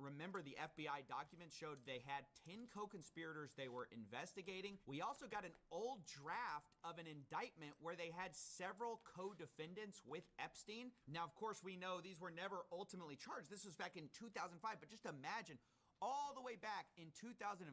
Remember, the FBI documents showed they had 10 co-conspirators they were investigating. We also got an old draft of an indictment where they had several co-defendants with Epstein. Now, of course, we know these were never ultimately charged. This was back in 2005, but just imagine all the way back in 2005,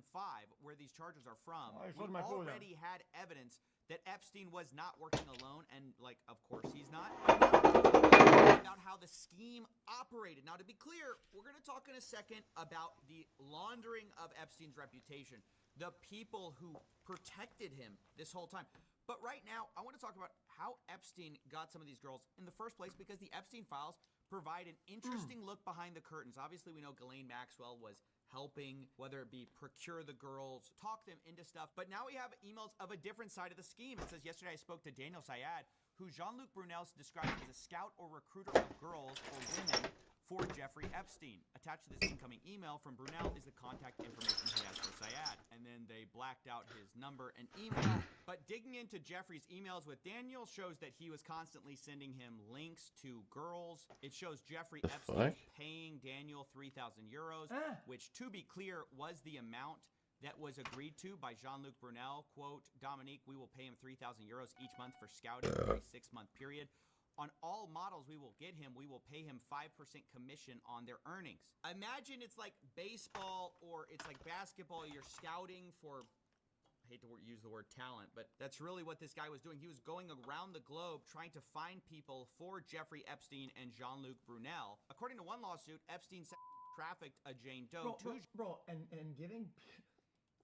where these charges are from, we already had evidence that Epstein was not working alone, and, like, of course he's not. About how the scheme operated. Now, to be clear, we're going to talk in a second about the laundering of Epstein's reputation, the people who protected him this whole time. But right now, I want to talk about how Epstein got some of these girls in the first place, because the Epstein files provide an interesting look behind the curtains. Obviously, we know Ghislaine Maxwell was helping, whether it be procure the girls, talk them into stuff. But now we have emails of a different side of the scheme. It says, yesterday I spoke to Daniel Syed, who Jean-Luc Brunel described as a scout or recruiter of girls or women for Jeffrey Epstein. Attached to this incoming email from Brunel is the contact information he has for Syed. And then they blacked out his number and email. But digging into Jeffrey's emails with Daniel shows that he was constantly sending him links to girls. It shows Jeffrey Epstein paying Daniel 3,000 euros, which, to be clear, was the amount that was agreed to by Jean-Luc Brunel. Quote, Dominique, we will pay him 3,000 euros each month for scouting for a 6-month period. On all models we will get him, we will pay him 5% commission on their earnings. Imagine it's like baseball or it's like basketball. You're scouting for, I hate to use the word talent, but that's really what this guy was doing. He was going around the globe trying to find people for Jeffrey Epstein and Jean-Luc Brunel. According to one lawsuit, Epstein trafficked a Jane Doe and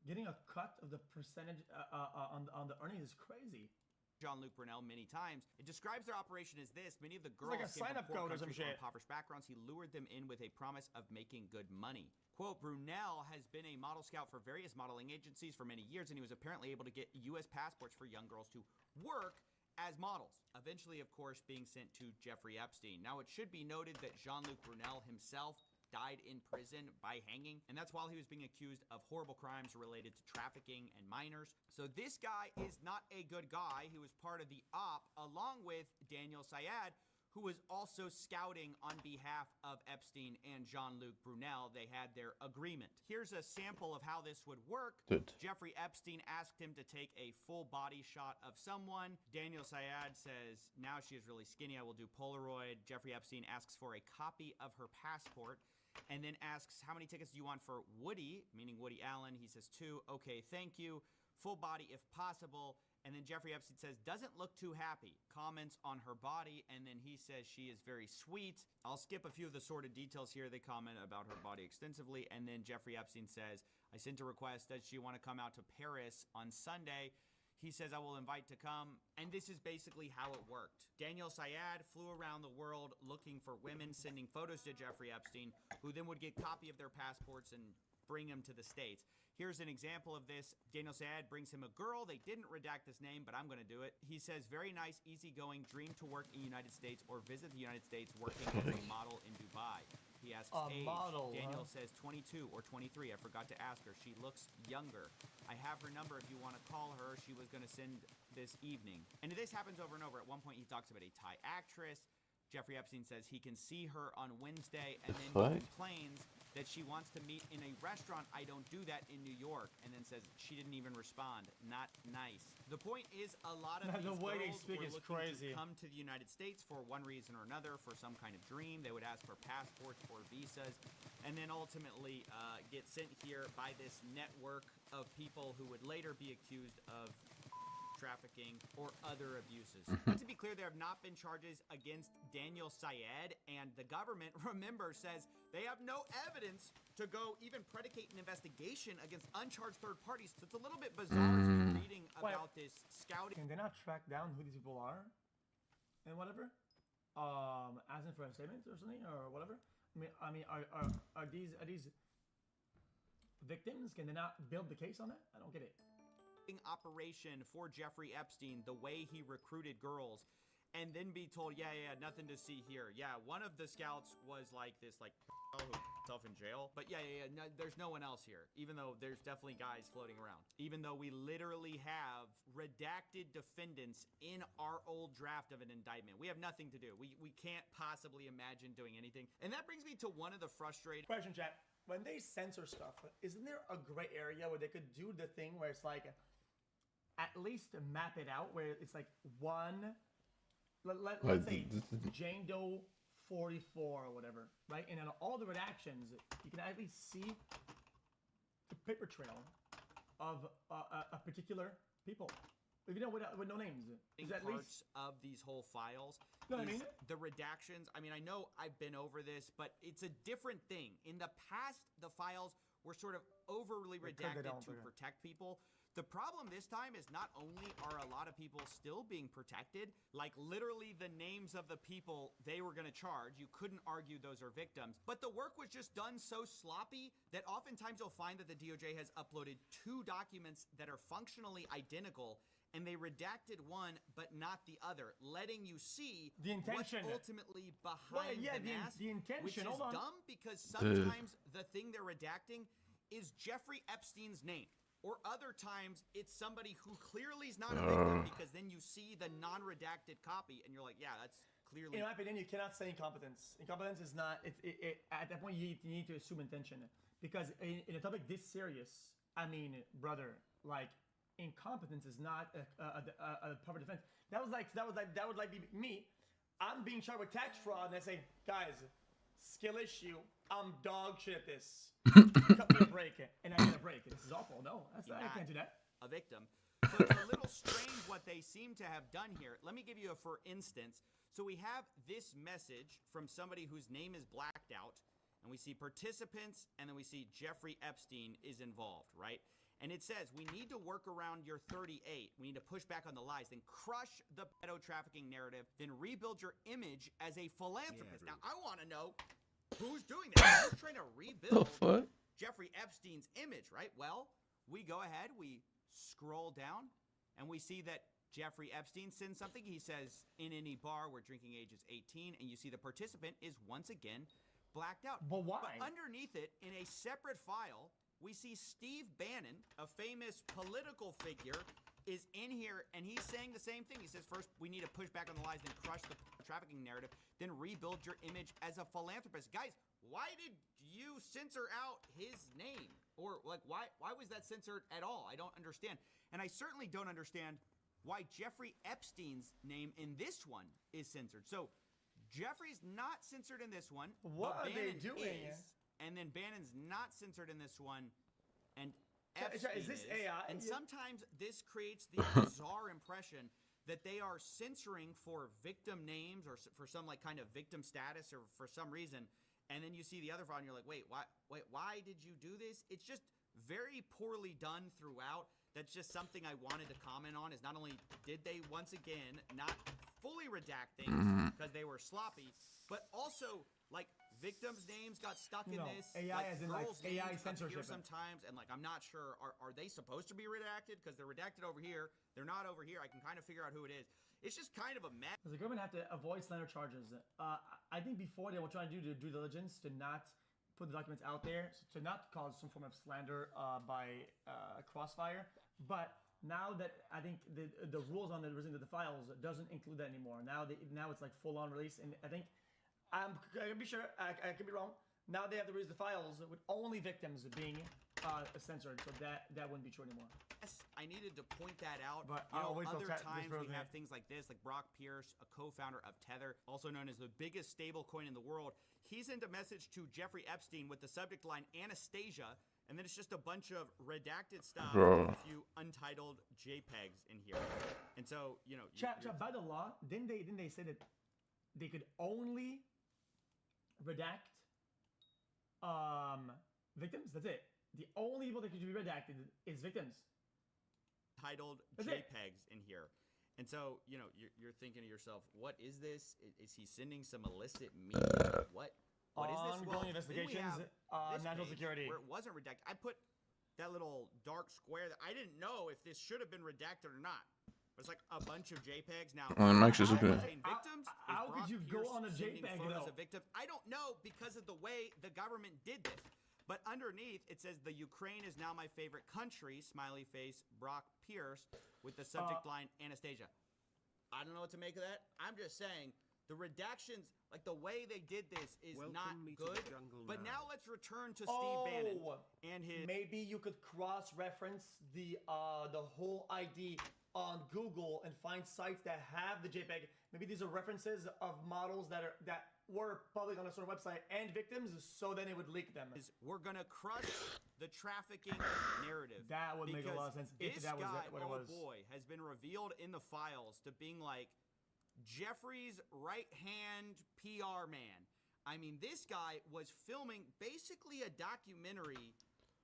getting a cut of the percentage on the earnings is crazy. Jean-Luc Brunel many times. It describes their operation as this. Many of the girls like a sign-up code or some shit. Impoverished backgrounds. He lured them in with a promise of making good money. Quote, Brunel has been a model scout for various modeling agencies for many years, and he was apparently able to get U.S. passports for young girls to work as models, eventually, of course, being sent to Jeffrey Epstein. Now, it should be noted that Jean-Luc Brunel himself died in prison by hanging, and that's while he was being accused of horrible crimes related to trafficking and minors. So this guy is not a good guy. He was part of the op along with Daniel Syed, who was also scouting on behalf of Epstein and Jean-Luc Brunel. They had their agreement. Here's a sample of how this would work. Good. Jeffrey Epstein asked him to take a full body shot of someone. Daniel Syed says, now she is really skinny, I will do Polaroid. Jeffrey Epstein asks for a copy of her passport, and then asks, how many tickets do you want for Woody, meaning Woody Allen? He says 2. Okay, thank you. Full body if possible. And then Jeffrey Epstein says, doesn't look too happy. Comments on her body, and then he says she is very sweet. I'll skip a few of the sordid details here. They comment about her body extensively. And then Jeffrey Epstein says, I sent a request. Does she want to come out to Paris on Sunday? He says, I will invite to come. And this is basically how it worked. Daniel Syed flew around the world looking for women, sending photos to Jeffrey Epstein, who then would get a copy of their passports and bring them to the States. Here's an example of this. Daniel Syed brings him a girl. They didn't redact this name, but I'm going to do it. He says, very nice, easygoing, dream to work in the United States or visit the United States working as a model in Dubai. He asks age. Model, Daniel says 22 or 23. I forgot to ask her. She looks younger. I have her number if you want to call her. She was going to send this evening. And this happens over and over. At one point, he talks about a Thai actress. Jeffrey Epstein says he can see her on Wednesday, and then he complains that she wants to meet in a restaurant. I don't do that in New York. And then says she didn't even respond. Not nice. The point is, a lot of these girls were looking to come to the United States for one reason or another, for some kind of dream. They would ask for passports or visas, and then ultimately get sent here by this network of people who would later be accused of trafficking or other abuses. But to be clear, there have not been charges against Daniel Syed, and the government, remember, says they have no evidence to go even predicate an investigation against uncharged third parties. So it's a little bit bizarre reading about this scouting. Can they not track down who these people are and whatever? Asking for a statement or something or whatever? I mean, are these victims? Can they not build the case on that? I don't get it. Operation for Jeffrey Epstein, the way he recruited girls, and then be told, yeah, nothing to see here. Yeah, one of the scouts was like this, like, himself in jail. But yeah, no, there's no one else here, even though there's definitely guys floating around. Even though we literally have redacted defendants in our old draft of an indictment. We have nothing to do. We can't possibly imagine doing anything. And that brings me to one of the frustrating... Question, chat. when they censor stuff, isn't there a gray area where they could do the thing where it's like, at least map it out where it's like one, let's say Jane Doe 44 or whatever, right? And on all the redactions, you can at least see the paper trail of a particular people. You know, with no names. Is at parts of these whole files. You know what I mean? The redactions. I mean, I know I've been over this, but it's a different thing. In the past, the files were sort of overly redacted to protect people. The problem this time is not only are a lot of people still being protected, like literally the names of the people they were going to charge, you couldn't argue those are victims, but the work was just done so sloppy that oftentimes you'll find that the DOJ has uploaded 2 documents that are functionally identical, and they redacted one but not the other, letting you see the intention what's ultimately behind the mask, the intention, which is dumb because sometimes the thing they're redacting is Jeffrey Epstein's name. Or other times, it's somebody who clearly is not a victim because then you see the non-redacted copy and you're like, yeah, that's clearly... In my opinion, you cannot say incompetence. Incompetence is not... at that point, you need to assume intention. Because in a topic this serious, I mean, brother, like, incompetence is not a proper defense. That would be me. I'm being charged with tax fraud and I say, guys, skill issue, I'm dog shit at this. Cut me a break, and I get a break. This is awful. No, I can't do that. A victim. So it's a little strange what they seem to have done here. Let me give you a for instance. So we have this message from somebody whose name is blacked out, and we see participants, and then we see Jeffrey Epstein is involved, right? And it says, we need to work around your 38. We need to push back on the lies, then crush the pedo-trafficking narrative, then rebuild your image as a philanthropist. Now, I want to know who's doing that. Who's trying to rebuild Jeffrey Epstein's image, right? Well, we go ahead, we scroll down, and we see that Jeffrey Epstein sends something. He says, in any bar where drinking age is 18, and you see the participant is once again blacked out. But why? But underneath it, in a separate file, we see Steve Bannon, a famous political figure, is in here, and he's saying the same thing. He says, first, we need to push back on the lies, then crush the trafficking narrative, then rebuild your image as a philanthropist. Guys, why did you censor out his name? Or, like, why was that censored at all? I don't understand. And I certainly don't understand why Jeffrey Epstein's name in this one is censored. So, Jeffrey's not censored in this one. What are they doing? And then Bannon's not censored in this one, and Is this AI? And sometimes this creates the bizarre impression that they are censoring for victim names or for some like kind of victim status or for some reason. And then you see the other file and you're like, wait, why did you do this? It's just very poorly done throughout. That's just something I wanted to comment on is not only did they once again not fully redact things because they were sloppy, but also like victims' names got stuck in this. AI like, as in like AI censorship sometimes, and like I'm not sure are they supposed to be redacted because they're redacted over here. They're not over here. I can kind of figure out who it is. It's just kind of a mess. Does the government have to avoid slander charges? I think before they were trying to do the due diligence to not put the documents out there, to not cause some form of slander by crossfire. But now that I think the rules on the files doesn't include that anymore. Now it's like full on release, and I think I can be sure I could be wrong. Now they have to release the files with only victims being censored, so that wouldn't be true anymore. Yes, I needed to point that out. But other times we have things like this, like Brock Pierce, a co-founder of Tether, also known as the biggest stable coin in the world. He sent a message to Jeffrey Epstein with the subject line Anastasia, and then it's just a bunch of redacted stuff, with a few untitled JPEGs in here. And so, by the law, didn't they say that they could only redact victims? That's it. The only people that could be redacted is victims. Titled JPEGs in here. And so, you're thinking to yourself, what is this? Is he sending some illicit media? What is this? Ongoing investigations, national security. Where it wasn't redacted. I put that little dark square that I didn't know if this should have been redacted or not. It's like a bunch of JPEGs now. I'm actually looking. How could you go on a JPEG though? Of victims? I don't know because of the way the government did this. But underneath it says the Ukraine is now my favorite country. Smiley face Brock Pierce with the subject line Anastasia. I don't know what to make of that. I'm just saying The redactions, like the way they did this is not Welcome me to good. the jungle But now. now let's return to Steve Bannon and his... Maybe you could cross-reference the whole ID on Google and find sites that have the JPEG. Maybe these are references of models that were public on a certain website and victims, so then it would leak them. We're gonna crush the trafficking narrative. That would make a lot of sense if that was what it was. This guy, boy, has been revealed in the files to being like Jeffrey's right-hand PR man. I mean, this guy was filming basically a documentary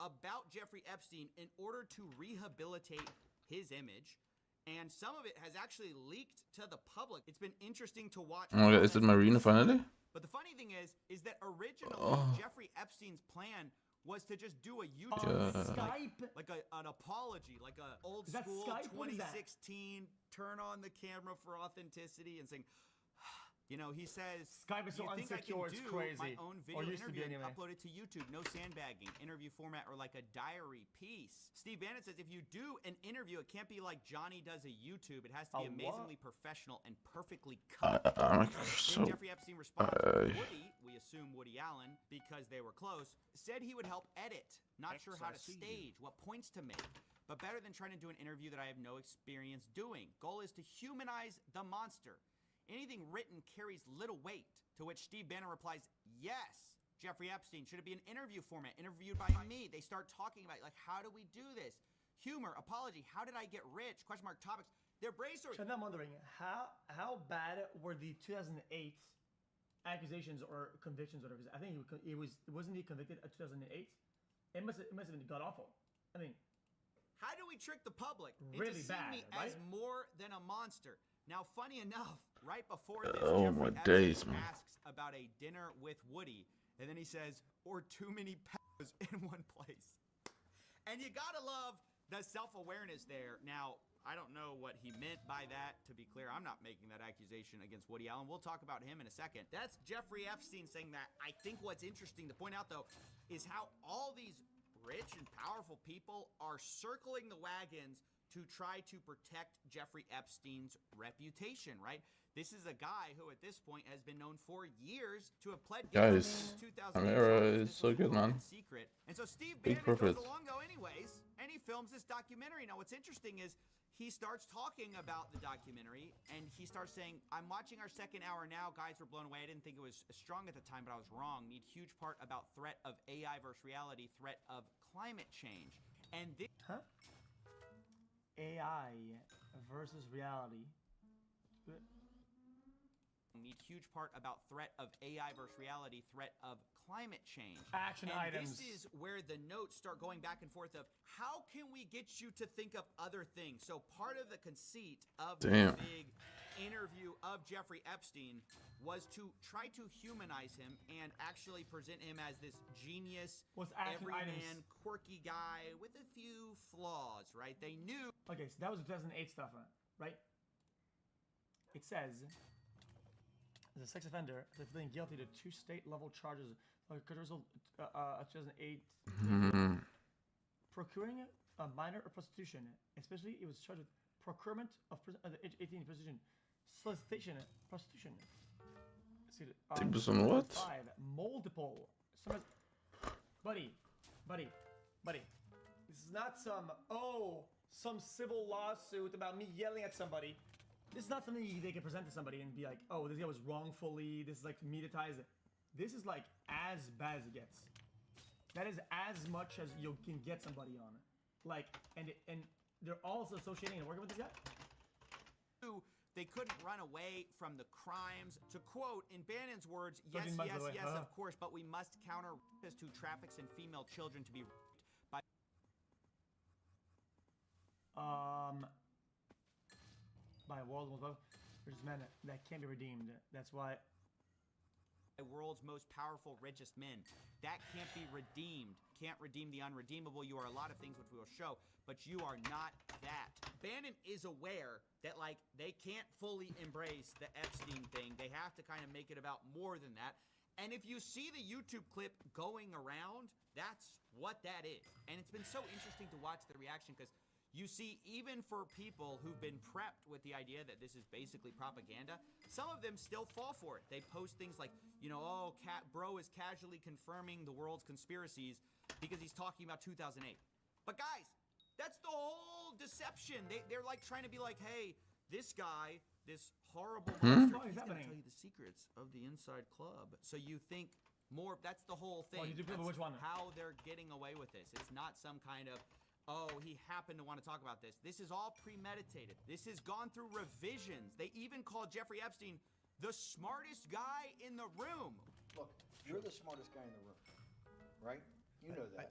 about Jeffrey Epstein in order to rehabilitate his image. And some of it has actually leaked to the public. It's been interesting to watch. Oh my god, is it Marina finally? But the funny thing is that originally Jeffrey Epstein's plan was to just do a YouTube Skype, like an apology, like a old Is that school Skype? What is that? 2016 turn on the camera for authenticity and saying, you know, he says, Skype is so "You think I can insecure, it's do crazy." my own Or video used to be interview and anyway. upload it to YouTube, no sandbagging, interview format or like a diary piece." Steve Bannon says if you do an interview, it can't be like Johnny does a YouTube. It has to be amazingly professional and perfectly cut. So, Jeffrey Epstein responds, Woody, we assume Woody Allen, because they were close, said he would help edit. Not sure how to stage, what points to make. But better than trying to do an interview that I have no experience doing. Goal is to humanize the monster. Anything written carries little weight. To which Steve Bannon replies, yes, Jeffrey Epstein. Should it be an interview format? Interviewed by me. They start talking about, like, how do we do this? Humor, apology, how did I get rich? Question mark, topics. They're brainstorming. And I'm wondering, how bad were the 2008 accusations or convictions, whatever? I think wasn't he convicted in 2008? It must have been god awful. I mean, how do we trick the public really into seeing bad, me right? as more than a monster? Now, funny enough, right before this, Oh Jeffrey my Epstein days, man. asks about a dinner with Woody, and then he says, or too many pedos in one place. And you gotta love the self-awareness there. Now, I don't know what he meant by that. To be clear, I'm not making that accusation against Woody Allen. We'll talk about him in a second. That's Jeffrey Epstein saying that. I think what's interesting to point out, though, is how all these rich and powerful people are circling the wagons to try to protect Jeffrey Epstein's reputation, right? This is a guy who at this point has been known for years to have pled guilty since 2008. Amira is so good, man. Secret. And so Steve Big Bannon goes profit. along though anyways, and he films this documentary. Now what's interesting is he starts talking about the documentary, and he starts saying, I'm watching our second hour now. Guys were blown away. I didn't think it was as strong at the time, but I was wrong. Need huge part about threat of AI versus reality, threat of climate change. And this... AI versus reality. Need huge part about threat of AI versus reality, threat of climate change. Action and items. This is where the notes start going back and forth of how can we get you to think of other things? So part of the conceit of this big interview of Jeffrey Epstein was to try to humanize him and actually present him as this genius, everyman, quirky guy with a few flaws, right? They knew. Okay, so that was the 2008 stuff, right? It says, as a sex offender, after pleading guilty to 2 state-level charges of 2008, procuring a minor or prostitution, especially it was charged with procurement of age 18 prostitution, solicitation, prostitution. What? 5, multiple. Buddy. This is not some civil lawsuit about me yelling at somebody. This is not something they can present to somebody and be like, oh, this guy was wrongfully, this is like mediatized. This is like as bad as it gets. That is as much as you can get somebody on. Like, and they're also associating and working with this guy? They couldn't run away from the crimes. To quote, in Bannon's words, yes, of course, but we must counter rapists who traffics in female children to be raped by... By a world above, there's men that can't be redeemed. That's why... The world's most powerful, richest men. That can't be redeemed. Can't redeem the unredeemable. You are a lot of things which we will show, but you are not that. Bannon is aware that, like, they can't fully embrace the Epstein thing. They have to kind of make it about more than that. And if you see the YouTube clip going around, that's what that is. And it's been so interesting to watch the reaction because You see, even for people who've been prepped with the idea that this is basically propaganda, some of them still fall for it. They post things like, you know, oh, bro is casually confirming the world's conspiracies because he's talking about 2008. But guys, that's the whole deception. They're like trying to be like, hey, this guy, this horrible monster, he's going to tell you the secrets of the inside club. So you think more, that's the whole thing. Which one? How they're getting away with this. It's not some kind of, oh, he happened to want to talk about this. This is all premeditated. This has gone through revisions. They even called Jeffrey Epstein the smartest guy in the room. Look, you're the smartest guy in the room, right? You know that.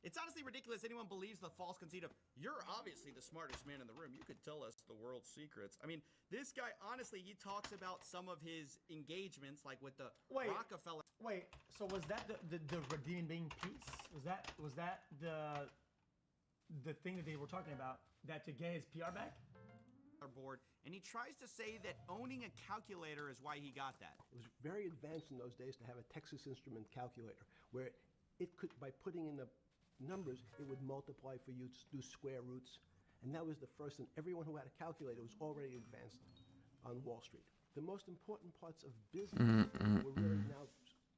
It's honestly ridiculous anyone believes the false conceit of, you're obviously the smartest man in the room. You could tell us the world's secrets. I mean, this guy, honestly, he talks about some of his engagements, like with the Rockefeller. Wait, so was that the redeeming piece? Was that the thing that they were talking about, that to get his PR back? Board, and he tries to say that owning a calculator is why he got that. It was very advanced in those days to have a Texas Instrument calculator, where it could, by putting in the numbers, it would multiply for you to do square roots. And that was the first, and everyone who had a calculator was already advanced on Wall Street. The most important parts of business were really now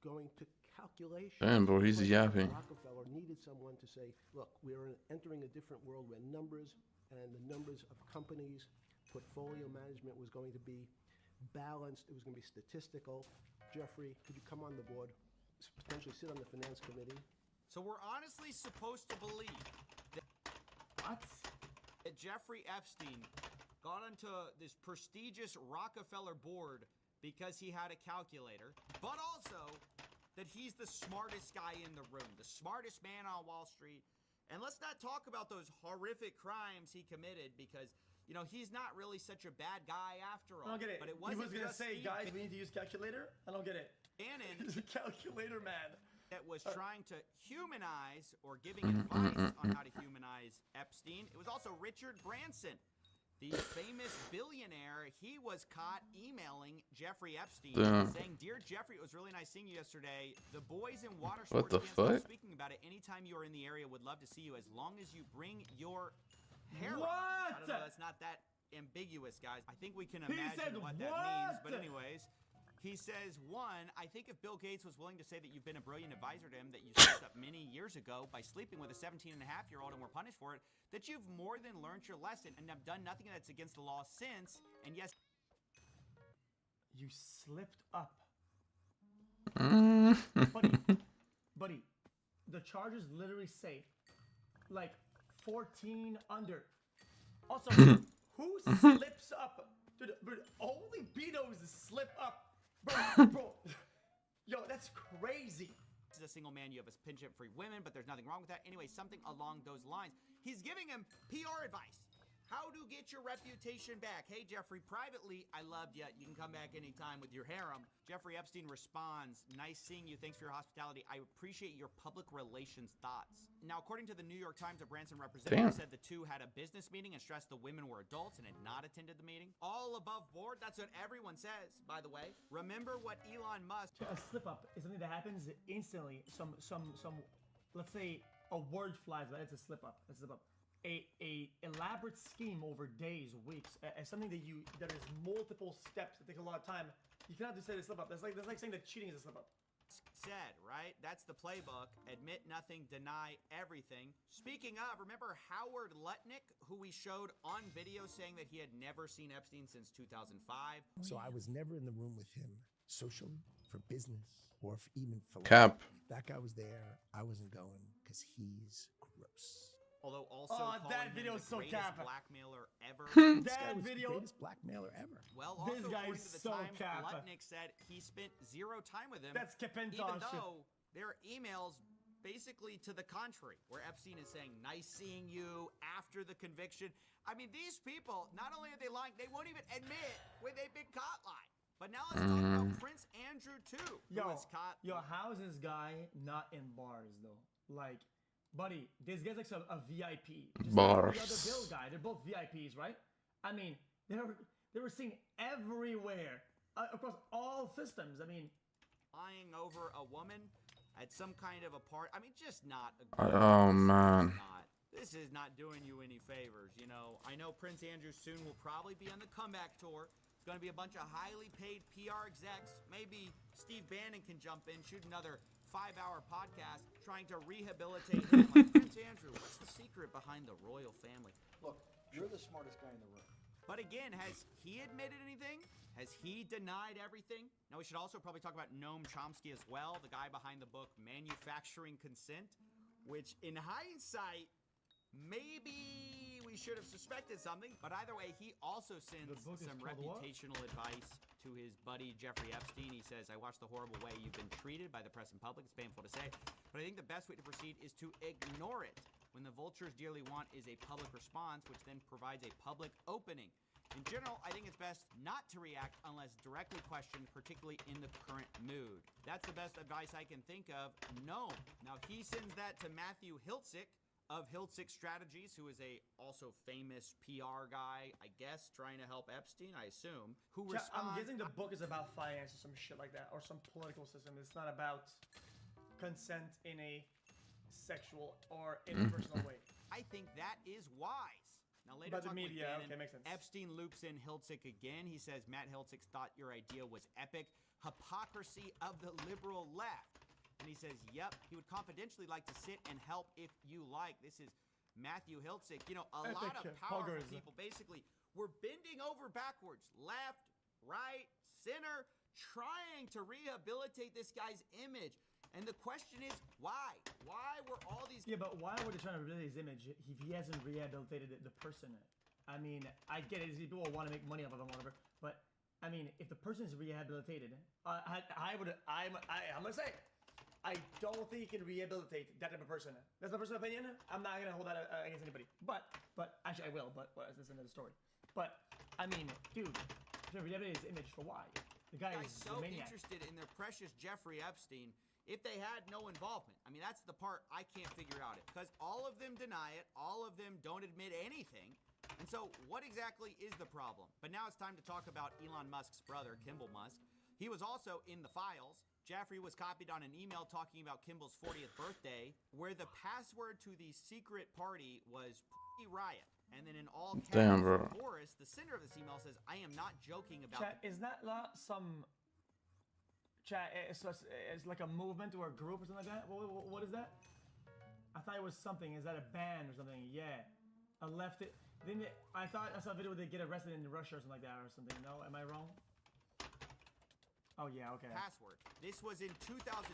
going to calculation. Damn, bro, he's yapping. Rockefeller needed someone to say, look, we're entering a different world where numbers and the numbers of companies, portfolio management was going to be balanced. It was going to be statistical. Jeffrey, could you come on the board, potentially sit on the finance committee? So we're honestly supposed to believe that, that Jeffrey Epstein got onto this prestigious Rockefeller board because he had a calculator, but also that he's the smartest guy in the room, the smartest man on Wall Street. And let's not talk about those horrific crimes he committed, because, you know, he's not really such a bad guy after all. I don't get it. But it He wasn't was going to just say, Steve guys, we need to use calculator? I don't get it. Bannon He's a calculator man. that was trying to humanize or giving advice on how to humanize Epstein. It was also Richard Branson, the famous billionaire. He was caught emailing Jeffrey Epstein saying, "Dear Jeffrey, it was really nice seeing you yesterday. The boys in water sports can't stop speaking about it. Anytime you are in the area, would love to see you as long as you bring your hair up." I don't know, that's not that ambiguous, guys. I think we can imagine what that means. But anyways, he says, one, I think if Bill Gates was willing to say that you've been a brilliant advisor to him, that you stepped up many years ago by sleeping with a 17-and-a-half-year-old and were punished for it, that you've more than learned your lesson and have done nothing that's against the law since. And yes, you slipped up. Mm. buddy, the charges literally say, like, 14 under. Also, who slips up? Dude, only Betos slip up. Bro, yo, that's crazy. As a single man, you have a penchant for women, but there's nothing wrong with that. Anyway, something along those lines. He's giving him PR advice. How to get your reputation back. Hey, Jeffrey, privately, I loved you. You can come back anytime with your harem. Jeffrey Epstein responds, nice seeing you. Thanks for your hospitality. I appreciate your public relations thoughts. Now, according to the New York Times, a Branson representative said the two had a business meeting and stressed the women were adults and had not attended the meeting. All above board. That's what everyone says, by the way. Remember what Elon Musk... A slip-up is something that happens instantly. Some, let's say a word flies, but it's a slip-up. It's a slip-up. A elaborate scheme over days, weeks, as something that is multiple steps that take a lot of time. You cannot just say the slip up. That's like saying that cheating is a slip up. Said, right? That's the playbook. Admit nothing, deny everything. Speaking of, remember Howard Lutnick, who we showed on video saying that he had never seen Epstein since 2005? So I was never in the room with him socially, for business, or even for Cap. That guy was there. I wasn't going because he's gross. Although also that video is so cap. Blackmailer ever. That video, greatest blackmailer ever. Well, also this guy according is to the so Times, cap. Lutnick said he spent zero time with him. That's Capentosh. Even though there are emails basically to the contrary, where Epstein is saying, nice seeing you after the conviction. I mean, these people, not only are they lying, they won't even admit when they've been caught lying. But now let's talk about Prince Andrew too, who was caught. Yo, how is this guy not in bars though? Like, buddy, this guy's like a VIP. Just Bars. Like the other Bill guy. They're both VIPs, right? I mean, they were seen everywhere across all systems. I mean, lying over a woman at some kind of a party. I mean, just not. Oh man. this is not doing you any favors. You know, I know Prince Andrew soon will probably be on the comeback tour. It's going to be a bunch of highly paid PR execs. Maybe Steve Bannon can jump in, shoot another 5-hour podcast trying to rehabilitate him. Like, Prince Andrew, what's the secret behind the royal family? Look, you're the smartest guy in the room. But again, has he admitted anything? Has he denied everything? Now, we should also probably talk about Noam Chomsky as well, the guy behind the book Manufacturing Consent, which in hindsight, maybe we should have suspected something. But either way, he also sends some reputational advice to his buddy Jeffrey Epstein. He says, I watched the horrible way you've been treated by the press and public. It's painful to say, but I think the best way to proceed is to ignore it. When the vultures dearly want is a public response, which then provides a public opening. In general, I think it's best not to react unless directly questioned, particularly in the current mood. That's the best advice I can think of. No. Now, he sends that to Matthew Hiltzik of Hiltzik Strategies, who is a also famous PR guy, I guess, trying to help Epstein, I assume, who responds... I'm guessing the book is about finance or some shit like that, or some political system. It's not about consent in a sexual or interpersonal way. I think that is wise. Now, later About the talking with media, Bannon, okay, makes sense. Epstein loops in Hiltzik again. He says, Matt Hiltzik thought your idea was epic. Hypocrisy of the liberal left. And he says, yep, he would confidentially like to sit and help if you like. This is Matthew Hiltzik. You know, a lot of powerful people basically were bending over backwards, left, right, center, trying to rehabilitate this guy's image. And the question is, why? Why were all these... Yeah, but why were they trying to rehabilitate his image if he hasn't rehabilitated the person? I mean, I get it. People want to make money off of him, whatever. But, I mean, if the person is rehabilitated, I'm going to say, I don't think he can rehabilitate that type of person. That's my personal opinion. I'm not going to hold that against anybody. But actually I will, but that's another story. But, I mean, dude, to rehabilitate his image for why? The guy is so a maniac. interested in their precious Jeffrey Epstein if they had no involvement. I mean, that's the part I can't figure out it. Because all of them deny it. All of them don't admit anything. And so what exactly is the problem? But now it's time to talk about Elon Musk's brother, Kimball Musk. He was also in the files. Jeffrey was copied on an email talking about Kimball's 40th birthday, where the password to the secret party was Riot. And then in all caps, Boris, the sender of this email, says, I am not joking about... Chat, is that some... Chat, it's like a movement or a group or something like that? What is that? I thought it was something. Is that a band or something? Yeah. I thought I saw a video where they get arrested in Russia or something like that or something. No? Am I wrong? Oh, yeah, okay. Password. This was in 2012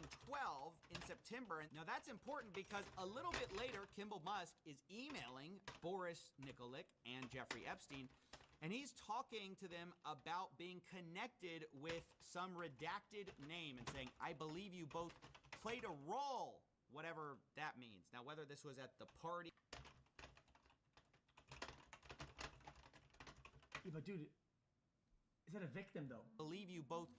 in September. Now, that's important because a little bit later, Kimball Musk is emailing Boris Nikolic and Jeffrey Epstein, and he's talking to them about being connected with some redacted name and saying, I believe you both played a role, whatever that means. Now, whether this was at the party... Yeah, but dude, is that a victim, though? Believe you both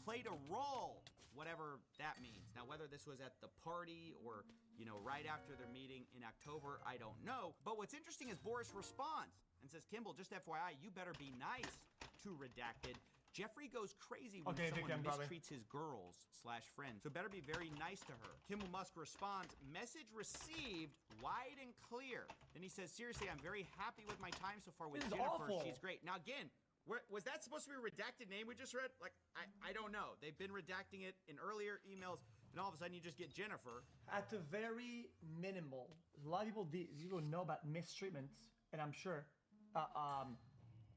played a role, whatever that means. Now, whether this was at the party or, you know, right after their meeting in October, I don't know. But what's interesting is Boris responds and says, Kimball, just FYI, you better be nice to redacted. Jeffrey goes crazy when someone mistreats his girls/friends, so better be very nice to her. Kimball Musk responds, message received, wide and clear. Then he says, seriously, I'm very happy with my time so far with Jennifer. Awful. She's great. Now, again, was that supposed to be a redacted name we just read? Like, I don't know. They've been redacting it in earlier emails, and all of a sudden you just get Jennifer. At the very minimal, a lot of people know about mistreatments, and I'm sure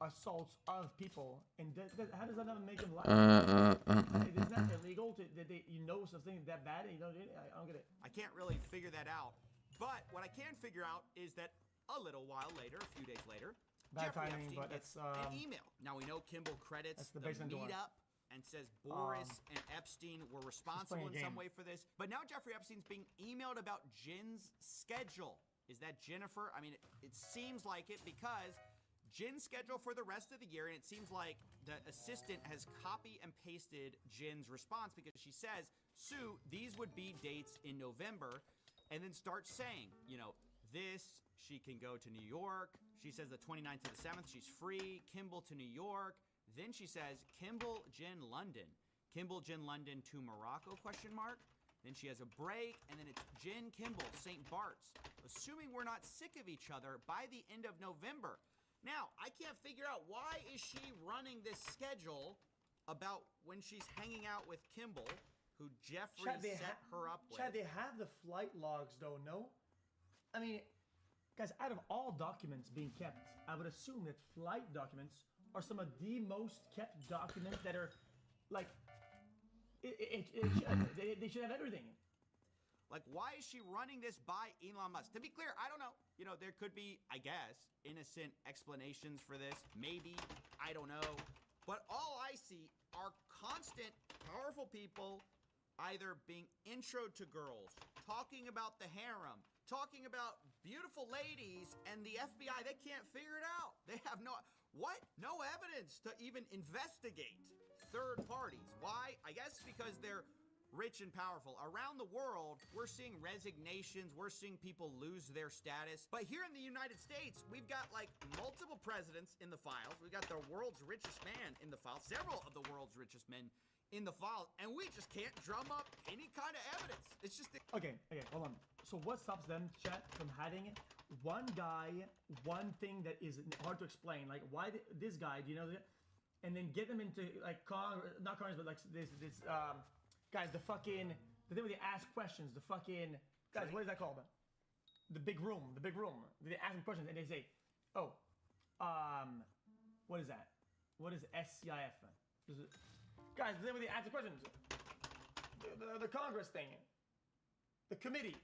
assaults of people. And how does that not make them lie? Isn't that illegal? You know something that bad and you don't do it? I don't get it. I can't really figure that out. But what I can figure out is that a little while later, a few days later, Jeffrey Epstein gets an email. Now we know Kimball credits the meetup and says Boris and Epstein were responsible in some way for this. But now Jeffrey Epstein's being emailed about Jen's schedule. Is that Jennifer? I mean, it seems like it because Jen's schedule for the rest of the year, and it seems like the assistant has copy and pasted Jen's response because she says, Sue, these would be dates in November, and then starts saying, you know, this, she can go to New York. She says the 29th to the 7th, she's free. Kimball to New York. Then she says, Kimball, Jen, London. Kimball, Jen, London to Morocco, question mark. Then she has a break, and then it's Jen Kimball, St. Bart's. Assuming we're not sick of each other by the end of November. Now, I can't figure out why is she running this schedule about when she's hanging out with Kimball, who Jeffrey set her up with. Chad, they have the flight logs, though, no? I mean, guys, out of all documents being kept, I would assume that flight documents are some of the most kept documents that are, like, they should have everything. Like, why is she running this by Elon Musk? To be clear, I don't know. You know, there could be, I guess, innocent explanations for this. Maybe. I don't know. But all I see are constant, powerful people either being intro to girls, talking about the harem, talking about beautiful ladies, and the FBI, they can't figure it out. They have no evidence to even investigate third parties. Why? I guess because they're rich and powerful. Around the world, we're seeing resignations, we're seeing people lose their status. But here in the United States, we've got like multiple presidents in the files. We've got the world's richest man in the files, several of the world's richest men in the files, and we just can't drum up any kind of evidence. It's just... Okay, hold on. So what stops them, chat, from having one guy, one thing that is hard to explain, like why this guy, do you know that? And then get them into like not Congress, but like this guys, the thing where they ask questions, the fucking guys, what is that called? The big room. They ask them questions and they say, oh, what is that? What is SCIF? Guys, the thing where they ask the questions, the Congress thing, the committee.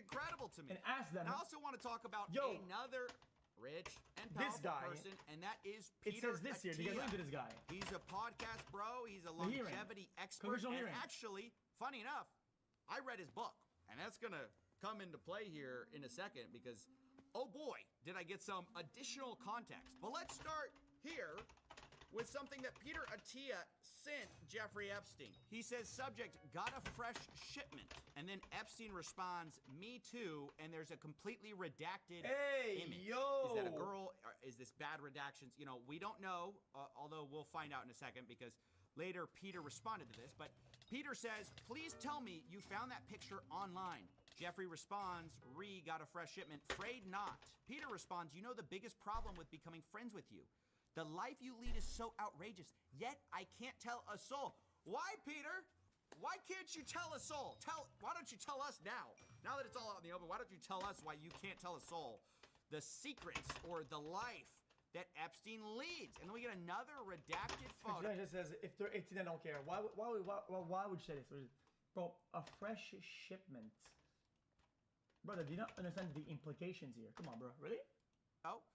Incredible to me. And ask them. And I also want to talk about another rich and powerful person, and that is Peter. It says this here. Do you guys listen to this guy? He's a podcast bro. He's a longevity expert. And actually, funny enough, I read his book, and that's gonna come into play here in a second because, oh boy, did I get some additional context. But let's start here with something that Peter Attia sent Jeffrey Epstein. He says, subject, got a fresh shipment. And then Epstein responds, me too, and there's a completely redacted image. Is that a girl? Or is this bad redactions? You know, we don't know, although we'll find out in a second because later Peter responded to this. But Peter says, please tell me you found that picture online. Jeffrey responds, got a fresh shipment. Afraid not. Peter responds, you know the biggest problem with becoming friends with you. The life you lead is so outrageous, yet I can't tell a soul. Why, Peter? Why can't you tell a soul? Why don't you tell us now? Now that it's all out in the open, why don't you tell us why you can't tell a soul the secrets or the life that Epstein leads? And then we get another redacted photo. It just says, if they're 18, I don't care. Why would you say this? Bro, a fresh shipment. Brother, do you not understand the implications here? Come on, bro. Really? Oh,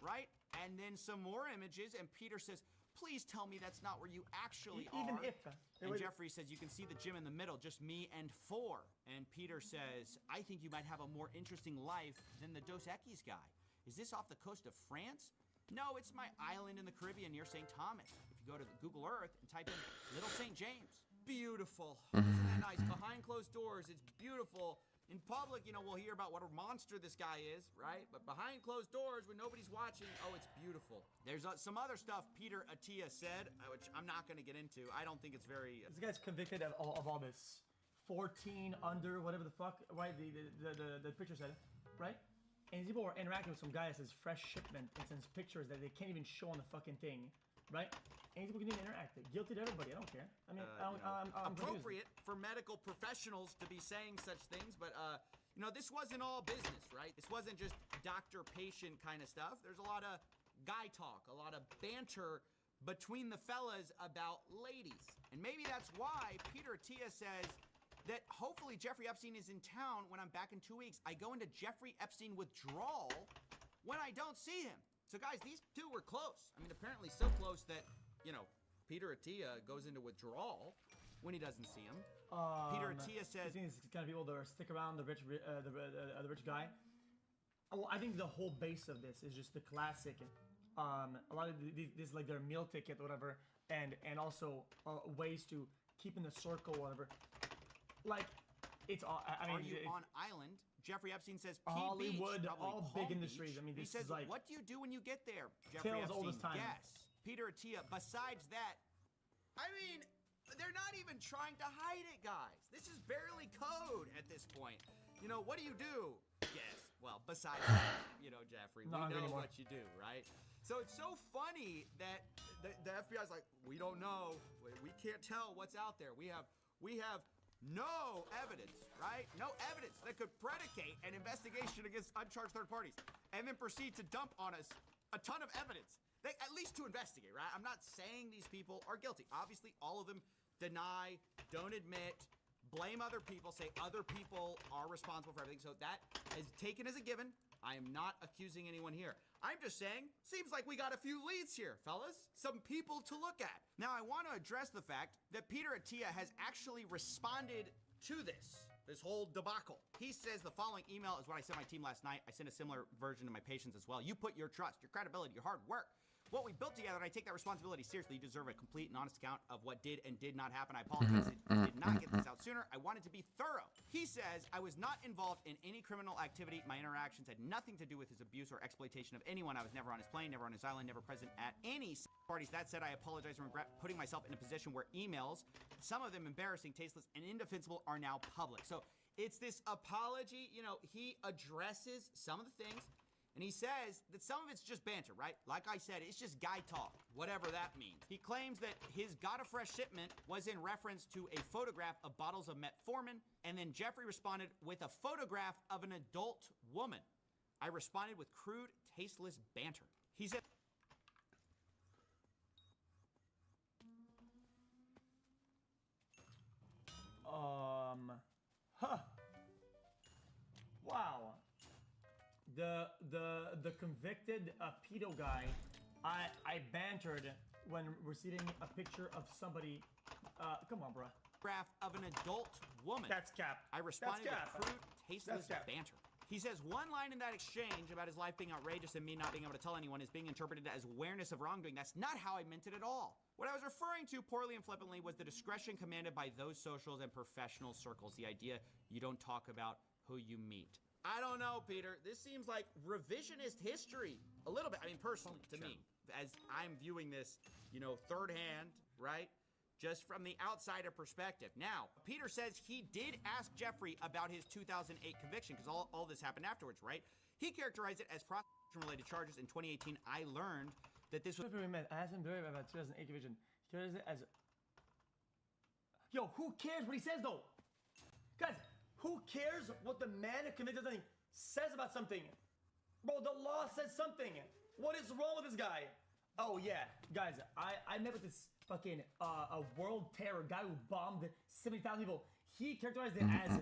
right? And then some more images, and Peter says, please tell me that's not where you actually are. Even if. And Jeffrey says, you can see the gym in the middle, just me and 4. And Peter says, I think you might have a more interesting life than the Dos Equis guy. Is this off the coast of France? No, it's my island in the Caribbean near St. Thomas. If you go to Google Earth and type in Little St. James. Beautiful. Isn't that nice? Behind closed doors, it's beautiful. In public, you know, we'll hear about what a monster this guy is, right? But behind closed doors, when nobody's watching, oh, it's beautiful. There's some other stuff Peter Attia said, which I'm not going to get into. I don't think it's very... This guy's convicted of all this. 14 under, whatever the fuck, right? The picture said, right? And these people were interacting with some guy that says fresh shipment and sends pictures that they can't even show on the fucking thing, right? And these people can even interact. Guilty to everybody. I don't care. I mean, I'm appropriate for medical professionals to be saying such things, but you know, this wasn't all business, right? This wasn't just doctor-patient kind of stuff. There's a lot of guy talk, a lot of banter between the fellas about ladies, and maybe that's why Peter Attia says that hopefully Jeffrey Epstein is in town when I'm back in 2 weeks. I go into Jeffrey Epstein withdrawal when I don't see him. So guys, these two were close. I mean, apparently so close that, you know, Peter Attia goes into withdrawal when he doesn't see him. Peter Attia says... These kind of people that stick around the rich guy. I think the whole base of this is just the classic. A lot of this like their meal ticket or whatever, and also ways to keep in the circle or whatever. Like, it's all... I mean, are you on island? Jeffrey Epstein says Hollywood, Beach, all big industries. I mean, he this says, is like... what do you do when you get there? Jeffrey Epstein, old as time. Yes. Peter Attia, besides that, I mean, They're not even trying to hide it, guys. This is barely code at this point. You know, what do you do? Yes, well, besides that, you know, Jeffrey, we Not know anymore. what you do, right? So it's so funny that the FBI's like, we don't know. We can't tell what's out there. We have no evidence, right? No evidence that could predicate an investigation against uncharged third parties and then proceed to dump on us a ton of evidence. At least to investigate, right? I'm not saying these people are guilty. Obviously, all of them deny, don't admit, blame other people, say other people are responsible for everything. So that is taken as a given. I am not accusing anyone here. I'm just saying, seems like we got a few leads here, fellas. Some people to look at. Now, I want to address the fact that Peter Attia has actually responded to this whole debacle. He says the following email is what I sent my team last night. I sent a similar version to my patients as well. You put your trust, your credibility, your hard work, what we built together, and I take that responsibility seriously. You deserve a complete and honest account of what did and did not happen. I apologize I did not get this out sooner. I wanted to be thorough. He says, I was not involved in any criminal activity. My interactions had nothing to do with his abuse or exploitation of anyone. I was never on his plane, never on his island, never present at any parties. That said, I apologize and regret putting myself in a position where emails, some of them embarrassing, tasteless, and indefensible, are now public. So it's this apology. You know, he addresses some of the things, and he says that some of it's just banter, right? Like I said, it's just guy talk, whatever that means. He claims that his Got a Fresh shipment was in reference to a photograph of bottles of metformin, and then Jeffrey responded with a photograph of an adult woman. I responded with crude, tasteless banter. He said, Wow. The convicted pedo guy, I bantered when receiving a picture of somebody. Come on, bro. photograph of an adult woman. That's cap. I responded That's cap. with crude, tasteless That's cap. banter. He says one line in that exchange about his life being outrageous and me not being able to tell anyone is being interpreted as awareness of wrongdoing. That's not how I meant it at all. What I was referring to poorly and flippantly was the discretion commanded by those socials and professional circles. The idea you don't talk about who you meet. I don't know, Peter. This seems like revisionist history. A little bit. I mean, personally, to me, as I'm viewing this, you know, third hand, right? Just from the outsider perspective. Now, Peter says he did ask Jeffrey about his 2008 conviction, because all this happened afterwards, right? He characterized it as prostitution-related charges. In 2018, I learned that this was... I asked him about 2008 conviction. He characterized it as... Yo, who cares what he says, though? Guys, who cares what the man who convicted something says about something? Bro, the law says something. What is wrong with this guy? Oh, yeah. Guys, I met with this fucking a world terror guy who bombed 70,000 people. He characterized it as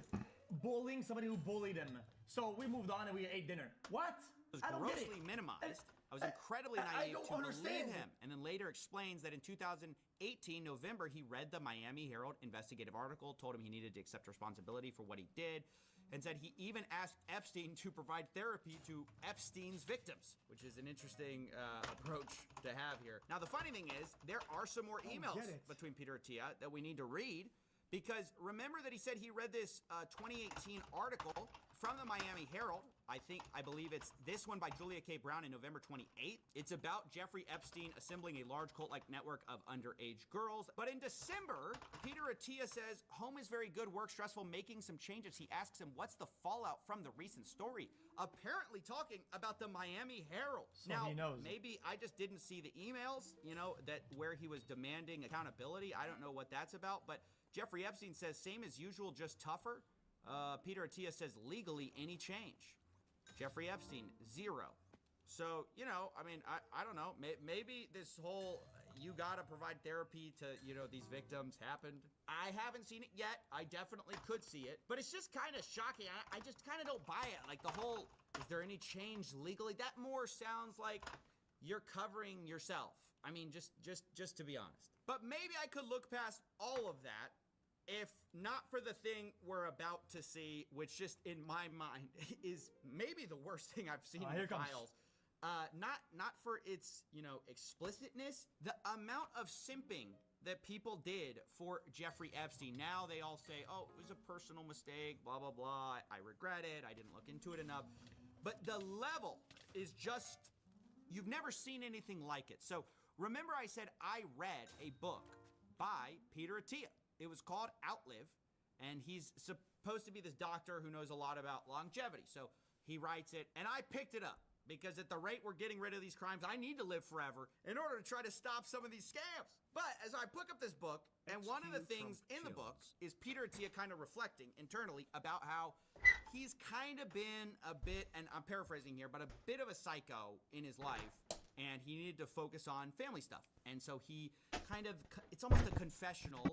bullying somebody who bullied him. So we moved on and we ate dinner. What? was I don't get it. grossly minimized. I was incredibly I naive don't to understand. believe him. And then later explains that in 2018, November, he read the Miami Herald investigative article, told him he needed to accept responsibility for what he did, and said he even asked Epstein to provide therapy to Epstein's victims, which is an interesting approach to have here. Now, the funny thing is, there are some more emails between Peter Attia that we need to read, because remember that he said he read this 2018 article from the Miami Herald. I believe it's this one by Julia K. Brown in November 28th. It's about Jeffrey Epstein assembling a large cult-like network of underage girls. But in December, Peter Attia says, home is very good, work stressful, making some changes. He asks him, what's the fallout from the recent story? Apparently talking about the Miami Herald. So now, he knows. maybe I just didn't see the emails, you know, that where he was demanding accountability. I don't know what that's about, but Jeffrey Epstein says, same as usual, just tougher. Peter Attia says, legally, any change. Jeffrey Epstein, 0. So, you know, I mean, I don't know. Maybe this whole you gotta provide therapy to, you know, these victims happened. I haven't seen it yet. I definitely could see it. But it's just kind of shocking. I just kind of don't buy it. Like the whole, is there any change legally? That more sounds like you're covering yourself. I mean, just to be honest. But maybe I could look past all of that if not for the thing we're about to see, which just in my mind is maybe the worst thing I've seen in the files. Not for its, you know, explicitness, the amount of simping that people did for Jeffrey Epstein. Now they all say, oh, it was a personal mistake, blah, blah, blah. I regret it. I didn't look into it enough. But the level is just, you've never seen anything like it. So remember I said I read a book by Peter Attia. It was called Outlive, and he's supposed to be this doctor who knows a lot about longevity. So he writes it, and I picked it up because at the rate we're getting rid of these crimes, I need to live forever in order to try to stop some of these scams. But as I pick up this book, and one of the things in the book is Peter Attia kind of reflecting internally about how he's kind of been a bit, and I'm paraphrasing here, but a bit of a psycho in his life, and he needed to focus on family stuff. And so he kind of, it's almost a confessional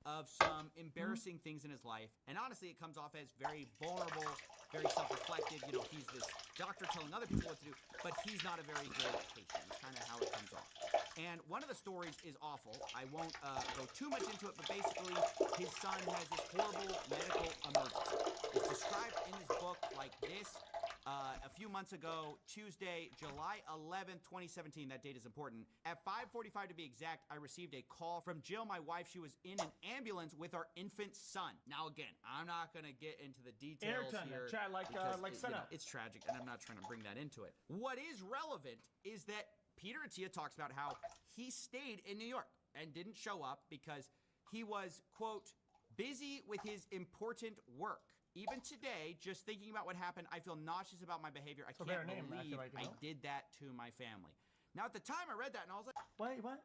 of some embarrassing things in his life. And honestly, it comes off as very vulnerable, very self-reflective. You know, he's this doctor telling other people what to do, but he's not a very good patient. It's kind of how it comes off. And one of the stories is awful. I won't go too much into it, but basically, his son has this horrible medical emergency. It's described in this book like this. A few months ago, Tuesday, July 11th, 2017, that date is important. At 5:45 to be exact, I received a call from Jill, my wife. She was in an ambulance with our infant son. Now, again, I'm not going to get into the details here. Chat like setup. It's tragic, and I'm not trying to bring that into it. What is relevant is that Peter Attia talks about how he stayed in New York and didn't show up because he was, quote, busy with his important work. Even today, just thinking about what happened, I feel nauseous about my behavior. I can't believe I did that to my family. Now, at the time, I read that, and I was like... Wait, what?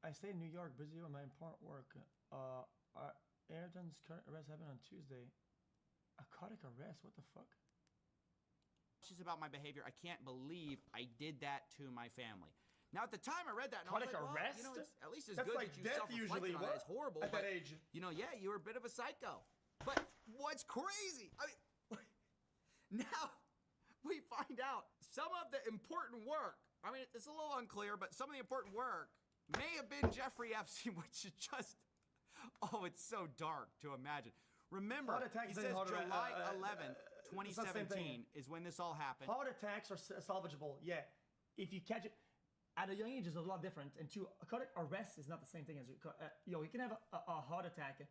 I stay in New York, busy with my important work. Ayrton's current arrest happened on Tuesday. A cardiac arrest? What the fuck? Nauseous about my behavior. I can't believe I did that to my family. Now, at the time, I read that, and I was like, well, arrest? you know, it's at least as That's good like that you death usually. self-reflected on it. It's horrible, at but, that age. you know, yeah, you were a bit of a psycho. But what's crazy, I mean, now we find out some of the important work, I mean, it's a little unclear, but some of the important work may have been Jeffrey Epstein, which is just, oh, it's so dark to imagine. Remember, he says July 11th, 2017 is when this all happened. Heart attacks are salvageable, yeah. If you catch it at a young age, it's a lot different. And two, a cardiac arrest is not the same thing as you can have a heart attack.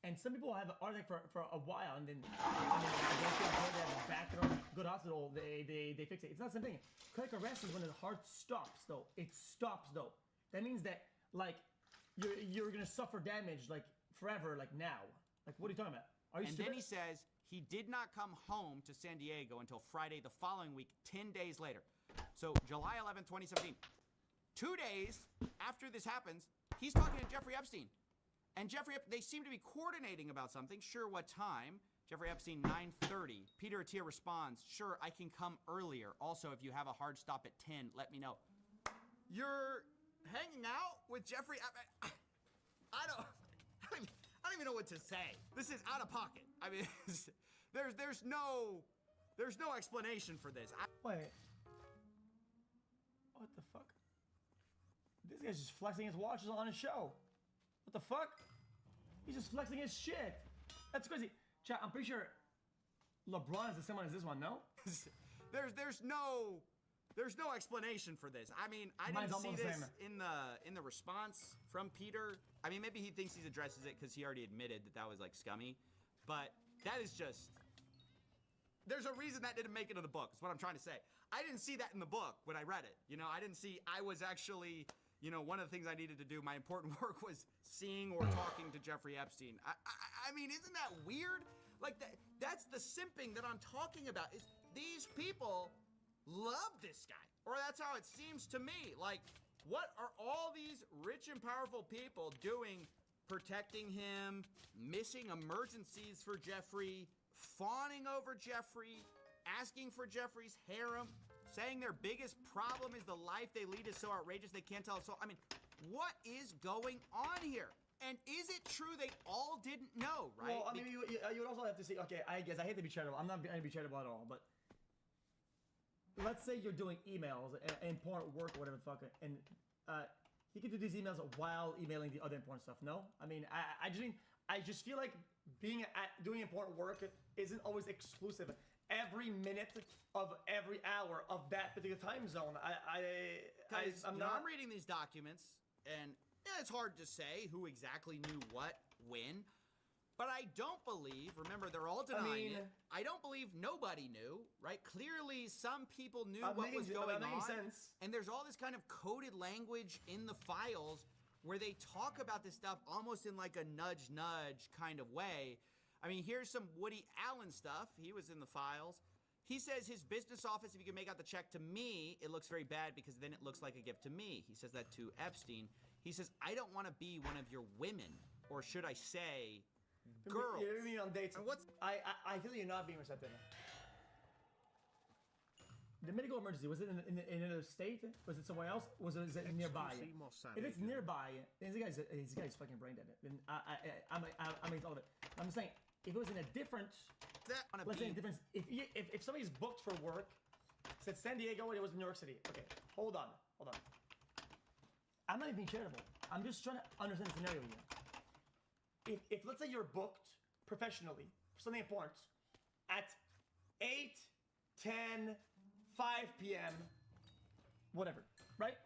And some people have a heart attack for a while, and then they feel good, they have a back, good hospital, they fix it. It's not the same thing. Cardiac arrest is when the heart stops, though. It stops, though. That means that, like, you're gonna suffer damage, like, forever, like now. Like, what are you talking about? Are you stupid? Then he says he did not come home to San Diego until Friday the following week, 10 days later. So, July 11, 2017. 2 days after this happens, he's talking to Jeffrey Epstein. And they seem to be coordinating about something. Sure, what time? Jeffrey Epstein, 9:30. Peter Attia responds, sure, I can come earlier. Also, if you have a hard stop at 10, let me know. You're hanging out with Jeffrey? I don't even know what to say. This is out of pocket. I mean, there's no explanation for this. Wait. What the fuck? This guy's just flexing his watches on his show. What the fuck? He's just flexing his shit. That's crazy. Chat, I'm pretty sure LeBron is the same one as this one, no? There's no explanation for this. I mean, I didn't see this in the response from Peter. I mean, maybe he thinks he addresses it because he already admitted that was like scummy, but that is just. There's a reason that didn't make it in the book. Is what I'm trying to say. I didn't see that in the book when I read it. You know, I didn't see. I was actually. You know, one of the things I needed to do, my important work was seeing or talking to Jeffrey Epstein. I mean, isn't that weird? Like, that's the simping that I'm talking about, is these people love this guy. Or that's how it seems to me. Like, what are all these rich and powerful people doing, protecting him, missing emergencies for Jeffrey, fawning over Jeffrey, asking for Jeffrey's harem, saying their biggest problem is the life they lead is so outrageous they can't tell a soul. I mean, what is going on here? And is it true they all didn't know, right? Well, I mean, you would also have to say, okay, I guess I hate to be charitable. I'm not going to be charitable at all, but let's say you're doing emails, important work, or whatever the fuck, and he could do these emails while emailing the other important stuff. No, I mean, I just feel like doing important work isn't always exclusive. Every minute of every hour of that particular time zone. I'm reading these documents, and yeah, it's hard to say who exactly knew what when, but I don't believe. Remember, they're all denying it. I don't believe nobody knew. Right? Clearly, some people knew what was going on, sense. and there's all this kind of coded language in the files where they talk about this stuff almost in like a nudge kind of way. I mean, here's some Woody Allen stuff. He was in the files. He says his business office, if you can make out the check to me, it looks very bad because then it looks like a gift to me. He says that to Epstein. He says, I don't want to be one of your women, or should I say, girls. You're me on dates. And what's I feel you're not being receptive. The medical emergency, was it in another state? Was it somewhere else? Was it nearby? If it's nearby, then this guy's fucking brain dead. Then I'm against all of it. I'm saying, if it was in a different, let's say a different, if somebody's booked for work, said San Diego and it was New York City. Okay, hold on. I'm not even being charitable. I'm just trying to understand the scenario here. If let's say you're booked professionally for something important at 8, 10, 5 p.m., whatever, right?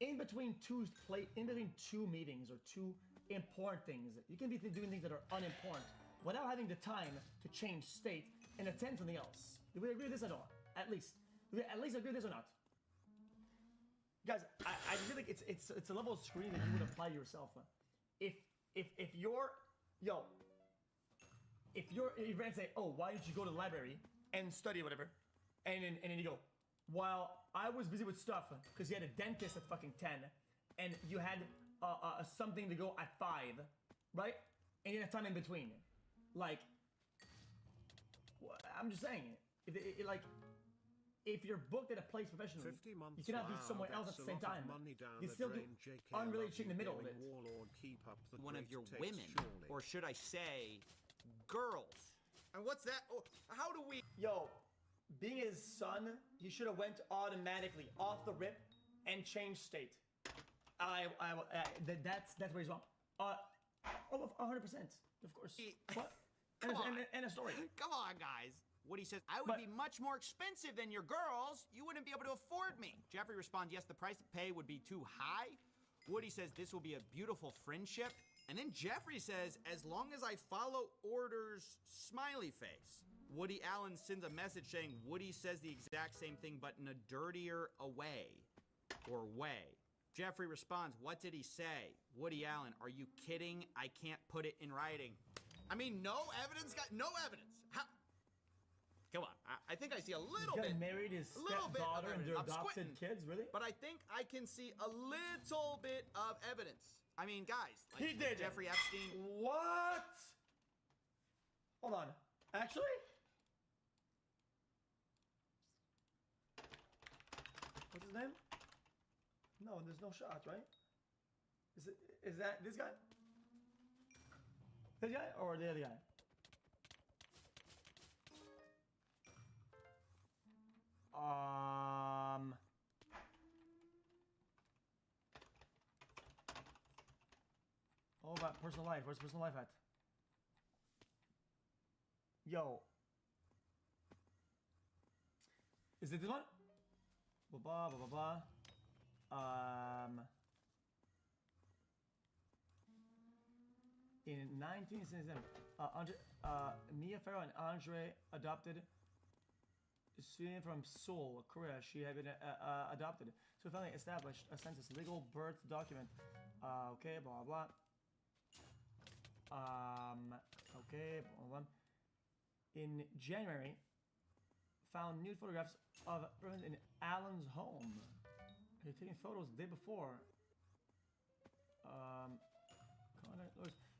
In between two meetings or two important things, you can be doing things that are unimportant without having the time to change state and attend something else. Do we agree with this at all? At least. Do we at least agree with this or not? Guys, I feel like it's a level of screening that you would apply yourself. If you're friends say, oh, why didn't you go to the library and study whatever, and then you go, well, I was busy with stuff because you had a dentist at fucking 10, and you had something to go at 5, right? And you had time in between. Like, I'm just saying, if you're booked at a place professionally, you cannot be somewhere else at the same time. You still do unrelated shit in the middle of it. One of your women, or should I say, girls. And what's that? Oh, how do we? Yo, being his son, he should have went automatically off the rip and changed state. That's where he's wrong. 100%, of course. What? And a story. Come on, guys. Woody says, I would be much more expensive than your girls. You wouldn't be able to afford me. Jeffrey responds, yes, the price to pay would be too high. Woody says, this will be a beautiful friendship. And then Jeffrey says, as long as I follow orders, smiley face. Woody Allen sends a message saying Woody says the exact same thing, but in a dirtier way. Jeffrey responds, what did he say? Woody Allen, are you kidding? I can't put it in writing. I mean, no evidence, guys, no evidence. How? Come on, I think I see a little bit. Married his stepdaughter and their adopted kids, really? But I think I can see a little bit of evidence. I mean, guys, like he did Jeffrey Epstein. What? Hold on. Actually? What's his name? No, there's no shots, right? Is that this guy? This guy or the other guy? Oh, about personal life. Where's personal life at? Yo. Is it this one? Blah, blah, blah, blah. In 1967, Mia Farrow and Andre adopted a student from Seoul, Korea. She had been adopted. So finally established a census legal birth document. Okay, blah, blah. Okay, blah, blah. In January, found nude photographs of women in Alan's home. He taking photos the day before.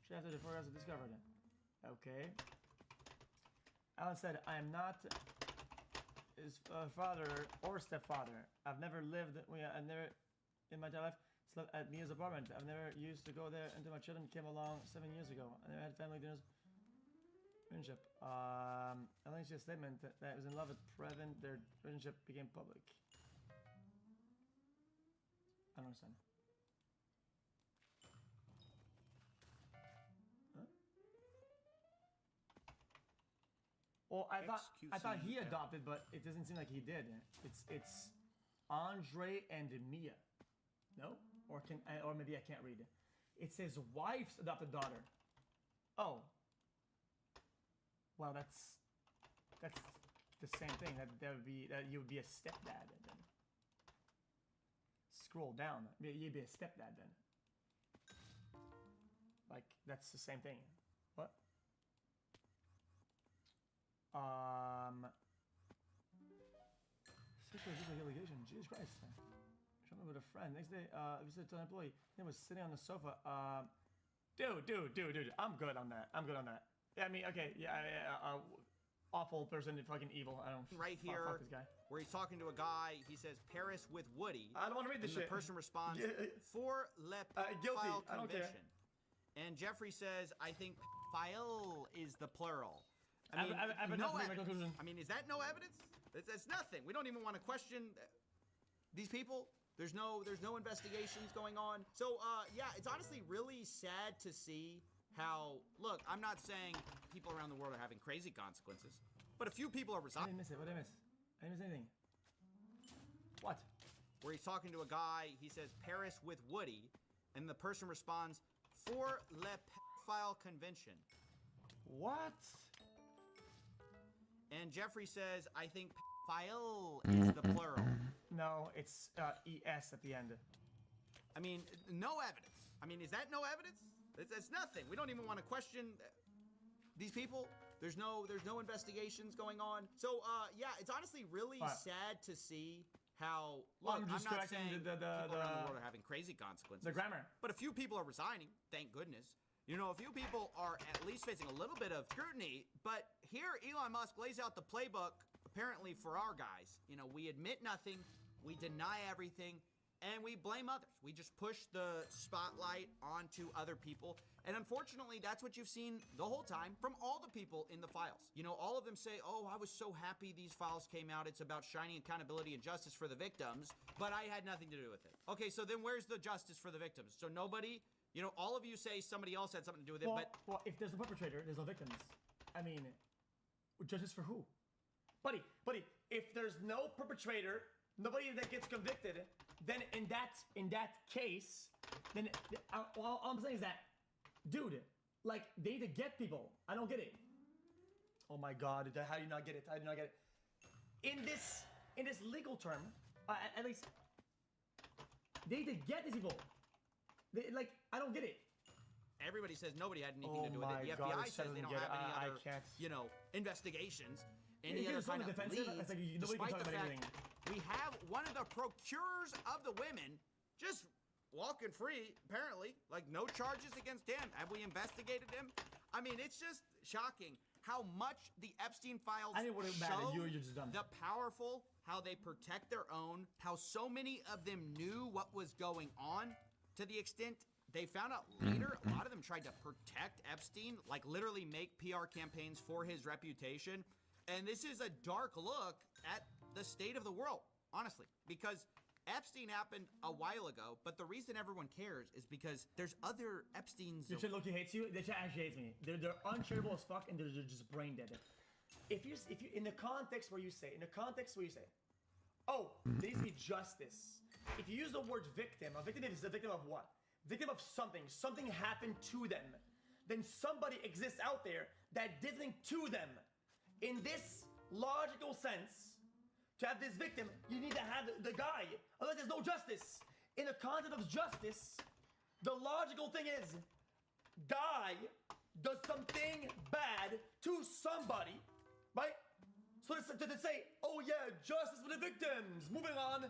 She after the photographs are discovered. Okay. Alan said, I am not his father or stepfather. I've never lived, I've never, in my entire life, slept at Mia's apartment. I've never used to go there until my children came along 7 years ago. I never had family dinners. Friendship. I think she had a statement that was in love with Previn. Their relationship became public. I don't understand. Huh? Well, I thought he adopted, but it doesn't seem like he did. It's Andre and Mia. No? Or maybe I can't read it. It's his wife's adopted daughter. Oh. Well, that's the same thing. That you would be a stepdad. And then scroll down. You'd be a stepdad then. Like, that's the same thing. What? Sexual allegation. Jesus Christ. Show me with a friend. Next day, visited to an employee. He was sitting on the sofa. Dude. I'm good on that. Yeah, I mean, okay, awful person, fucking evil. I don't. Right here, fuck this guy. where he's talking to a guy. He says Paris with Woody. I don't want to read this and shit. the person responds for le guilty. file I don't care. convention. And Jeffrey says, I think file is the plural. I mean, I've no enough to make my evidence. conclusion. I mean, is that no evidence? That's nothing. We don't even want to question these people. There's no investigations going on. So yeah, it's honestly really sad to see how. Look, I'm not saying people around the world are having crazy consequences, but a few people are I resigning. didn't miss it. What did I miss? I didn't miss anything. What? Where he's talking to a guy, he says Paris with Woody, and the person responds for le file convention. What? And Jeffrey says, I think file is the plural. No, it's ES at the end. I mean, no evidence. I mean, is that no evidence? It's nothing. We don't even want to question these people. There's no investigations going on. So yeah, it's honestly really sad to see how. Look, I'm not saying people around the world are having crazy consequences. The grammar. But a few people are resigning. Thank goodness. You know, a few people are at least facing a little bit of scrutiny. But here, Elon Musk lays out the playbook, apparently for our guys. You know, we admit nothing, we deny everything, and we blame others. We just push the spotlight onto other people. And unfortunately, that's what you've seen the whole time from all the people in the files. You know, all of them say, oh, I was so happy these files came out. It's about shining accountability and justice for the victims, but I had nothing to do with it. Okay, so then where's the justice for the victims? So nobody, you know, all of you say somebody else had something to do with it, Well, if there's a perpetrator, there's no victims. I mean, justice for who? Buddy, if there's no perpetrator, nobody that gets convicted, then in that case, then all I'm saying is that, dude, like, they need to get people. I don't get it. Oh my God, how do you not get it? In this legal term, at least, they need to get these people. Like, I don't get it. Everybody says nobody had anything to do with my it. The God, FBI it says they don't have any I other, can't. you know, investigations, If any you're other kind of defensive, leads, it's like nobody can despite talk the about fact anything. we have one of the procurers of the women just walking free, apparently, like no charges against him. Have we investigated him? I mean, it's just shocking how much the Epstein files I didn't worry about it. You're just done. the powerful, how they protect their own, how so many of them knew what was going on, to the extent they found out later, a lot of them tried to protect Epstein, like literally make PR campaigns for his reputation. And this is a dark look at the state of the world, honestly, because Epstein happened a while ago, but the reason everyone cares is because there's other Epsteins. Your shit Loki hates you. Their chat actually hates me. They're uncharitable as fuck, and they're just brain dead. If you in the context where you say, oh, there needs to be justice. If you use the word victim, a victim is a victim of what? Victim of something. Something happened to them. Then somebody exists out there that did something to them. In this logical sense, to have this victim, you need to have the guy. Otherwise, there's no justice. In the concept of justice, the logical thing is, guy does something bad to somebody, right? So to say, oh yeah, justice for the victims, moving on,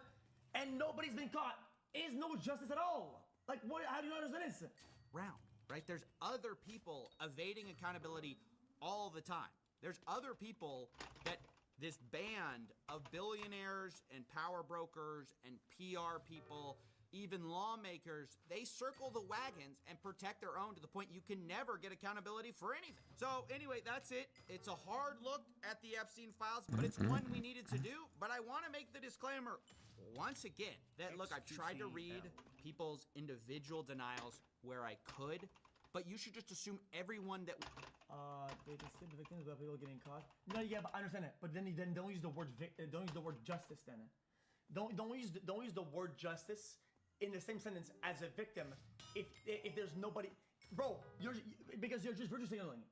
and nobody's been caught, is no justice at all. Like, what? How do you understand this? Round, right? There's other people evading accountability all the time. There's other people that this band of billionaires and power brokers and PR people, even lawmakers, they circle the wagons and protect their own to the point you can never get accountability for anything. So anyway, that's it. It's a hard look at the Epstein files, but it's one we needed to do. But I want to make the disclaimer once again that, look, I've tried to read people's individual denials where I could, but you should just assume everyone that... They can say the victims about people getting caught. No, yeah, but I understand that. But then don't use the word don't use the word justice. Then don't use the word justice in the same sentence as a victim. If there's nobody, bro, because you're just virtue signaling.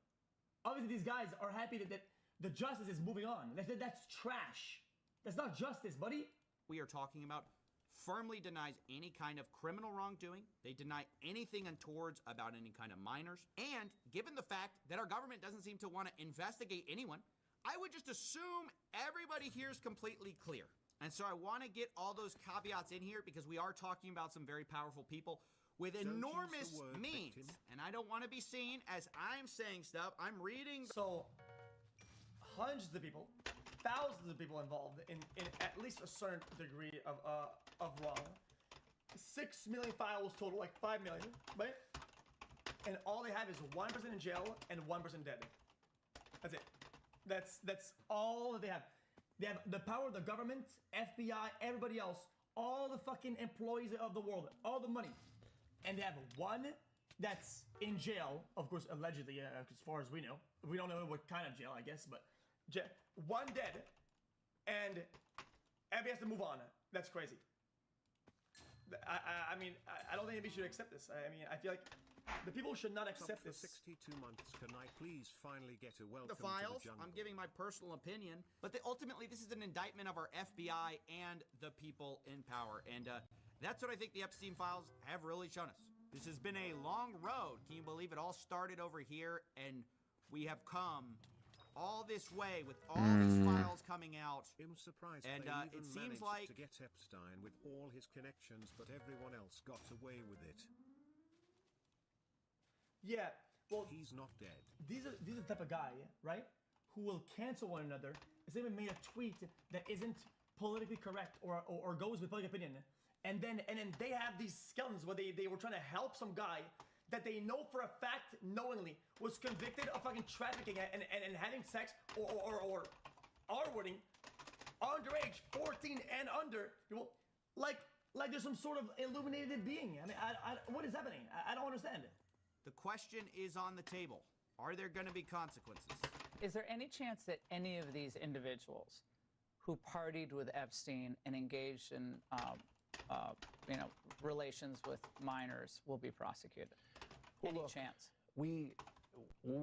Obviously, these guys are happy that the justice is moving on. That's trash. That's not justice, buddy. We are talking about firmly denies any kind of criminal wrongdoing. They deny anything untowards about any kind of minors. And given the fact that our government doesn't seem to want to investigate anyone, I would just assume everybody here is completely clear. And so I want to get all those caveats in here because we are talking about some very powerful people with enormous means. And I don't want to be seen as I'm saying stuff. I'm reading. So, hundreds of people, thousands of people involved in at least a certain degree of wrong. 6 million files total, like 5 million, right? And all they have is 1% in jail and 1% dead. That's it. That's all that they have. They have the power of the government, FBI, everybody else, all the fucking employees of the world, all the money. And they have one that's in jail, of course, allegedly, as far as we know. We don't know what kind of jail, I guess, but one dead, and everybody has to move on. That's crazy. I mean, I don't think anybody should accept this. I mean, I feel like the people should not accept this. 62 months. Can I please finally get a welcome The files. to the jungle? I'm giving my personal opinion, but ultimately this is an indictment of our FBI and the people in power, and that's what I think the Epstein files have really shown us. This has been a long road. Can you believe it all started over here, and we have come all this way with all these files coming out. I'm surprised And they even it seems managed like to get Epstein with all his connections, but everyone else got away with it. Yeah, well, He's not dead. these are the type of guy, right, who will cancel one another. It's even made a tweet that isn't politically correct or goes with public opinion, and then they have these skeletons where they were trying to help some guy that they know for a fact, knowingly, was convicted of fucking trafficking and having sex or R-wording underage, 14 and under. Like there's some sort of illuminated being. I mean, what is happening? I don't understand it. The question is on the table. Are there going to be consequences? Is there any chance that any of these individuals who partied with Epstein and engaged in, relations with minors will be prosecuted? Well, Any look, chance?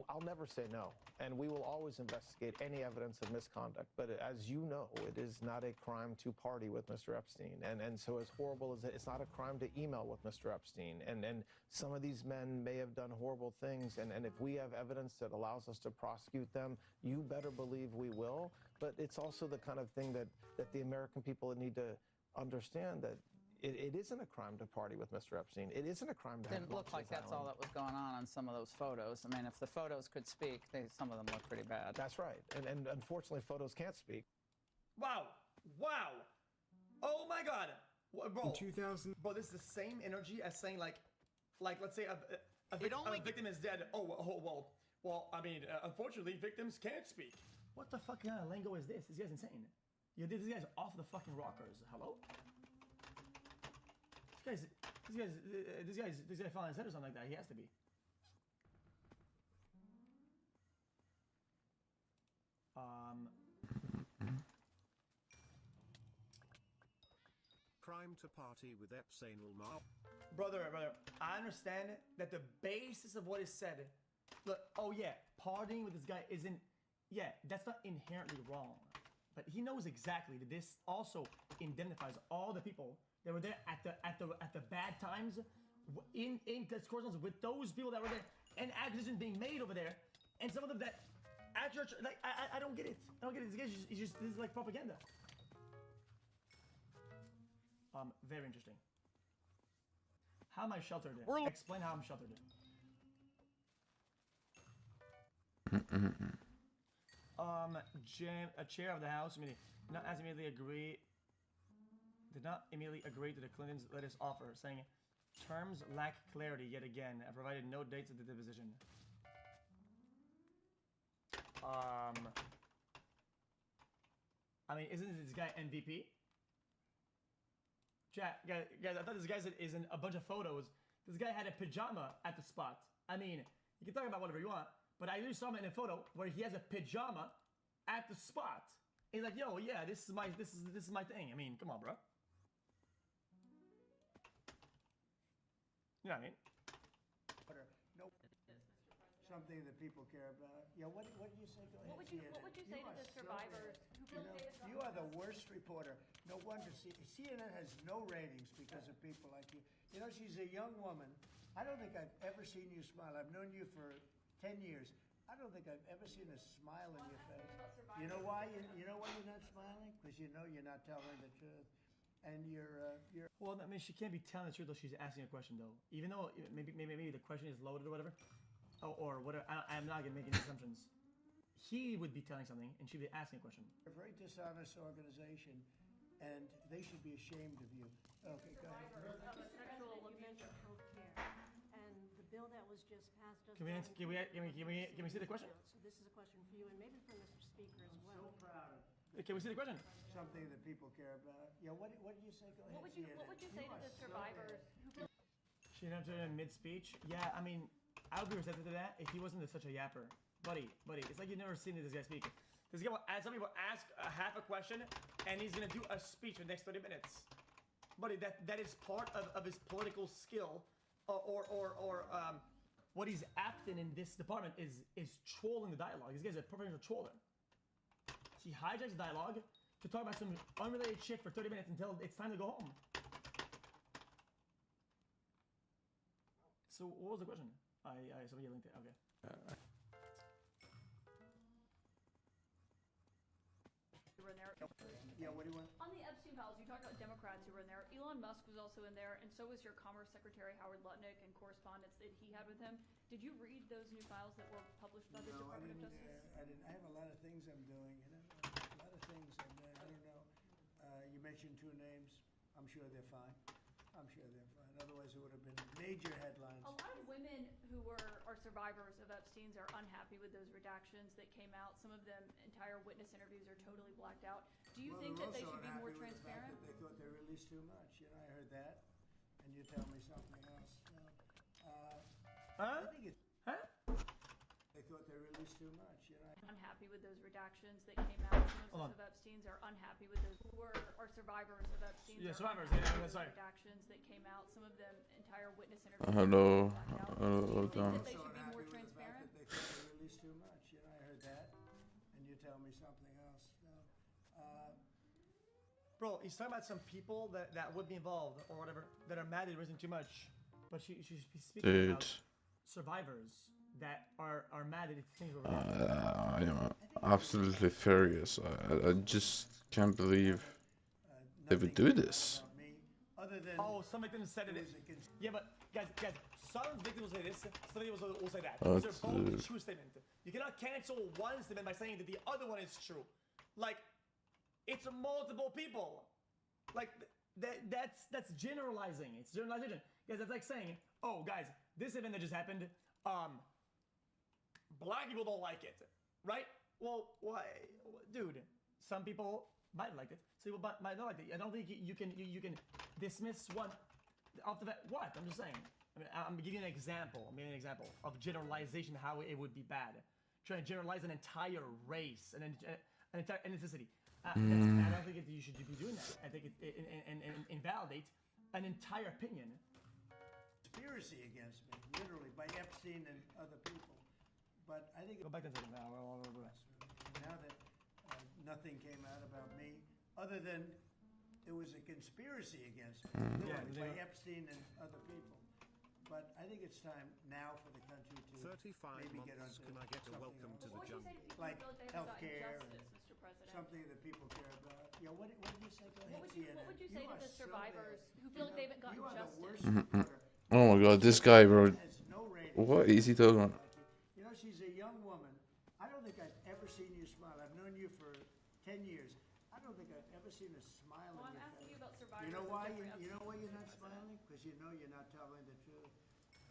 I'll never say no, and we will always investigate any evidence of misconduct. But as you know, it is not a crime to party with Mr. Epstein, and so as horrible as it's not a crime to email with Mr. Epstein. And some of these men may have done horrible things, and if we have evidence that allows us to prosecute them, you better believe we will. But it's also the kind of thing that the American people need to understand, that it isn't a crime to party with Mr. Epstein. It isn't a crime to have Didn't look like that's all that was going on some of those photos. I mean, if the photos could speak, some of them look pretty bad. That's right. And unfortunately, photos can't speak. Wow. Oh my God. Bro, In 2000, bro, this is the same energy as saying like let's say a victim is dead. Well, I mean, unfortunately, victims can't speak. What the fuck kind of lingo is this? This guy's insane. This guy's off the fucking rockers. Hello? This guy found his head or something like that. He has to be. Crime to party with Epstein will mark. Brother, I understand that the basis of what is said, look, oh yeah, partying with this guy isn't, yeah, that's not inherently wrong. But he knows exactly that this also indemnifies all the people that were there at the bad times, in correspondence with those people that were there, and accusations being made over there, and some of them that actually, like, I don't get it. I don't get it. This is like propaganda. Very interesting. How am I sheltered? Explain how I'm sheltered. A chair of the House did not immediately agree to the Clintons' latest offer, saying terms lack clarity yet again and provided no dates of the deposition. I mean, isn't this guy MVP? Chat, guys, I thought this guy is in a bunch of photos. This guy had a pajama at the spot. I mean, you can talk about whatever you want, but I just saw him in a photo where he has a pajama at the spot. He's like, yo, yeah, this is my thing. I mean, come on, bro. You know what I mean? Nope. Something that people care about. Yeah, what did you say? Go ahead. What would you say to the survivors who feel You are the worst reporter. No wonder CNN has no ratings because of people like you. You know, she's a young woman. I don't think I've ever seen you smile. I've known you for 10 years. I don't think I've ever seen a smile on your face. You know why? You know why you're not smiling? Because you know you're not telling the truth. And you're. Well, I mean, she can't be telling the truth though. She's asking a question though. Even though maybe the question is loaded or whatever, or whatever. I'm not gonna make any assumptions. He would be telling something, and she'd be asking a question. A very dishonest organization, and they should be ashamed of you. Okay, go ahead. You mentioned healthcare, and the bill that was just passed does Can we see the question? So this is a question for you, and maybe for Mr. Speaker as well. So proud of Can we see the question? something that people care about. Yeah, what did you say? Go ahead. What would you say to the survivors who feel She interrupted in mid-speech. Yeah, I mean, I would be receptive to that if he wasn't such a yapper. Buddy, it's like you've never seen this guy speak. This guy will ask, some people ask half a question, and he's gonna do a speech for the next 30 minutes. Buddy, that is part of his political skill, or what he's apt in this department is trolling the dialogue. This guy's a professional troller. She hijacks dialogue to talk about some unrelated shit for 30 minutes until it's time to go home. So what was the question? Somebody linked it. Okay. were in there? Yeah, what do you want? On the Epstein files, you talked about Democrats who were in there. Elon Musk was also in there, and so was your Commerce Secretary Howard Lutnick and correspondence that he had with him. Did you read those new files that were published by the Department of Justice? I didn't. I have a lot of things I'm doing. You know, a lot of things I'm doing. I don't know. You mentioned two names. I'm sure they're fine. I'm sure they're fine. Otherwise, it would have been major headlines. A lot of women who are survivors of Epstein's are unhappy with those redactions that came out. Some of them, entire witness interviews are totally blacked out. Do you think that they should be more transparent? They thought they released too much. You know, I heard that, and you tell me something else. I think it's. Huh? They thought they released too much. You know. Unhappy with those redactions that came out. Some of Epstein's are unhappy with those who are survivors of Epstein's. Yeah, survivors. Yeah, sorry. Redactions that came out. Some of them, entire witness interviews. Hello. Do you think that they should be more transparent? They thought they released too much. You know, I heard that, and you tell me something else. Bro, he's talking about some people that would be involved or whatever that are mad it wasn't too much, but she's speaking about survivors that are mad at things. I am absolutely furious. I just can't believe they would do this. Oh, some victims said it. Yeah, but guys, some victims will say this, some victims will say that. Oh, These are both true statements. You cannot cancel one statement by saying that the other one is true. Like, it's multiple people. Like, that's generalizing. It's generalization. Guys, that's like saying, oh, guys, this event that just happened, black people don't like it, right? Well, why, dude? Some people might like it. Some people might not like it. I don't think you can dismiss one off the bat. What? I'm just saying. I mean, I'm giving you an example. I'm giving you an example of generalization, how it would be bad. Trying to generalize an entire race, an entire ethnicity. I don't think you should be doing that. I think it invalidate an entire opinion. Conspiracy against me, literally, by Epstein and other people. But I think... Go back to the now that nothing came out about me, other than it was a conspiracy against me, literally, by Epstein and other people. But I think it's time now for the country to 35 maybe get months, onto can I get a welcome to the jungle? Like healthcare and something that people care about. Yeah, what did you say? Go ahead, What would you say to the survivors who feel like they haven't gotten justice? Oh my god, this guy wrote... What is he talking about? You know, she's a young woman. I don't think I've ever seen you smile. I've known you for 10 years. I don't think I've ever seen a smile on your face. I'm asking you about survivors. You know why? You know why you're not smiling? Because you know you're not telling the truth.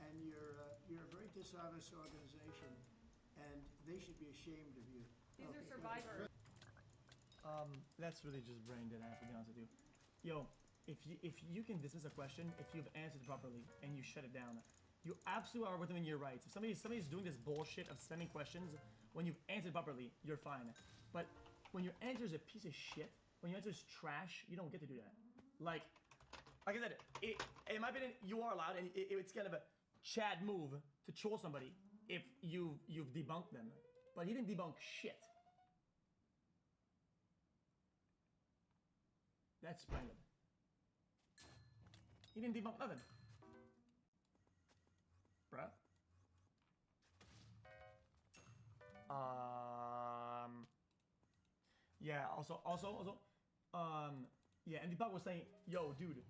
And you're a very dishonest organization, and they should be ashamed of you. These are survivors. That's really just brain dead, I have to be honest with you. Yo, if you can dismiss a question, if you've answered properly and you shut it down, you absolutely are within your rights. If somebody's doing this bullshit of spamming questions, when you've answered properly, you're fine. But when your answer is a piece of shit, when your answer is trash, you don't get to do that. Like I said, in my opinion, you are allowed, and it's kind of a Chad move to troll somebody if you've debunked them. But he didn't debunk shit. That's random. He didn't debunk nothing. Bruh. Yeah, also, yeah, and debunk was saying, yo, dude,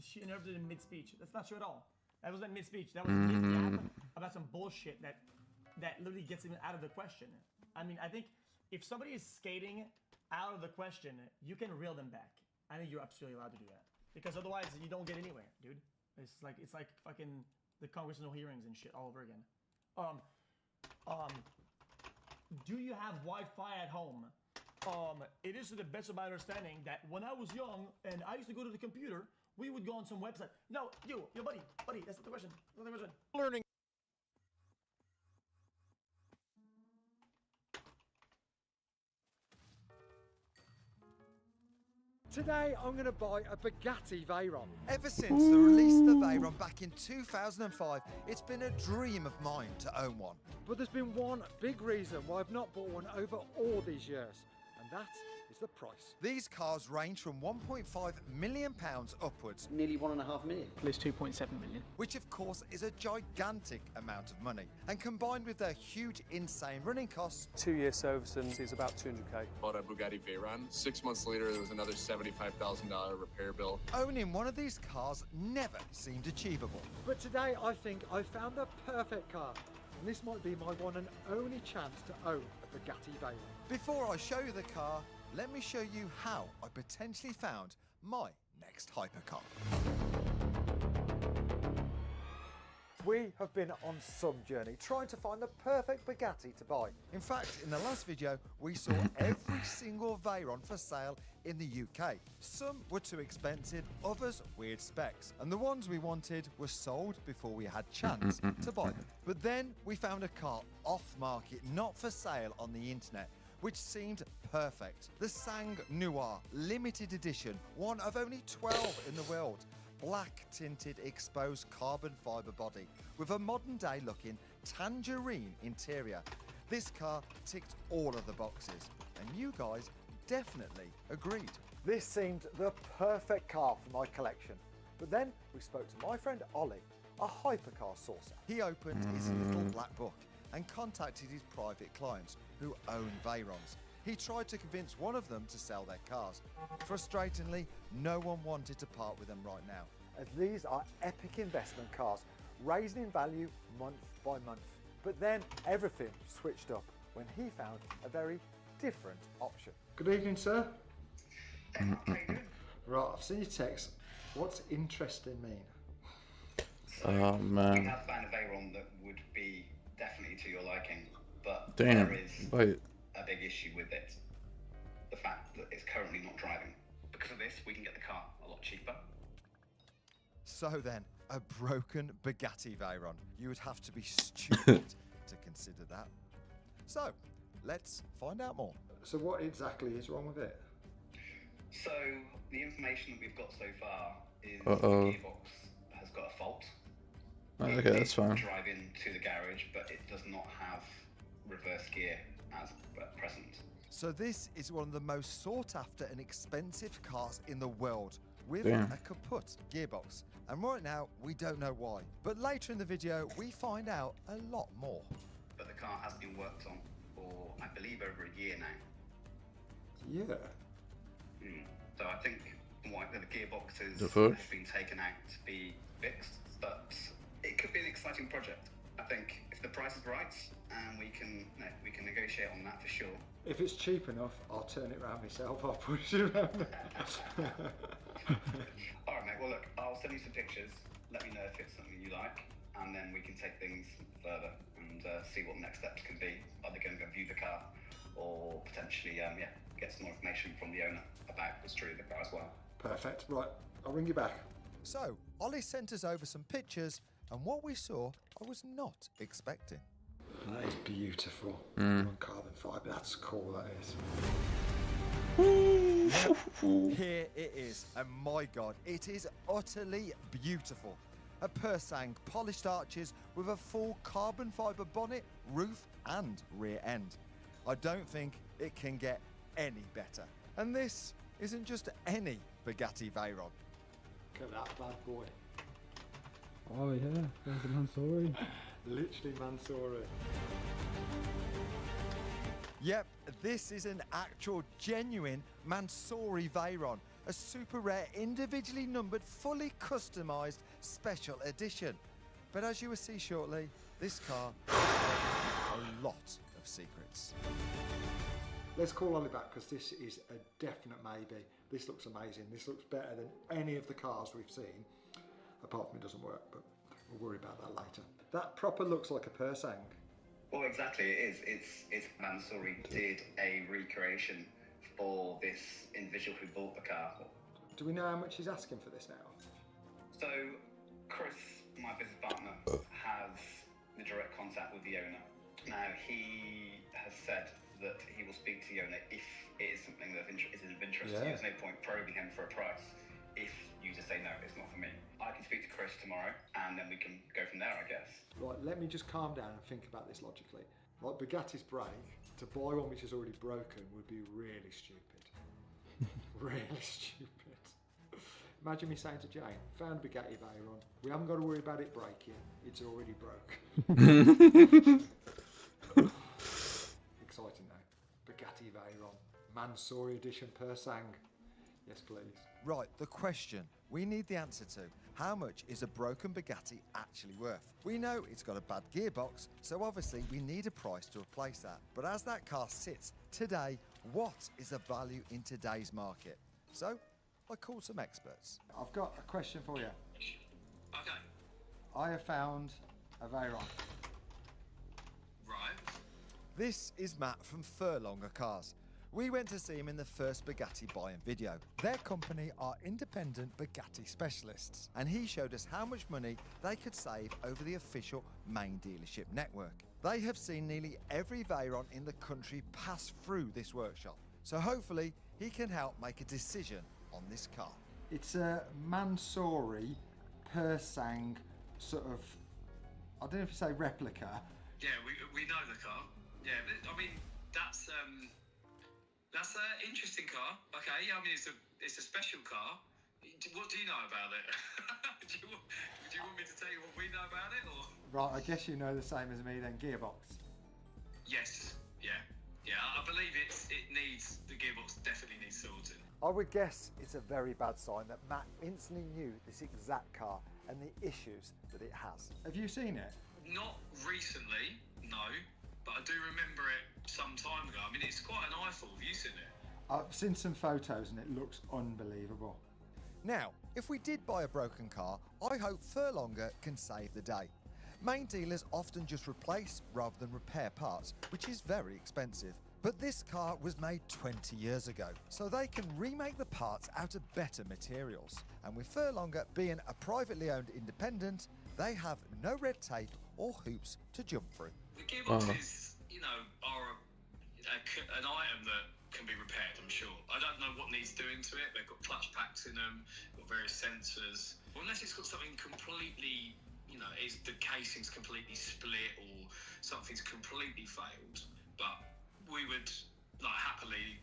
she interrupted in mid-speech. That's not true at all. That wasn't mid-speech. That was mid-yap about some bullshit that literally gets him out of the question. I mean, I think if somebody is skating out of the question, you can reel them back. I think you're absolutely allowed to do that. Because otherwise, you don't get anywhere, dude. It's like fucking the congressional hearings and shit all over again. Do you have Wi-Fi at home? It is to the best of my understanding that when I was young and I used to go to the computer, we would go on some website. No, your buddy, that's not the question. That's not the question. Learning. Today I'm going to buy a Bugatti Veyron. Ever since the release of the Veyron back in 2005, it's been a dream of mine to own one. But there's been one big reason why I've not bought one over all these years, and that is the price. These cars range from £1.5 million upwards. Nearly 1.5 million. Plus 2.7 million. Which of course is a gigantic amount of money. And combined with their huge, insane running costs... 2-year servicing is about 200k. Bought a Bugatti Veyron. 6 months later, there was another $75,000 repair bill. Owning one of these cars never seemed achievable. But today I think I found the perfect car. And this might be my one and only chance to own a Bugatti Veyron. Before I show you the car, let me show you how I potentially found my next hypercar. We have been on some journey trying to find the perfect Bugatti to buy. In fact, in the last video, we saw every single Veyron for sale in the UK. Some were too expensive, others weird specs, and the ones we wanted were sold before we had chance to buy them. But then we found a car off market, not for sale on the internet, which seemed perfect. The Sang Noir limited edition, one of only 12 in the world. Black tinted exposed carbon fibre body with a modern day looking tangerine interior. This car ticked all of the boxes, and you guys definitely agreed. This seemed the perfect car for my collection. But then we spoke to my friend Ollie, a hypercar sourcer. He opened his little black book and contacted his private clients who own Veyrons. He tried to convince one of them to sell their cars. Frustratingly, no one wanted to part with them right now. As these are epic investment cars, raising in value month by month. But then everything switched up when he found a very different option. Good evening, sir. Right, I've seen your text. What's interesting mean? Oh man. We have found a Veyron that would be definitely to your liking, but Damn. there is a big issue with it. The fact that it's currently not driving. Because of this, we can get the car a lot cheaper. So then, a broken Bugatti Veyron. You would have to be stupid to consider that. So, let's find out more. So what exactly is wrong with it? So, the information that we've got so far is Uh-oh. the gearbox has got a fault. Okay, that's fine. Drive into the garage, but it does not have reverse gear as at present. So this is one of the most sought after and expensive cars in the world, with Damn. Hmm. a kaput gearbox. And right now, we don't know why. But later in the video, we find out a lot more. But the car has been worked on for, I believe, over a year now. Yeah. So I think the gearboxes The fuck? have been taken out to be fixed, but it could be an exciting project. I think if the price is right and we can negotiate on that for sure. If it's cheap enough, I'll turn it around myself. I'll push it around. All right, mate. Well, look, I'll send you some pictures. Let me know if it's something you like, and then we can take things further and see what the next steps can be. Either going to go view the car, or potentially, get some more information from the owner about the history of the car as well. Perfect. Right, I'll ring you back. So, Ollie sent us over some pictures, and what we saw, I was not expecting. That is beautiful. Mm. On carbon fibre, that's cool, that is. Yep, here it is, and my god, it is utterly beautiful. A Persang polished arches with a full carbon fibre bonnet, roof and rear end. I don't think it can get any better. And this isn't just any Bugatti Veyron. Look at that bad boy. Oh yeah, there's a Mansory. Literally Mansory. Yep, this is an actual genuine Mansory Veyron, a super rare, individually numbered, fully customised special edition. But as you will see shortly, this car has a lot of secrets. Let's call Ollie back because this is a definite maybe. This looks amazing. This looks better than any of the cars we've seen. Apart from it doesn't work, but we'll worry about that later. That proper looks like a Persang. Well, exactly, it is. It's Mansory did a recreation for this individual who bought the car. Do we know how much he's asking for this now? So, Chris, my business partner, has the direct contact with the owner. Now, he has said that he will speak to the owner if it is something that is of interest to you. There's no point probing him for a price if you just say, no, it's not for me. I can speak to Chris tomorrow, and then we can go from there, I guess. Right, let me just calm down and think about this logically. Like Bugatti's brake, to buy one which is already broken would be really stupid. Really stupid. Imagine me saying to Jane, found a Bugatti Veyron, we haven't got to worry about it breaking, it's already broke. Exciting now. Bugatti Veyron, Mansory edition Persang. Yes, please. Right, the question we need the answer to. How much is a broken Bugatti actually worth? We know it's got a bad gearbox, so obviously we need a price to replace that. But as that car sits today, what is the value in today's market? So, I called some experts. I've got a question for you. Okay. I have found a Veyron. Right. This is Matt from Furlonger Cars. We went to see him in the first Bugatti buy-in video. Their company are independent Bugatti specialists, and he showed us how much money they could save over the official main dealership network. They have seen nearly every Veyron in the country pass through this workshop, so hopefully he can help make a decision on this car. It's a Mansory Persang sort of, I don't know if you say replica. Yeah, we know the car. Yeah, I mean, that's an interesting car. Okay, I mean, it's a special car. What do you know about it? do you want me to tell you what we know about it, or? Right, I guess you know the same as me then. Gearbox. Yes. Yeah. I believe the gearbox definitely needs sorting. I would guess it's a very bad sign that Matt instantly knew this exact car and the issues that it has. Have you seen it? Not recently, no, but I do remember it some time ago. I mean, it's quite an eyeful. Have you seen it? I've seen some photos and it looks unbelievable. Now, if we did buy a broken car, I hope Furlonger can save the day. Main dealers often just replace rather than repair parts, which is very expensive. But this car was made 20 years ago, so they can remake the parts out of better materials. And with Furlonger being a privately owned independent, they have no red tape or hoops to jump through. The gearboxes, are an item that can be repaired, I'm sure. I don't know what needs doing to it. They've got clutch packs in them, got various sensors. Unless it's got something completely, the casing's completely split or something's completely failed. But we would happily,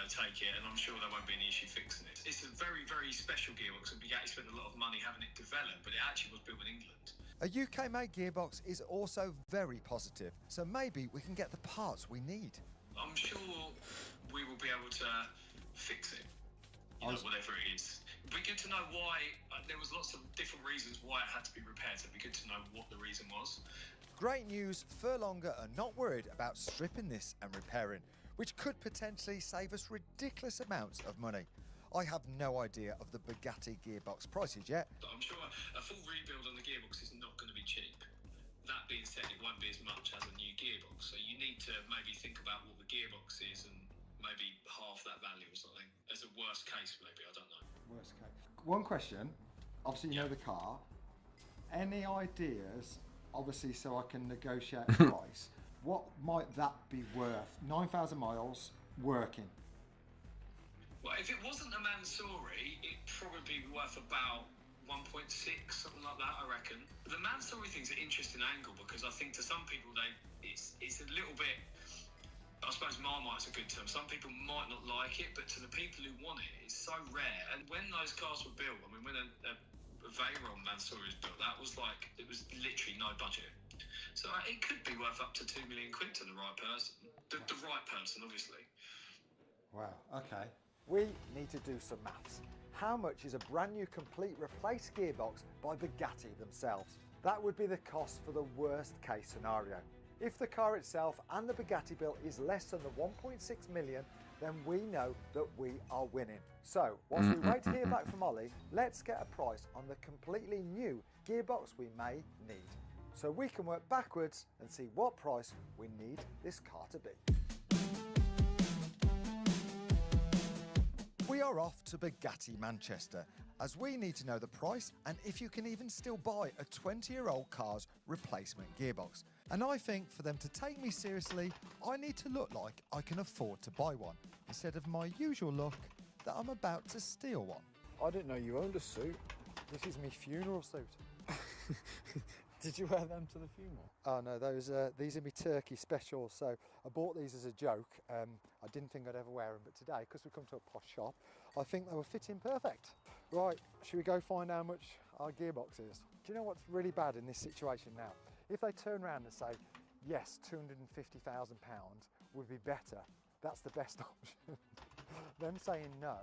take it, and I'm sure there won't be any issue fixing it. It's a very, very special gearbox, and Bugatti spent a lot of money having it developed, but it actually was built in England. A UK-made gearbox is also very positive, so maybe we can get the parts we need. I'm sure we will be able to fix it, whatever it is. It'd be good to know why. There was lots of different reasons why it had to be repaired, so it'd be good to know what the reason was. Great news, Furlonger are not worried about stripping this and repairing, which could potentially save us ridiculous amounts of money. I have no idea of the Bugatti gearbox prices yet. But I'm sure a full rebuild on the gearbox is not going to be cheap. That being said, it won't be as much as a new gearbox, so you need to maybe think about what the gearbox is and maybe half that value or something. As a worst case, maybe, I don't know. Worst case. One question, obviously you know the car. Any ideas, obviously so I can negotiate the price, what might that be worth? 9,000 miles, working. Well, if it wasn't a Mansory, it'd probably be worth about 1.6, something like that, I reckon. The Mansory thing's an interesting angle because I think to some people it's a little bit I suppose Marmite's a good term. Some people might not like it, but to the people who want it, it's so rare. And when those cars were built, I mean, when a Veyron Mansouri was built, that was like, it was literally no budget. So it could be worth up to 2 million quid to the right person. The right person, obviously. Wow, okay. We need to do some maths. How much is a brand new complete replaced gearbox by Bugatti themselves? That would be the cost for the worst case scenario. If the car itself and the Bugatti build is less than the 1.6 million, then we know that we are winning. So, whilst we wait to hear back from Ollie, let's get a price on the completely new gearbox we may need, so we can work backwards and see what price we need this car to be. We are off to Bugatti Manchester, as we need to know the price and if you can even still buy a 20-year-old car's replacement gearbox. And I think for them to take me seriously, I need to look like I can afford to buy one, instead of my usual look that I'm about to steal one. I didn't know you owned a suit. This is my funeral suit. Did you wear them to the funeral? Oh no, these are my turkey specials, so I bought these as a joke. I didn't think I'd ever wear them, but today, because we come to a posh shop, I think they will fit in perfect. Right, should we go find how much our gearbox is? Do you know what's really bad in this situation now? If they turn around and say, yes, £250,000 would be better, that's the best option. Them saying no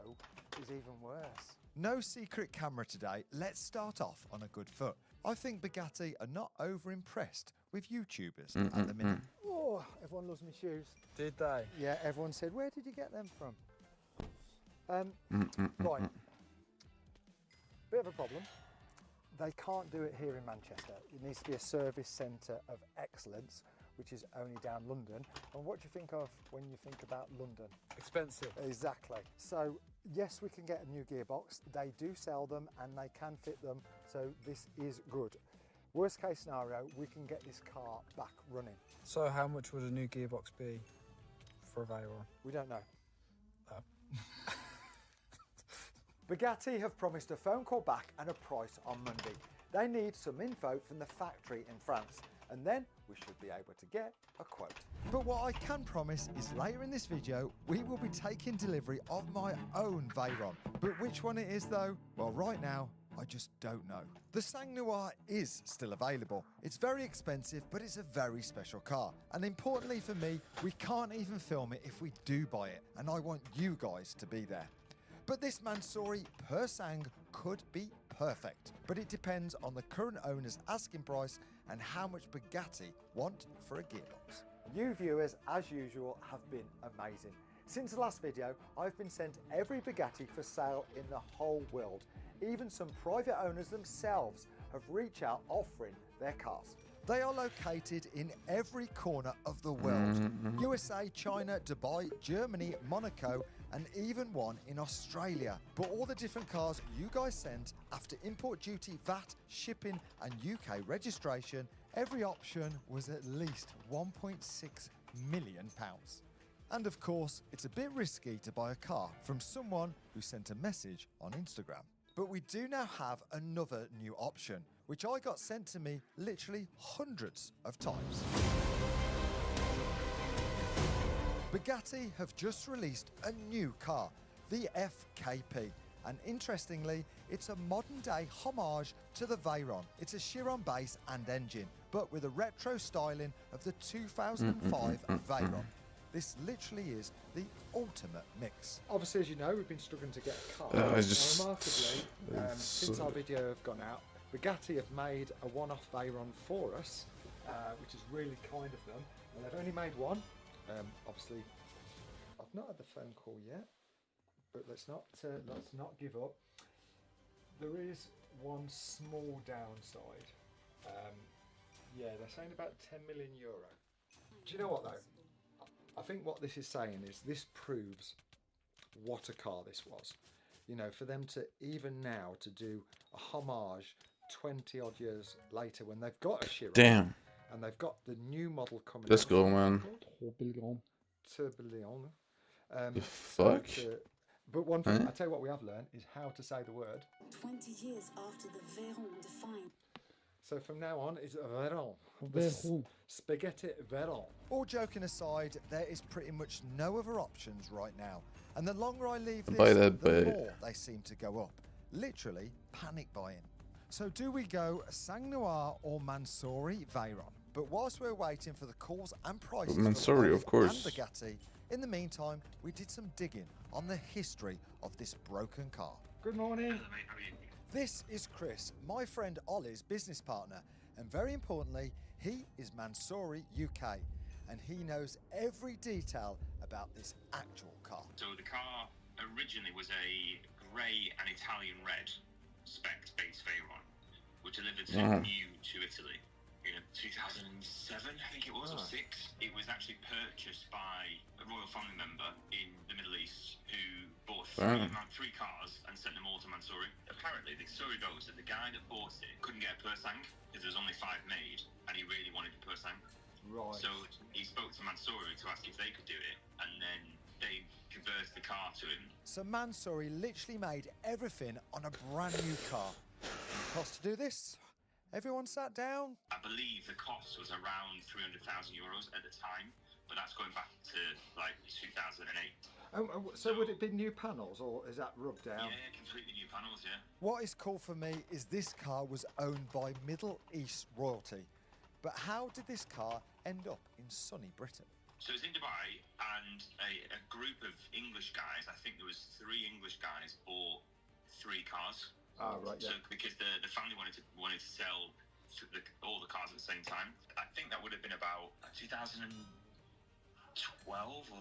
is even worse. No secret camera today. Let's start off on a good foot. I think Bugatti are not over impressed with YouTubers at the minute. Oh, everyone loves my shoes. Did they? Yeah, everyone said, where did you get them from? Right. Bit of a problem. They can't do it here in Manchester. It needs to be a service centre of excellence, which is only down London. And what do you think of when you think about London? Expensive. Exactly. So, yes, we can get a new gearbox. They do sell them and they can fit them, so this is good. Worst case scenario, we can get this car back running. So how much would a new gearbox be for a Veyron? We don't know. Oh. Bugatti have promised a phone call back and a price on Monday. They need some info from the factory in France, and then we should be able to get a quote. But what I can promise is later in this video, we will be taking delivery of my own Veyron. But which one it is though? Well, right now, I just don't know. The Sang Noir is still available. It's very expensive, but it's a very special car. And importantly for me, we can't even film it if we do buy it, and I want you guys to be there. But this Mansouri per Sang could be perfect, but it depends on the current owner's asking price and how much Bugatti want for a gearbox. You viewers, as usual, have been amazing. Since the last video, I've been sent every Bugatti for sale in the whole world. Even some private owners themselves have reached out offering their cars. They are located in every corner of the world. USA, China, Dubai, Germany, Monaco, and even one in Australia. But all the different cars you guys sent, after import duty, VAT, shipping and UK registration, every option was at least £1.6 million. And of course, it's a bit risky to buy a car from someone who sent a message on Instagram. But we do now have another new option, which I got sent to me literally hundreds of times. Bugatti have just released a new car, the FKP. And interestingly, it's a modern-day homage to the Veyron. It's a Chiron base and engine, but with a retro styling of the 2005 Veyron. This literally is the ultimate mix. Obviously, as you know, we've been struggling to get a car. Remarkably, since our video have gone out, Bugatti have made a one-off Veyron for us, which is really kind of them. And they've only made one. Obviously, I've not had the phone call yet, but let's not give up. There is one small downside. Yeah, they're saying about €10 million. Do you know what though? I think what this is saying is this proves what a car this was. You know, for them to even now to do a homage 20 odd years later when they've got a Chiron. Damn. And they've got the new model coming. Let's go, man. Tourbillon. The fuck? But one thing, I tell you what we have learned is how to say the word. 20 years after the Veyron defined. So from now on, it's Veron. Veron. Spaghetti Veron. All joking aside, there is pretty much no other options right now. And the longer I leave Buy this, that, the buy it. more they seem to go up. Literally panic buying. So do we go Sang Noir or Mansouri Veyron? But whilst we're waiting for the calls and prices for the Mansouri, Olive of course. and Bugatti, in the meantime, we did some digging on the history of this broken car. Good morning. This is Chris, my friend Ollie's business partner, and very importantly, he is Mansouri UK, and he knows every detail about this actual car. So the car originally was a grey and Italian red spec base Veyron, which delivered new to Italy in 2007, I think it was, or 6. It was actually purchased by a royal family member in the Middle East who bought three cars and sent them all to Mansouri. Apparently, the story goes that the guy that bought it couldn't get a Persang because there was only 5 made, and he really wanted a Persang. Right. So he spoke to Mansouri to ask if they could do it, and then they converted the car to him. So Mansouri literally made everything on a brand new car. And the cost to do this? Everyone sat down? I believe the cost was around €300,000 at the time, but that's going back to like 2008. So would it be new panels, or is that rubbed down? Yeah, completely new panels, yeah. What is cool for me is this car was owned by Middle East royalty. But how did this car end up in sunny Britain? So it was in Dubai, and a group of English guys, I think there was 3 English guys, bought 3 cars. Ah, right, yeah. So because the family wanted to sell all the cars at the same time. I think that would have been about 2012 or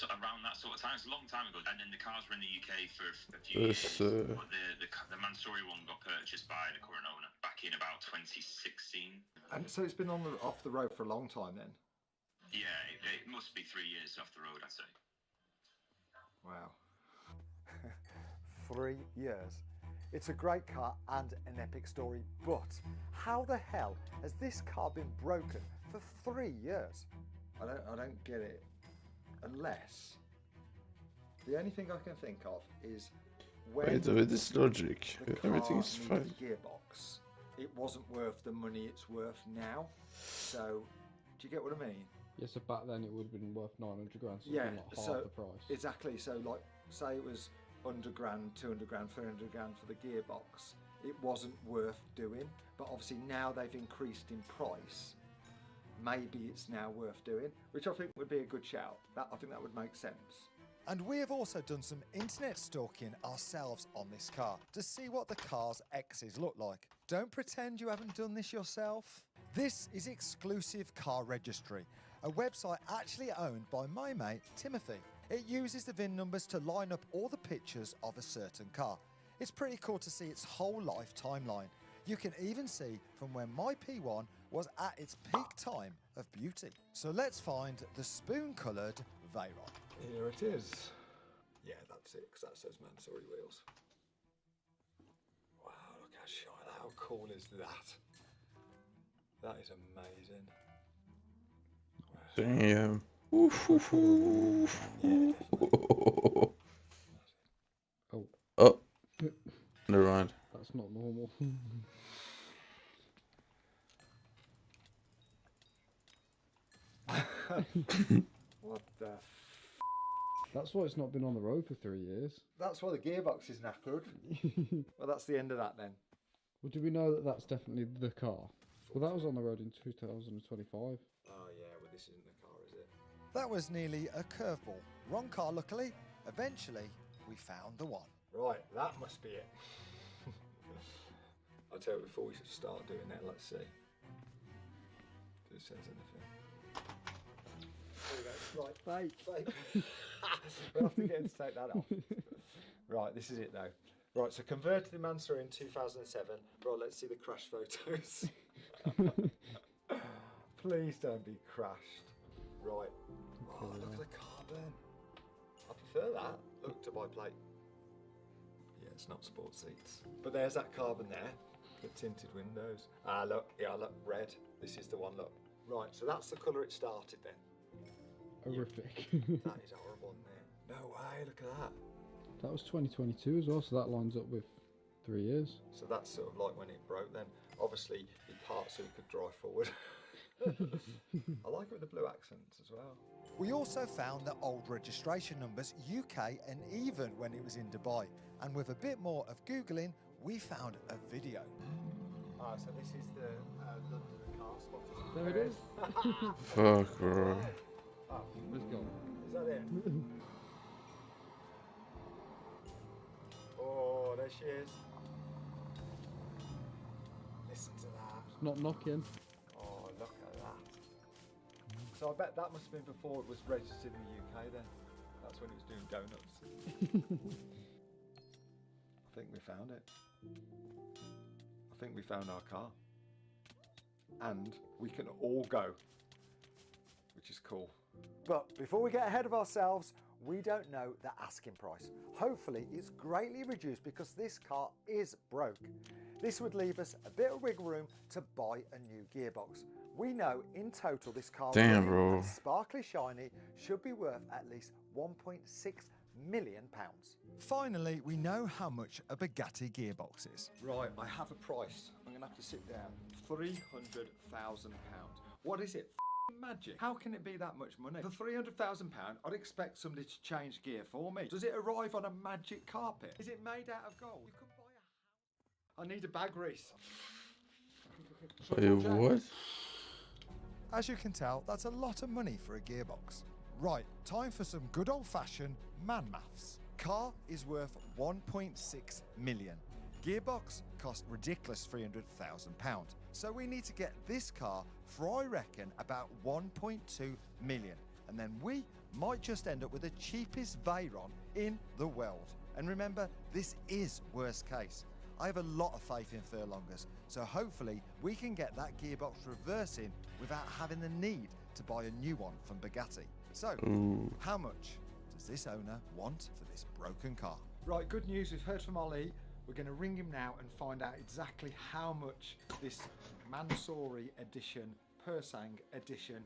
around that sort of time. It's a long time ago. And then the cars were in the UK for a few years. But the Mansouri one got purchased by the current owner back in about 2016. And so it's been off the road for a long time then? Yeah, it must be 3 years off the road, I'd say. Wow. 3 years. It's a great car and an epic story, but how the hell has this car been broken for 3 years? I don't get it. Unless the only thing I can think of is when Wait, with this logic, the car everything's needed fine. a gearbox, it wasn't worth the money it's worth now. So, do you get what I mean? Yeah, so back then it would have been worth 900 grand, so Yeah, it's like half so the price. exactly. So, like, say it was 100 grand, 200 grand, 300 grand for the gearbox. It wasn't worth doing, but obviously now they've increased in price. Maybe it's now worth doing, which I think would be a good shout. I think that would make sense. And we have also done some internet stalking ourselves on this car to see what the car's X's look like. Don't pretend you haven't done this yourself. This is Exclusive Car Registry, a website actually owned by my mate Timothy. It uses the VIN numbers to line up all the pictures of a certain car. It's pretty cool to see its whole life timeline. You can even see from when my P1 was at its peak time of beauty. So let's find the spoon-coloured Veyron. Here it is. Yeah, that's it, because that says Mansouri wheels. Wow, look how shiny. How cool is that? That is amazing. Damn. Ooh. Oh. Never mind. That's not normal. What the That's why it's not been on the road for 3 years. That's why the gearbox is knackered. Well, that's the end of that then. Well, do we know that that's definitely the car? Well, that was on the road in 2025. Oh yeah, well this isn't the car, is it? That was nearly a curveball. Wrong car, luckily. Eventually, we found the one. Right, that must be it. I'll tell you before we start doing that, let's see. If it says anything. Right, fake. We'll have to get him to take that off. Right, this is it though. Right, so converted the Mansouri in 2007. Right, let's see the crash photos. Please don't be crashed. Right. Oh, look at the carbon. I prefer that. Look, to buy plate. Yeah, it's not sports seats. But there's that carbon there. The tinted windows. Ah, look. Yeah, look. Red. This is the one, look. Right, so that's the colour it started then. Horrific. That is horrible, isn't it? No way, look at that. That was 2022 as well, so that lines up with 3 years. So that's sort of like when it broke then. Obviously, he parked so he could drive forward. I like it with the blue accents as well. We also found the old registration numbers, UK, and even when it was in Dubai. And with a bit more of Googling, we found a video. Ah, so this is the London car spot. There it is. Fuck, bro. Oh, Let's go. is that it? Oh, there she is. Listen to that. It's not knocking. Oh, look at that. So I bet that must have been before it was registered in the UK then. That's when it was doing donuts. I think we found it. I think we found our car. And we can all go, which is cool. But before we get ahead of ourselves, we don't know the asking price. Hopefully it's greatly reduced because this car is broke. This would leave us a bit of wiggle room to buy a new gearbox. We know in total this car, damn, bro, and sparkly shiny, should be worth at least £1.6 million. Finally, we know how much a Bugatti gearbox is. Right, I have a price. I'm going to have to sit down. £300,000. What is it? Magic. How can it be that much money? For £300,000, I'd expect somebody to change gear for me. Does it arrive on a magic carpet? Is it made out of gold? You could buy a house. I need a bag race. Wait, what? As you can tell, that's a lot of money for a gearbox. Right, time for some good old-fashioned man maths. Car is worth 1.6 million. Gearbox cost ridiculous £300,000. So we need to get this car for, I reckon, about 1.2 million. And then we might just end up with the cheapest Veyron in the world. And remember, this is worst case. I have a lot of faith in furlongers, so hopefully we can get that gearbox reversing without having the need to buy a new one from Bugatti. So, how much does this owner want for this broken car? Right, good news, we've heard from Ollie. We're going to ring him now and find out exactly how much this Mansouri edition, Persang edition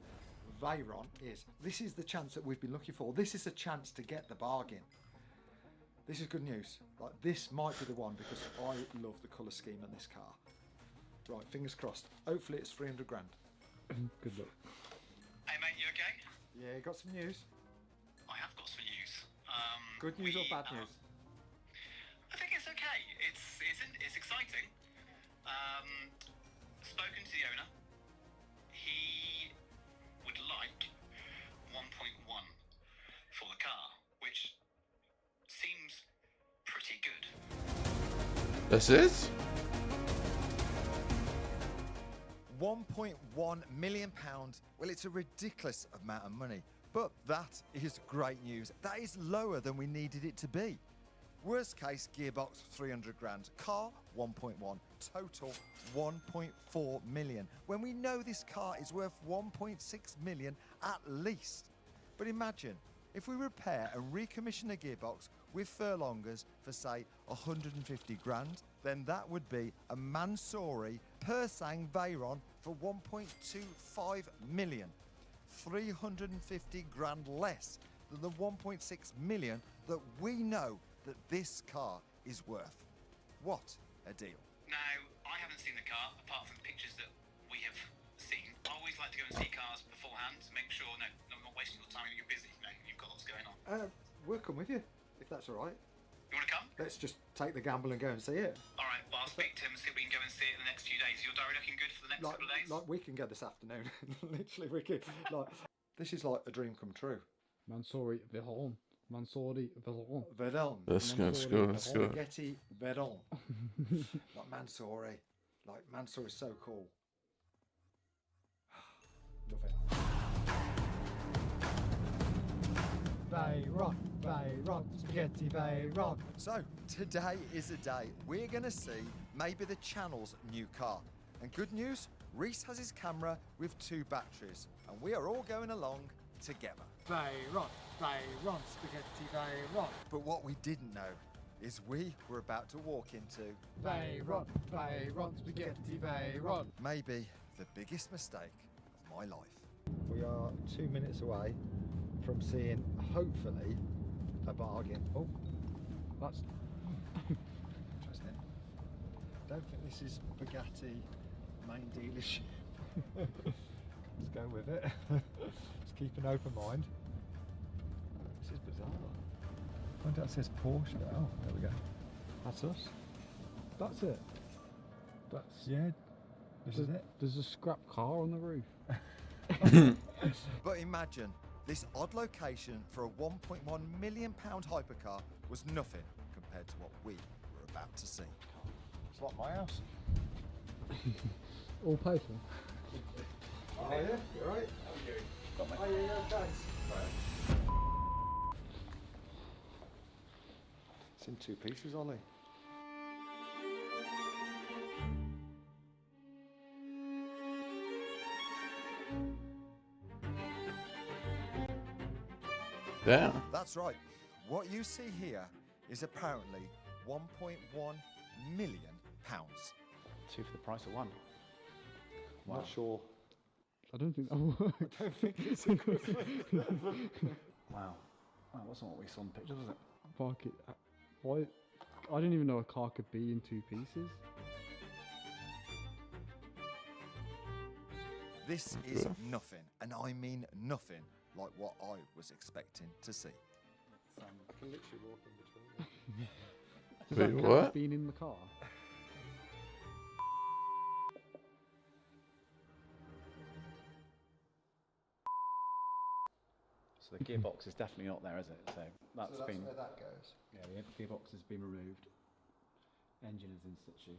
Veyron is. This is the chance that we've been looking for. This is a chance to get the bargain. This is good news. Like, this might be the one because I love the colour scheme on this car. Right, fingers crossed. Hopefully it's 300 grand. Good luck. Hey mate, you okay? Yeah, got some news. I have got some news. Good news or bad news? I think it's okay. It's exciting. Spoken to the owner. He would like 1.1 for the car, which seems pretty good. That's it? £1.1 million. Well, it's a ridiculous amount of money, but that is great news. That is lower than we needed it to be. Worst case, gearbox 300 grand, car 1.1, total 1.4 million. When we know this car is worth 1.6 million at least. But imagine if we repair and recommission a gearbox with furlongers for say 150 grand, then that would be a Mansouri Persang Veyron for 1.25 million. 350 grand less than the 1.6 million that we know that this car is worth. What a deal. Now, I haven't seen the car, apart from pictures that we have seen. I always like to go and see cars beforehand to make sure, no, I'm not wasting your time if you're busy. No, you've got lots going on. We'll come with you, if that's all right. You want to come? Let's just take the gamble and go and see it. All right, well, I'll speak to him and see if we can go and see it in the next few days. Is your diary looking good for the next couple of days? Like we can go this afternoon. Literally, we can. Like, this is like a dream come true. Mansouri Veyron. Mansouri Veyron. Veyron. Let's go, let's go, let's go. Spaghetti Veyron. Like Mansouri. Like Mansouri is so cool. Love it. Veyron, Veyron, spaghetti Veyron. So, today is a day we're going to see maybe the channel's new car. And good news, Reese has his camera with 2 batteries. And we are all going along together. Veyron, Veyron, spaghetti Veyron. But what we didn't know is we were about to walk into Veyron, Veyron, spaghetti Veyron. maybe the biggest mistake of my life. We are 2 minutes away from seeing, hopefully, a bargain. Oh, that's interesting. Don't think this is Bugatti main dealership. Let's go with it. Just keep an open mind. This is bizarre. I wonder that says Porsche. Oh, there we go. That's us. That's it. That's yeah. This is it. There's a scrap car on the roof. But imagine, this odd location for a £1.1 million hypercar was nothing compared to what we were about to see. It's like my house. All paid for. Oh yeah, you're right. Oh yeah, thanks. It's in two pieces, Ollie. Yeah. That's right. What you see here is apparently £1.1 million. Two for the price of one. I'm not sure. I don't think that works. I don't think it's a good Wow. That wasn't what we saw in the picture, was it? Fuck it. Why? I didn't even know a car could be in two pieces. This is nothing, and I mean nothing like what I was expecting to see. I can literally walk in between them. Does Wait, that count what? as being in the car? So the gearbox is definitely not there, is it? So that's So that's been where that goes. Yeah, the gearbox has been removed. Engine is in situ.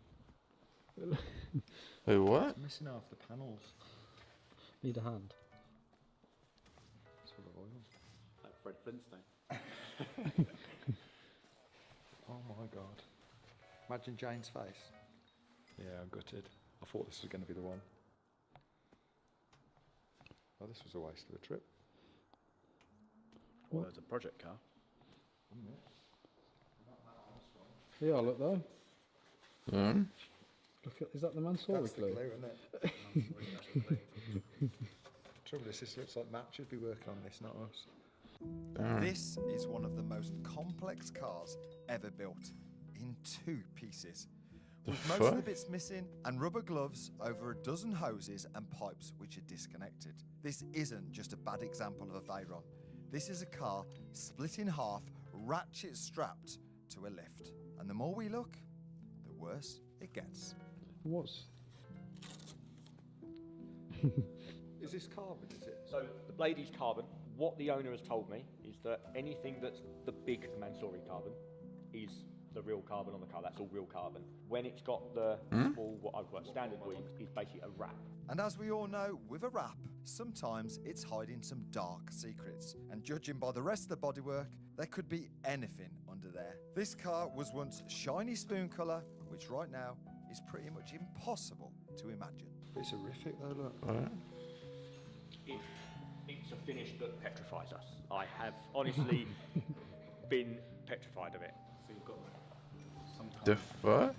Wait, what? It's missing half the panels. Need a hand. It's full of oil. Like Fred Flintstone. Oh my god. Imagine Jane's face. Yeah, I'm gutted. I thought this was going to be the one. Oh, this was a waste of a trip. Well, there's a project car. Yeah, look though. Yeah. Look at, is that the Mansory That's the glue? glue, isn't it? Trouble is, this looks like Matt should be working on this, not us. Damn. This is one of the most complex cars ever built, in two pieces. The With most of the fuck? bits missing and rubber gloves, over a dozen hoses and pipes which are disconnected. This isn't just a bad example of a Veyron. This is a car split in half, ratchet strapped to a lift. And the more we look, the worse it gets. What's? Is this carbon, is it? So the blade is carbon. What the owner has told me is that anything that's the big Mansory carbon is the real carbon on the car. That's all real carbon. When it's got the small, what I've got standard wheels, is basically a wrap. And as we all know, with a wrap, sometimes it's hiding some dark secrets. And judging by the rest of the bodywork, there could be anything under there. This car was once shiny spoon colour, which right now is pretty much impossible to imagine. It's horrific though, look. It's a finish that petrifies us. I have honestly been petrified of it. So you've got some kind The of fuck?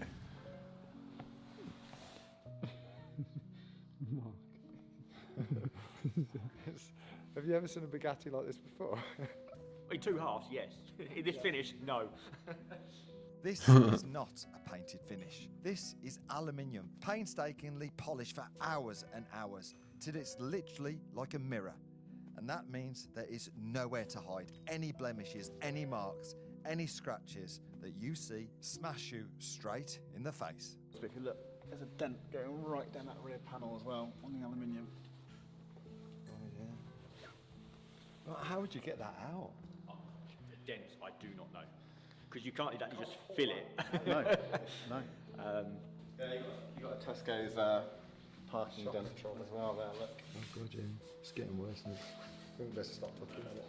Have you ever seen a Bugatti like this before? In two halves, yes. In this finish, no. This is not a painted finish. This is aluminium, painstakingly polished for hours and hours, till it's literally like a mirror. And that means there is nowhere to hide any blemishes, any marks, any scratches that you see smash you straight in the face. So if you look, there's a dent going right down that rear panel as well on the aluminium. Oh yeah. Well, how would you get that out? The dents, I do not know. Because you can't exactly just fill it. No, no. Yeah, you got a Tesco's parking dent as well there, look. Oh god, yeah. It's getting worse, isn't it? I think we better stop looking at it.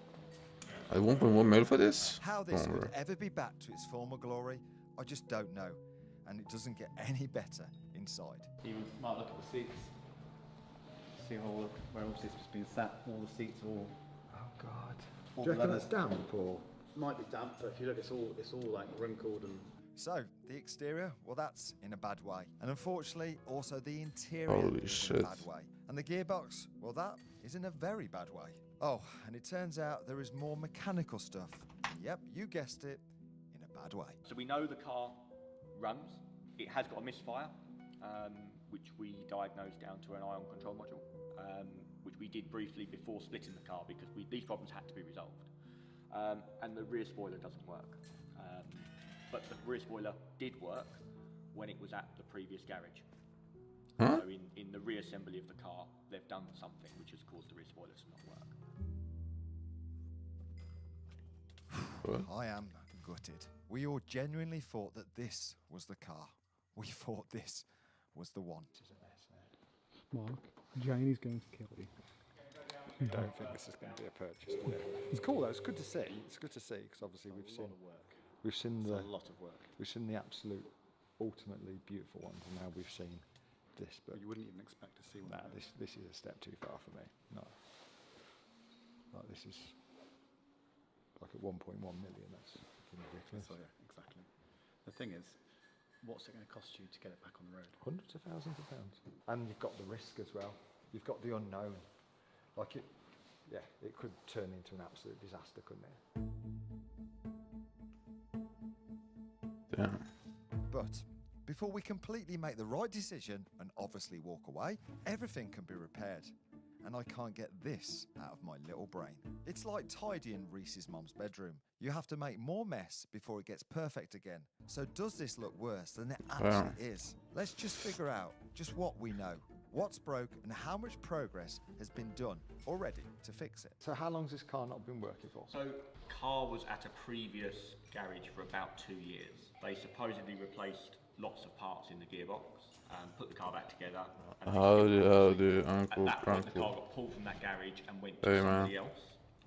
At 1.1 mil for this? How this Bummer. would ever be back to its former glory, I just don't know. And it doesn't get any better inside. You might look at the seats. See where all the seats have been sat. All the seats are all. Oh god. All Do you reckon leather. that's damp or? Might be damp, but if you look, it's all like wrinkled and. So, the exterior, well, that's in a bad way. And unfortunately, also the interior Holy is shit. in a bad way. And the gearbox, well, that is in a very bad way. Oh, and it turns out there is more mechanical stuff. Yep, you guessed it, in a bad way. So we know the car runs. It has got a misfire. which we diagnosed down to an ion control module, which we did briefly before splitting the car because these problems had to be resolved. And the rear spoiler doesn't work. But the rear spoiler did work when it was at the previous garage. Huh? So in the reassembly of the car, they've done something which has caused the rear spoiler to not work. I am gutted. We all genuinely thought that this was the car. We thought this was the one. Mark, Janie's going to kill you. I don't think this is going to be a purchase. It's cool though. It's good to see. It's good to see because obviously we've seen It's a lot of work. We've seen the absolute, ultimately beautiful ones, and now we've seen this. But you wouldn't even expect to see one. Nah, this is a step too far for me. No. Like this is like at 1.1 million. That's ridiculous. So yeah, exactly. The thing is, what's it going to cost you to get it back on the road? Hundreds of thousands of pounds. And you've got the risk as well. You've got the unknown. Like it could turn into an absolute disaster, couldn't it? Damn. But before we completely make the right decision and obviously walk away, everything can be repaired. And I can't get this out of my little brain. It's like tidying Reese's mum's bedroom. You have to make more mess before it gets perfect again. So does this look worse than it actually is? Let's just figure out just what we know, what's broke, and how much progress has been done already to fix it. So how long's this car not been working for? So car was at a previous garage for about 2 years. They supposedly replaced lots of parts in the gearbox, put the car back together. And How do Uncle at that point, the car Crankle? got pulled from that garage and went to Hey, somebody man. else,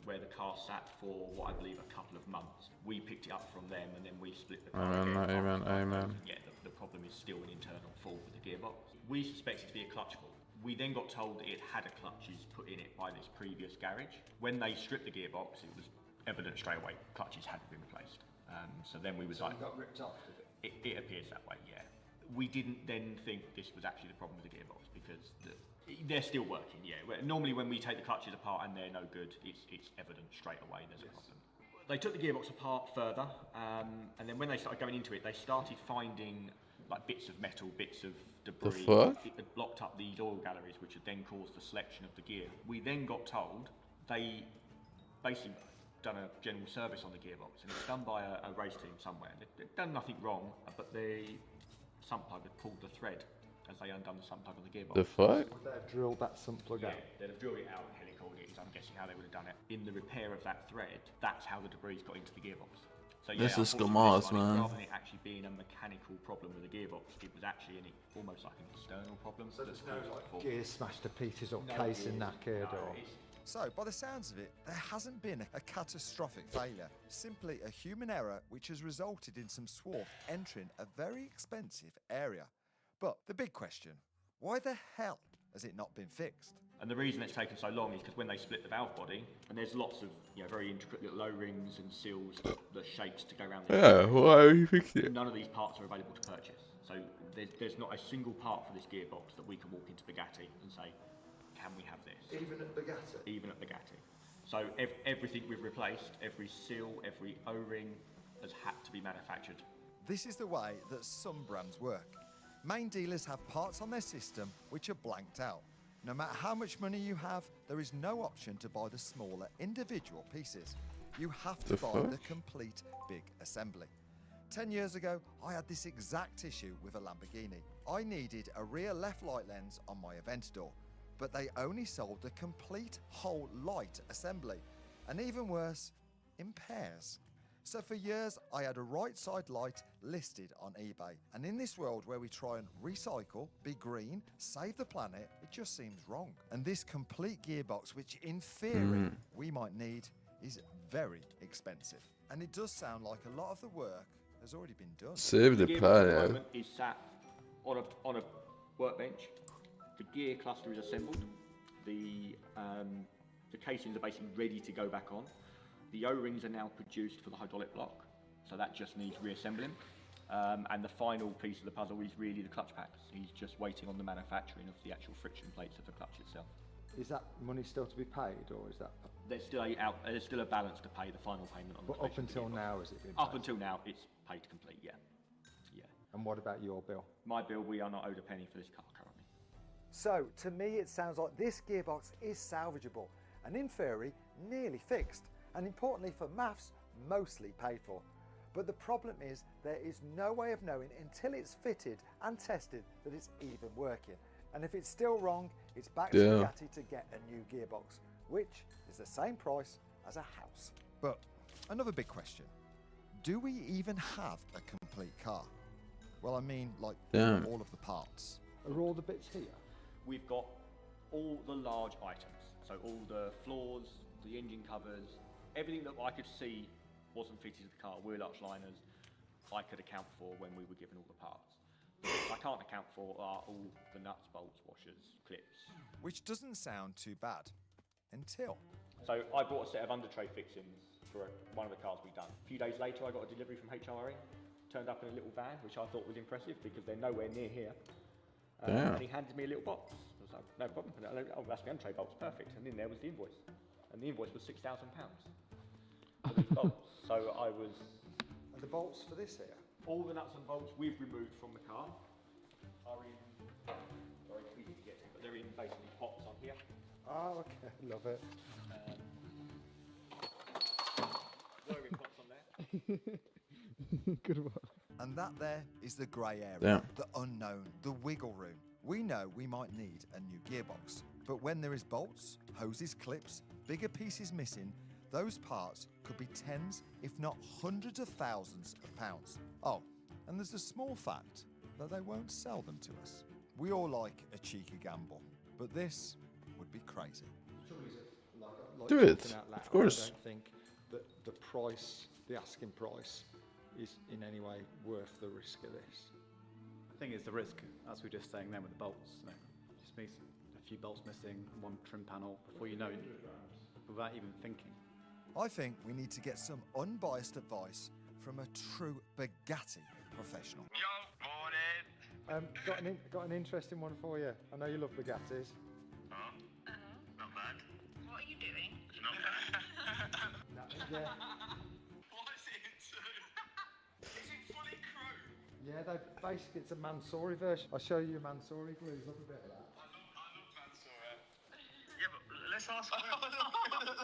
where the car sat for what I believe a couple of months. We picked it up from them and then we split the car. Amen, amen. Yeah, the problem is still an internal fault with the gearbox. We suspected it to be a clutch fault. We then got told that it had a clutches put in it by this previous garage. When they stripped the gearbox, it was evident straight away clutches hadn't been replaced. So then we was like, it got ripped off, did it? It appears that way, yeah. We didn't then think this was actually the problem with the gearbox because they're still working, yeah. Normally when we take the clutches apart and they're no good, it's evident straight away there's a problem. They took the gearbox apart further, and then when they started going into it, they started finding like bits of metal, bits of debris. fuck? It had blocked up these oil galleries, which had then caused the selection of the gear. We then got told they basically done a general service on the gearbox, and it was done by a race team somewhere. They'd done nothing wrong, but the sump plug had pulled the thread as they undone the sump plug on the gearbox. The fuck? Would they have drilled that sump plug out? They'd have drilled it out and helicoiled it, is I'm guessing how they would have done it. In the repair of that thread, that's how the debris got into the gearbox. So yeah, This is unfortunately, Skamas, this one, man. rather than it actually being a mechanical problem with the gearbox, it was actually almost like an external problem. So there's no caused the like fault. gears smashed to pieces or No casing gears, knackered no, or... So, by the sounds of it, there hasn't been a catastrophic failure, simply a human error which has resulted in some swarf entering a very expensive area. But the big question, why the hell has it not been fixed? And the reason it's taken so long is because when they split the valve body, and there's lots of very intricate little O-rings and seals, the shapes to go around the Yeah, why are you fixing it? None of these parts are available to purchase. So there's not a single part for this gearbox that we can walk into Bugatti and say, can we have this? Even at Bugatti? Even at Bugatti. So everything we've replaced, every seal, every O-ring has had to be manufactured. This is the way that some brands work. Main dealers have parts on their system which are blanked out. No matter how much money you have, there is no option to buy the smaller individual pieces. You have to buy the complete big assembly. 10 years ago, I had this exact issue with a Lamborghini. I needed a rear left light lens on my Aventador, but they only sold the complete whole light assembly, and even worse, in pairs. So for years, I had a right side light listed on eBay. And in this world where we try and recycle, be green, save the planet, it just seems wrong. And this complete gearbox, which in theory we might need, is very expensive. And it does sound like a lot of the work has already been done. Save the gearbox at planet. moment is sat on a workbench. The gear cluster is assembled. The casings are basically ready to go back on. The O-rings are now produced for the hydraulic block, so that just needs reassembling. And the final piece of the puzzle is really the clutch packs. He's just waiting on the manufacturing of the actual friction plates of the clutch itself. Is that money still to be paid, or is that... There's still a balance to pay the final payment on the But up until now, has it been paid? Up until now, it's paid to complete, yeah. And what about your bill? My bill, we are not owed a penny for this car currently. So to me it sounds like this gearbox is salvageable and in theory nearly fixed, and importantly for maths, mostly paid for. But the problem is there is no way of knowing until it's fitted and tested that it's even working. And if it's still wrong, it's back to Bugatti to get a new gearbox, which is the same price as a house. But another big question, do we even have a complete car? Well, I mean, like all of the parts. Are all the bits here? We've got all the large items, so all the floors, the engine covers, everything that I could see wasn't fitted to the car, wheel arch liners, I could account for when we were given all the parts. What I can't account for are all the nuts, bolts, washers, clips. Which doesn't sound too bad, until. So I bought a set of under tray fixings for one of the cars we've done. A few days later I got a delivery from HRE, turned up in a little van, which I thought was impressive because they're nowhere near here. And he handed me a little box. I was like, no problem. Oh, that's the under tray bolts, perfect. And in there was the invoice. And the invoice was £6,000 for these bolts. So I was... And the bolts for this here? All the nuts and bolts we've removed from the car are in... Very easy to get to, but they're in basically pots on here. Oh, okay, love it. Wiring pots on there. Good one. And that there is the grey area, Yeah. the unknown, the wiggle room. We know we might need a new gearbox, but when there is bolts, hoses, clips, bigger pieces missing, those parts could be tens, if not hundreds of thousands of pounds. Oh, and there's the small fact that they won't sell them to us. We all like a cheeky gamble, but this would be crazy. Do it, talking out loud, of course. I don't think that the price, the asking price, is in any way worth the risk of this. The thing is, the risk, as we were just saying then with the bolts, you know, just means a few bolts missing, one trim panel, before you know it, without even thinking. I think we need to get some unbiased advice from a true Bugatti professional. Got an interesting one for you. I know you love Bugattis. Not bad. What are you doing? Not bad. Yeah, What is it into? Is it fully chrome? yeah. Basically, it's a Mansory version. I'll show you Mansory glues. Look a bit of that. I love Mansour. Yeah, but let's ask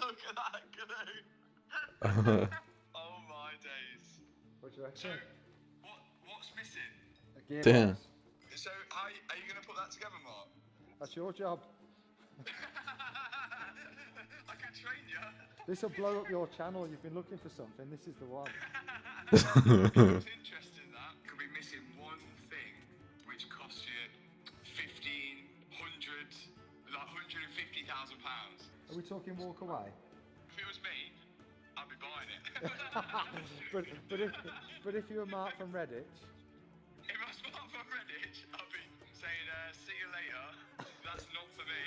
look at that glue. Oh my days. What do you reckon? What's missing? A gearbox. Damn. So, are you going to put that together, Mark? That's your job. I can train you. This will blow up your channel. You've been looking for something. This is the one. It's interesting that could be missing one thing, which costs you £150,000. Are we talking walk away? If it was me, I'd be buying it. but if you were Mark from Redditch, If I was Mark from Redditch, I'd be saying, see you later. That's not for me.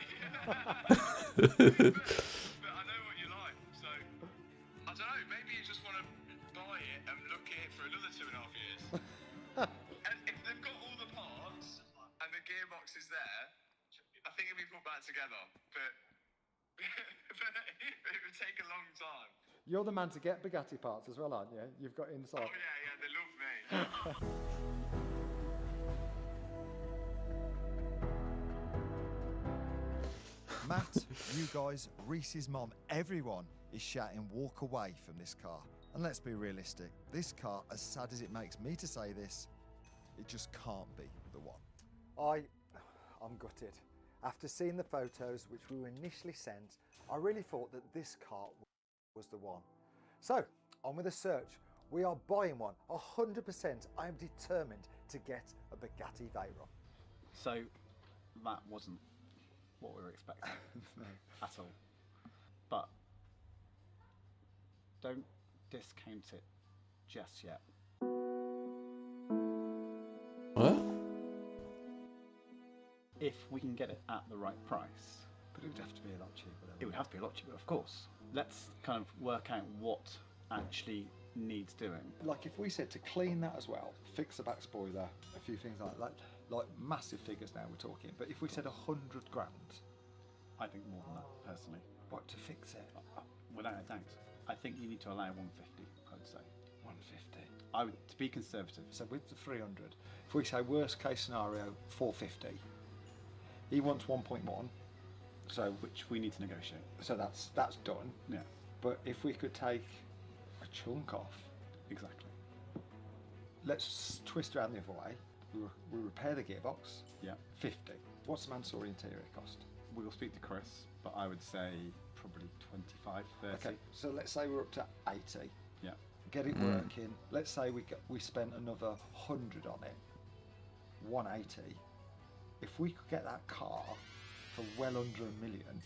but I know what you like, so I don't know. Maybe you just want to buy it and look at it for another 2.5 years. And if they've got all the parts and the gearbox is there, I think it'll be put back together. But it would take a long time. you're the man to get Bugatti parts as well, aren't you? You've got insight. Oh yeah, they love me. Matt, you guys, Reese's mom, everyone is shouting walk away from this car. And let's be realistic, this car, as sad as it makes me to say this, it just can't be the one. I'm gutted. After seeing the photos which we were initially sent, I really thought that this car was the one. So, on with the search. We are buying one, 100%. I am determined to get a Bugatti Veyron. So, that wasn't what we were expecting at all. But don't discount it just yet. What? If we can get it at the right price, but it would have to be a lot cheaper. It would have to be a lot cheaper, of course. Let's kind of work out what actually needs doing. Like if we said to clean that as well, fix the back spoiler, a few things like that, like massive figures now we're talking, but if we said 100 grand. I think more than that, personally. What, to fix it? Without a doubt. I think you need to allow 150, I would say. 150. I would, to be conservative. So with the 300, if we say worst case scenario, 450, He wants 1.1. So which we need to negotiate. So that's done. Yeah. But if we could take a chunk off. Exactly. Let's twist around the other way. We repair the gearbox. Yeah. 50. What's the Mansory interior cost? We'll speak to Chris, but I would say probably 25, 30. Okay, so let's say we're up to 80. Yeah. Get it working. Let's say we spent another 100 on it. 180. If we could get that car for well under $1 million.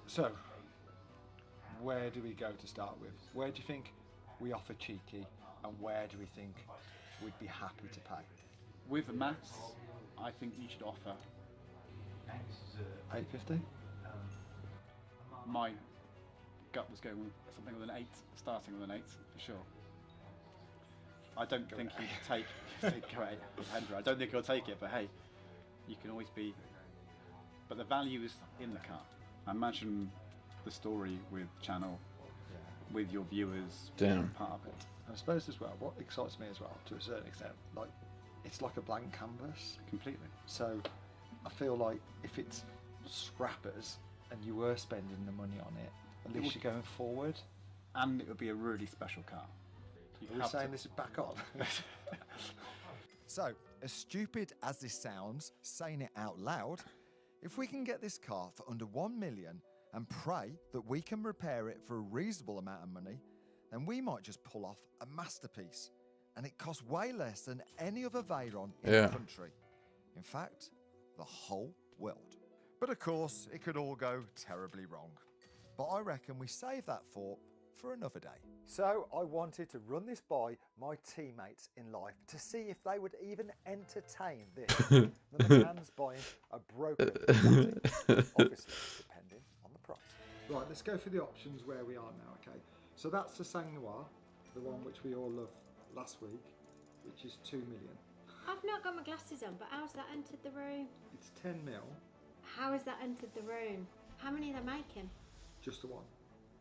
So, where do we go to start with? Where do you think we offer cheeky, and where do we think we'd be happy to pay? With the maths, I think you should offer 850. My gut was going with something with an 8, starting with an 8 for sure. I don't think he'd take go 800. I don't think he'll take it, but hey, you can always be. But the value is in the car. I imagine the story with channel, with your viewers, part of it. And I suppose as well, what excites me as well, to a certain extent, like it's like a blank canvas. Completely. So I feel like if it's scrappers and you were spending the money on it, at least you're going forward. And it would be a really special car. Are we saying this is back on? So, as stupid as this sounds, saying it out loud, if we can get this car for under 1 million and pray that we can repair it for a reasonable amount of money, then we might just pull off a masterpiece. And it costs way less than any other Veyron in the country. In fact, the whole world. But of course, it could all go terribly wrong. But I reckon we save that thought for another day. So I wanted to run this by my teammates in life to see if they would even entertain this. The McCann's buying a broken Bugatti, obviously depending on the price. Right, let's go for the options where we are now, okay? So that's the Sang Noir, the one which we all loved last week, which is 2 million. I've not got my glasses on, but how's that entered the room? It's 10 mil, How has that entered the room? How many are they making? just the one.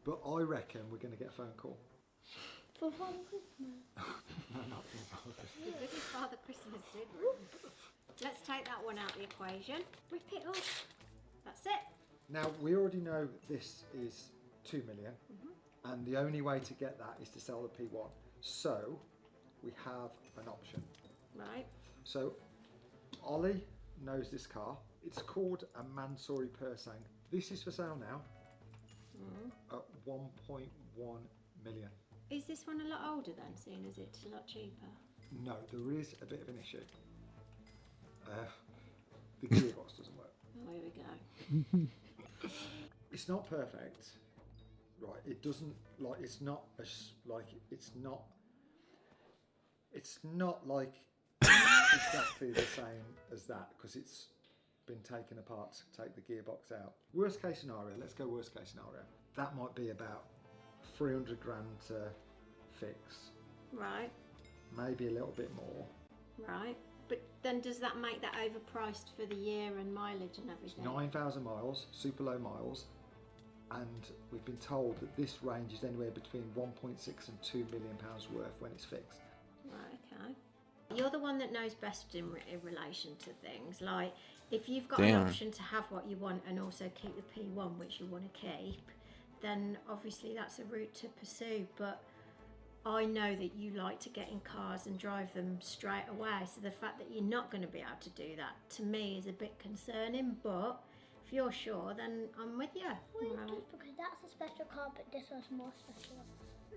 But I reckon we're going to get a phone call. For Father Christmas. No, not for Father Christmas. What did Father Christmas do? Let's take that one out of the equation. Rip it up. That's it. Now, we already know this is 2 million, and the only way to get that is to sell the P1. So, we have an option. Right. So, Ollie knows this car. It's called a Mansory Persang. This is for sale now at 1.1 million. Is this one a lot older then, seeing as it's a lot cheaper? No, there is a bit of an issue. The gearbox doesn't work. Oh, here we go. It's not perfect, right? It doesn't like. It's not like. It's not. It's not like exactly the same as that because it's been taken apart to take the gearbox out. Worst case scenario. Let's go worst case scenario. That might be about 300 grand to fix. Right. Maybe a little bit more. Right. But then does that make that overpriced for the year and mileage and everything? 9,000 miles, super low miles, and we've been told that this range is anywhere between 1.6 and 2 million pounds worth when it's fixed. Right, okay. You're the one that knows best in relation to things. Like, if you've got Damn. an option to have what you want and also keep the P1, which you want to keep, then obviously that's a route to pursue. But I know that you like to get in cars and drive them straight away. So the fact that you're not going to be able to do that, to me, is a bit concerning. But if you're sure, then I'm with you. Well, just because that's a special car, but this one's more special.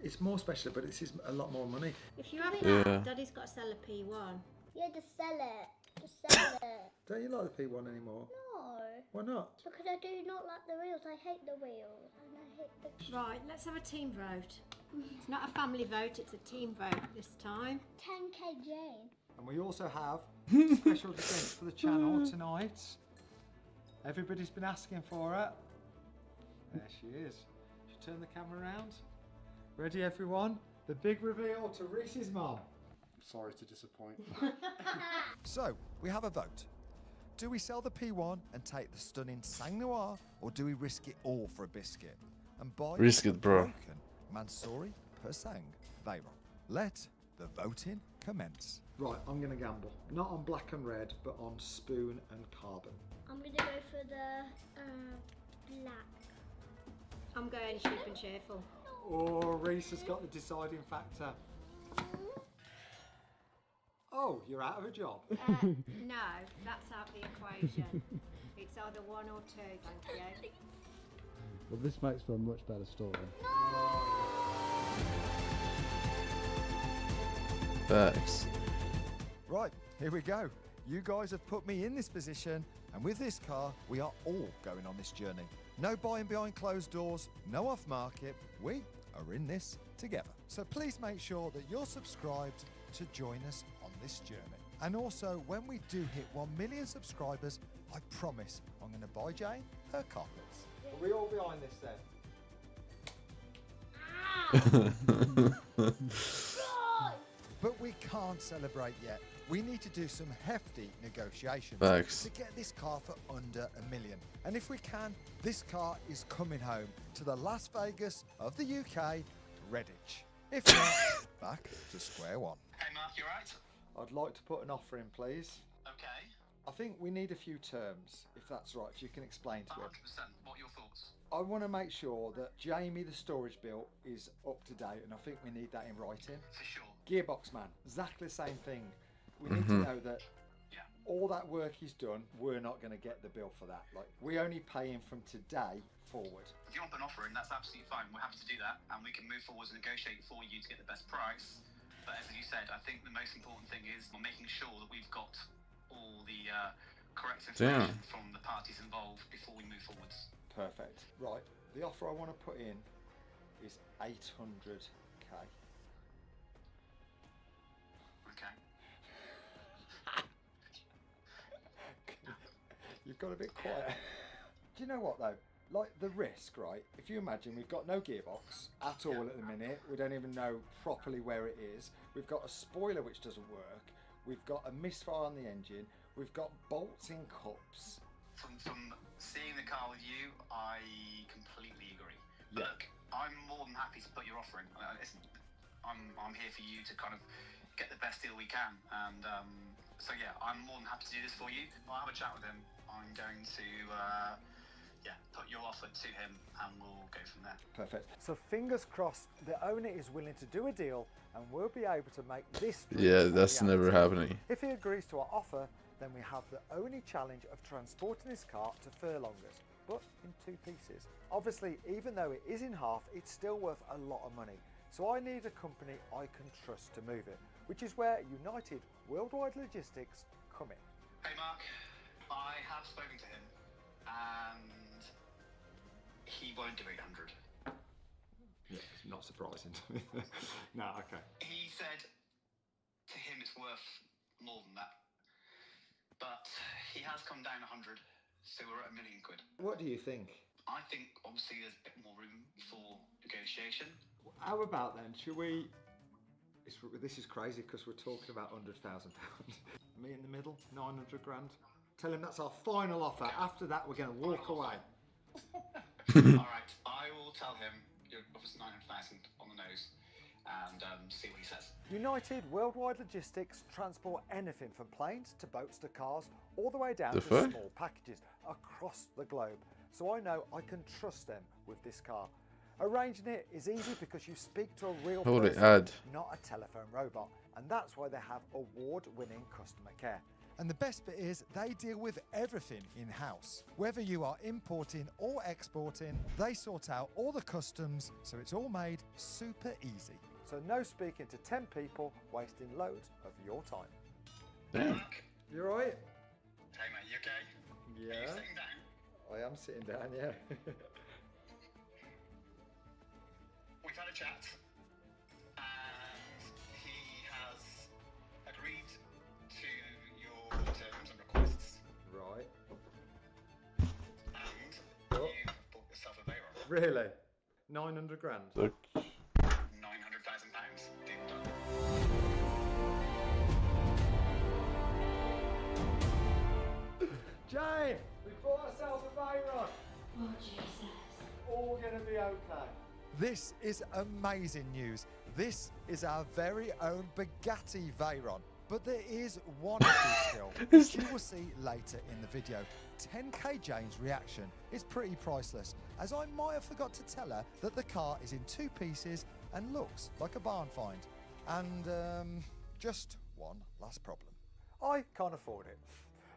It's more special, but it's a lot more money. If you have Yeah. that, Daddy's got to sell a P1. Yeah, just sell it. Just sell it. Don't you like the P1 anymore? No. Why not? Because I do not like the wheels. I hate the wheels. And I hate the... Right, let's have a team vote. It's not a family vote, it's a team vote this time. 10k Jane. And we also have special guest for the channel tonight. Everybody's been asking for her. There she is. Should turn the camera around. Ready, everyone? The big reveal to Reese's mum. Sorry to disappoint. So, we have a vote. Do we sell the P1 and take the stunning Sang Noir, or do we risk it all for a biscuit and buy Risk it, bro. broken Mansory Persang Veyron? Let the voting commence. Right, I'm going to gamble. Not on black and red, but on spoon and carbon. I'm going to go for the black. I'm going cheap and cheerful. Oh, Reese has got the deciding factor. Oh, you're out of a job. No, that's out the equation. It's either 1 or 2, thank you. Well, this makes for a much better story. Facts. Right, here we go. You guys have put me in this position, and with this car, we are all going on this journey. No buying behind closed doors, no off market. We are in this together. So please make sure that you're subscribed to join us on this journey. And also, when we do hit 1 million subscribers, I promise I'm going to buy Jane her carpets. Are we all behind this then? But we can't celebrate yet. We need to do some hefty negotiations Facts. to get this car for under $1 million. And if we can, this car is coming home to the Las Vegas of the UK, Redditch. If not, back to square one. Hey Mark, you right? I'd like to put an offer in, please. Okay. I think we need a few terms, if that's right, if you can explain to 100%. him. What are your thoughts? I want to make sure that Jamie, the storage bill, is up to date, and I think we need that in writing. For sure. Gearbox man, exactly the same thing. We need to know that all that work he's done, we're not going to get the bill for that. Like, we only pay him from today forward. If you want an offer in, that's absolutely fine. We're happy to do that, and we can move forward and negotiate for you to get the best price. But as you said, I think the most important thing is making sure that we've got all the correct information from the parties involved before we move forwards. Perfect. Right, the offer I want to put in is 800k. Okay. You've got a bit quiet. Do you know what though? Like the risk, right? If you imagine we've got no gearbox at all at the minute, we don't even know properly where it is. We've got a spoiler which doesn't work. We've got a misfire on the engine. We've got bolts in cups. From seeing the car with you, I completely agree. But look, I'm more than happy to put your offer in. Listen, I'm here for you to kind of get the best deal we can, and so yeah, I'm more than happy to do this for you. I'll have a chat with him. I'm going to put your offer to him, and we'll go from there. Perfect. So fingers crossed the owner is willing to do a deal and we'll be able to make this dream Yeah, a that's never reality. happening. If he agrees to our offer, then we have the only challenge of transporting this car to Furlongers, but in 2 pieces. Obviously, even though it is in half, it's still worth a lot of money. So I need a company I can trust to move it, which is where United Worldwide Logistics come in. Hey Mark, I have spoken to him, and he won't do 800. Yeah, it's not surprising to me. No, okay. He said to him it's worth more than that, but he has come down 100, so we're at £1 million. What do you think? I think obviously there's a bit more room for negotiation. How about then, should we... This is crazy because we're talking about £100,000. Me in the middle, 900 grand. Tell him that's our final offer. After that, we're going to walk away. Alright, I will tell him your offer's 900,000 on the nose and see what he says. United Worldwide Logistics transport anything from planes to boats to cars, all the way down The to fuck? small packages across the globe. So I know I can trust them with this car. Arranging it is easy because you speak to a real Holy person, ad. not a telephone robot. And that's why they have award-winning customer care. And the best bit is they deal with everything in-house. Whether you are importing or exporting, they sort out all the customs, so it's all made super easy. So no speaking to 10 people, wasting loads of your time. Damn. You alright? Hey mate, you okay? Yeah. Are you sitting down? I am sitting down, yeah. We've had a chat, and he has agreed to your terms and requests. Right. And What? you've bought yourself a Veyron. Really? 900 grand? Look. £900,000. Deal done. Jane, we bought ourselves a Veyron. Oh, Jesus. All going to be okay. This is amazing news. This is our very own Bugatti Veyron. But there is one issue still, which you will see later in the video. 10K Jane's reaction is pretty priceless, as I might have forgot to tell her that the car is in 2 pieces and looks like a barn find. And just one last problem. I can't afford it.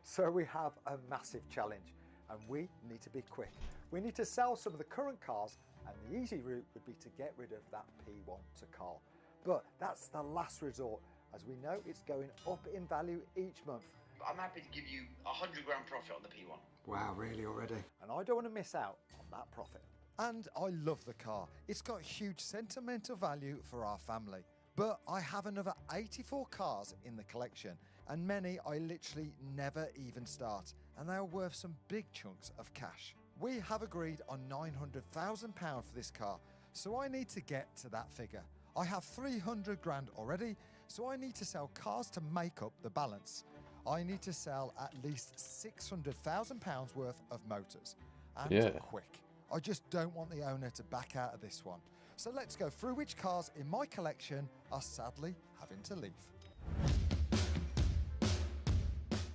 So we have a massive challenge and we need to be quick. We need to sell some of the current cars, and the easy route would be to get rid of that P1 to car. But that's the last resort, as we know it's going up in value each month. I'm happy to give you 100 grand profit on the P1. Wow, really already? And I don't want to miss out on that profit. And I love the car. It's got huge sentimental value for our family. But I have another 84 cars in the collection, and many I literally never even start, and they are worth some big chunks of cash. We have agreed on £900,000 for this car, so I need to get to that figure. I have 300 grand already, so I need to sell cars to make up the balance. I need to sell at least £600,000 worth of motors, and quick. I just don't want the owner to back out of this one. So let's go through which cars in my collection are sadly having to leave.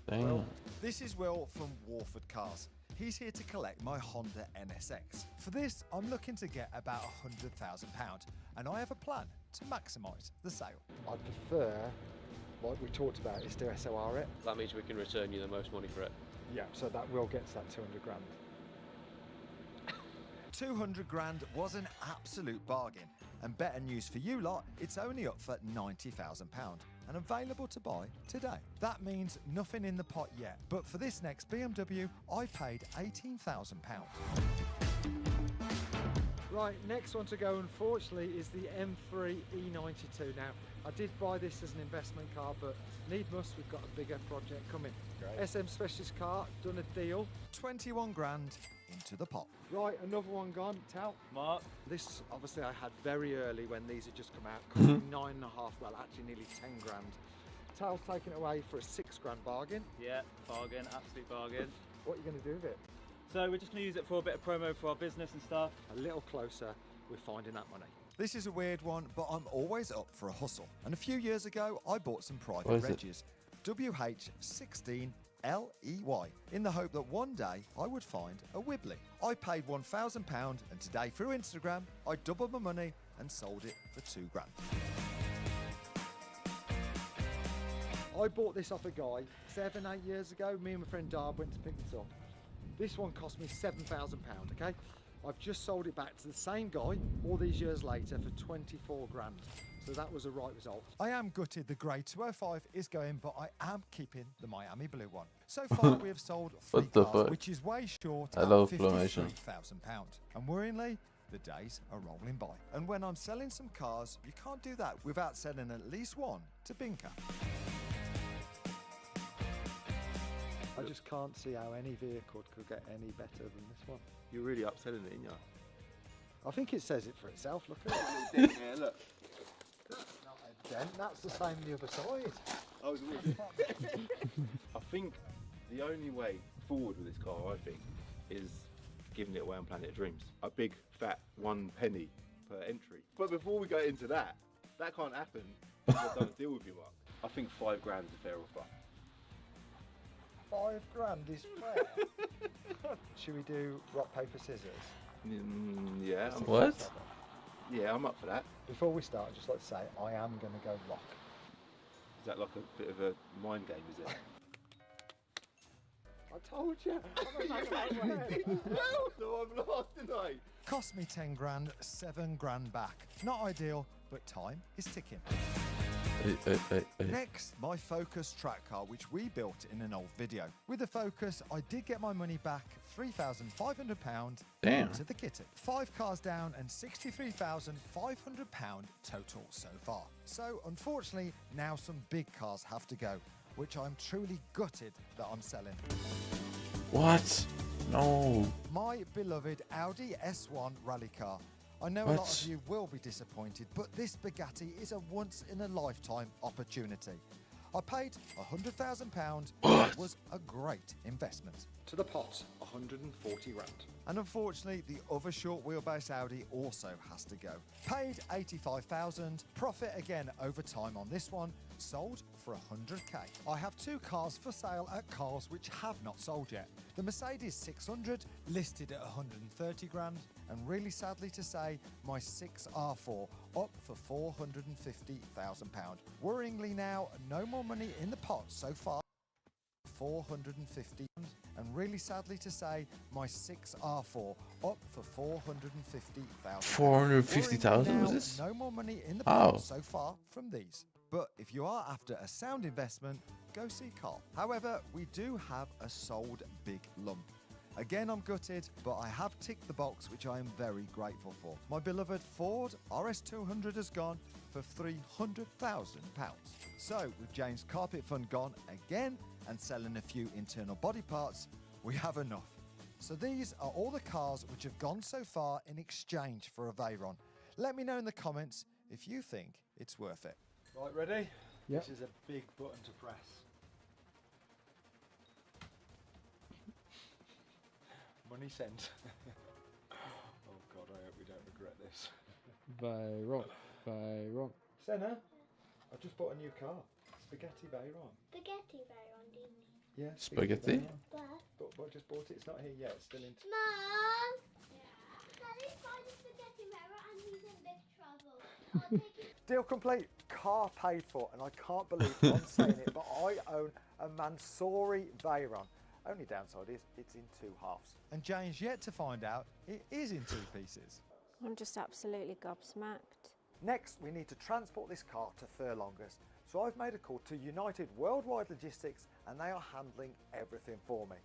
Damn. Well, this is Will from Warford Cars. He's here to collect my Honda NSX. For this, I'm looking to get about £100,000, and I have a plan to maximise the sale. I'd prefer, like we talked about, is to SOR it. That means we can return you the most money for it. Yeah, so that will get to that 200 grand. 200 grand was an absolute bargain, and better news for you lot, it's only up for £90,000 and available to buy today. That means nothing in the pot yet, but for this next BMW, I paid £18,000. Right, next one to go, unfortunately, is the M3 E92. Now, I did buy this as an investment car, but need must, we've got a bigger project coming. Great. SM Specialist car, done a deal. 21 grand into the pot. Right, another one gone. Tal. Mark. This, obviously, I had very early when these had just come out. Cost me 9.5, well, actually nearly 10 grand. Tal's taken it away for a 6 grand bargain. Yeah, bargain, absolute bargain. What are you going to do with it? So we're just going to use it for a bit of promo for our business and stuff. A little closer, we're finding that money. This is a weird one, but I'm always up for a hustle. And a few years ago, I bought some private regs. WH16LEY, in the hope that one day I would find a Wibbly. I paid £1,000, and today through Instagram, I doubled my money and sold it for 2 grand. I bought this off a guy 7, 8 years ago. Me and my friend Darb went to pick this up. This one cost me £7,000, okay? I've just sold it back to the same guy all these years later for 24 grand. So that was a right result. I am gutted the grey 205 is going, but I am keeping the Miami blue one. So far we have sold 3 cars, which is way short at £53,000. And worryingly, the days are rolling by. And when I'm selling some cars, you can't do that without selling at least one to Binker. I just can't see how any vehicle could get any better than this one. You're really upselling it, aren't you? I think it says it for itself. Look at it. Yeah, look. That's not a dent. That's the same on the other side. I think the only way forward with this car, I think, is giving it away on Planet of Dreams. A big fat 1 penny per entry. But before we go into that, that can't happen until I've done a deal with you, Mark. I think 5 grand is a fair offer. 5 grand is fair. Should we do rock, paper, scissors? Yeah. What? Yeah, I'm up for that. Before we start, I'd just like to say, I am going to go rock. Is that like a bit of a mind game, is it? I told you. No, I'm lost tonight. Cost me 10 grand, 7 grand back. Not ideal, but time is ticking. Next, my Focus track car, which we built in an old video. With the Focus, I did get my money back, £3,500 into the kitty. 5 cars down and £63,500 total so far. So, unfortunately, now some big cars have to go, which I'm truly gutted that I'm selling. What? No. My beloved Audi S1 rally car. I know a lot of you will be disappointed, but this Bugatti is a once-in-a-lifetime opportunity. I paid £100,000 and it was a great investment. To the pot, 140 grand. And unfortunately, the other short wheelbase Audi also has to go. Paid 85,000, profit again over time on this one, sold for 100k. I have two cars for sale at cars which have not sold yet. The Mercedes 600 listed at 130 grand, and really sadly to say, my 6R4 up for 450,000 pound. Worryingly now, no more money in the pot so far. 450, and really sadly to say, my 6R4 up for 450,000. 450,000 was this? No more money in the Oh. pot so far from these. But if you are after a sound investment, go see Carl. However, we do have a sold big lump. Again, I'm gutted, but I have ticked the box, which I am very grateful for. My beloved Ford RS200 has gone for £300,000. So, with Jane's carpet fund gone again and selling a few internal body parts, we have enough. So these are all the cars which have gone so far in exchange for a Veyron. Let me know in the comments if you think it's worth it. Right, ready? Yep. This is a big button to press. Money sent. Oh God, I hope we don't regret this. Veyron. Veyron. Senna, I just bought a new car. Spaghetti Veyron. Spaghetti Veyron, didn't you? Yeah. Spaghetti? But But I just bought it. It's not here yet. It's still in. Mum! Daddy's buying a spaghetti Veyron and he's in big trouble. I'll take it. Deal complete, car paid for, and I can't believe I'm saying it, but I own a Mansory Veyron. Only downside is it's in two halves. And Jane's yet to find out it is in two pieces. I'm just absolutely gobsmacked. Next, we need to transport this car to Furlongers. So I've made a call to United Worldwide Logistics, and they are handling everything for me.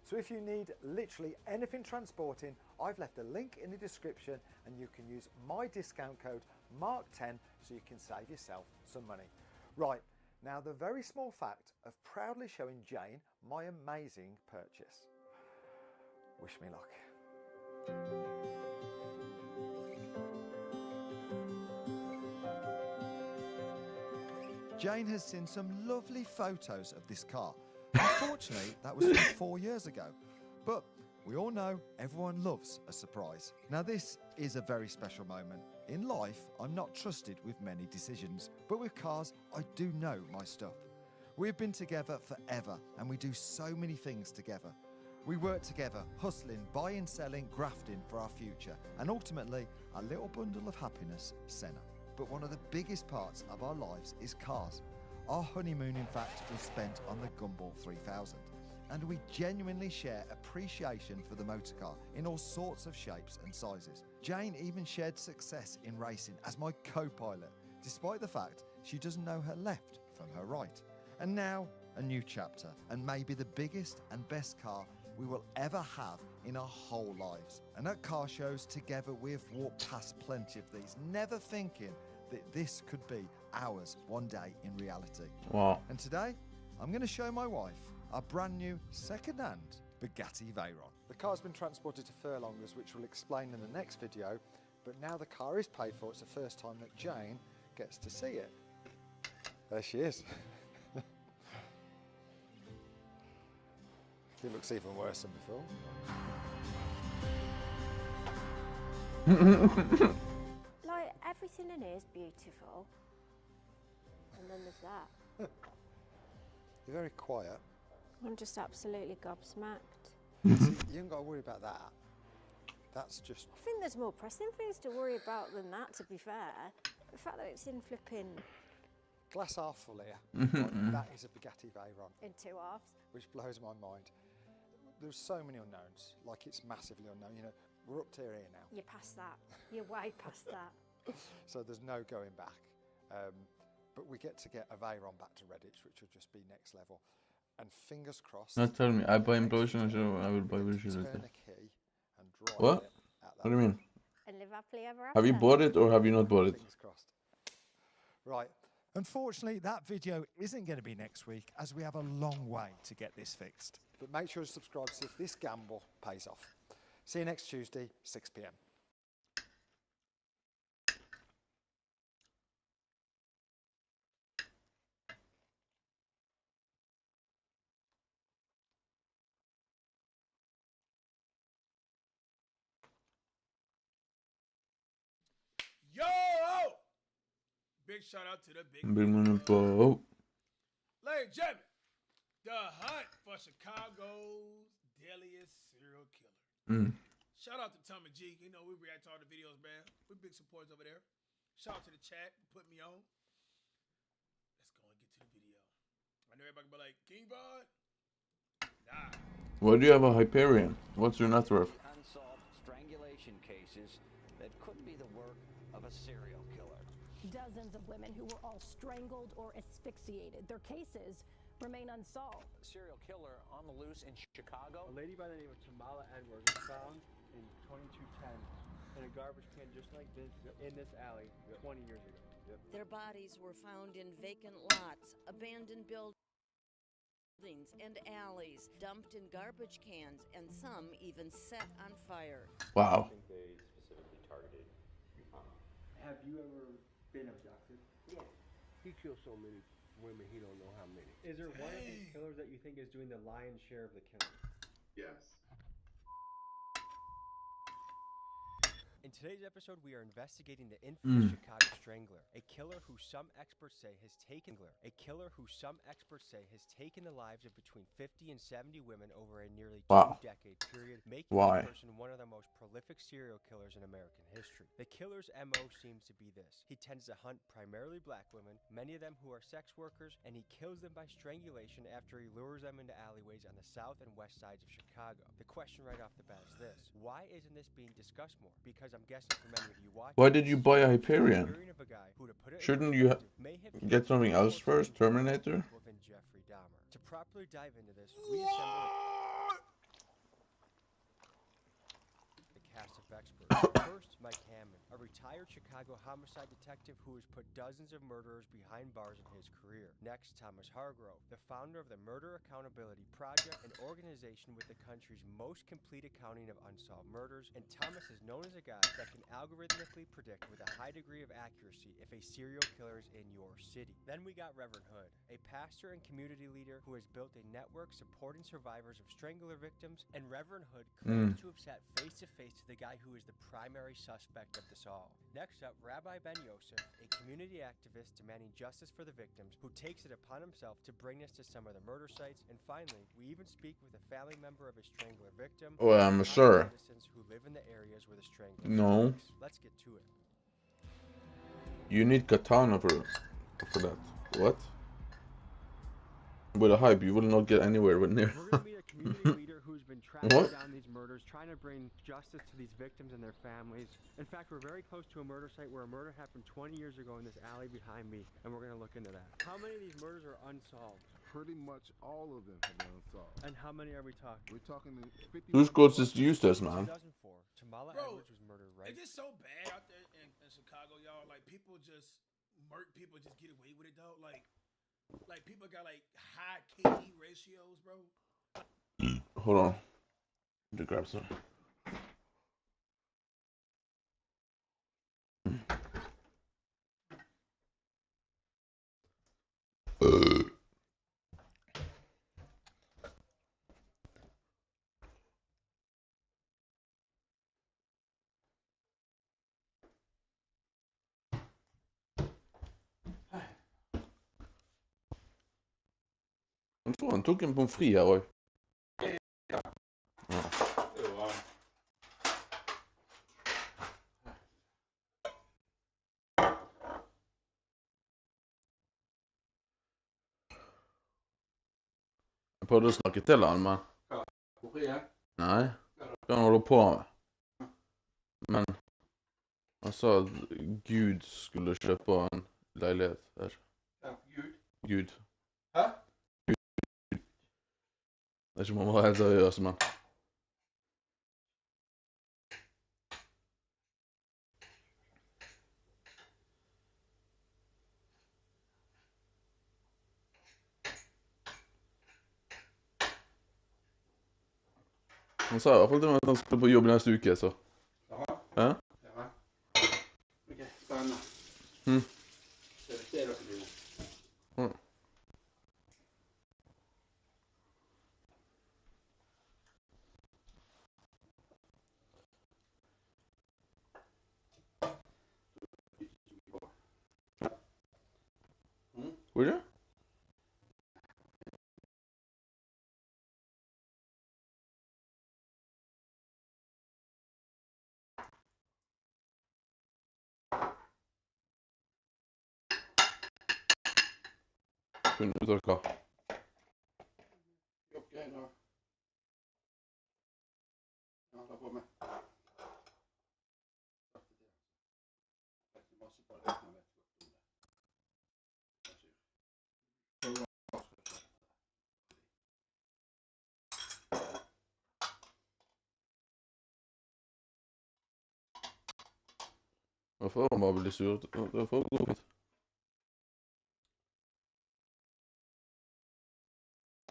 So if you need literally anything transporting, I've left a link in the description, and you can use my discount code MARK10 so you can save yourself some money. Right, now the very small fact of proudly showing Jane my amazing purchase. Wish me luck. Jane has seen some lovely photos of this car. Unfortunately, that was from 4 years ago. But we all know everyone loves a surprise. Now this is a very special moment. In life, I'm not trusted with many decisions, but with cars, I do know my stuff. We've been together forever, and we do so many things together. We work together, hustling, buying, selling, grafting for our future, and ultimately, a little bundle of happiness, Senna. But one of the biggest parts of our lives is cars. Our honeymoon, in fact, was spent on the Gumball 3000. And we genuinely share appreciation for the motor car in all sorts of shapes and sizes. Jane even shared success in racing as my co-pilot, despite the fact she doesn't know her left from her right. And now, a new chapter, and maybe the biggest and best car we will ever have in our whole lives. And at car shows together, we've walked past plenty of these, never thinking that this could be ours one day in reality. Wow. And today, I'm going to show my wife our brand new second-hand Bugatti Veyron. The car's been transported to Furlongers, which we'll explain in the next video, but now the car is paid for, it's the first time that Jane gets to see it. There she is. It looks even worse than before. Like, everything in here is beautiful. And then there's that. You're very quiet. I'm just absolutely gobsmacked. See, you haven't got to worry about that. That's just... I think there's more pressing things to worry about than that, to be fair. The fact that it's in flipping... glass half full here. Right, that is a Bugatti Veyron. In two halves. Which blows my mind. There's so many unknowns, like it's massively unknown. You know, we're up to here now. You're past that. You're way past that. So there's no going back. But we get to get a Veyron back to Redditch, which will just be next level. And fingers crossed. Now tell me, I buy implosion, I will buy which is turn it? the key and drive What? it at that What do you mean? And live happily ever after. Have you bought it or have you not bought it? Fingers crossed. Right. Unfortunately, that video isn't going to be next week, as we have a long way to get this fixed. But make sure to subscribe to see if this gamble pays off. See you next Tuesday, 6 PM. big shout out to the big Big money boat. Ladies and gentlemen, the hunt for Chicago's deadliest serial killer. Shout out to Tommy G. You know, we react to all the videos, man. We're big supporters over there. Shout out to the chat for putting me on. Let's go and get to the video. I know everybody gonna be like, King Bud? Nah. Why do you have a Hyperion? What's your net worth? Unsolved strangulation cases that could be the work of a serial killer. Dozens of women who were all strangled or asphyxiated. Their cases remain unsolved. A serial killer on the loose in Chicago. A lady by the name of Tamala Edwards was found in 2210 in a garbage can just like this in this alley 20 years ago. Their bodies were found in vacant lots, abandoned buildings and alleys, dumped in garbage cans, and some even set on fire. Wow. I think they specifically targeted Have you ever been abducted? Yeah. He killed so many women, he don't know how many. Is there one of these killers that you think is doing the lion's share of the killing? Yes. In today's episode, we are investigating the infamous Chicago Strangler, a killer who some experts say has taken the lives of between 50 and 70 women over a nearly two-decade period, making this person one of the most prolific serial killers in American history. The killer's MO seems to be this. He tends to hunt primarily black women, many of them who are sex workers, and he kills them by strangulation after he lures them into alleyways on the south and west sides of Chicago. The question right off the bat is this: why isn't this being discussed more? Because I'm guessing for many of you watching, Why did you buy a Hyperion? Shouldn't you get something else first? Terminator? To properly dive into this, we assembled the cast of experts. First, Mike Hammond, a retired Chicago homicide detective who has put dozens of murderers behind bars in his career. Next, Thomas Hargrove, the founder of the Murder Accountability Project, an organization with the country's most complete accounting of unsolved murders. And Thomas is known as a guy that can algorithmically predict with a high degree of accuracy if a serial killer is in your city. Then we got Reverend Hood, a pastor and community leader who has built a network supporting survivors of strangler victims. And Reverend Hood claims to have sat face to face to the guy who is the primary suspect of this all. Next up, Rabbi Ben Yosef, a community activist demanding justice for the victims, who takes it upon himself to bring us to some of the murder sites. And finally, we even speak with a family member of a strangler victim. Well, I'm sure. Citizens who live in the areas where the strangler No. strikes. Let's get to it. You need katana for that. What? With a hype, you will not get anywhere with near. We're gonna meet a community leader who's been tracking down these murders, trying to bring justice to these victims and their families. In fact, we're very close to a murder site where a murder happened 20 years ago in this alley behind me, and we're gonna look into that. How many of these murders are unsolved? Pretty much all of them have been unsolved. And how many are we talking? We're talking 50. Whose gods is used as, man? 2004, Tamala Edwards was murdered right. Is it so bad out there in Chicago, y'all? Like, people just murk people, just get away with it, though? Like people got, like, high KD ratios, bro? Hold on. To grab some. Han tog en pommes frites här, oj. Jeg prøvde å snakke til han, men... Nei, hva han holder på med? Men... Han sa at Gud skulle kjøpe en leilighet her. Ja, Gud? Gud. Hæ? Gud. Det er ikke om han var helt seriøs, men... Han sa i hvert fall til meg at han skulle på jobb neste uke, så... Ja. Ja? Ok, spennende. Det er dere blir. Funnet ut av hva? Jobbgreier og jeg holder på med. Masse på det, jeg vet godt om det. Hvorfor han bare blir sur? Det får gå fint.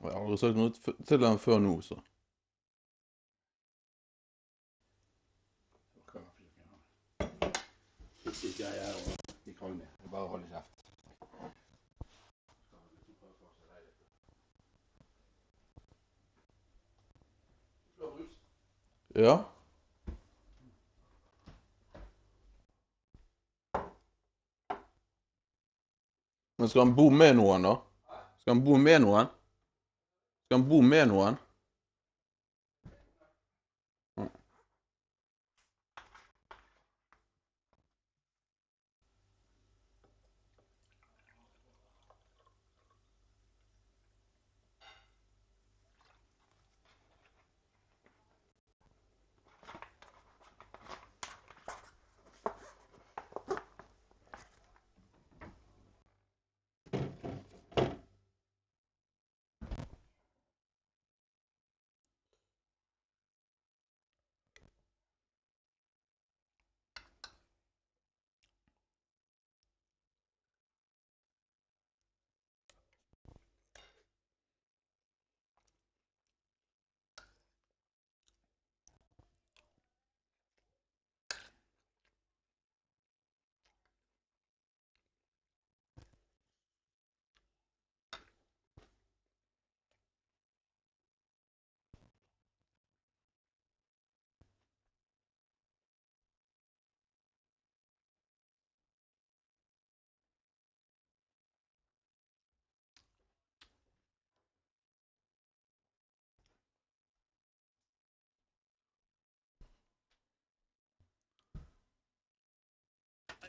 Jeg har aldri sagt noe til han før nå, så. Ikke jeg er og i krangler. Det bare holder kjeft. Ja. Men skal han bo med noen da? Skal han bo med noen? Skal han bo med noen?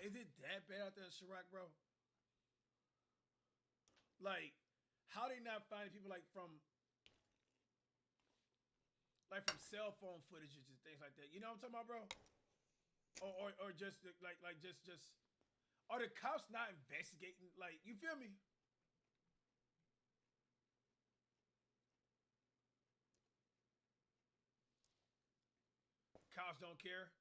Is it that bad out there in Chirac, bro? Like, how they not finding people like from cell phone footages and things like that? You know what I'm talking about, bro? Or just just are the cops not investigating? Like, you feel me? Cops don't care.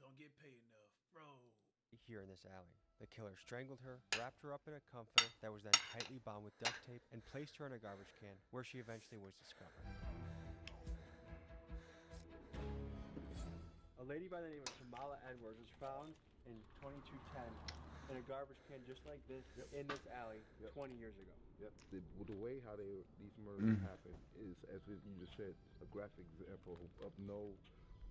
Don't get paid enough, bro. Here in this alley, the killer strangled her, wrapped her up in a comforter that was then tightly bound with duct tape, and placed her in a garbage can, where she eventually was discovered. A lady by the name of Kamala Edwards was found in 2210 in a garbage can just like this in this alley 20 years ago. Yep. The way how these murders happen is, as you just said, a graphic example of no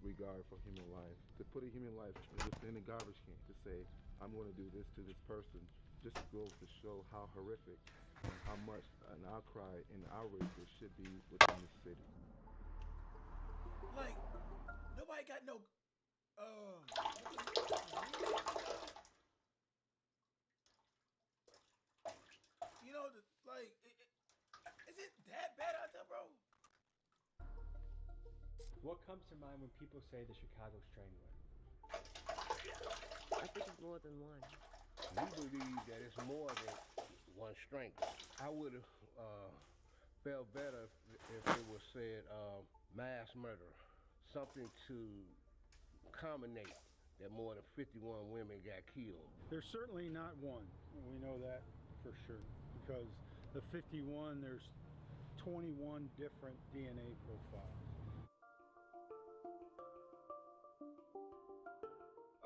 regard for human life. To put a human life within a garbage can, to say, I'm going to do this to this person, just goes to show how horrific and how much an outcry and outrage there should be within the city. Like, nobody got no, you know, like, is it that bad out there, bro? What comes to mind when people say the Chicago Strangler? I think it's more than one. We believe that it's more than one strangler. I would have felt better if it was said mass murder, something to culminate that more than 51 women got killed. There's certainly not one. We know that for sure, because the 51, there's 21 different DNA profiles.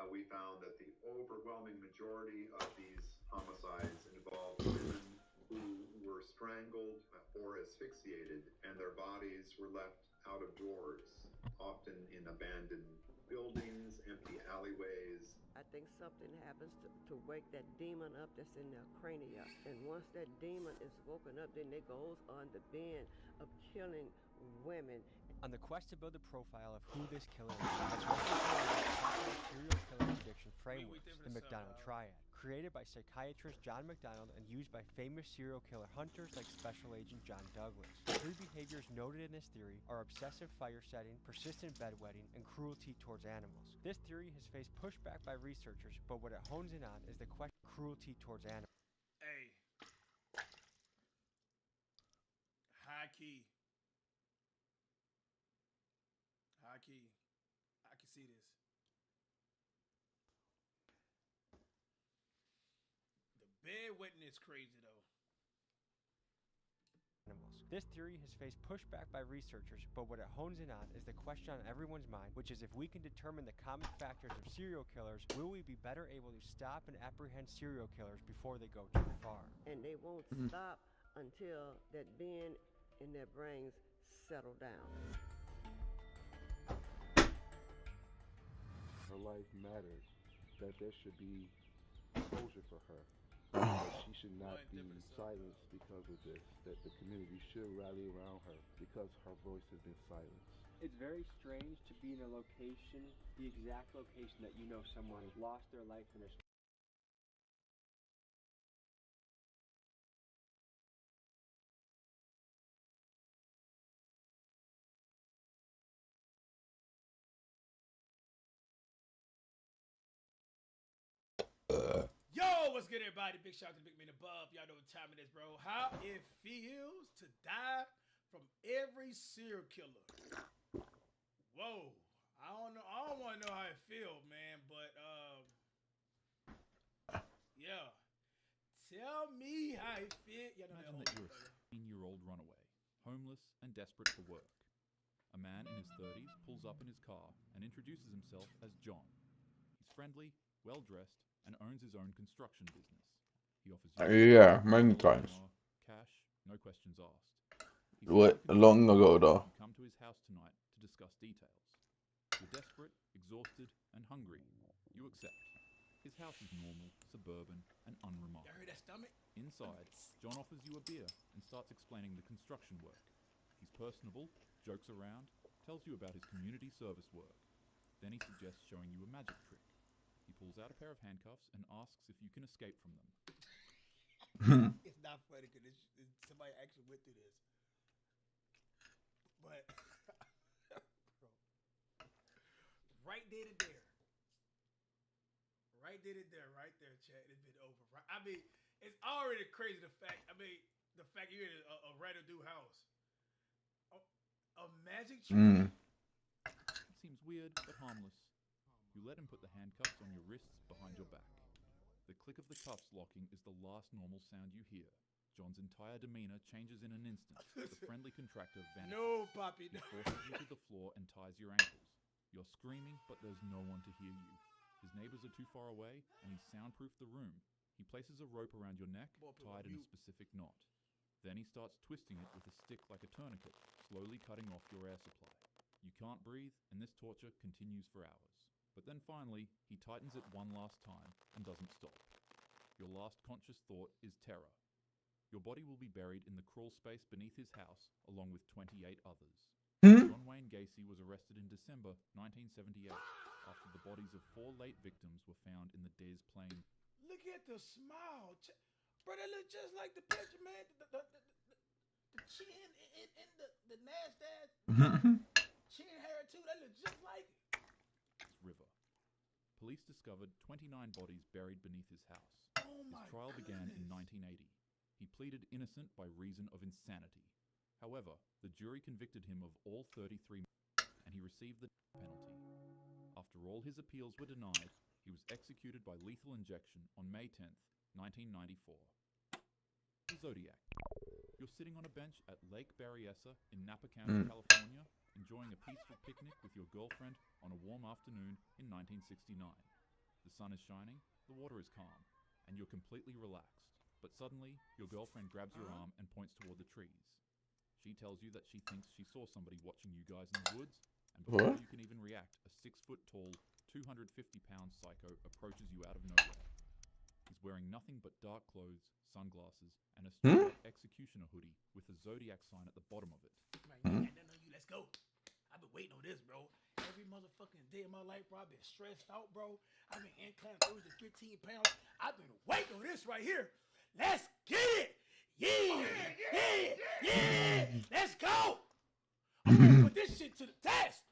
We found that the overwhelming majority of these homicides involved women who were strangled or asphyxiated, and their bodies were left out of doors, often in abandoned buildings, empty alleyways. I think something happens to wake that demon up that's in their crania. And once that demon is woken up, then it goes on the bend of killing women On the quest to build a profile of who this killer is, let's reference one of the most popular serial killer prediction frameworks, the McDonald Triad, created by psychiatrist John McDonald and used by famous serial killer hunters like Special Agent John Douglas. The three behaviors noted in this theory are obsessive fire setting, persistent bedwetting, and cruelty towards animals. This theory has faced pushback by researchers, but what it hones in on is the question of cruelty towards animals. Hey. High key. High key. I can see this. The bedwetting is crazy though. This theory has faced pushback by researchers, but what it hones in on is the question on everyone's mind, which is if we can determine the common factors of serial killers, will we be better able to stop and apprehend serial killers before they go too far? And they won't stop until that bend in their brains settle down. Her life matters, that there should be closure for her. That she should not be silenced because of this, that the community should rally around her because her voice has been silenced. It's very strange to be in a location, the exact location that you know someone has lost their life in a Yo, what's good, everybody? Big shout out to the big man above. Y'all know what time it is, bro. How it feels to die from every serial killer. Whoa. I don't know. I don't want to know how it feels, man. But yeah. Tell me how it feels. Imagine that you're a 16-year-old runaway, homeless and desperate for work. A man in his 30s pulls up in his car and introduces himself as John. He's friendly, well-dressed, and owns his own construction business. He offers Yeah, many times. Cash, no questions asked. Long ago though. Come to his house tonight to discuss details. You're desperate, exhausted, and hungry. You accept. His house is normal, suburban, and unremarkable. You heard that stomach? Inside, John offers you a beer and starts explaining the construction work. He's personable, jokes around, tells you about his community service work. Then he suggests showing you a magic trick. He pulls out a pair of handcuffs and asks if you can escape from them. It's not funny because somebody actually went through this. But, bro, right there and there. Right there and there, right there, chat. It's been over. Right? I mean, it's already crazy the fact you're in a random dude house. A magic trick? It seems weird, but harmless. You let him put the handcuffs on your wrists behind your back. The click of the cuffs locking is the last normal sound you hear. John's entire demeanor changes in an instant. The friendly contractor vanishes. No, Poppy, no. He forces you to the floor and ties your ankles. You're screaming, but there's no one to hear you. His neighbors are too far away, and he's soundproofed the room. He places a rope around your neck, tied in a specific knot. Then he starts twisting it with a stick like a tourniquet, slowly cutting off your air supply. You can't breathe, and this torture continues for hours. But then finally, he tightens it one last time and doesn't stop. Your last conscious thought is terror. Your body will be buried in the crawl space beneath his house, along with 28 others. John Wayne Gacy was arrested in December 1978 after the bodies of 4 late victims were found in the Des Plaines. Look at the smile. Bro, that look just like the picture, man. The chin and the NASDAQ chin hair, too. That look just like it. River. Police discovered 29 bodies buried beneath his house. Oh my His trial began in 1980. He pleaded innocent by reason of insanity. However, the jury convicted him of all 33 and he received the penalty. After all his appeals were denied, he was executed by lethal injection on May 10th, 1994. The Zodiac. You're sitting on a bench at Lake Berryessa in Napa County, California, enjoying a peaceful picnic with your girlfriend on a warm afternoon in 1969. The sun is shining, the water is calm, and you're completely relaxed. But suddenly, your girlfriend grabs your arm and points toward the trees. She tells you that she thinks she saw somebody watching you guys in the woods, and before you can even react, a 6-foot-tall, 250-pound psycho approaches you out of nowhere. He's wearing nothing but dark clothes, sunglasses, and a straight executioner hoodie with a Zodiac sign at the bottom of it. Man, you got nothing on you. Let's go. I've been waiting on this, bro. Every motherfucking day of my life, bro, I've been stressed out, bro. I've been inclined 15 pounds. I've been waiting on this right here. Let's get it. Yeah. Let's go. I'm gonna put this shit to the test.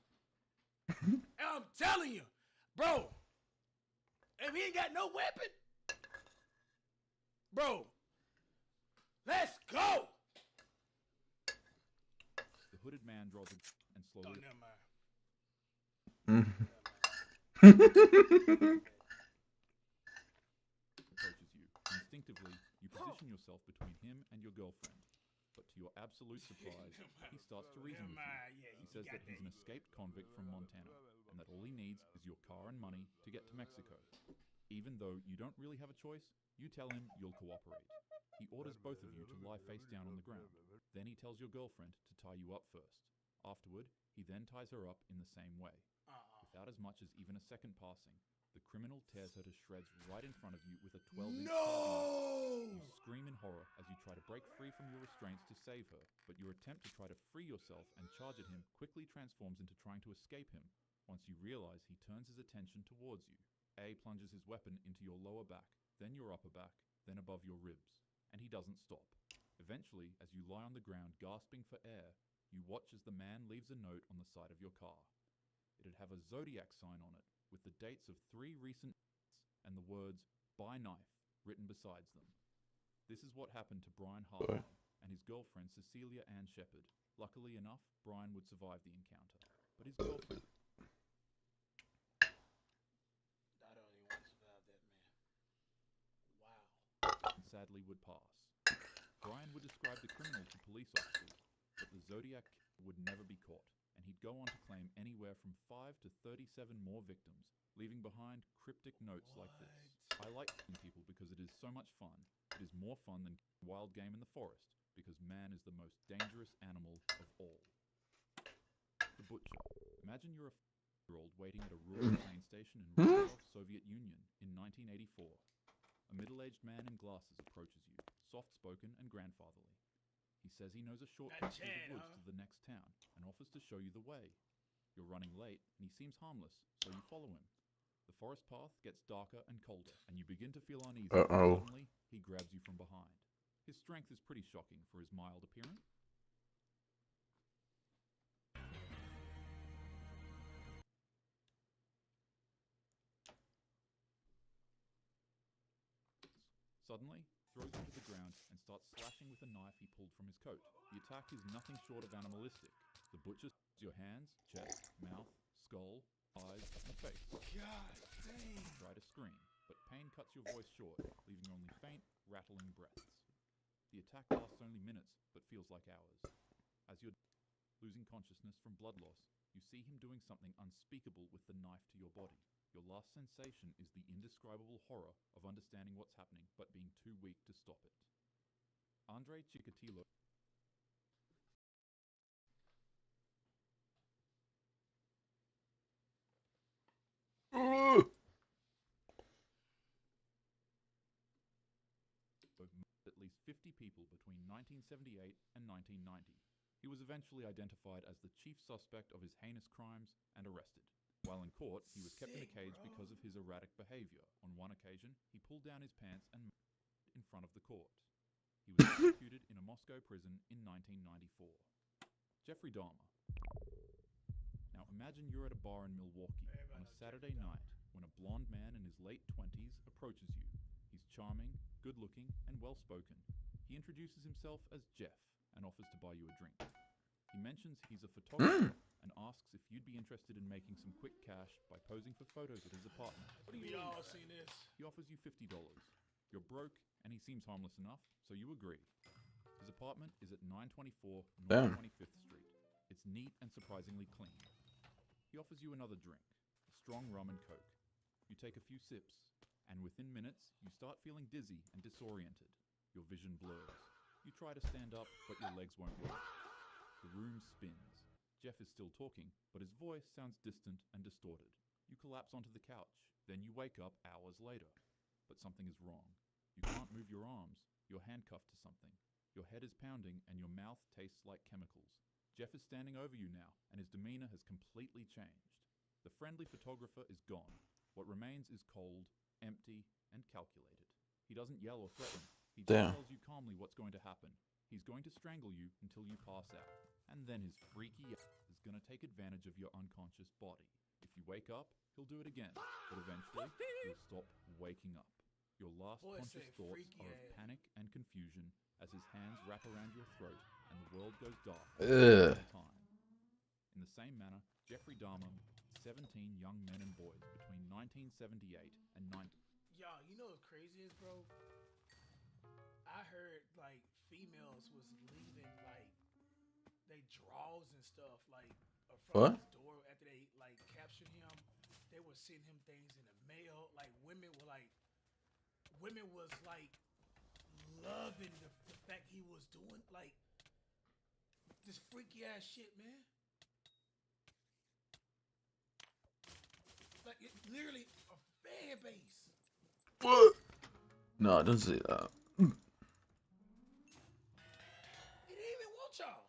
And I'm telling you, bro, and we ain't got no weapon. Bro, let's go. The hooded man draws a and slowly. Oh, never mind. Approaches you. Instinctively, you position yourself between him and your girlfriend. But to your absolute surprise, he starts to reason with you. He says that he's an escaped convict from Montana, and that all he needs is your car and money to get to Mexico. Even though you don't really have a choice, you tell him you'll cooperate. He orders both of you to lie face down on the ground. Then he tells your girlfriend to tie you up first. Afterward, he then ties her up in the same way. Without as much as even a second passing, the criminal tears her to shreds right in front of you with a 12-inch carving knife. You scream in horror as you try to break free from your restraints to save her, but your attempt to try to free yourself and charge at him quickly transforms into trying to escape him. Once you realize he turns his attention towards you, A plunges his weapon into your lower back, then your upper back, then above your ribs. And he doesn't stop. Eventually, as you lie on the ground gasping for air, you watch as the man leaves a note on the side of your car. It'd have a zodiac sign on it, with the dates of 3 recent and the words, "Buy knife," written besides them. This is what happened to Brian Hartman and his girlfriend Cecilia Ann Shepard. Luckily enough, Brian would survive the encounter. But his girlfriend... I don't even want to survive that, man. Wow. ...sadly would pass. Brian would describe the criminal to police officers, but the Zodiac would never be caught, and he'd go on to claim anywhere from 5 to 37 more victims, leaving behind cryptic notes like this. I like killing people because it is so much fun. It is more fun than wild game in the forest, because man is the most dangerous animal of all. The Butcher. Imagine you're a 5-year-old waiting at a rural train station in Rostov, Soviet Union in 1984. A middle-aged man in glasses approaches you, soft-spoken and grandfatherly. He says he knows a shortcut through the woods to the next town and offers to show you the way. You're running late and he seems harmless, so you follow him. The forest path gets darker and colder, and you begin to feel uneasy. Suddenly, he grabs you from behind. His strength is pretty shocking for his mild appearance. Suddenly, throws you to the ground and starts slashing with a knife he pulled from his coat. The attack is nothing short of animalistic. The butcher sees your hands, chest, mouth, skull, eyes, and face. God dang. You try to scream, but pain cuts your voice short, leaving only faint, rattling breaths. The attack lasts only minutes, but feels like hours. As you're losing consciousness from blood loss, you see him doing something unspeakable with the knife to your body. Your last sensation is the indescribable horror of understanding what's happening, but being too weak to stop it. Andrei Chikatilo at least 50 people between 1978 and 1990. He was eventually identified as the chief suspect of his heinous crimes and arrested. While in court, he was kept in a cage because of his erratic behavior. On one occasion, he pulled down his pants and in front of the court. He was executed in a Moscow prison in 1994. Jeffrey Dahmer. Now imagine you're at a bar in Milwaukee on a Saturday night when a blonde man in his late 20s approaches you. He's charming, good-looking, and well-spoken. He introduces himself as Jeff and offers to buy you a drink. He mentions he's a photographer and asks if you'd be interested in making some quick cash by posing for photos at his apartment. We all seen this. He offers you $50. You're broke, and he seems harmless enough, so you agree. His apartment is at 924 North 25th Street. It's neat and surprisingly clean. He offers you another drink, a strong rum and coke. You take a few sips, and within minutes, you start feeling dizzy and disoriented. Your vision blurs. You try to stand up, but your legs won't work. The room spins. Jeff is still talking, but his voice sounds distant and distorted. You collapse onto the couch. Then you wake up hours later. But something is wrong. You can't move your arms. You're handcuffed to something. Your head is pounding and your mouth tastes like chemicals. Jeff is standing over you now, and his demeanor has completely changed. The friendly photographer is gone. What remains is cold, empty, and calculated. He doesn't yell or threaten. He just tells you calmly what's going to happen. He's going to strangle you until you pass out. And then his freaky ass is going to take advantage of your unconscious body. If you wake up, he'll do it again. But eventually, you'll stop waking up. Your last conscious thoughts are of panic and confusion as his hands wrap around your throat and the world goes dark for a time. In the same manner, Jeffrey Dahmer 17 young men and boys between 1978 and 19... Y'all, you know what's crazy is, bro? I heard, like, females was leaving, like, they drawers and stuff, like, from his door after they, like, captured him. They were sending him things in the mail. Like, women was, like, loving the fact he was doing, like, this freaky ass shit, man. Like, it's literally a fan base. What? No, don't say that. He didn't even want y'all.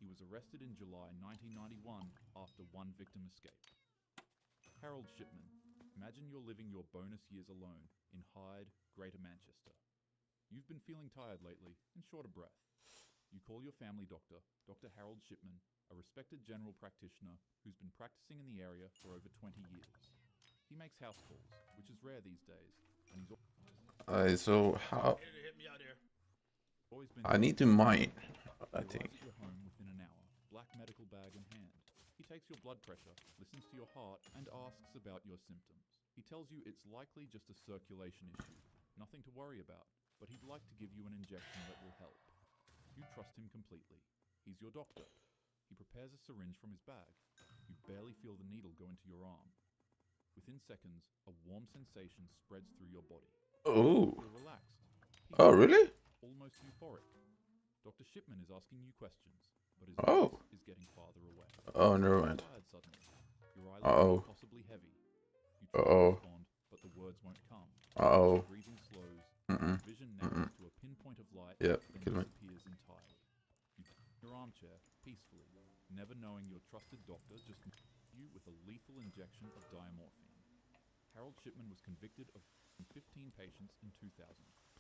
He was arrested in July 1991 after one victim escaped. Harold Shipman. Imagine you're living your bonus years alone in Hyde, Greater Manchester. You've been feeling tired lately and short of breath. You call your family doctor, Dr. Harold Shipman, a respected general practitioner who's been practicing in the area for over 20 years. He makes house calls, which is rare these days, and he's so how... I need to mine, I think. He arrives at your home within an hour, black medical bag in hand. He takes your blood pressure, listens to your heart, and asks about your symptoms. He tells you it's likely just a circulation issue, nothing to worry about, but he'd like to give you an injection that will help. You trust him completely. He's your doctor. He prepares a syringe from his bag. You barely feel the needle go into your arm. Within seconds, a warm sensation spreads through your body. Oh. You feel relaxed. Oh, really? Almost euphoric. Dr. Shipman is asking you questions, but his voice is getting farther away. Oh, never mind. Tired suddenly. Your eyelids are possibly heavy. You try to respond, but the words won't come. Your breathing slows. Vision narrows to a pinpoint of light, then disappears entirely. You sit in your armchair peacefully, never knowing your trusted doctor just you with a lethal injection of diamorphine. Harold Shipman was convicted of 15 patients in 2000.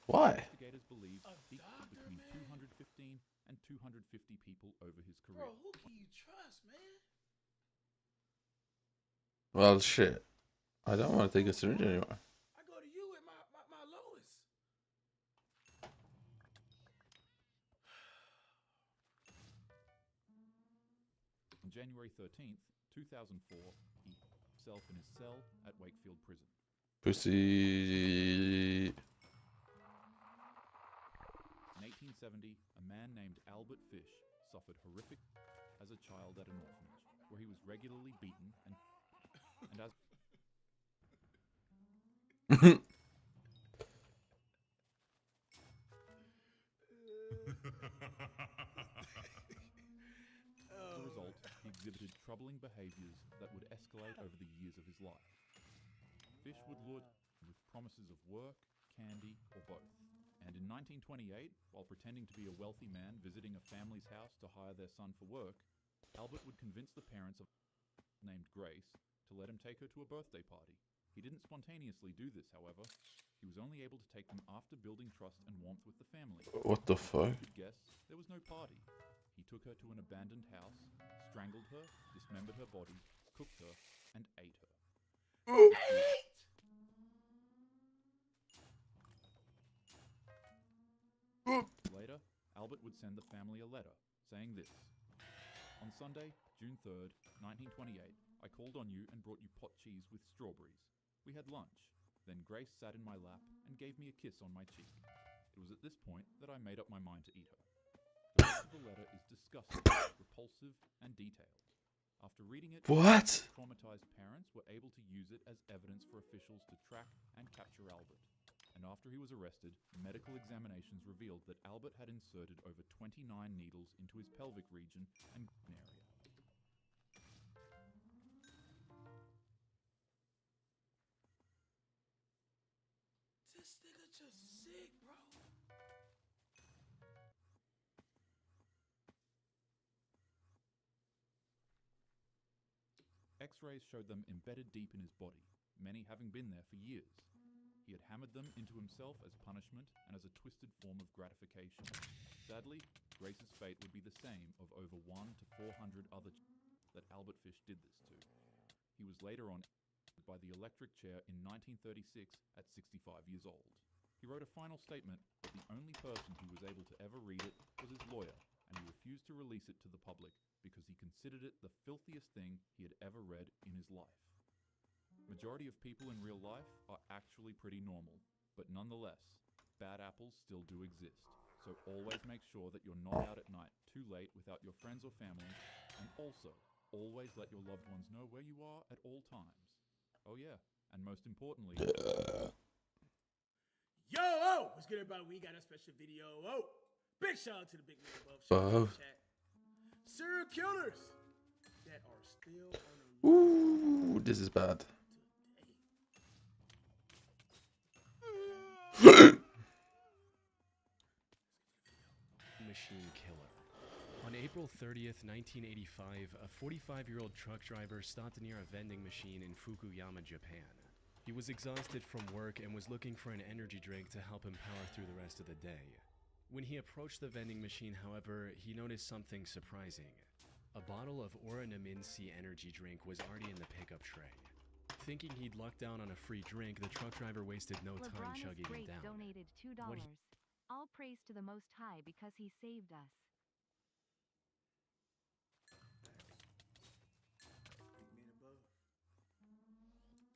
Why? Investigators believe he killed between 215 and 250 people over his career. Bro, who can you trust, man? Well, shit. I don't want to take a syringe anymore. I go to you at my lowest. On January 13th, 2004, he himself in his cell at Wakefield Prison. Pussy. In 1870, a man named Albert Fish suffered horrific as a child at an orphanage, where he was regularly beaten and as As a result, he exhibited troubling behaviors that would escalate over the years of his life. Fish would lure with promises of work, candy, or both. And in 1928, while pretending to be a wealthy man visiting a family's house to hire their son for work, Albert would convince the parents of named Grace to let him take her to a birthday party. He didn't spontaneously do this, however. He was only able to take them after building trust and warmth with the family. What the fuck? As you could guess, there was no party. He took her to an abandoned house, strangled her, dismembered her body, cooked her, and ate her. Later, Albert would send the family a letter saying this. On Sunday, June 3rd, 1928, I called on you and brought you pot cheese with strawberries. We had lunch. Then Grace sat in my lap and gave me a kiss on my cheek. It was at this point that I made up my mind to eat her. The rest of the letter is disgusting, repulsive, and detailed. After reading it, traumatized parents were able to use it as evidence for officials to track and capture Albert. And after he was arrested, medical examinations revealed that Albert had inserted over 29 needles into his pelvic region and area. just sick, bro. X-rays showed them embedded deep in his body, many having been there for years. He had hammered them into himself as punishment and as a twisted form of gratification. Sadly, Grace's fate would be the same of over 1 to 400 other that Albert Fish did this to. He was later on by the electric chair in 1936 at 65 years old. He wrote a final statement, but the only person who was able to ever read it was his lawyer, and he refused to release it to the public because he considered it the filthiest thing he had ever read in his life. Majority of people in real life are actually pretty normal, but nonetheless, bad apples still do exist. So always make sure that you're not out at night too late without your friends or family, and also, always let your loved ones know where you are at all times. Oh yeah, and most importantly... Yo, what's good, everybody? We got a special video. Oh, big shout out to the big man above. Shout out to the chat. Serial killers that are still on the Ooh, this is bad. Machine killer. On April 30th, 1985, a 45-year-old truck driver stopped near a vending machine in Fukuyama, Japan. He was exhausted from work and was looking for an energy drink to help him power through the rest of the day. When he approached the vending machine, however, he noticed something surprising. A bottle of Oranaminsi energy drink was already in the pickup tray. Thinking he'd lucked down on a free drink, the truck driver wasted no time chugging it down. Donated $2. All praise to the Most High because he saved us.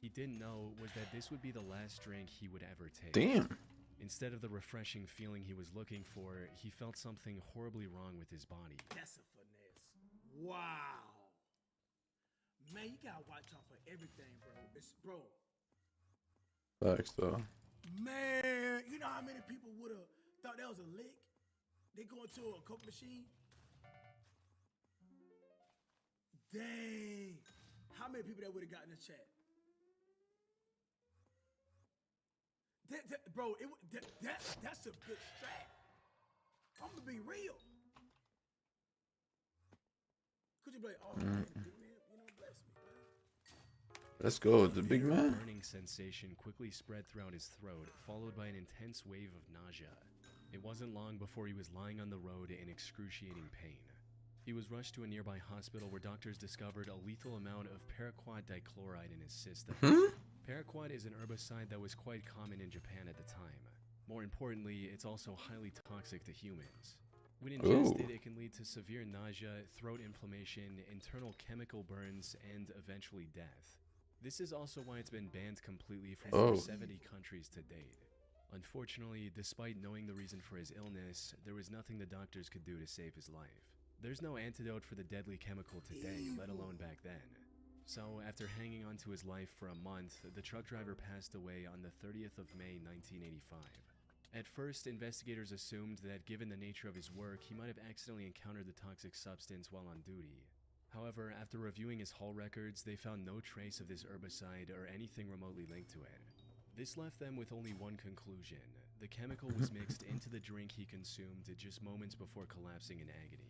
He didn't know was that this would be the last drink he would ever taste. Damn. Instead of the refreshing feeling he was looking for, he felt something horribly wrong with his body. That's a finesse. Wow. Man, you gotta watch out for everything, bro. Bro. Thanks, though. Man, you know how many people would have thought that was a lick? They go into a Coke machine. Dang. How many people that would have gotten a chat? Bro, that's a good strat. I'm gonna be real. Could you be like, oh man, big man, you know, bless me, man. Let's go, the big man. A burning sensation quickly spread throughout his throat, followed by an intense wave of nausea. It wasn't long before he was lying on the road in excruciating pain. He was rushed to a nearby hospital where doctors discovered a lethal amount of paraquat dichloride in his system. Paraquat is an herbicide that was quite common in Japan at the time. More importantly, it's also highly toxic to humans. When ingested, it can lead to severe nausea, throat inflammation, internal chemical burns, and eventually death. This is also why it's been banned completely from over 70 countries to date. Unfortunately, despite knowing the reason for his illness, there was nothing the doctors could do to save his life. There's no antidote for the deadly chemical today, let alone back then. So, after hanging on to his life for a month, the truck driver passed away on the 30th of May, 1985. At first, investigators assumed that given the nature of his work, he might have accidentally encountered the toxic substance while on duty. However, after reviewing his haul records, they found no trace of this herbicide or anything remotely linked to it. This left them with only one conclusion. The chemical was mixed into the drink he consumed just moments before collapsing in agony.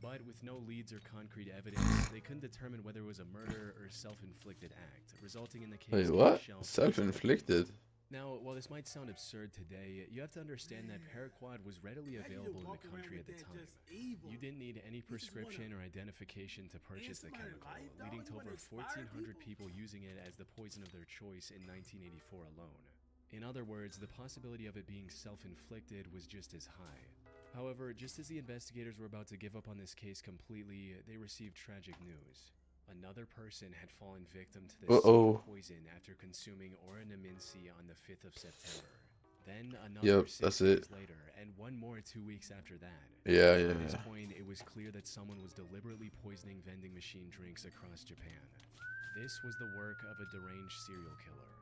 But with no leads or concrete evidence, they couldn't determine whether it was a murder or self-inflicted act, resulting in the case Wait, what? shelved. Self-inflicted? Now, while this might sound absurd today, you have to understand that paraquat was readily available in the country at the time. You didn't need any prescription or identification to purchase the chemical, leading to over 1,400 people using it as the poison of their choice in 1984 alone. In other words, the possibility of it being self-inflicted was just as high. However, just as the investigators were about to give up on this case completely, they received tragic news. Another person had fallen victim to the same poison after consuming Oranaminsi on the 5th of September. Then another 6 days later, and one more 2 weeks after that. At this point, it was clear that someone was deliberately poisoning vending machine drinks across Japan. This was the work of a deranged serial killer.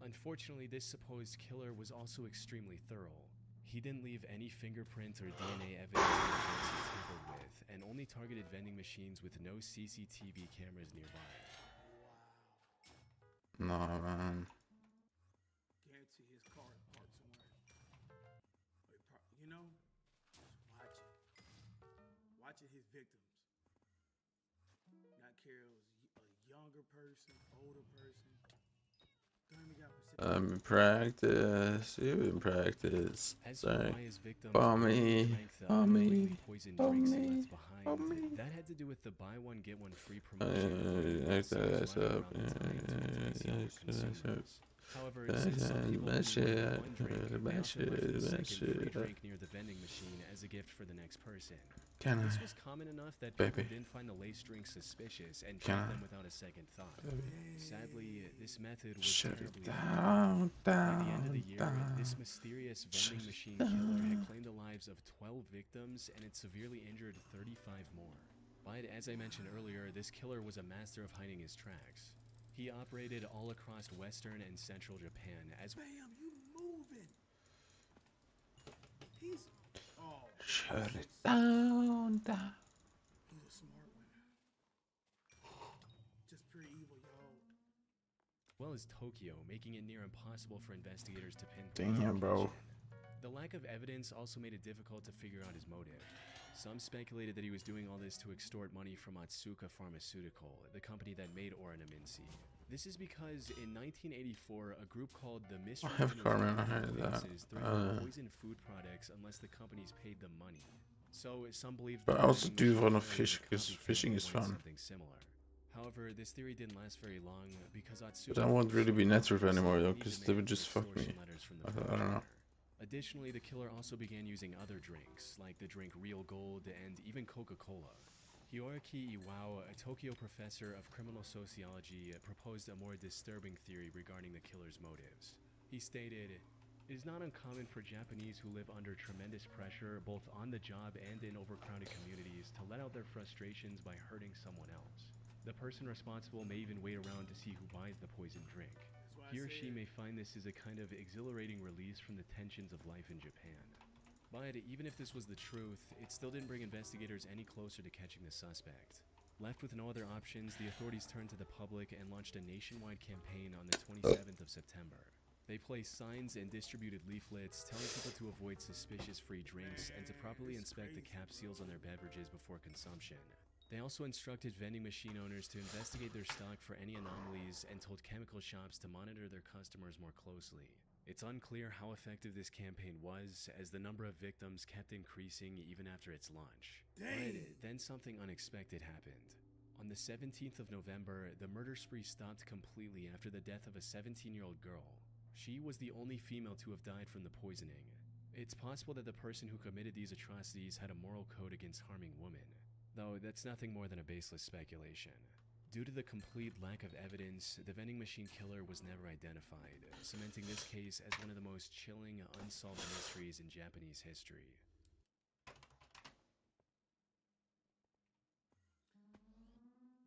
Unfortunately, this supposed killer was also extremely thorough. He didn't leave any fingerprint or DNA evidence in the drinks he tampered with, and only targeted vending machines with no CCTV cameras nearby. Nah, man. Guarantee his car is parked somewhere. watching his victims. Not care if it was a younger person, older person. Don't even got specific. I'm in practice. You in practice. As for Sorry. why his victims For willingly me. drank the For me. unliquidly poisoned For drinks he me. left behind, that had to do with the buy one get one free promotion Next that was up. running around the time to entice younger consumers. However, since some people only wanted one drink, they often left the second free drink near the vending machine as a gift for the next person. Can This I? was common enough that Baby. people didn't find the laced drinks suspicious and Can tried I? them without a second thought. Baby. Sadly, this method was Shut it terribly down, effective. By the end of the down, year, down. this mysterious vending Shut machine it killer had down. claimed the lives of 12 victims and had severely injured 35 more. But as I mentioned earlier, this killer was a master of hiding his tracks. He operated all across western and central Japan as Bam, you moving. He's Shut it down, down. He's a smart one. Just pure evil, y'all. well as Tokyo, making it near impossible for investigators to pinpoint his Damn, bro. location. The lack of evidence also made it difficult to figure out his motive. Some speculated that he was doing all this to extort money from Otsuka Pharmaceutical, the company that made Oranamincy. This is because in 1984, a group called the Mystery I have a car, man. I heard that. threatened to poison food products unless the companies paid them money. So some believed But that I also vending do machine want to killer fish was a because copycat fishing who is wanted fun. something similar. However, this theory didn't last very long because Otsuka But I won't really be Network received anymore though, many because they would demands just and fuck me. extortion letters from the I don't know. perpetrator. Additionally, the killer also began using other drinks, like the drink Real Gold and even Coca-Cola. Hiroki Iwao, a Tokyo professor of criminal sociology, proposed a more disturbing theory regarding the killer's motives. He stated, "It is not uncommon for Japanese who live under tremendous pressure, both on the job and in overcrowded communities, to let out their frustrations by hurting someone else. The person responsible may even wait around to see who buys the poisoned drink. He or she may find this as a kind of exhilarating release from the tensions of life in Japan." But even if this was the truth, it still didn't bring investigators any closer to catching the suspect. Left with no other options, the authorities turned to the public and launched a nationwide campaign on the 27th of September. They placed signs and distributed leaflets telling people to avoid suspicious free drinks and to properly inspect the cap seals on their beverages before consumption. They also instructed vending machine owners to investigate their stock for any anomalies and told chemical shops to monitor their customers more closely. It's unclear how effective this campaign was, as the number of victims kept increasing even after its launch. But then something unexpected happened. On the 17th of November, the murder spree stopped completely after the death of a 17-year-old girl. She was the only female to have died from the poisoning. It's possible that the person who committed these atrocities had a moral code against harming women, though that's nothing more than a baseless speculation. Due to the complete lack of evidence, the vending machine killer was never identified, cementing this case as one of the most chilling, unsolved mysteries in Japanese history.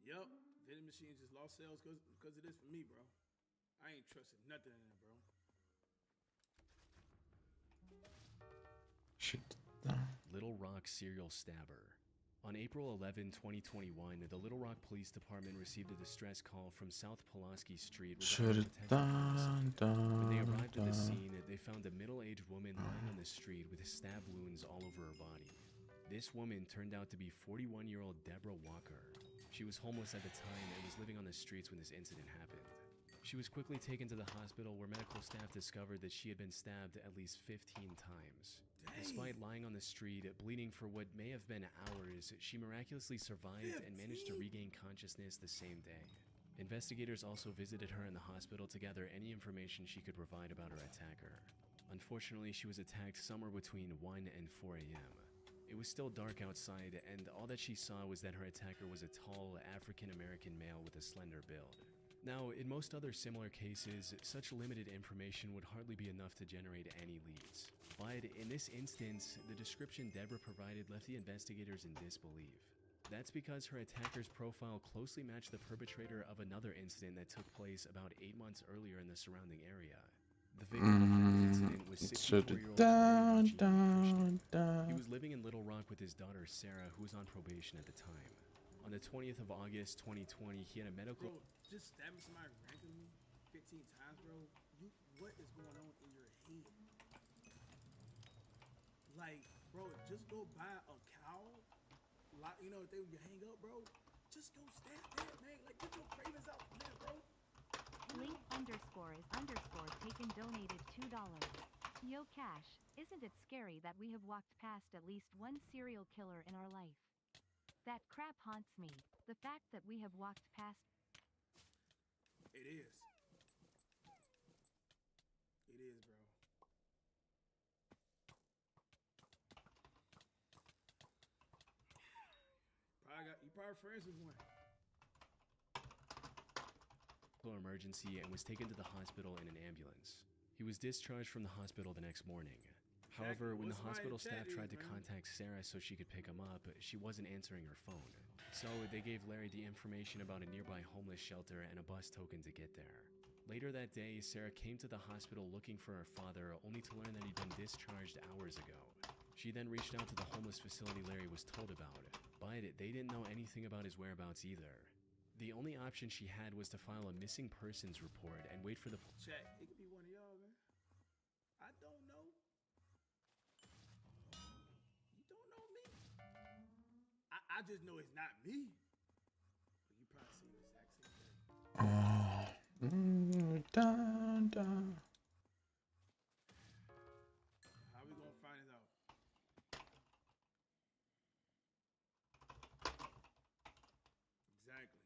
Yup, vending machines just lost sales because of this for me, bro. I ain't trusting nothing in it, bro. Little Rock serial stabber. On April 11, 2021, the Little Rock Police Department received a distress call from South Pulaski Street regarding a potential homicide. When they arrived at the scene, they found a middle-aged woman lying on the street with stab wounds all over her body. This woman turned out to be 41-year-old Deborah Walker. She was homeless at the time and was living on the streets when this incident happened. She was quickly taken to the hospital where medical staff discovered that she had been stabbed at least 15 times. Despite lying on the street, bleeding for what may have been hours, she miraculously survived and managed to regain consciousness the same day. Investigators also visited her in the hospital to gather any information she could provide about her attacker. Unfortunately, she was attacked somewhere between 1 and 4 a.m. It was still dark outside, and all that she saw was that her attacker was a tall, African-American male with a slender build. Now, in most other similar cases, such limited information would hardly be enough to generate any leads. But in this instance, the description Deborah provided left the investigators in disbelief. That's because her attacker's profile closely matched the perpetrator of another incident that took place about 8 months earlier in the surrounding area. The victim of that incident was 64-year-old He was living in Little Rock with his daughter Sarah, who was on probation at the time. On the 20th of August, 2020, he had a medical... Bro, just stabbing somebody randomly 15 times, bro. What is going on in your head? Like, bro, just go buy a cow, you know, if they would hang up, bro, just go stab that, man. Like, get your cravings out from that, bro. Link_is_taken donated $2. Yo Cash, isn't it scary that we have walked past at least one serial killer in our life? That crap haunts me. The fact that we have walked past. It is. It is, bro. You probably friends with one. Emergency and was taken to the hospital in an ambulance. He was discharged from the hospital the next morning. However, when the hospital staff tried to contact Sarah so she could pick him up, she wasn't answering her phone. So they gave Larry the information about a nearby homeless shelter and a bus token to get there. Later that day, Sarah came to the hospital looking for her father, only to learn that he'd been discharged hours ago. She then reached out to the homeless facility Larry was told about, but they didn't know anything about his whereabouts either. The only option she had was to file a missing persons report and wait for the... Check. It could be one of y'all, man. I don't know. You don't know me. I just know it's not me. But you probably seen the exact same thing. How we gonna find it out? Exactly.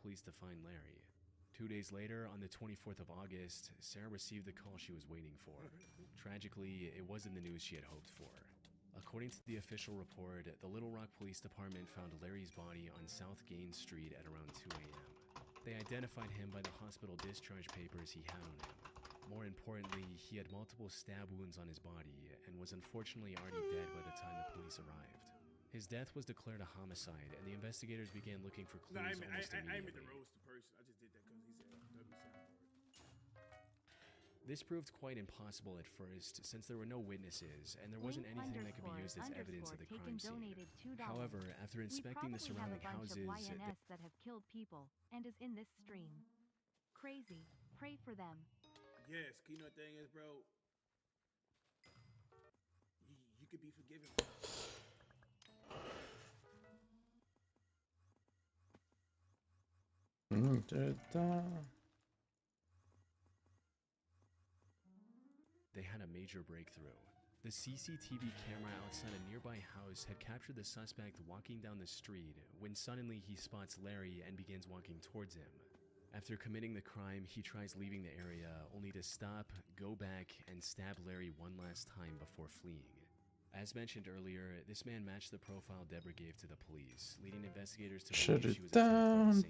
Police to find Larry. 2 days later, on the 24th of August, Sarah received the call she was waiting for. Tragically, it wasn't the news she had hoped for. According to the official report, the Little Rock Police Department found Larry's body on South Gaines Street at around 2 a.m. They identified him by the hospital discharge papers he had on him. More importantly, he had multiple stab wounds on his body and was unfortunately already dead by the time the police arrived. His death was declared a homicide, and the investigators began looking for clues almost immediately. I meant to roast the person. I just did that because he said W soundboard. This proved quite impossible at first, since there were no witnesses, and there wasn't anything that could be used as evidence of the crime scene. However, after inspecting the surrounding houses... We probably have a bunch of YNS that have killed people, and is in this stream. Crazy. Pray for them. Yes, you know the thing is, bro, you could be forgiven. They had a major breakthrough. The CCTV camera outside a nearby house had captured the suspect walking down the street when suddenly he spots Larry and begins walking towards him. After committing the crime, he tries leaving the area only to stop, go back, and stab Larry one last time before fleeing. As mentioned earlier, this man matched the profile Deborah gave to the police, leading investigators to believe she was attacked by the same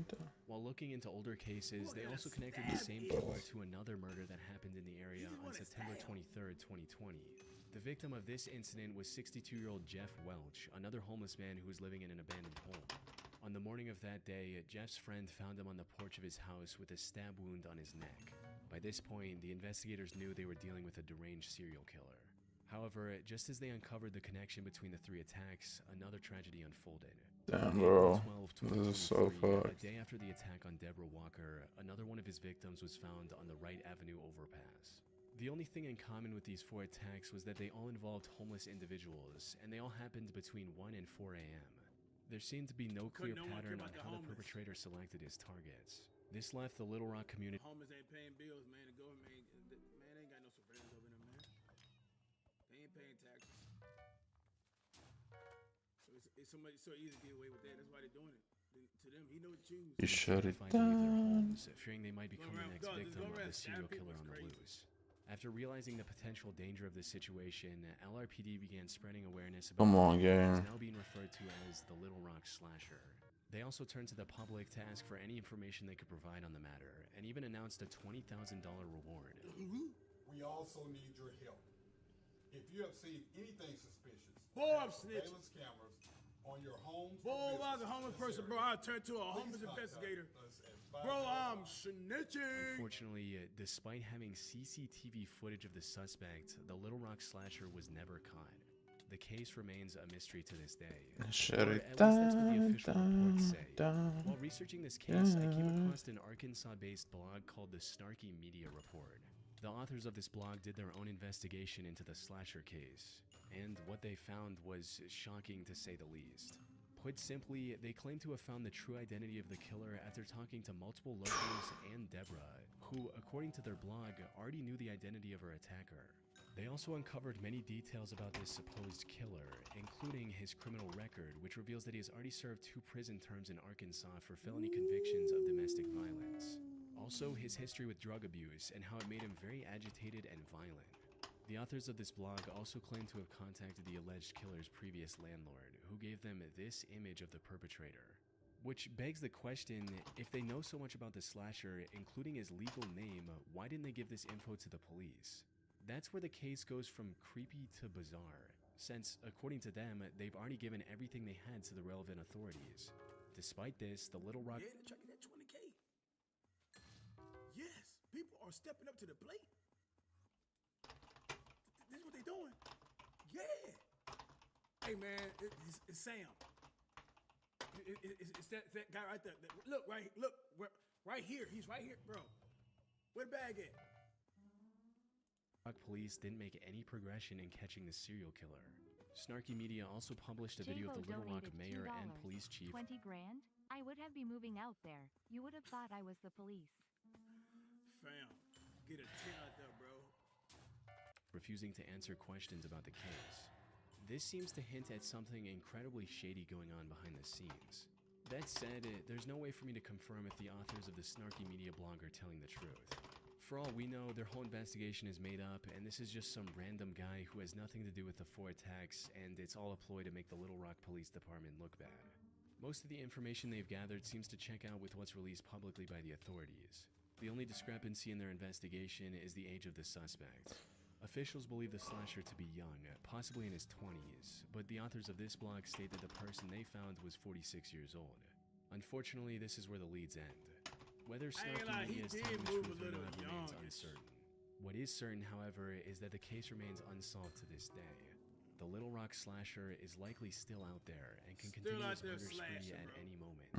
person. While looking into older cases, they also connected the same killer to another murder that happened in the area on September 23rd, 2020. The victim of this incident was 62-year-old Jeff Welch, another homeless man who was living in an abandoned home. On the morning of that day, Jeff's friend found him on the porch of his house with a stab wound on his neck. By this point, the investigators knew they were dealing with a deranged serial killer. However, just as they uncovered the connection between the three attacks, another tragedy unfolded. Damn, bro. This is so fucked. A day after the attack on Deborah Walker, another one of his victims was found on the Wright Avenue overpass. The only thing in common with these 4 attacks was that they all involved homeless individuals, and they all happened between 1 and 4 a.m. There seemed to be no clear pattern on how the perpetrator selected his targets. This left the Little Rock community... Homeless ain't paying bills, man. The government ain't got no surveillance over them, man. They ain't paying taxes. So it's so easy to get away with that. That's why they're doing it. To them, he knows choose. You shut it down. Fearing they might become the next victim of the serial killer on the loose. After realizing the potential danger of the situation, LRPD began spreading awareness about what is now being referred to as the Little Rock Slasher. They also turned to the public to ask for any information they could provide on the matter, and even announced a $20,000 reward. We also need your help. If you have seen anything suspicious, surveillance cameras on your homes. Boy, if I was a homeless person, bro, I'd turn to a homeless investigator. Bro, I'm snitching. Unfortunately, despite having CCTV footage of the suspect, the Little Rock Slasher was never caught. The case remains a mystery to this day. Shut it down. While researching this case, I came across an Arkansas-based blog called the Snarky Media Report. The authors of this blog did their own investigation into the slasher case, and what they found was shocking to say the least. Put simply, they claim to have found the true identity of the killer after talking to multiple locals and Deborah, who, according to their blog, already knew the identity of her attacker. They also uncovered many details about this supposed killer, including his criminal record, which reveals that he has already served 2 prison terms in Arkansas for felony convictions of domestic violence. Also, his history with drug abuse and how it made him very agitated and violent. The authors of this blog also claim to have contacted the alleged killer's previous landlord, who gave them this image of the perpetrator. Which begs the question, if they know so much about the slasher, including his legal name, why didn't they give this info to the police? That's where the case goes from creepy to bizarre, since, according to them, they've already given everything they had to the relevant authorities. Despite this, the Little Rock... Yeah, they're checking that 20K. Yes, people are stepping up to the plate. This is what they doing. Yeah. Hey, man, it's Sam. It's that guy right there. Look, right here. He's right here, bro. Where the bag at? Police didn't make any progression in catching the serial killer. Snarky Media also published a video of the Little Rock mayor and police chief 20 grand? I would have been moving out there. You would have thought I was the police. Fam, get a 10 out there, bro. refusing to answer questions about the case. This seems to hint at something incredibly shady going on behind the scenes. That said, there's no way for me to confirm if the authors of the Snarky Media blog are telling the truth. For all we know, their whole investigation is made up, and this is just some random guy who has nothing to do with the 4 attacks, and it's all a ploy to make the Little Rock Police Department look bad. Most of the information they've gathered seems to check out with what's released publicly by the authorities. The only discrepancy in their investigation is the age of the suspect. Officials believe the slasher to be young, possibly in his 20s, but the authors of this blog state that the person they found was 46 years old. Unfortunately, this is where the leads end. Whether Snarky Media is telling the truth or not remains uncertain. What is certain, however, is that the case remains unsolved to this day. The Little Rock slasher is likely still out there and can continue his murder spree at any moment.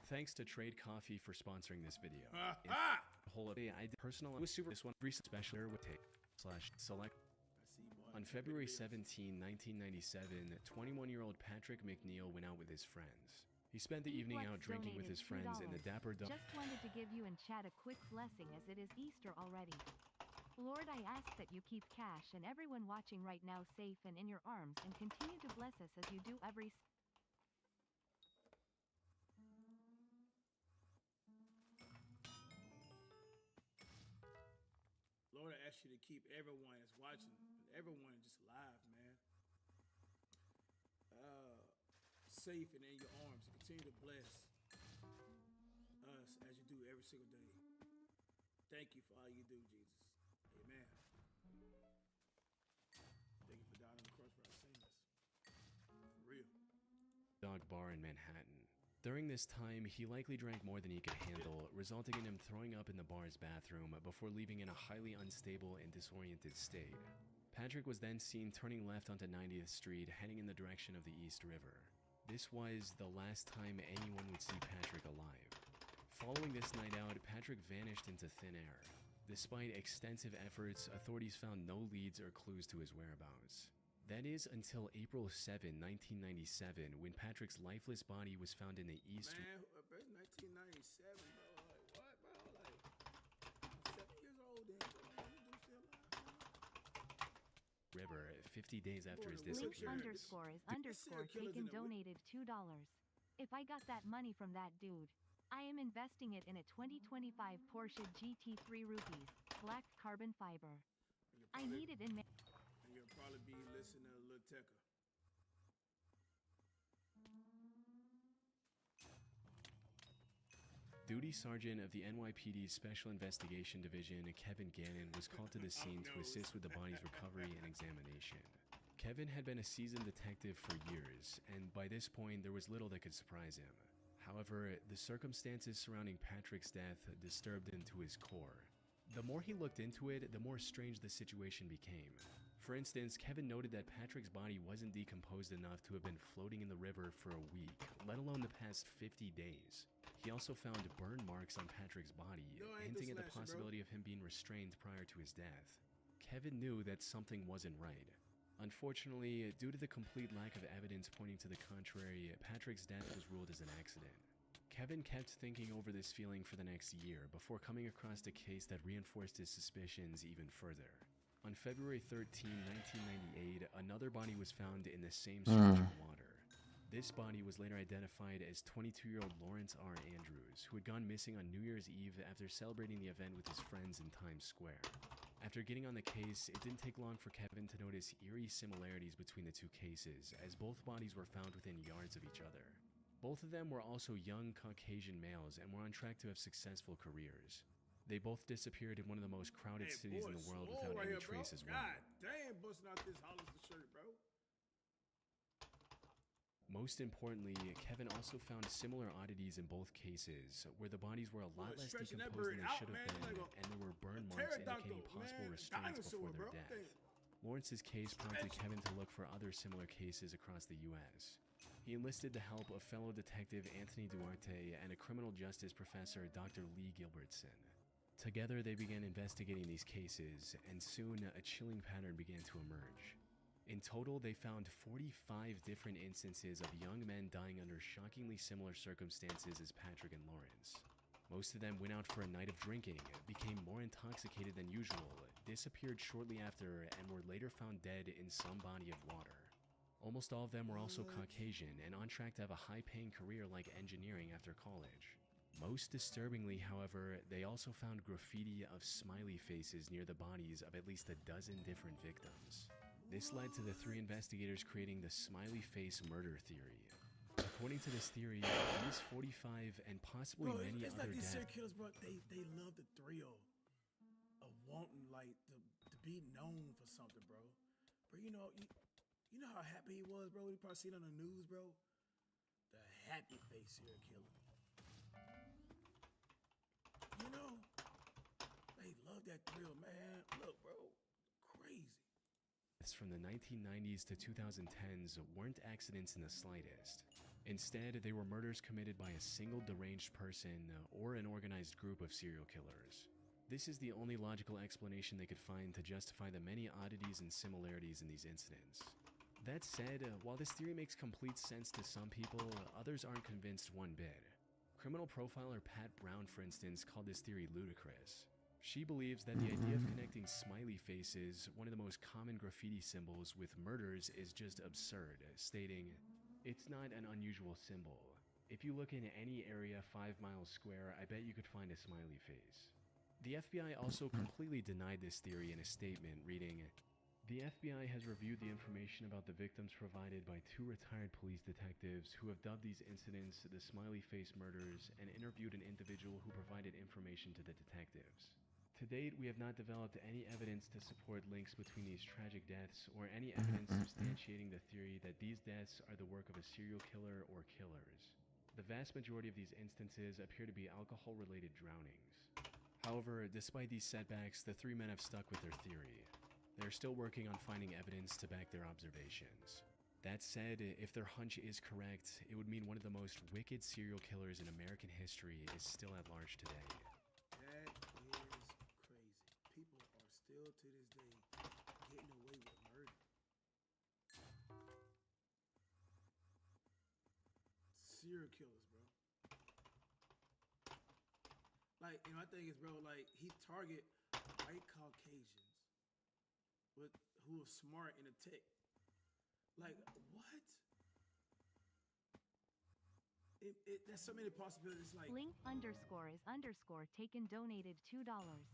Thanks to Trade Coffee for sponsoring this video. I did personal was super this one recent special with select. On February 17, 1997, 21-year-old Patrick McNeil went out with his friends. He spent the evening out drinking with his friends in the Dapper Dog. Just wanted to give you and Chad a quick blessing as it is Easter already. Lord, I ask that you keep Cash and everyone watching right now safe and in your arms and continue to bless us as you do every Lord, I ask you to keep everyone that's watching, everyone just alive, man. Safe and in your arms. And continue to bless us as you do every single day. Thank you for all you do, Jesus. Amen. Thank you for dying on the cross for our sins. For real. Dog bar in Manhattan. During this time, he likely drank more than he could handle, resulting in him throwing up in the bar's bathroom before leaving in a highly unstable and disoriented state. Patrick was then seen turning left onto 90th Street, heading in the direction of the East River. This was the last time anyone would see Patrick alive. Following this night out, Patrick vanished into thin air. Despite extensive efforts, authorities found no leads or clues to his whereabouts. That is until April 7, 1997, when Patrick's lifeless body was found in the East... Man, bro, 1997, bro. Like, what, bro? Like, I'm 7 years old then. River, 50 days after his disappearance. Link_is_taken donated $2. If I got that money from that dude, I am investing it in a 2025 Porsche GT3 rupees, black carbon fiber. I need it in... And you'll probably be listening to Lil Tecca. Duty Sergeant of the NYPD's Special Investigation Division, Kevin Gannon, was called to the scene to assist with the body's recovery and examination. Kevin had been a seasoned detective for years, and by this point, there was little that could surprise him. However, the circumstances surrounding Patrick's death disturbed him to his core. The more he looked into it, the more strange the situation became. For instance, Kevin noted that Patrick's body wasn't decomposed enough to have been floating in the river for a week, let alone the past 50 days. He also found burn marks on Patrick's body, hinting at the possibility of him being restrained prior to his death. Kevin knew that something wasn't right. Unfortunately, due to the complete lack of evidence pointing to the contrary, Patrick's death was ruled as an accident. Kevin kept thinking over this feeling for the next year before coming across a case that reinforced his suspicions even further. On February 13, 1998, another body was found in the same stretch of water. This body was later identified as 22-year-old Lawrence R. Andrews, who had gone missing on New Year's Eve after celebrating the event with his friends in Times Square. After getting on the case, it didn't take long for Kevin to notice eerie similarities between the two cases, as both bodies were found within yards of each other. Both of them were also young Caucasian males and were on track to have successful careers. They both disappeared in one of the most crowded cities in the world without any trace as well. God damn, busting out this Hollister shirt, bro. Most importantly, Kevin also found similar oddities in both cases, where the bodies were a lot less decomposed than they should have been, and there were burn marks indicating possible restraints before their death. Lawrence's case prompted Kevin to look for other similar cases across the U.S. He enlisted the help of fellow detective Anthony Duarte and a criminal justice professor, Dr. Lee Gilbertson. Together, they began investigating these cases, and soon a chilling pattern began to emerge. In total, they found 45 different instances of young men dying under shockingly similar circumstances as Patrick and Lawrence. Most of them went out for a night of drinking, became more intoxicated than usual, disappeared shortly after, and were later found dead in some body of water. Almost all of them were also Caucasian and on track to have a high-paying career like engineering after college. Most disturbingly, however, they also found graffiti of smiley faces near the bodies of at least a dozen different victims. This led to the three investigators creating the smiley face murder theory. According to this theory, these 45 and possibly many it's other like these deaths... serial killers, bro, they love the thrill of wanting, like, to be known for something, bro. Bro, you know how happy he was, bro? You probably seen it on the news, bro. The happy face serial killer. You know, they love that thrill, man. Look, bro, crazy. From the 1990s to 2010s weren't accidents in the slightest. Instead, they were murders committed by a single deranged person or an organized group of serial killers. This is the only logical explanation they could find to justify the many oddities and similarities in these incidents. That said, while this theory makes complete sense to some people, others aren't convinced one bit. Criminal profiler Pat Brown, for instance, called this theory ludicrous. She believes that the idea of connecting smiley faces, one of the most common graffiti symbols, with murders is just absurd, stating, "It's not an unusual symbol. If you look in any area 5 miles square, I bet you could find a smiley face." The FBI also completely denied this theory in a statement, reading, "The FBI has reviewed the information about the victims provided by 2 retired police detectives who have dubbed these incidents the smiley face murders and interviewed an individual who provided information to the detectives. To date, we have not developed any evidence to support links between these tragic deaths or any evidence substantiating the theory that these deaths are the work of a serial killer or killers. The vast majority of these instances appear to be alcohol-related drownings." However, despite these setbacks, the 3 men have stuck with their theory. They're still working on finding evidence to back their observations. That said, if their hunch is correct, it would mean one of the most wicked serial killers in American history is still at large today. That is crazy. People are still to this day getting away with murder. Serial killers, bro. Like, and my thing is, bro, like, he target white Caucasians who are smart in the tech. Like, what? There's so many possibilities. Like, Link _is_ taken donated $2.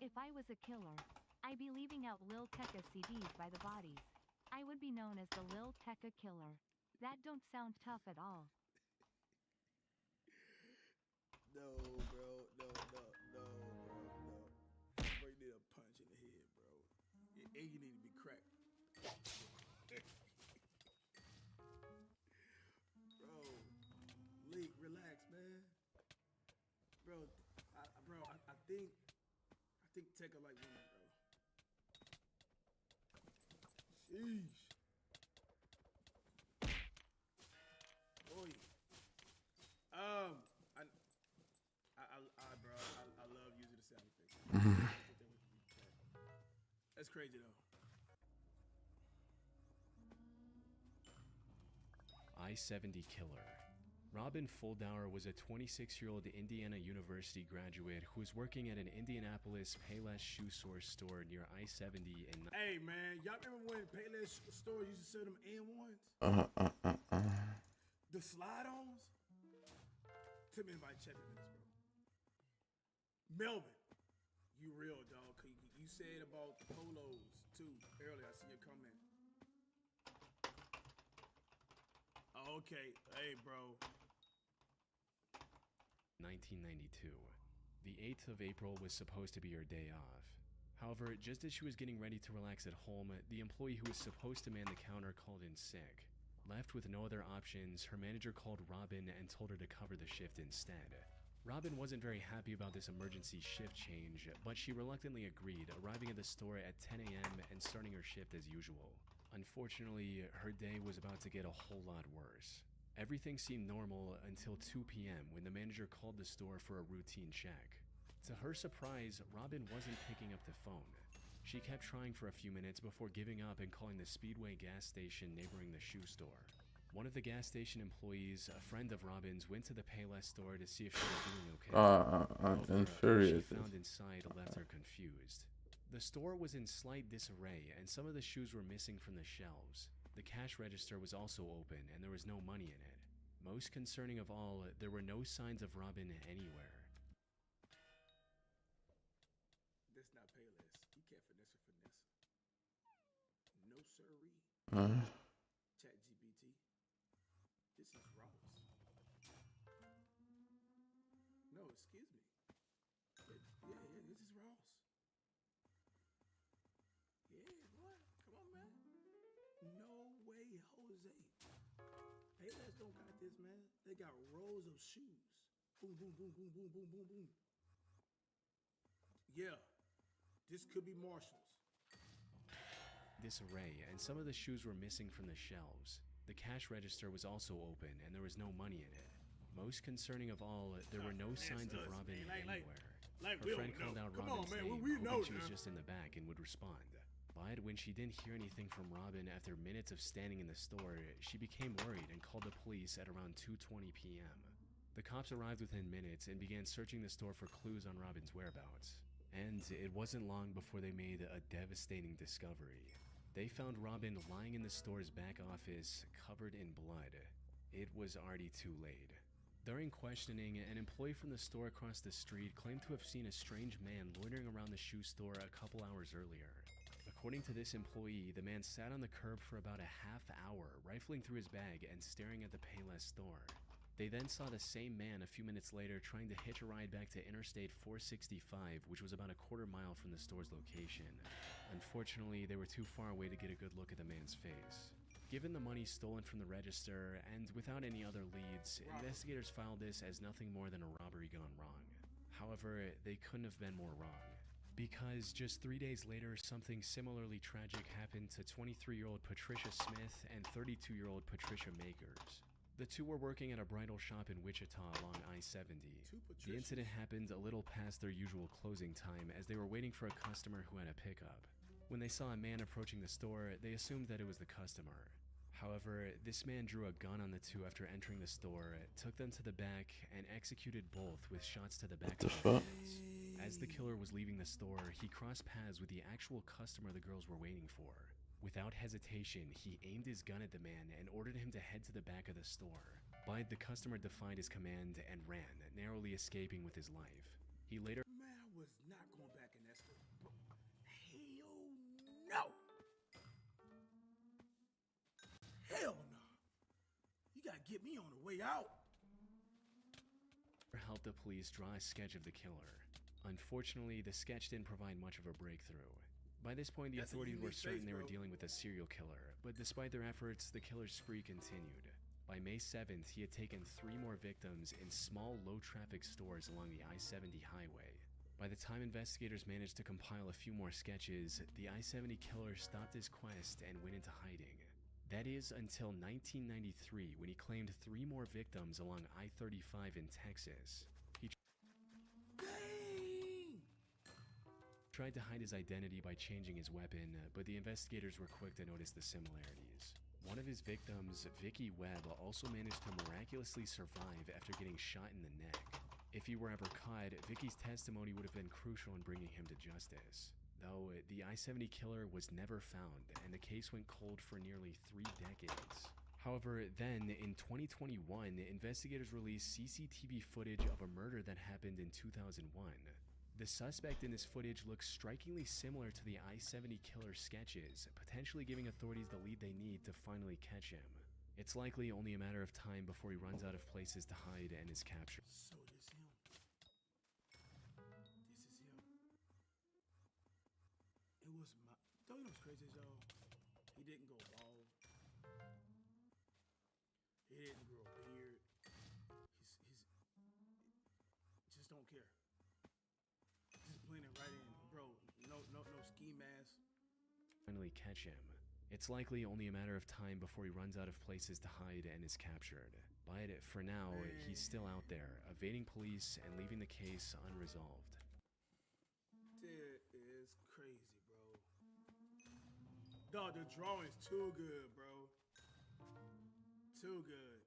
If I was a killer, I'd be leaving out Lil Tecca CDs by the bodies. I would be known as the Lil Tecca Killer. That don't sound tough at all. No, bro. No. Bro, you need a punch in the head, bro. And you need to be cracked. Bro, Leak, relax, man. Bro, I think take her like women, bro. Sheesh. Boy. I love using the sound effects. That's crazy though. I-70 killer. Robin Fuldauer was a 26-year-old Indiana University graduate who was working at an Indianapolis Payless shoe source store near I-70 in... Hey man, y'all remember when Payless stores used to sell them N1s? The slide-ons? Tell me about check this, bro. Melvin, you real dog. You said about the polos too earlier. I see your comment. Okay, hey bro. 1992. The 8th of April was supposed to be her day off. However, just as she was getting ready to relax at home, the employee who was supposed to man the counter called in sick. Left with no other options, her manager called Robin and told her to cover the shift instead. Robin wasn't very happy about this emergency shift change, but she reluctantly agreed, arriving at the store at 10 a.m. and starting her shift as usual. Unfortunately, her day was about to get a whole lot worse. Everything seemed normal until 2 p.m. when the manager called the store for a routine check. To her surprise, Robin wasn't picking up the phone. She kept trying for a few minutes before giving up and calling the Speedway gas station neighboring the shoe store. One of the gas station employees, a friend of Robin's, went to the Payless store to see if she was doing okay. I'm infuriated. What she found inside left her confused. The store was in slight disarray, and some of the shoes were missing from the shelves. The cash register was also open, and there was no money in it. Most concerning of all, there were no signs of Robin anywhere. This not Payless. You can't finesse or finesse. No sirree. Chat GPT. This is Ross. No, excuse me. Yeah, this is Ross. Yeah, what? Come on, man. No way, Jose. Payless don't got this, man. They got rows of shoes. Boom, boom, boom, boom, boom, boom, boom, boom. Yeah, this could be Marshall's. Disarray, and some of the shoes were missing from the shelves. The cash register was also open, and there was no money in it. Most concerning of all, there were no signs of Robin anywhere. Her friend called out Robin's name, hoping she was just in the back and would respond. But when she didn't hear anything from Robin after minutes of standing in the store, she became worried and called the police at around 2:20 p.m. The cops arrived within minutes and began searching the store for clues on Robin's whereabouts. And it wasn't long before they made a devastating discovery. They found Robin lying in the store's back office, covered in blood. It was already too late. During questioning, an employee from the store across the street claimed to have seen a strange man loitering around the shoe store a couple hours earlier. According to this employee, the man sat on the curb for about a half hour, rifling through his bag and staring at the Payless store. They then saw the same man a few minutes later trying to hitch a ride back to Interstate 465, which was about a quarter mile from the store's location. Unfortunately, they were too far away to get a good look at the man's face. Given the money stolen from the register, and without any other leads, investigators filed this as nothing more than a robbery gone wrong. However, they couldn't have been more wrong. Because just 3 days later, something similarly tragic happened to 23-year-old Patricia Smith and 32-year-old Patricia Makers. The two were working at a bridal shop in Wichita along I-70. The incident happened a little past their usual closing time as they were waiting for a customer who had a pickup. When they saw a man approaching the store, they assumed that it was the customer. However, this man drew a gun on the two after entering the store, took them to the back, and executed both with shots to the back of their heads. As the killer was leaving the store, he crossed paths with the actual customer the girls were waiting for. Without hesitation, he aimed his gun at the man and ordered him to head to the back of the store. But the customer defied his command and ran, narrowly escaping with his life. He later... Man, I was not going back in that store. Hell no! Hell no! You gotta get me on the way out! helped the police draw a sketch of the killer. Unfortunately, the sketch didn't provide much of a breakthrough. By this point, the authorities were certain they were dealing with a serial killer, but despite their efforts, the killer's spree continued. By May 7th, he had taken 3 more victims in small, low-traffic stores along the I-70 highway. By the time investigators managed to compile a few more sketches, the I-70 killer stopped his quest and went into hiding. That is until 1993, when he claimed 3 more victims along I-35 in Texas. He tried to hide his identity by changing his weapon, but the investigators were quick to notice the similarities. One of his victims, Vicky Webb, also managed to miraculously survive after getting shot in the neck. If he were ever caught, Vicky's testimony would have been crucial in bringing him to justice. Though the I-70 killer was never found, and the case went cold for nearly 3 decades. However, then, in 2021, investigators released CCTV footage of a murder that happened in 2001. The suspect in this footage looks strikingly similar to the I-70 killer sketches, potentially giving authorities the lead they need to finally catch him. It's likely only a matter of time before he runs out of places to hide and is captured. So this him. This is him. It was my. Don't you know what's crazy, y'all? He didn't go bald. He didn't grow a beard. He's just don't care. Just blending right in, bro. No ski mask. Finally catch him. It's likely only a matter of time before he runs out of places to hide and is captured. But for now, he's still out there, evading police and leaving the case unresolved. That is crazy, bro. Dog, the drawing's too good, bro. Too good.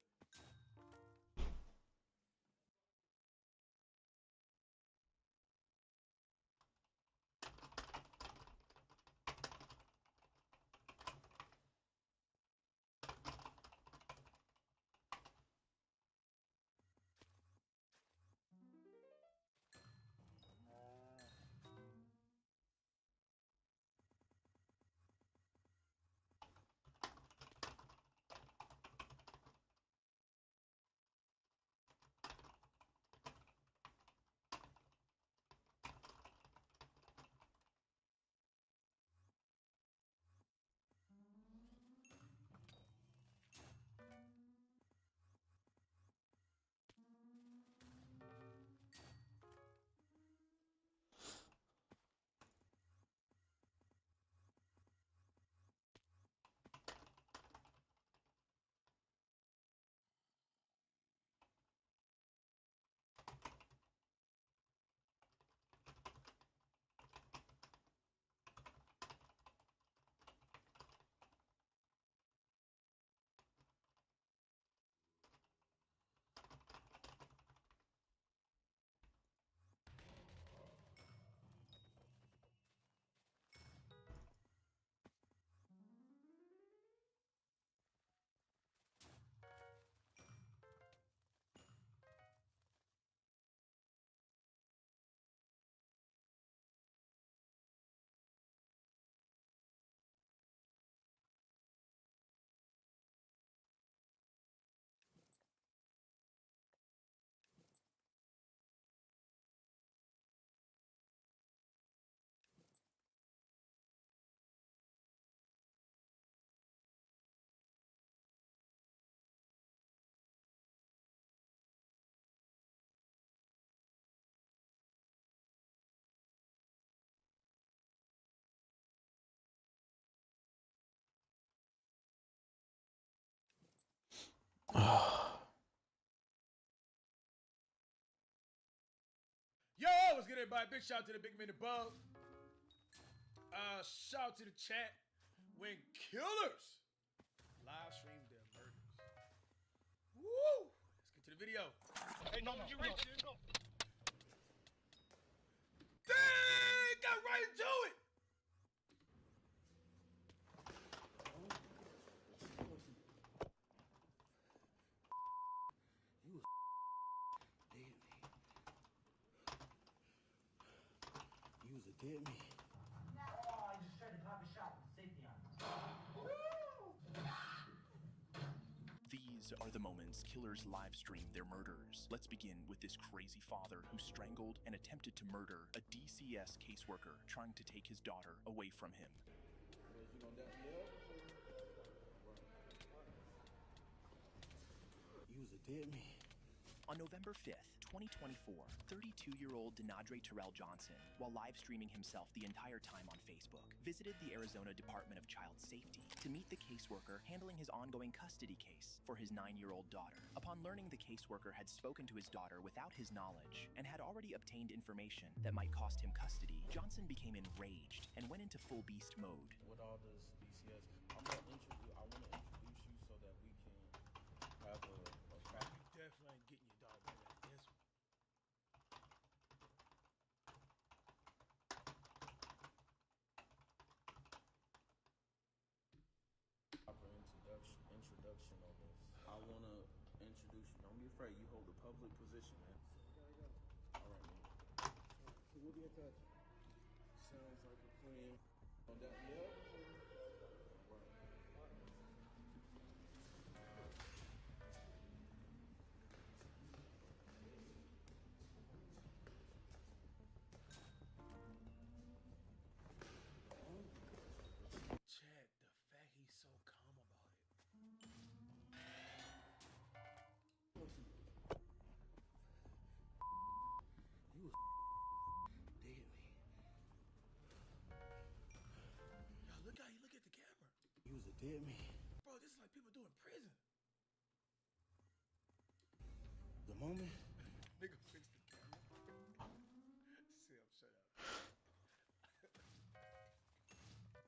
Yo, what's good, everybody? Big shout out to the big men above. Shout out to the chat. When killers live stream their murders. Woo! Let's get to the video. Hey, no, you ready? Dang! Got right into it. You was a dead man. Oh, I just tried to pop a shot with safety on. These are the moments killers live stream their murders. Let's begin with this crazy father who strangled and attempted to murder a DCS caseworker trying to take his daughter away from him. You was a dead man. On November 5th, 2024, 32-year-old Denadre Terrell Johnson, while live streaming himself the entire time on Facebook, visited the Arizona Department of Child Safety to meet the caseworker handling his ongoing custody case for his 9-year-old daughter. Upon learning the caseworker had spoken to his daughter without his knowledge and had already obtained information that might cost him custody, Johnson became enraged and went into full beast mode. With all this DCS, I want to introduce you so that we can have a fact. You definitely ain't getting your dog back after this one. Proper introduction on this. I want to introduce you. Don't be afraid. You hold a public position, man. All right, man. So we'll be in touch. Sounds like a plan. On that, yeah. Chad, the fact he's so calm about it. You was dead me. Yo, look how you look at the camera. You was a dead man. Bro, this is like people do in prison. The moment. Nigga fix the camera. Sam, shut up.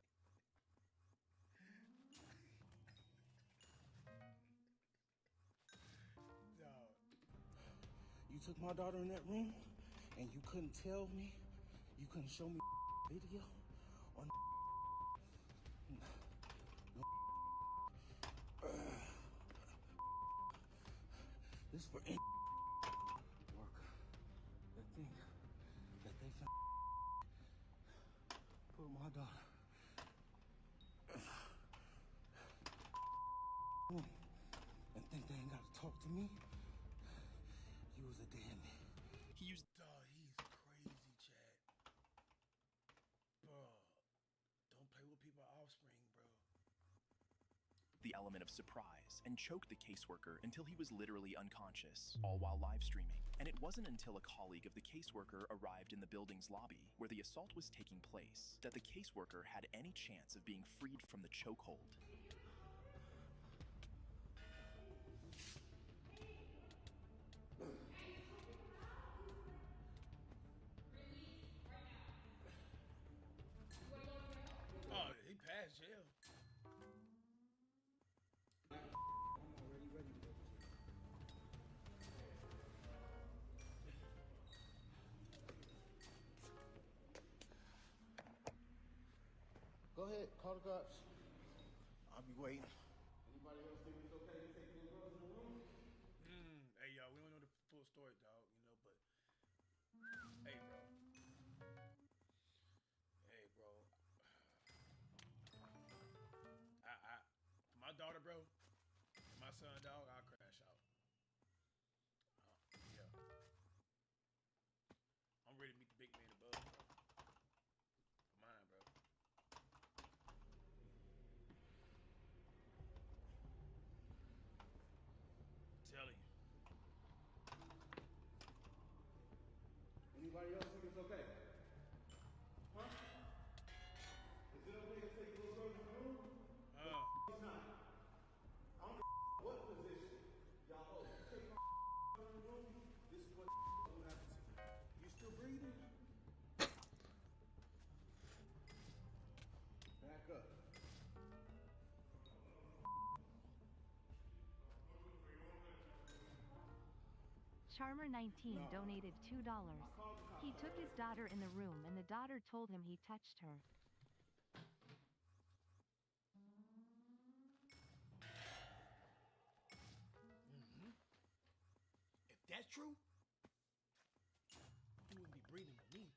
Dog. You took my daughter in that room and you couldn't tell me, you couldn't show me video on this for any work. That thing that they put my daughter and think they ain't gotta talk to me. You was a dead man. He used Dog, he's crazy, Chad. Bro, don't play with people's offspring, bro. the element of surprise and choked the caseworker until he was literally unconscious, all while live streaming. And it wasn't until a colleague of the caseworker arrived in the building's lobby, where the assault was taking place, that the caseworker had any chance of being freed from the chokehold. Oh, he passed jail. Go ahead, call the cops. I'll be waiting. Anybody else think it's okay to take these brothers in the room? Hey, y'all, we don't know the full story, dog, you know, but hey, bro. Hey, bro. For my daughter, bro, and my son, dog, I'll crash out. Yeah. I'm ready to meet the big man above, bro. For mine, bro. I'm telling you. Anybody else think it's okay? Huh? Is it okay to take those brothers in the room? It's not. I don't know what position y'all hold. You take my in the room, this is what will happen to you. You still breathing? Back up. Charmer19 donated $2. He took his daughter in the room and the daughter told him he touched her. If that's true, you wouldn't be breathing with me.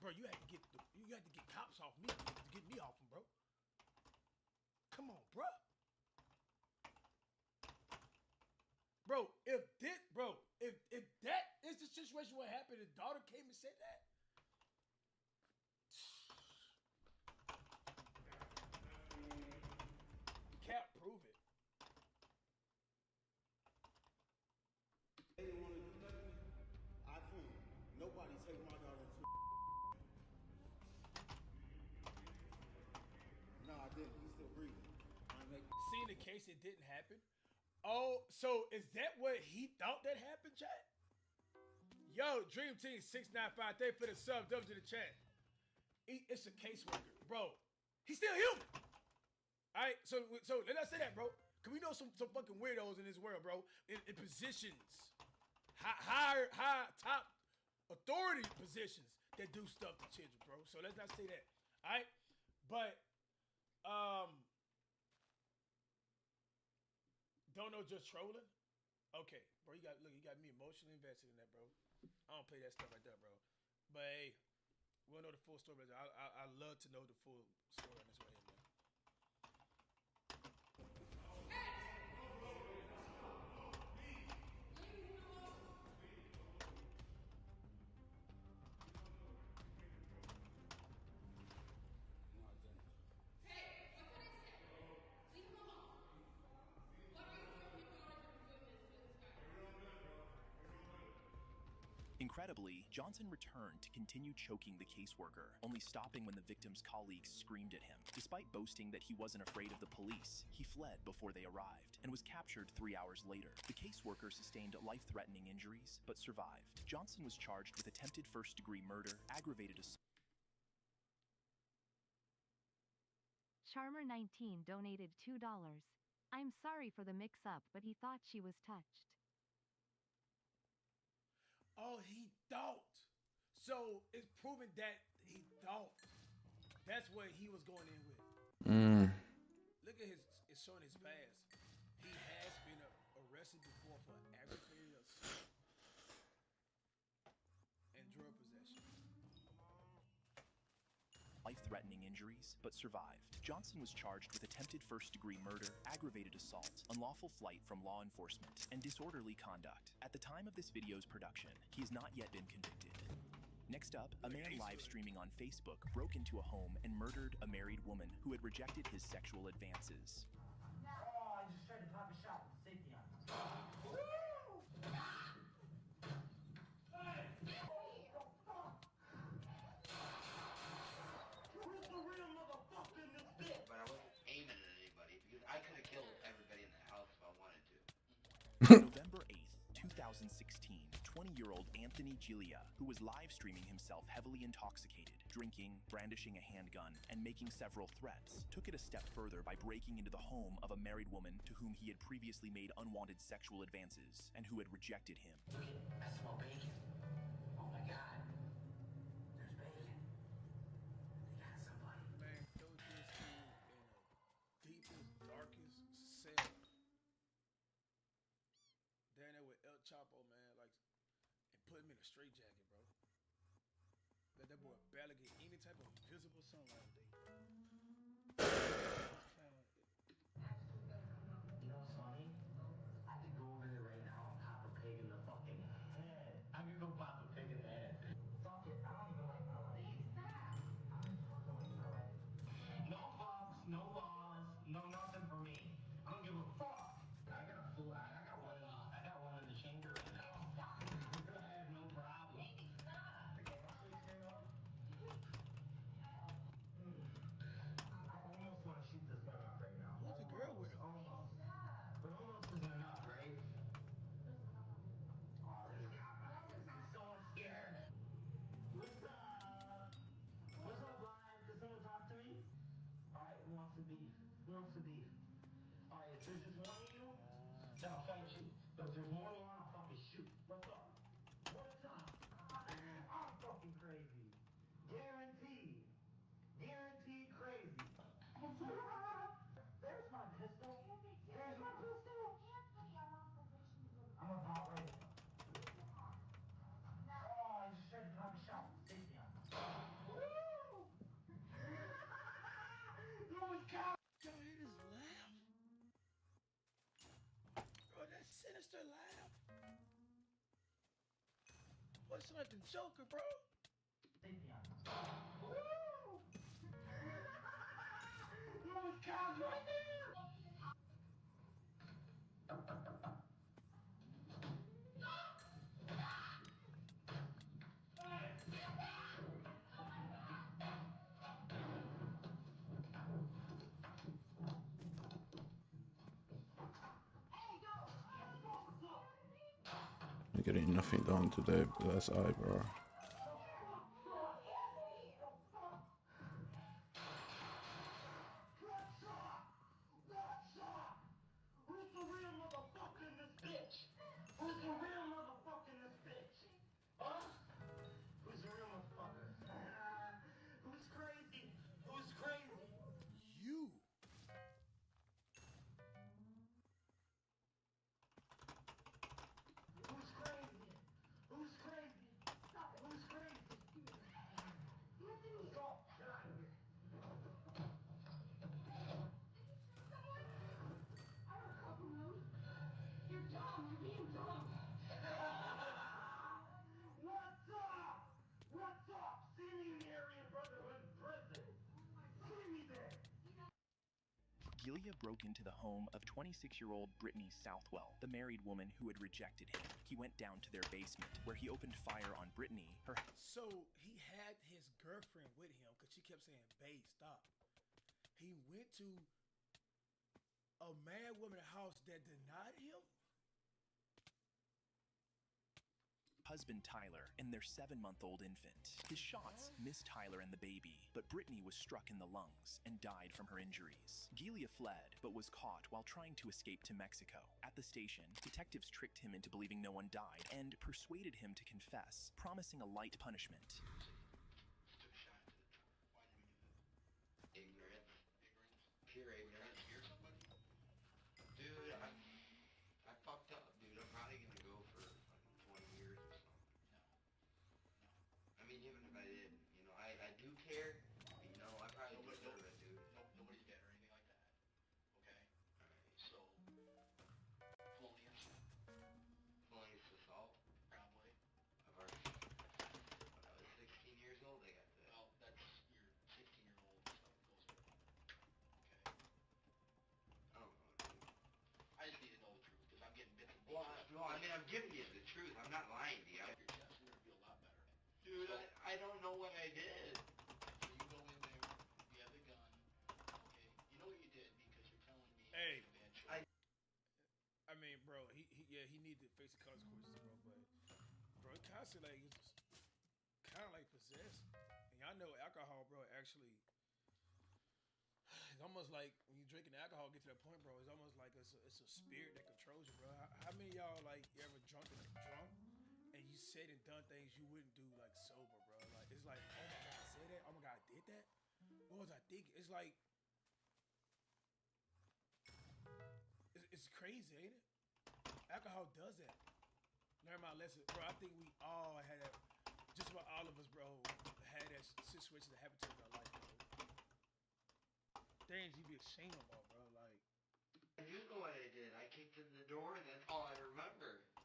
Bro, you had to get cops off me to get me off him, bro. Come on, bro. Bro, if that is the situation what happened, his daughter came and said that. You can't prove it. case it didn't happen. Oh, so is that what he thought that happened, chat? Yo, Dream Team 695, thank you for the sub. Double to the chat. It's a caseworker, bro. He's still human. All right, so let us say that, bro. Cause we know some fucking weirdos in this world, bro. In positions, high top authority positions that do stuff to children, bro. So let's not say that. All right, but don't know, just trolling. Okay, bro, you got me emotionally invested in that, bro. I don't play that stuff like that, bro. But hey, we don't know the full story. I love to know the full story on this right here, man. Incredibly, Johnson returned to continue choking the caseworker, only stopping when the victim's colleagues screamed at him. Despite boasting that he wasn't afraid of the police, he fled before they arrived and was captured 3 hours later. The caseworker sustained life-threatening injuries, but survived. Johnson was charged with attempted first-degree murder, aggravated assault. Charmer19 donated $2. I'm sorry for the mix-up, but he thought she was touched. Oh, he thought. So it's proven that he thought. That's what he was going in with. Look at it's showing his past. He has been arrested before for aggravated assault and drug possession. Life-threatening injuries, but survived. Johnson was charged with attempted first-degree murder, aggravated assault, unlawful flight from law enforcement, and disorderly conduct. At the time of this video's production, he has not yet been convicted. Next up, a man live streaming on Facebook broke into a home and murdered a married woman who had rejected his sexual advances. Oh, I just tried to pop a shot with safety on. But I wasn't aiming at anybody because I could have killed everybody in the house if I wanted to. November 8th, 2016, 20-year-old Anthony Giglia, who was live streaming himself heavily intoxicated, drinking, brandishing a handgun, and making several threats, took it a step further by breaking into the home of a married woman to whom he had previously made unwanted sexual advances and who had rejected him. I smell bacon. Oh my god. There's bacon. They got somebody. Man, throw this dude in the deepest, darkest cell. Down there with El Chapo, man, like, and put him in a straitjacket, bro. Let that boy barely get any type of visible sunlight today. You know what's funny? I could go over there right now and pop a pig in the fucking head. I could go pop a pig in the head. Fuck it. I don't even like my life. I don't fucking like my life. No fucks, no laws, no nothing for me. I don't give a fuck. I got one in the chamber right now. I have no problem. Maybe not. Okay, I'll switch it up. I almost want to shoot this gun off right now. Who's the girl with him? Almost. But almost isn't enough, right? Oh, there's a cop out here. So I'm scared. What's up? What's up, Lion? Can someone talk to me? Alright, who wants to beef? Who wants to beef? Alright, if there's just one of you, then I'll fight you. But if there's more than one, I'll fucking shoot. What's up? What's up? I'm fucking crazy. Guaranteed. Guaranteed crazy. There's my pistol. There's my pistol. I'm about ready. Oh, I just tried to pop a shot with safety on. Woo! Holy cow! Y'all hear this laugh? Bro, that sinister laugh. What's like the Joker, bro? Safety on. Woo! Those cows right there! getting nothing done today, but that's bro. Who's the real motherfucker in this bitch? Who's the real motherfucker in this bitch? Huh? Who's the real motherfucker? Who's crazy? Who's crazy? You. Who's crazy? Who's crazy? Who's crazy? Stop. Get out of here. I don't come from those. You're dumb. You're being dumb. What's up? What's up? See me in the Aryan Brotherhood prison. See me there. Gilia broke into the home of 26-year-old Brittany Southwell, the married woman who had rejected him. He went down to their basement, where he opened fire on Brittany, her... So he had his girlfriend with him because she kept saying, "Babe, stop." He went to a mad woman's house that denied him? husband Tyler and their 7-month-old infant. His shots missed Tyler and the baby, but Brittany was struck in the lungs and died from her injuries. Gilia fled, but was caught while trying to escape to Mexico. At the station, detectives tricked him into believing no one died and persuaded him to confess, promising a light punishment. Ignorance. Pure ignorance. Dude, I fucked up, dude. I'm probably gonna go for fucking 20 years or something. I mean, even if I did, you know, I do care, but, you know, I probably deserve it, dude. Nobody's dead or anything like that. Okay? Alright, so, felonious? Felonious assault? Probably. I've already, when I was 16 years old, I got that. Well, that's your 16-year-old stuff goes with it. Okay? I don't know, dude. I just need to know the truth, because I'm getting bits and pieces. Well, no, I mean, I'm giving you the truth. I'm not lying to you. Your chest, you're gonna feel a lot better. Dude, I don't know what I did. So you go in there, you have the gun, okay? You know what you did because you're telling me Hey, you made a bad choice. I mean, bro, he needs to face the consequences, bro. But bro, it constantly like it's kind of like possessed. And y'all know alcohol, bro. Actually, it's almost like when you drinking alcohol, get to that point, bro. It's almost like it's a spirit that controls you, bro. How many of y'all like you ever drunk and you said and done things you wouldn't do like sober, bro? Like it's like, oh my god, I said that. Oh my god, I did that. What was I thinking? It's like it's crazy, ain't it? Alcohol does that. Learn my lesson, bro. I think we all had that. Just about all of us, bro, had that situation that happened to us in our life, bro. Things you be ashamed of, bro. Like, I do know what I did. I kicked in the door, and that's all I remember. Okay.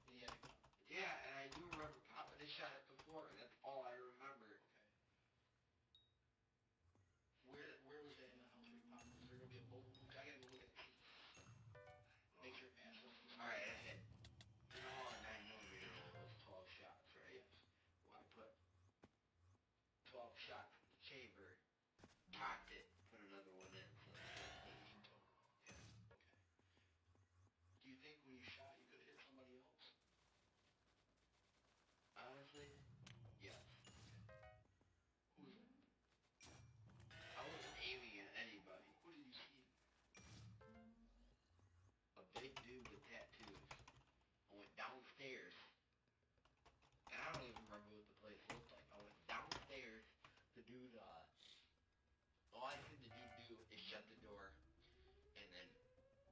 And you had a gun. Yeah, and I do remember popping a shot at the floor, and that's all I remember. Okay. Where was that in the house where you popped? Is there gonna be a bolt? I gotta go look at it. Make sure it matches. Alright, I had, you know, a 9mm, it was 12 shots, right? Yes. Well, I put 12 shots in the chamber, cocked it, put another one in, so that's 15 total. Yeah. Okay. Do you think when you shot you could have hit somebody else? Honestly, yes. Who was it? I wasn't aiming at anybody. Who did you see? A big dude with tattoos. I went downstairs, and I don't even remember what the place looked like. I went downstairs, the dude, all I seen the dude do is shut the door, and then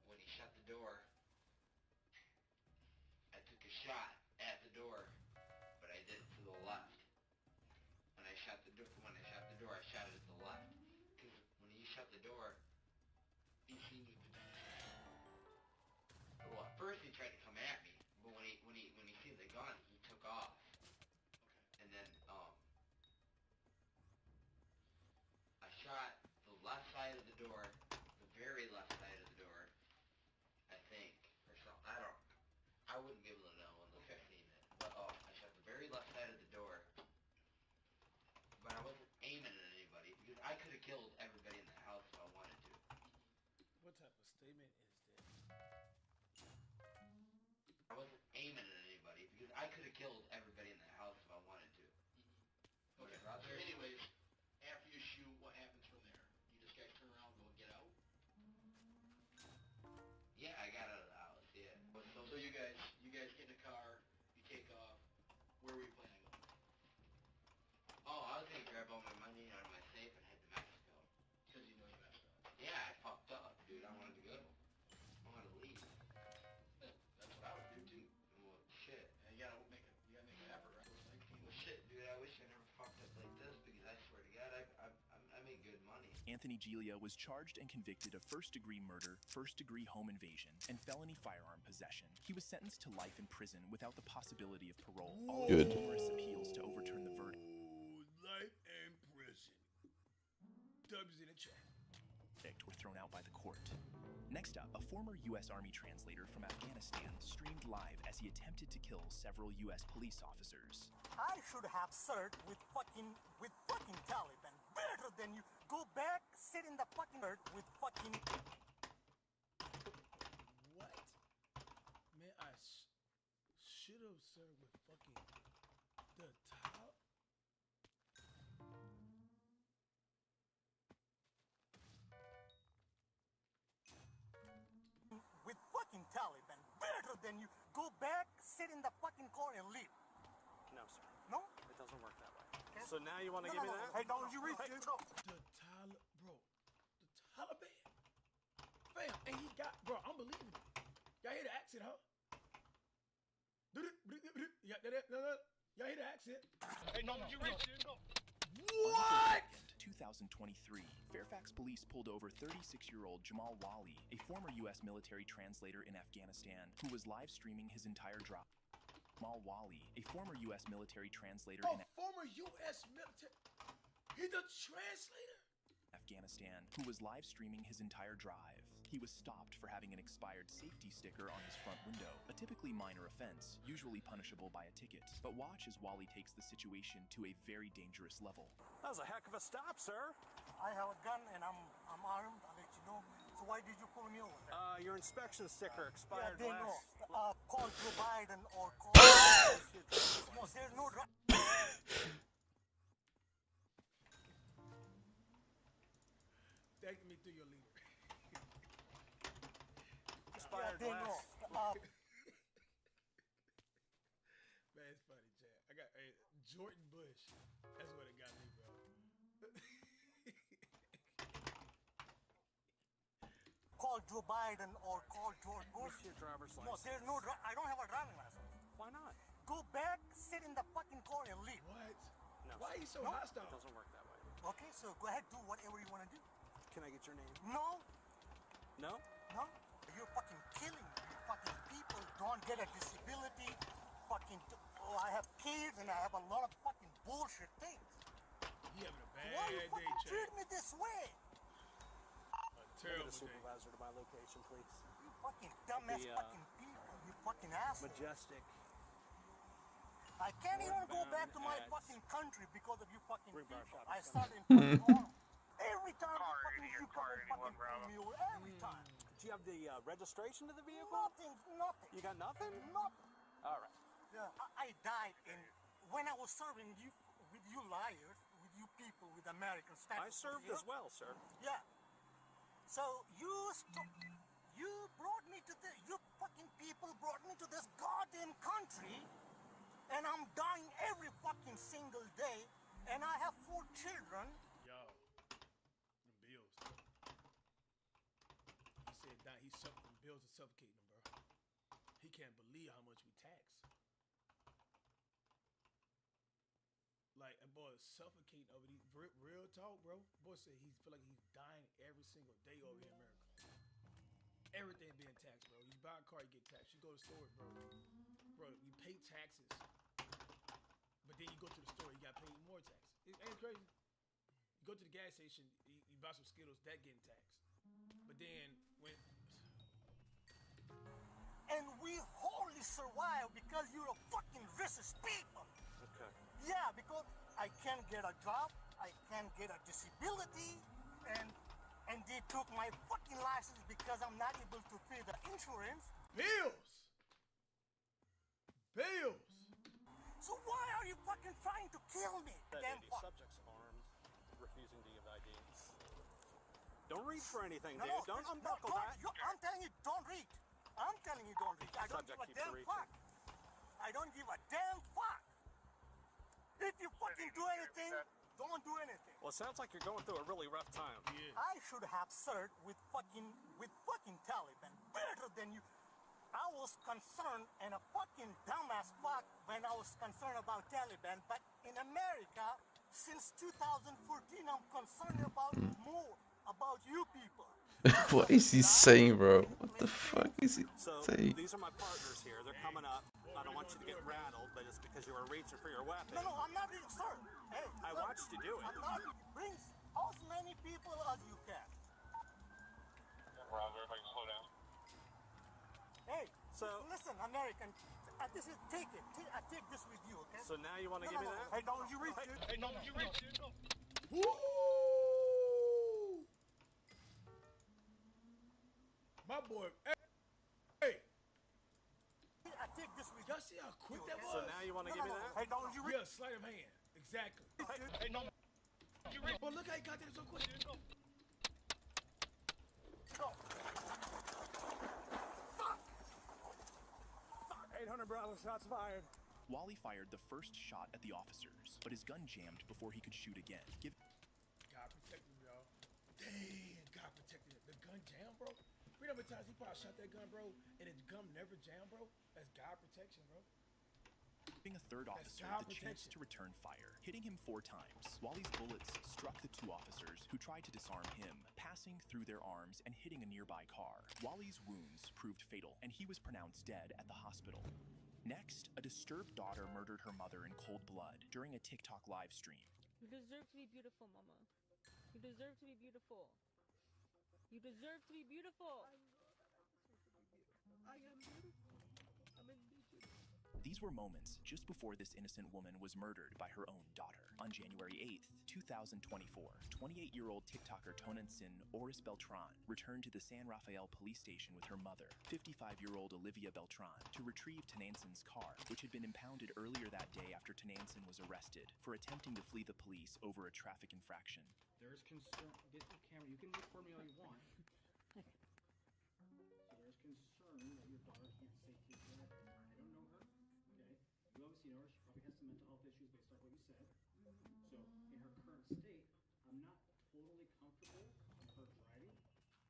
when he shut the door, I took a shot at the door, but I did it to the left. When I shut the door, I shot it to the left. Because when he shut the door, He seen you put down his gun. well, at first he tried to come at me, but when he seen the gun, he took off. Okay. And then I shot the left side of the door, the very left side of the door, I think, or something. I wouldn't be able to know unless I seen it. But I shot the very left side of the door, but I wasn't aiming at anybody because I could have killed everybody in the house if I wanted to. what type of statement is that? I wasn't aiming at anybody killed everybody in the house if I wanted to. Okay, so anyways, after you shoot, what happens from there? You just guys turn around and go get out? Yeah, I got out of the house, yeah. So you guys get in a car, you take off. Where were you planning on going? Oh, I was gonna grab all my money out of my safe and head to Mexico. Because you know you messed up. Yeah, I fucked up, dude. I wanted to go. I wanted to leave. That's what I would do too. Well, shit. And you gotta make an effort, right? Well, shit, dude. I wish I never fucked up like this because I swear to God, I make good money. Anthony Giglia was charged and convicted of first-degree murder, first-degree home invasion, and felony firearm possession. He was sentenced to life in prison without the possibility of parole. All of his numerous appeals to overturn the verdict. Life in prison. Dubs in the chat. Were thrown out by the court. Next up, a former U.S. Army translator from Afghanistan streamed live as he attempted to kill several U.S. police officers. I should have served with fucking Taliban. Better than you. Go back, sit in the fucking earth with fucking... What? Man, I should have served with fucking the top. With fucking Taliban. Better than you. Go back, sit in the fucking car and leave. No, sir. No? It doesn't work that way. Okay. So now you want to give me that? Hey, don't you reach it? No. The Taliban. Fam, and he got, bro, I'm believing it. Y'all hear the accent, huh? Y'all hear the accent? Hey, don't you reach it? What? 2023, Fairfax police pulled over 36-year-old Jamal Wali, a former U.S. military translator in Afghanistan, who was live streaming his entire drop. Jamal Wali, a former U.S. military translator in Former U.S. military. He's a translator? Afghanistan, who was live streaming his entire drive. He was stopped for having an expired safety sticker on his front window, a typically minor offense, usually punishable by a ticket. But watch as Wally takes the situation to a very dangerous level. That was a heck of a stop, sir. I have a gun and I'm armed. I'll let you know. So why did you pull me over? Your inspection sticker expired Yeah, they know. last... Call Joe Biden or call... No, there's no... Take me to your leader. Yeah, they know. Man, it's funny, Chad. I got Jordan Bush. That's what it got me, bro. Call Joe Biden or call George Bush. What's your driver's license? No, there's no... I don't have a driving license. Why not? Go back, sit in the fucking car and leave. What? No. Why are you so No. hostile? It doesn't work that way. Okay, so go ahead, do whatever you want to do. Can I get your name? No, No? no. You're fucking killing me. You fucking people don't get a disability. Fucking... Oh, I have kids and I have a lot of fucking bullshit things. You having a bad Why you day, fucking Chad. treat me this way? A terrible Get a day. supervisor to my location, please. You fucking dumbass The, fucking people. You fucking asshole. Majestic. I can't even go Northbound back to my at fucking country because of you fucking Greenbrier people. Shopping I Center. started in fucking Harlem. Every time you come and fucking pull me over. Every time. Do you have the registration to the vehicle? Nothing. You got nothing? Nothing. All right. Yeah. I died when I was serving you with you liars, with you people with American status. I served as well, sir. Yeah. So you brought me to you fucking people brought me to this goddamn country, and I'm dying every fucking single day, and I have 4 children. Yo, them bills. He said them bills are suffocating him, bro. He can't believe how much we tax. Like, and boy, suffocating over these real talk, bro. Boy said he feel like he's dying every single day over here in America. Everything being taxed, bro. You buy a car, you get taxed. You go to the store, bro. Bro, you pay taxes. But then you go to the store, you got to pay more taxes. Ain't it crazy? You go to the gas station, you buy some Skittles, that getting taxed. But then when... And we wholly survive because you're a fucking racist people. Okay. Yeah, because I can't get a job, I can't get a disability, and they took my fucking license because I'm not able to pay the insurance. Bills! So why are you fucking trying to kill me? Damn fuck. Subjects armed, refusing to give ID. Don't reach for anything, No, dude. Don't unbuckle that. I'm telling you, don't reach. I'm telling you, don't reach. I don't give a damn fuck. I don't give a damn fuck. If you fucking do anything, don't do anything. Well, it sounds like you're going through a really rough time. I should have served with fucking Taliban better than you. I was concerned and a fucking dumbass fuck when I was concerned about Taliban, but in America, since 2014, I'm concerned about more about you people. What is he saying, bro? What the fuck is he saying? These are my partners here. They're coming up. I don't want you to get rattled, but it's because you were reaching for your weapon. No, I'm not reaching, sir. Hey, I watched you do it. I'm not. Bring as many people as you can. Browser, if I can slow down. Hey, so listen, American. This is take it. Take this with you, okay? So now you want to give me that? Hey, don't you reach it. Hey, don't you reach it. Woo! My boy, hey. I take this with y'all see how quick that was? So now you want to give me that? Hey, don't you reach? Yeah, sleight of hand. Exactly. Hey, no. You reach. But look how he got there so quick. Go. 800 Bravo, shots fired. Wally fired the first shot at the officers, but his gun jammed before he could shoot again. God protected him, y'all. Damn, God protected him. The gun jammed, bro. How many times he probably shot that gun, bro, and his gun never jammed, bro? That's God protection, bro. Giving a third officer the chance to return fire, hitting him 4 times. Wally's bullets struck the 2 officers who tried to disarm him, passing through their arms and hitting a nearby car. Wally's wounds proved fatal, and he was pronounced dead at the hospital. Next, a disturbed daughter murdered her mother in cold blood during a TikTok live stream. You deserve to be beautiful, Mama. You deserve to be beautiful. You deserve to be beautiful. I am beautiful. I'm indigenous. These were moments just before this innocent woman was murdered by her own daughter. On January 8th, 2024, 28-year-old TikToker Tonantzin Oris Beltran returned to the San Rafael police station with her mother, 55-year-old Olivia Beltran, to retrieve Tonantzin's car, which had been impounded earlier that day after Tonantzin was arrested for attempting to flee the police over a traffic infraction. There's concern. Get the camera. You can record me all you want. So there's concern that your daughter can't safely drive. I don't know her. Okay. You obviously know her. She probably has some mental health issues based off what you said. So in her current state, I'm not totally comfortable with her driving.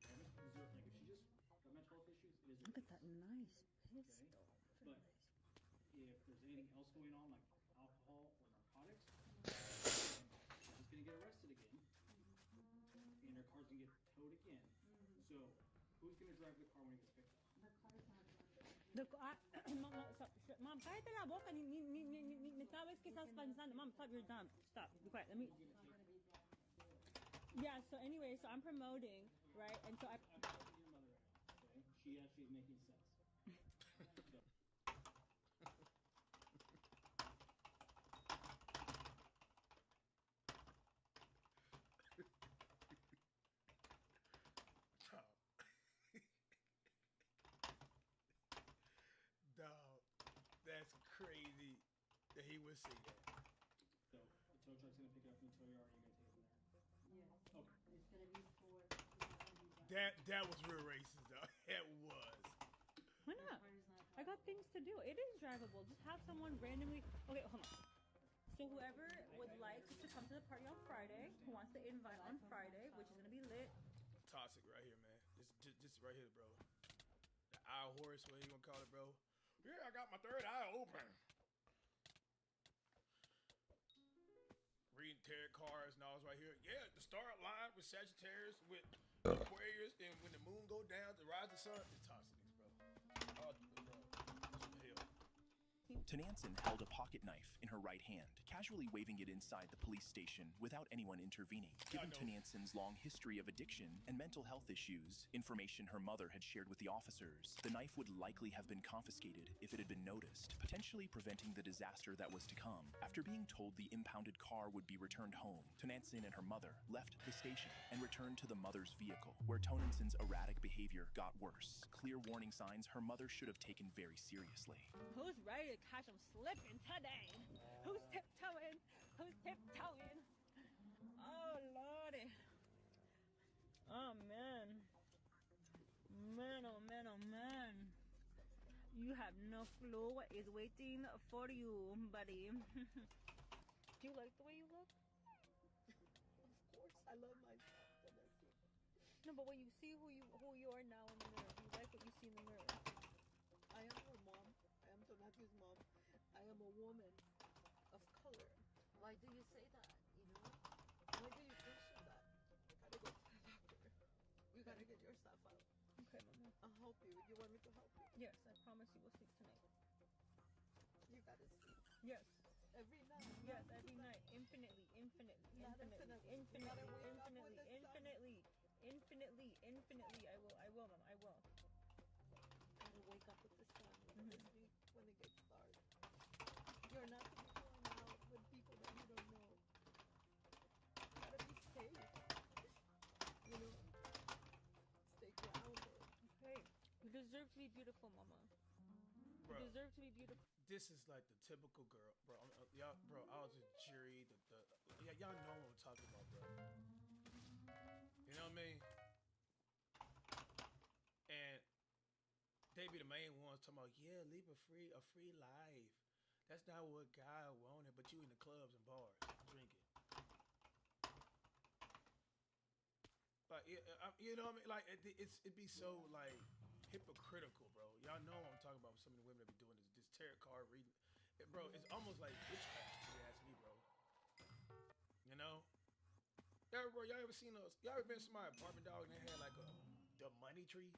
I haven't observed, like, if she just got mental health issues, it is. Look at that nice pistol. Okay. But if there's anything else going on, like alcohol or narcotics, she's gonna get arrested again. And her car's gonna get towed again. So, who's gonna drive the car when it gets picked up? Mom, cállate la boca, ni sabes qué estás pensando. Mom, stop, you're dumb. Stop, be quiet, let me. Yeah, so anyway, so I'm promoting, right? And so I. Okay, she actually is making sense. Dog, that's crazy that he would say that. So, the tow truck's gonna pick it up from the tow yard, and you're gonna take it from there? Yeah. Okay. It's gonna be for. That was real racist, though. It was. Why not? I got things to do. It is drivable. Just have someone randomly. Okay, hold on. So whoever would like to come to the party on Friday, who wants to invite on Friday, which is gonna be lit. Toxic right here, man. Just right here, bro. The eye horse, what you gonna call it, bro? Yeah, I got my third eye open. Reading tarot cards and all right here. Yeah, the star line with Sagittarius, with Aquarius, and when the moon go down to rise the sun, it's toxic, bro. Oh, bro. Some hell. Tonantzin held a pocket knife in her right hand, casually waving it inside the police station without anyone intervening. Given Tonantzin's long history of addiction and mental health issues, information her mother had shared with the officers, the knife would likely have been confiscated if it had been noticed, potentially preventing the disaster that was to come. After being told the impounded car would be returned home, Tonantzin and her mother left the station and returned to the mother's vehicle, where Tonantzin's erratic behavior got worse. Clear warning signs her mother should have taken very seriously. Who's ready to catch him slipping today. Who's tiptoeing? Who's tiptoeing? Oh, Lordy. Oh, man. Man, oh, man, oh, man. You have no clue what is waiting for you, buddy. Do you like the way you look? Of course, I love myself, Vanessa. No, but when you see who you are now in the mirror, do you like what you see in the mirror? I am her mom. I am Donati's mom. I am a woman of color. Why do you say that? You know? Why do you question that? You gotta go to the doctor. You gotta get yourself out. Okay, Mama. I'll help you. You want me to help you? Yes, I promise you will sleep tonight. You gotta sleep. Yes. Every night. Yes, every night. Infinitely, infinitely, Not infinitely, infinitely. You gotta infinitely, wake up with the sun. infinitely, infinitely, infinitely. I will, Mom. I will. Gotta wake up with the sun. You Mhm. gotta sleep when it gets dark. You're not to be going out with people that you don't know. You gotta be safe. You know? Stay grounded. Okay. You deserve to be beautiful, Mama. Bro, You deserve to be beautiful. this is like the typical girl, bro. Y'all, bro, I was a jury. Y'all know what I'm talking about, bro. You know what I mean? And they be the main ones talking about, yeah, leave a free life. That's not what God wanted, but you in the clubs and bars drinking. Like, you know what I mean? Like, it be so like hypocritical, bro. Y'all know what I'm talking about. With some of the women that be doing this tarot card reading, bro. It's almost like witchcraft. If you ask me, bro. You know? Y'all ever seen those? Y'all ever been to my apartment, dog, and they had like the money tree?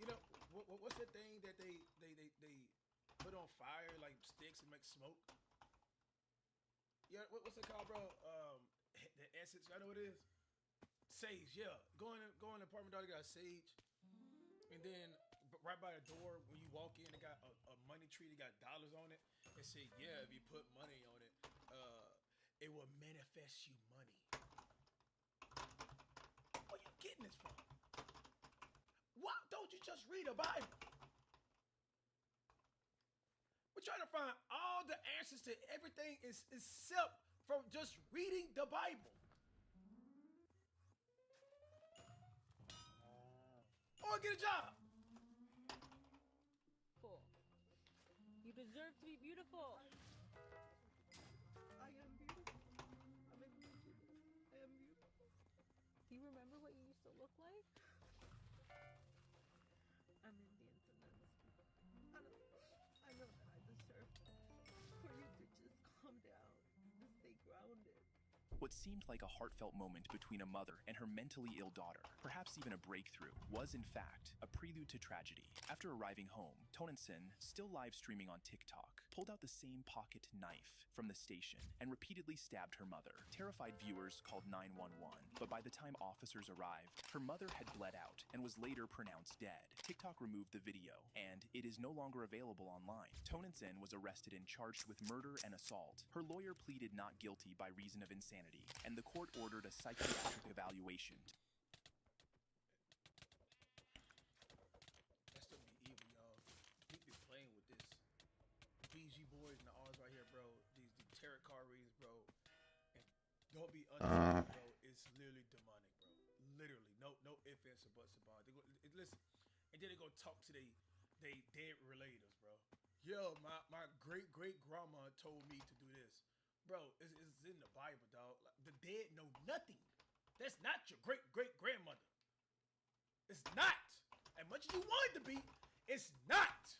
You know what's that thing that they put on fire like sticks and make smoke? Yeah, what's it called, bro? The essence. Y'all know what it is? Sage. Yeah. Go in the apartment, dog. They got sage, and then right by the door when you walk in, they got a money tree. They got dollars on it. They say, yeah, if you put money on it, it will manifest you money. Where you getting this from? Why don't you just read a Bible? We're trying to find all the answers to everything except from just reading the Bible. Or get a job. You deserve to be beautiful. I am beautiful. I'm indigenous. I am beautiful. Do you remember what you used to look like? I'm Indian, Nancy. I know that I deserve for you to just calm down and stay grounded. What seemed like a heartfelt moment between a mother and her mentally ill daughter, perhaps even a breakthrough, was in fact a prelude to tragedy. After arriving home, Tonenson, still live streaming on TikTok, pulled out the same pocket knife from the station and repeatedly stabbed her mother. Terrified viewers called 911, but by the time officers arrived, her mother had bled out and was later pronounced dead. TikTok removed the video, and it is no longer available online. Tonenson was arrested and charged with murder and assault. Her lawyer pleaded not guilty by reason of insanity, and the court ordered a psychiatric evaluation. That's gonna be evil, y'all. He be playing with this. BG boys and the R's right here, bro. These tarot card readings, bro. And don't be understanding, bro. It's literally demonic, bro. Literally, no ifs, ands, or buts about it. Listen, and then they go talk to they dead relators, bro. Yo, my great grandma told me to do this. Bro, it's in the Bible, dog. Like, the dead know nothing. That's not your great grandmother. It's not. As much as you want it to be, it's not.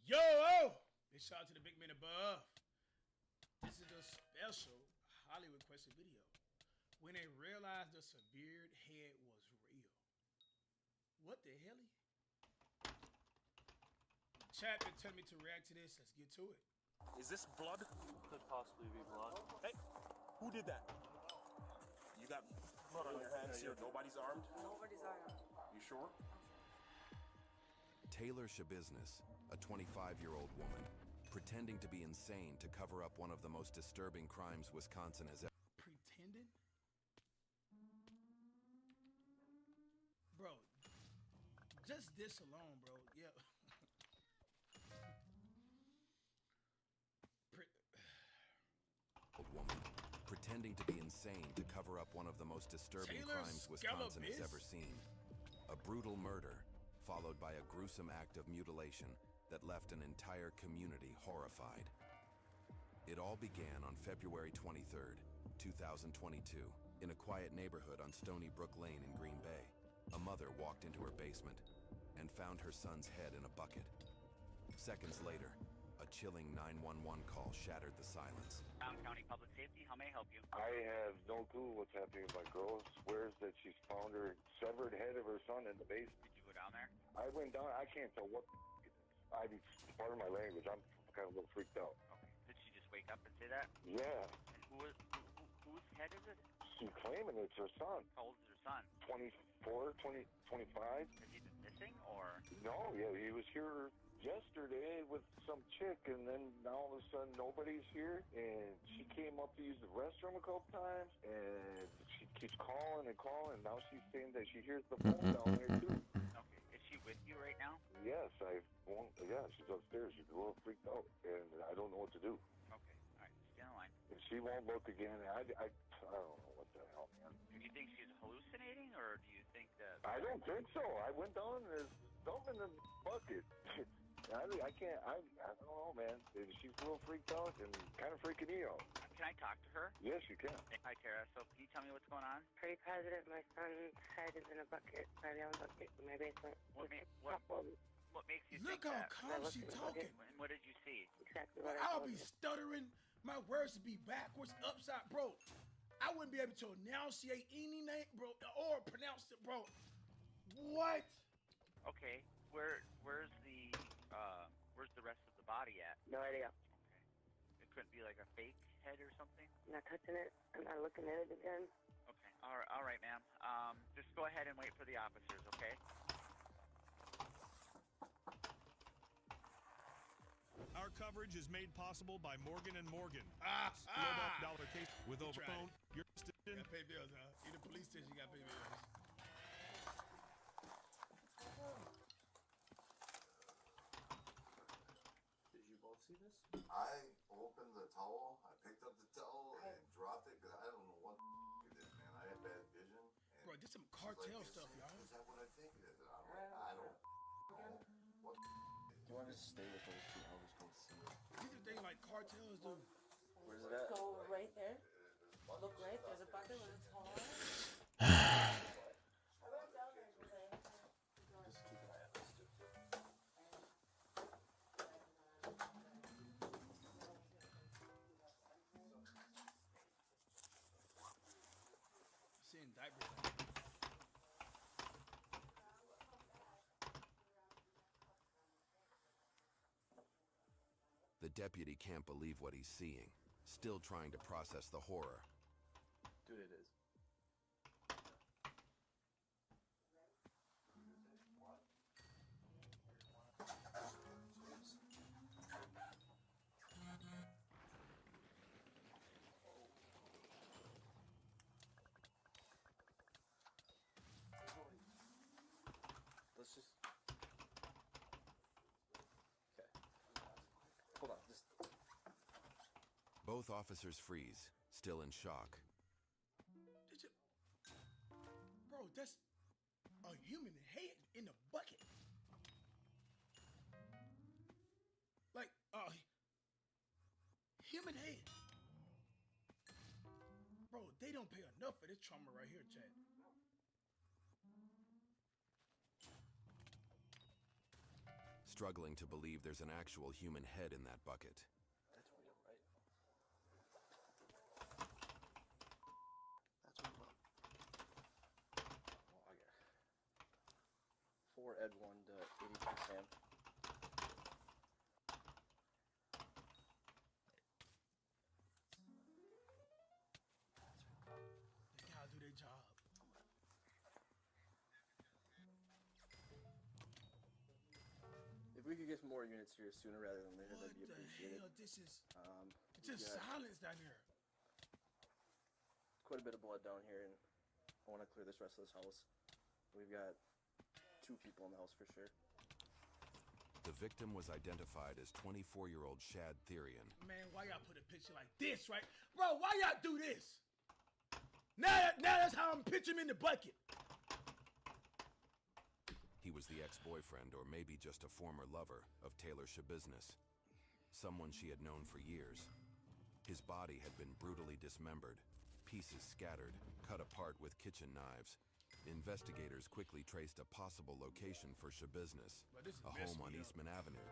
Yo! Big shout out to the big men above. This is a special highly requested video. When they realized the severed head was real. What the hell? Chat been telling me to react to this. Let's get to it. Is this blood? Could possibly be blood. Hey, who did that? You got blood on your hands here. Nobody's armed? Nobody's armed. You sure? Taylor Shabiznis, a 25-year-old woman, pretending to be insane to cover up one of the most disturbing crimes Wisconsin has ever... Pretending? Bro, just this alone, bro. Yeah. woman, pretending to be insane to cover up one of the most disturbing crimes Wisconsin has ever seen. A brutal murder, followed by a gruesome act of mutilation that left an entire community horrified. It all began on February 23rd, 2022, in a quiet neighborhood on Stony Brook Lane in Green Bay. A mother walked into her basement and found her son's head in a bucket. Seconds later, a chilling 911 call shattered the silence. County Public Safety, how may I help you? I have no clue what's happening with my girl. Swears that she's found her severed head of her son in the basement. Did you go down there? I went down. I can't tell what it is. I'm part of my language. I'm kind of a little freaked out. Okay. Did she just wake up and say that? Yeah. And whose head is it? She's claiming it's her son. How old is her son? 24, 25. Has he been missing or? No, yeah, he was here yesterday with some chick, and then now all of a sudden nobody's here, and she came up to use the restroom a couple times, and she keeps calling and calling, and now she's saying that she hears the phone down there too. Okay. Is she with you right now? Yes, yeah, she's upstairs. She's a little freaked out, and I don't know what to do. Okay. All right. Stay on the line. And she won't look again. I don't know what the hell, man. Do you think she's hallucinating, or do you think that? I don't think so. I went down and there's something in the bucket. I can't, I don't know, man. She's a little freaked out and kind of freaking me out. Can I talk to her? Yes, you can. Hi, Tara. So can you tell me what's going on? Pretty positive my son's head is in a bucket, by the bucket in my basement. What makes you Look think how that? calm she talking. And what did you see? Exactly Well, what I I'll told be you. stuttering. My words would be backwards, upside, bro. I wouldn't be able to enunciate any name, bro, or pronounce it, bro. What? Okay. Where's the rest of the body at? No idea. Okay. It couldn't be like a fake head or something? I'm not touching it. I'm not looking at it again. Okay. All right, ma'am. Just go ahead and wait for the officers, okay? Our coverage is made possible by Morgan & Morgan. Dollar case with over phone. You're You gotta pay bills, huh? In the police station, you gotta pay bills. Did you both see this? I opened the towel, I picked up the towel and dropped it because I don't know what it is, man. I have bad vision. And Bro, this some cartel stuff, y'all. Is that what I think it is? I don't know. What Do you want to stay with those 2 hours? Go see it. These are things like cartels do. Where's it at? Go right there. Look right. There's a bucket with a towel. Just keep an eye on this too. Seeing diapers. The deputy can't believe what he's seeing, still trying to process the horror. Dude, it is. Let's just... Okay. Hold on, just... Both officers freeze, still in shock. Did you... Bro, that's a human head in a bucket. Like, human head. Bro, they don't pay enough for this trauma right here, Chad. Struggling to believe there's an actual human head in that bucket. That's real, right? Ed 1 to 82 Sam. They gotta do their job. If we could get some more units here sooner rather than later, that'd be appreciated. Hell, this is We've just got silence down here. quite a bit of blood down here, and I want to clear this rest of this house. We've got 2 people in the house for sure. The victim was identified as 24-year-old Shad Therian. Man, why y'all put a picture like this, right? Bro, why y'all do this? Now that's how I'm pitching him in the bucket. He was the ex-boyfriend, or maybe just a former lover, of Taylor Shabusiness, someone she had known for years. His body had been brutally dismembered, pieces scattered, cut apart with kitchen knives. Investigators quickly traced a possible location for Shabusiness, a home on Eastman Avenue.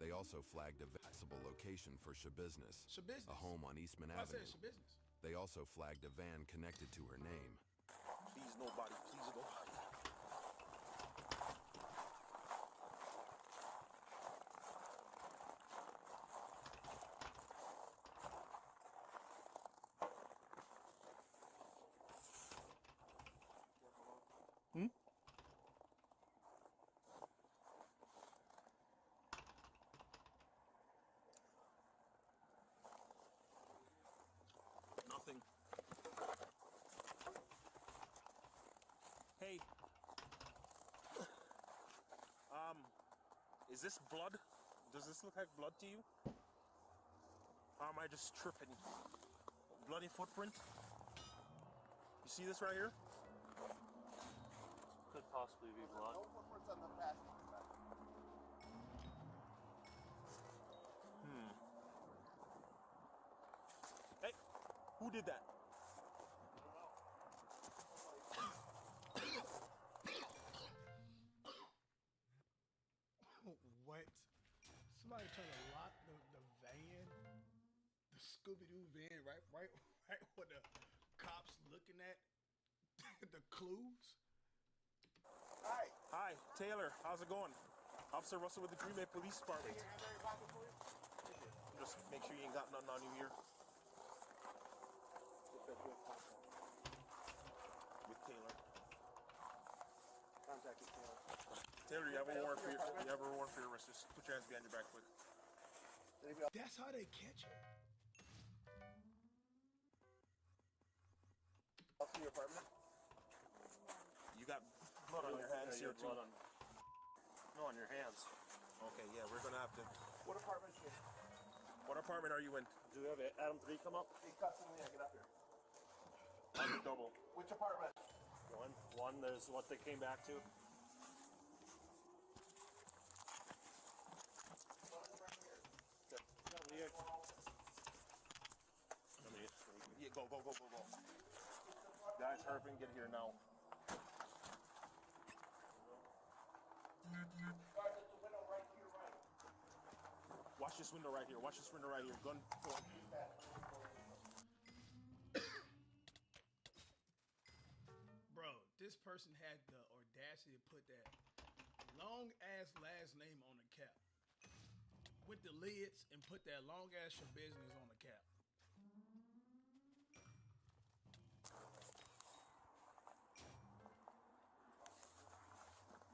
They also flagged a possible location for Shabusiness, a home on Eastman Avenue. They also flagged a van connected to her name. Please nobody, please nobody. Nothing. Hey. Is this blood? Does this look like blood to you? Or am I just tripping? Bloody footprint? You see this right here? Could possibly be blood. Hey, who did that? What? Somebody trying to lock the van, the Scooby-Doo van, right where the cops looking at the clues. Hi, Taylor. How's it going? Officer Russell with the Green Bay Police Department. Just make sure you ain't got nothing on you here. With Taylor. Contact with Taylor. Taylor, you have a warrant for your arrest. Just put your hands behind your back quick. That's how they catch her. Up to your apartment. You got blood on your hands here too. No, on your hands. Okay, yeah, we're gonna have to. What apartment is it? What apartment are you in? Do we have Adam 3 come up? He cuts in there, get up here. Double. Which apartment? One, there's what they came back to. Yeah, go. Guys, hurry up and get here now. Watch this window right here. Gun. Bro, this person had the audacity to put that long ass last name on the cap with the lids and put that long ass business on the cap.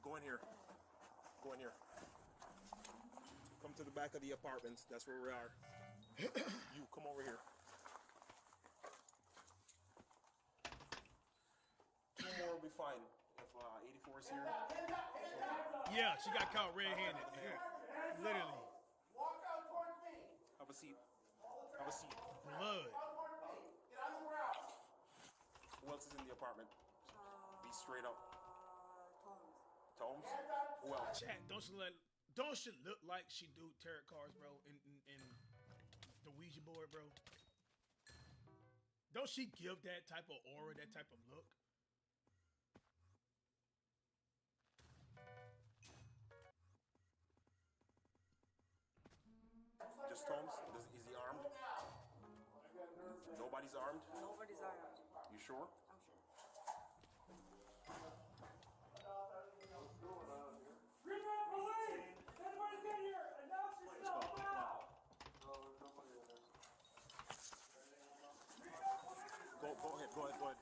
Go in here. Come to the back of the apartment. That's where we are. You, come over here. 2 more will be fine. If 84 is here. Yeah, she got caught red-handed. Yeah. Literally. Walk out towards me. Have a seat. Blood. Get on the ground. Who else is in the apartment? Be straight up. Tomes? Who else? Chat, don't she look like she do tarot cards, bro, in the Ouija board, bro? Don't she give that type of aura, that type of look? Just Tomes? Is he armed? Nobody's armed? Nobody's armed. You sure? I'm sure. Go ahead, go ahead.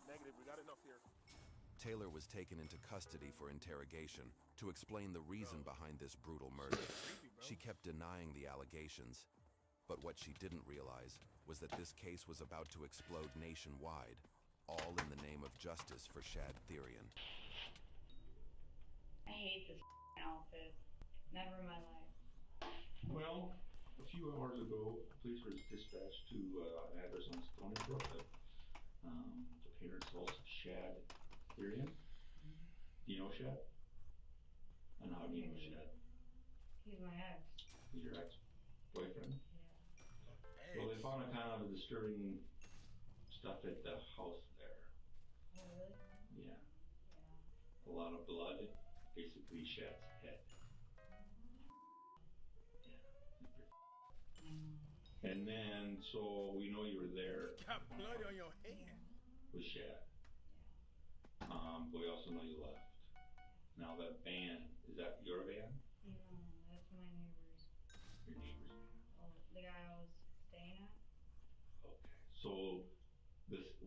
Negative, we got enough here. Taylor was taken into custody for interrogation to explain the reason behind this brutal murder. She kept denying the allegations, but what she didn't realize was that this case was about to explode nationwide, all in the name of justice for Shad Therian. I hate this outfit. Never in my life. Well, a few hours ago, police were dispatched to an address on Stony Brook, the parents' house of Shad Therian. Do you know Shad? And how do you know Shad? He's my ex. He's your ex-boyfriend? Yeah. Well, they found a kind of disturbing stuff at the house there. Oh, really? Yeah. A lot of blood, basically Shad's head. And then, so we know you were there. Got blood on your hand. With Shad. But we also know you left. Now that van, is that your van? No, that's my neighbor's. Your neighbor's van. Oh, the guy I was staying at? Okay. So,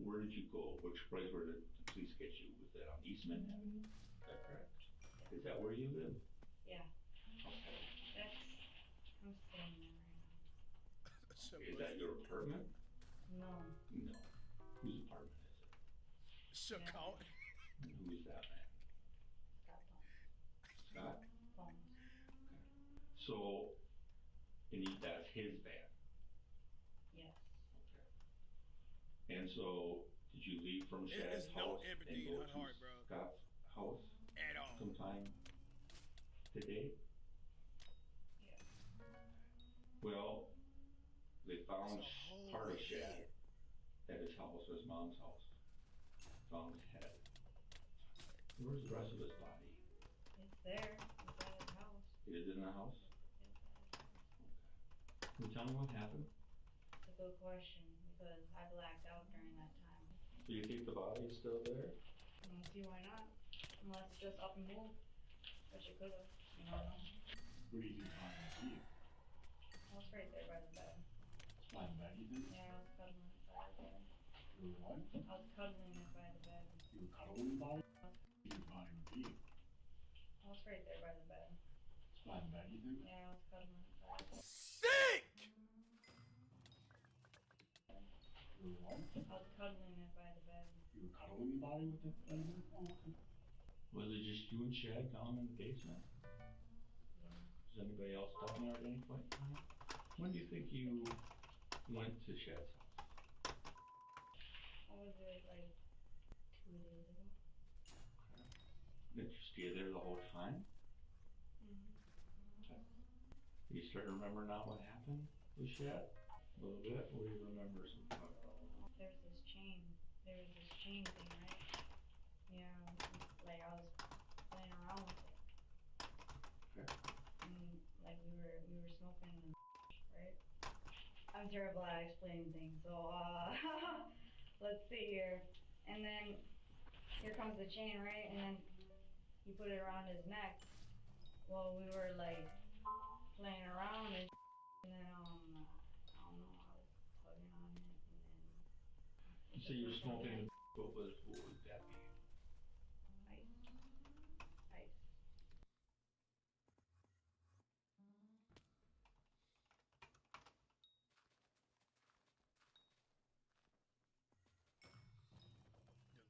where did you go? Which place where did the police get you? Was that on Eastman Avenue? Is that correct? Yeah. Is that where you live? Yeah. Okay. I'm staying there right now. Is that your apartment? No. No. Whose apartment is it? Chicago. And who is that man? Scott? Phones. Okay. So, that's his van? Yes. And so, did you leave from Shad's house and go to Scott's house at all sometime today? Yeah. Well, they found part of Shad at his house, his mom's house. Found his head. Where's the rest of his body? It's there. It's at his house. It is in the house? It's at his house. Okay. Can you tell me what happened? It's a good question because I blacked out during that time. Do you think the body is still there? I don't see why not. Unless it's just up and moved. Which it could have. You don't know. Where do you think the body is? I was right there by the bed. By the bed, you think? Yeah, I was cuddling it by the bed. You were what? I was cuddling it by the bed. You were cuddling the body? You think the body would be? I was right there by the bed. By the bed, you think? Yeah, I was cuddling it by the bed. Sick! You were what? I was cuddling it by the bed. You were cuddling the body with the bed? Oh, okay. Was it just you and Shad down in the basement? Yeah. Was anybody else down there at any point in time? When do you think you went to Shad's house? How was it like 2 days ago? Okay. Did you stay there the whole time? Mm-hmm. Okay. You start to remember now what happened with Shad? A little bit? Or do you remember some part? There was this chain thing, right? Yeah, like I was playing around with it. Okay. And like we were smoking the right? I'm terrible at explaining things, so let's see here. And then here comes the chain, right? And then he put it around his neck. Well, we were like playing around and then I don't know, I was tugging on it and then You say you're smoking, what would that be? Ice.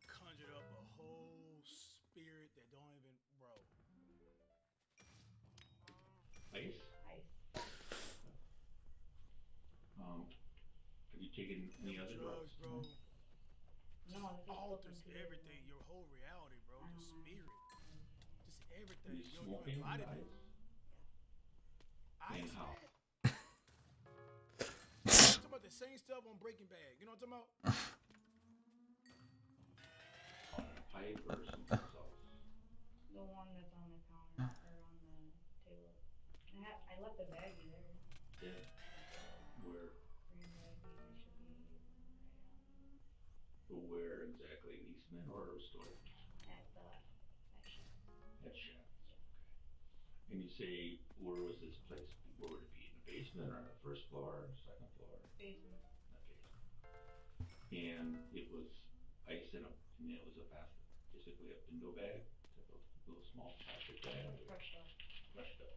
Conjured up a whole spirit that don't even, bro. Ice? Ice. Have you taken any other drugs? Bro. No, Just alters everything, your whole reality, bro. Your spirit. Just everything. Are you smoking body. ice? Ice, And how? man. I'm talking about the same stuff on Breaking Bad. You know what I'm talking about? On a pipe or something else? The one that's on the counter or on the table. I left the baggie there. Yeah. Where? Green baggie. There should be right on. Where exactly? In Eastman or Restored? At Shack. At Shack. Okay. And you say, where was this place? Where would it be? In the basement or on the first floor, second floor? and it was ice in and it was basically a bingo bag, type of little small plastic bag. Crushed up. Crushed up.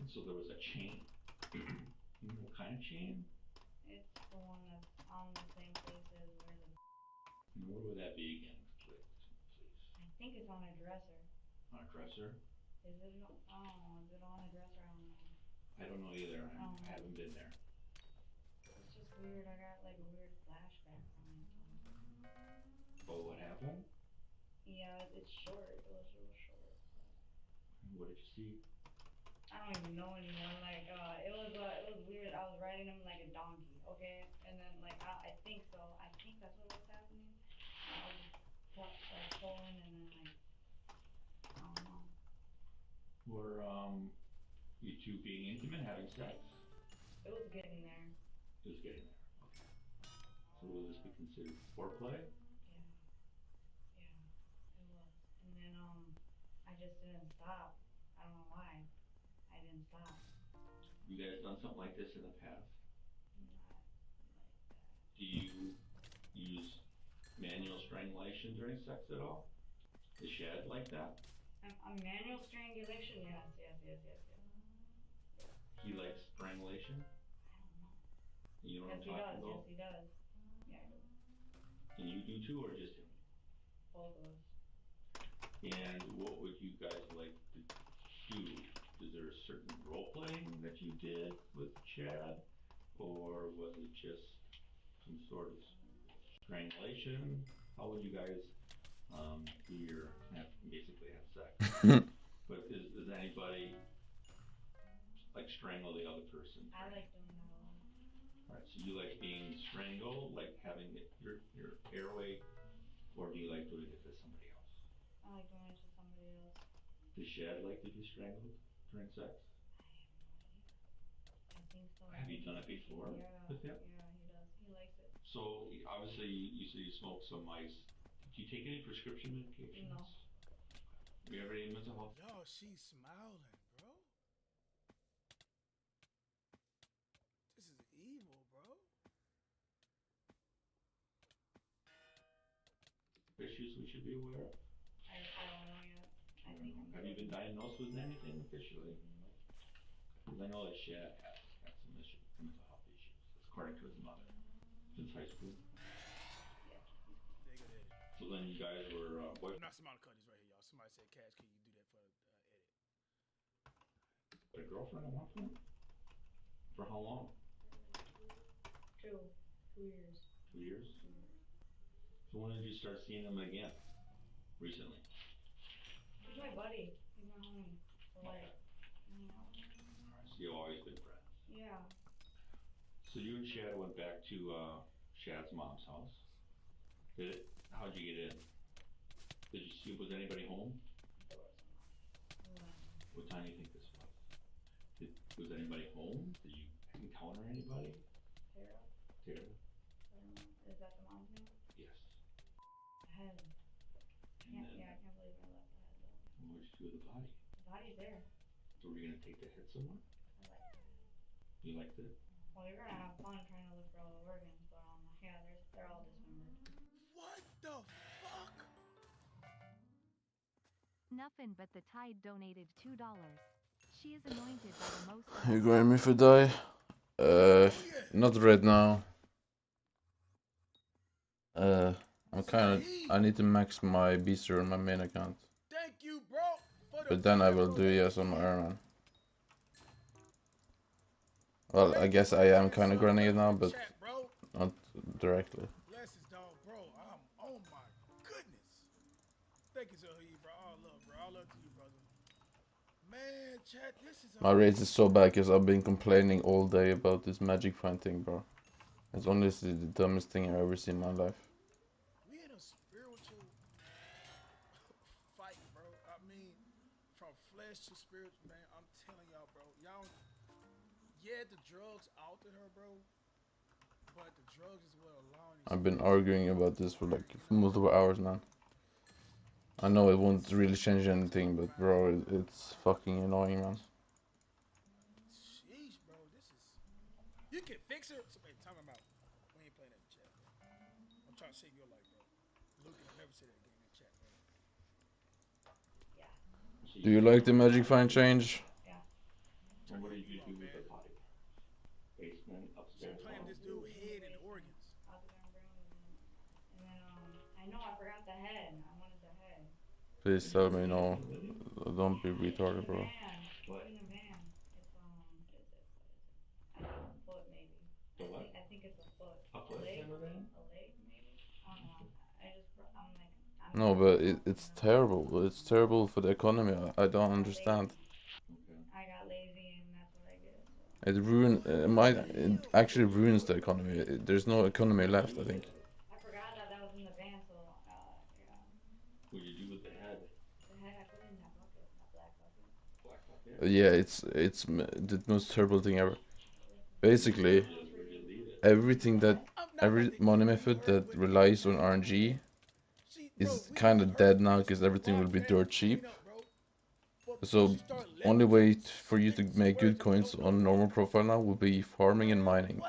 And so there was a chain. What kind of chain? It's the one that's on the same place as where the. And where would that be again, please? I think it's on a dresser. On a dresser? Is it? Oh, is it on a dresser? I don't know. I don't know either. I haven't been there. It's just weird. I got like a weird flashback from it. Oh, what happened? Yeah, it's short. It was real short. What did you see? I don't even know anymore. Like, it was weird. I was riding him like a donkey, okay? And then like I think so. I think that's what was happening. I was like pulling and then like I don't know. Were you two being intimate, having sex? It was getting there. It was getting there. Okay. So will this be considered foreplay? Yeah. Yeah. It was. And then I just didn't stop. I don't know why. I didn't stop. You guys done something like this in the past? Not like that. Do you use manual strangulation during sex at all? Is Shad like that? A manual strangulation? Yes. He likes strangulation? I don't know. You know what I'm Yes, he talking does. about? Yes, he does. Yeah, I do. And you do too, or just him? Both of us. And what would you guys like to do? Is there a certain role playing that you did with Chad? Or was it just some sort of strangulation? How would you guys do your basically have sex? But does anybody like strangle the other person? I like doing that a lot. Alright, so you like being strangled, like having your airway, or do you like doing it to somebody else? I like doing it to somebody else. Does Shad like to be strangled during sex? I think so. Have you done it before with him? Yeah, he does. He likes it. So obviously you said you smoked some ice. Do you take any prescription medications? No. You ever any mental health? Yo, she's smiling, bro. This is evil, bro. Issues we should be aware of? I don't know yet. I think I'm Have you been diagnosed with anything officially? Because I know that Shad has had some issues, mental health issues, according to his mother, since high school. So then you guys were I'm not somebody cut this right here, y'all. Somebody said, Cash, can you do that for edit? a girlfriend at one point? For how long? 2 years. 2 years? So when did you start seeing him again? Recently? He's my buddy. He's my homie. So like, Alright, so you've always been friends. yeah. So you and Shad went back to Shad's mom's house. How'd you get in? Did you see, was anybody home? What time do you think this was? Was anybody home? Did you encounter anybody? Tara? Tara? I don't know. Is that the mom's name? Yes. Ahead. And then, I can't believe I left the head though. what did you do with the body? The body's there. So were you gonna take the head somewhere? I like it. You liked it? Well, you're gonna have fun trying to look for all the organs, but yeah, they're all dismembered. What the fuck? Nothing but the Tide donated $2. She is anointed by the most. You going me for die? Not right now. I need to max my beaster on my main account. Thank you, bro. But then I will do yes on my Ironman. Well, I guess I am kind of grinding it now, but not directly. Bless his dog, bro. Oh my goodness. Thank you, Zoe, bro. All love, bro. All love to you, brother. Man, chat, this is My rage is so bad because I've been complaining all day about this magic find thing, bro. It's honestly the dumbest thing I've ever seen in my life. We in a spiritual fight, bro. I mean, from flesh to spiritual, man. I'm telling y'all, bro. Y'all, yeah, the drugs altered her, bro. But the drugs is what allowing these. I've been arguing about this for like multiple hours now. I know it won't really change anything, but bro, it's fucking annoying, man. Sheesh, bro. This is. You can fix her. So, wait, time him out. We ain't playing that in chat. Do you like the Magic Find change? Yeah. And what did you do with the body parts? Basement, upstairs, Playing this dude head and organs. I was gonna bring them and then I know I forgot the head. I wanted the head. Please tell me no. Don't be retarded, bro. Van. What? In the van. It's what is it? I think a foot maybe. The what? I think it's a foot. A foot in the van? A leg maybe. I don't know. I'm like No, but it's terrible. It's terrible for the economy. I don't understand. I got lazy and that's what I did. So. It actually ruins the economy. There's no economy left, I think. I forgot that was in the van, so yeah. What did you do with the head? The head I put it in that bucket, that black bucket. Black bucket? Yeah, it's the most terrible thing ever. Basically, every money method that relies on RNG is kind of dead now because everything will be dirt cheap. So only way for you to make good coins on normal profile now will be farming and mining.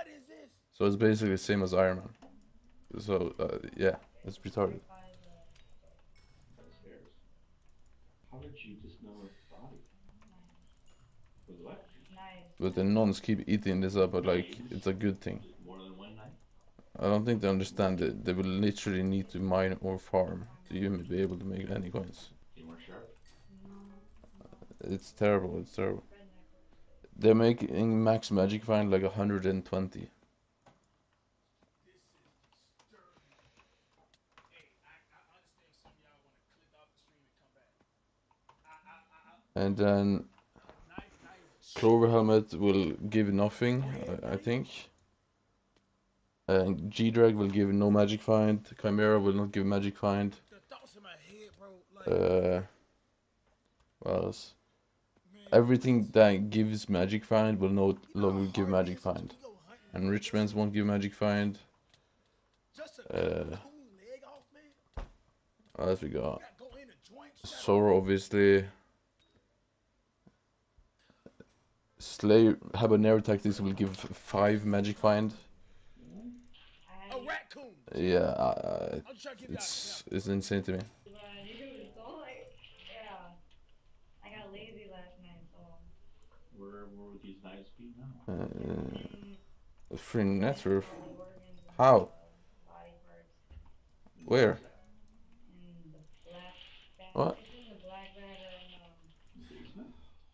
So it's basically the same as Ironman. So yeah, it's retarded. Downstairs. How did you dismember the body? With what? Knives. But the nuns keep eating this up, but like it's a good thing. More than one knife? I don't think they understand it. They will literally need to mine or farm to even be able to make any coins. Any more sharp? It's terrible. It's terrible. They're making max magic find like 120. And then Clover Helmet will give nothing, I think. And G-Drag will give no magic find. Chimera will not give magic find. What else? Everything that gives magic find will no longer give magic find. Enrichments won't give magic find. What else we got? Sorrow, obviously. Slayer Habanero Tactics will give 5 magic find. Yeah, it's insane to me. So like, yeah, I got lazy last night, so. Where would these knives be now? Free network. How? Body parts. Where? In the black bag. What? It's in the black bag or in the basement.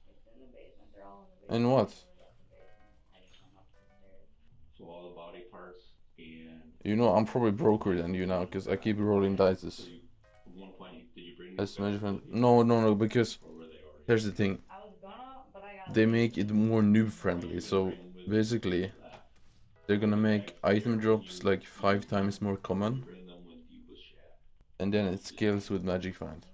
It's in the basement. They're all in the basement. And what? That's the basement. I just went up the stairs. So all the body parts and. You know, I'm probably broker than you now because I keep rolling dices. So at one point, did you bring That's measurement? No, because here's the thing. I was gonna, but I got. They make it more noob friendly. So basically, they're gonna make item drops like 5 times more common. And then it scales with magic find.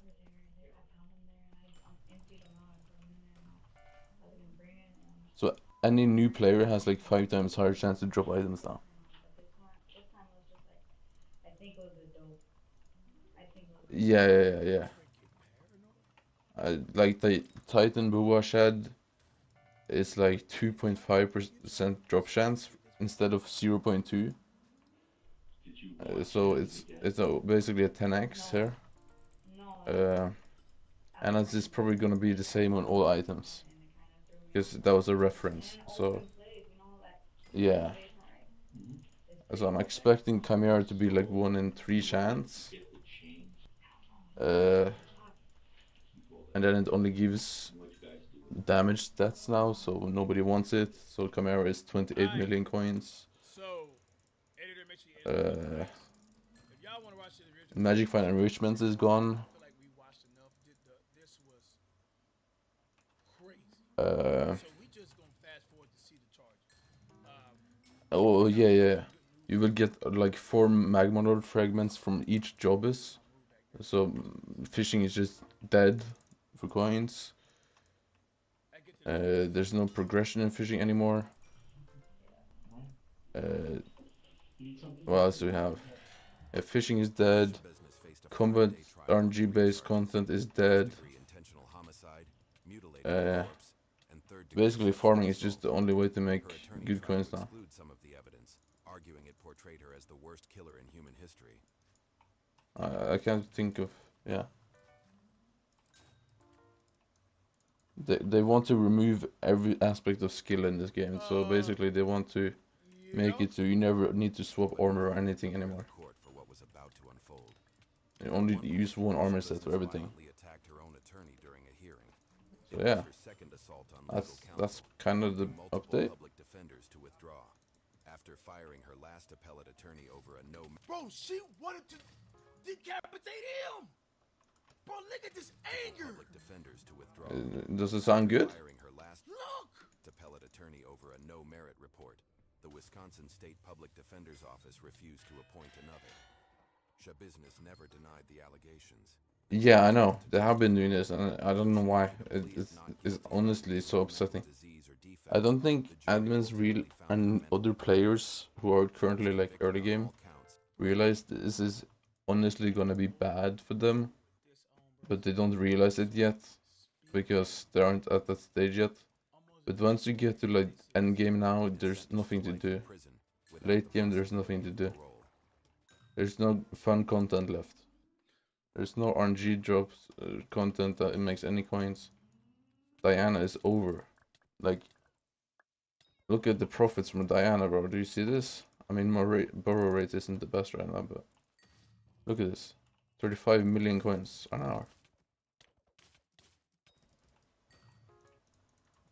So any new player has like 5 times higher chance to drop items now. This time it was just like, I think it was a dope. Yeah. Like the Titan Boa Shed is like 2.5% drop chance instead of 0.2. So it's basically a 10x here. And it's probably gonna be the same on all items. Because that was a reference. So yeah. So I'm expecting Chimera to be like 1 in 3 chance. And then it only gives damage stats now, so nobody wants it. So Chimera is 28 million coins. Magic Find Enrichments is gone. Oh yeah. You will get like 4 magma node fragments from each Jobus. So fishing is just dead for coins. There's no progression in fishing anymore. What else do we have? Fishing is dead. Combat RNG based content is dead. Basically farming is just the only way to make good coins now. Some of the evidence, arguing it portrayed her as the worst killer in human history. I can't think of, yeah. They want to remove every aspect of skill in this game, so basically they want to make it so you never need to swap armor or anything anymore. You only use one armor set for everything. So yeah, that's kind of the update. After firing her last appellate attorney over a no. Bro, she wanted to decapitate him. Bro, look at this anger. Public defenders to withdraw. Does it sound good? Firing her last appellate attorney over a no merit report. The Wisconsin State Public Defender's Office refused to appoint another. Business never denied the allegations. Yeah, I know. They have been doing this, and I don't know why. It's honestly so upsetting. I don't think admins and other players who are currently like early game realize this is honestly gonna be bad for them, but they don't realize it yet because they aren't at that stage yet. But once you get to like end game now, there's nothing to do. Late game, there's nothing to do. There's no fun content left. There's no RNG drops content that makes any coins. Diana is over. Like, look at the profits from Diana, bro. Do you see this? I mean, my borrow rate isn't the best right now, but look at this. 35 million coins an hour.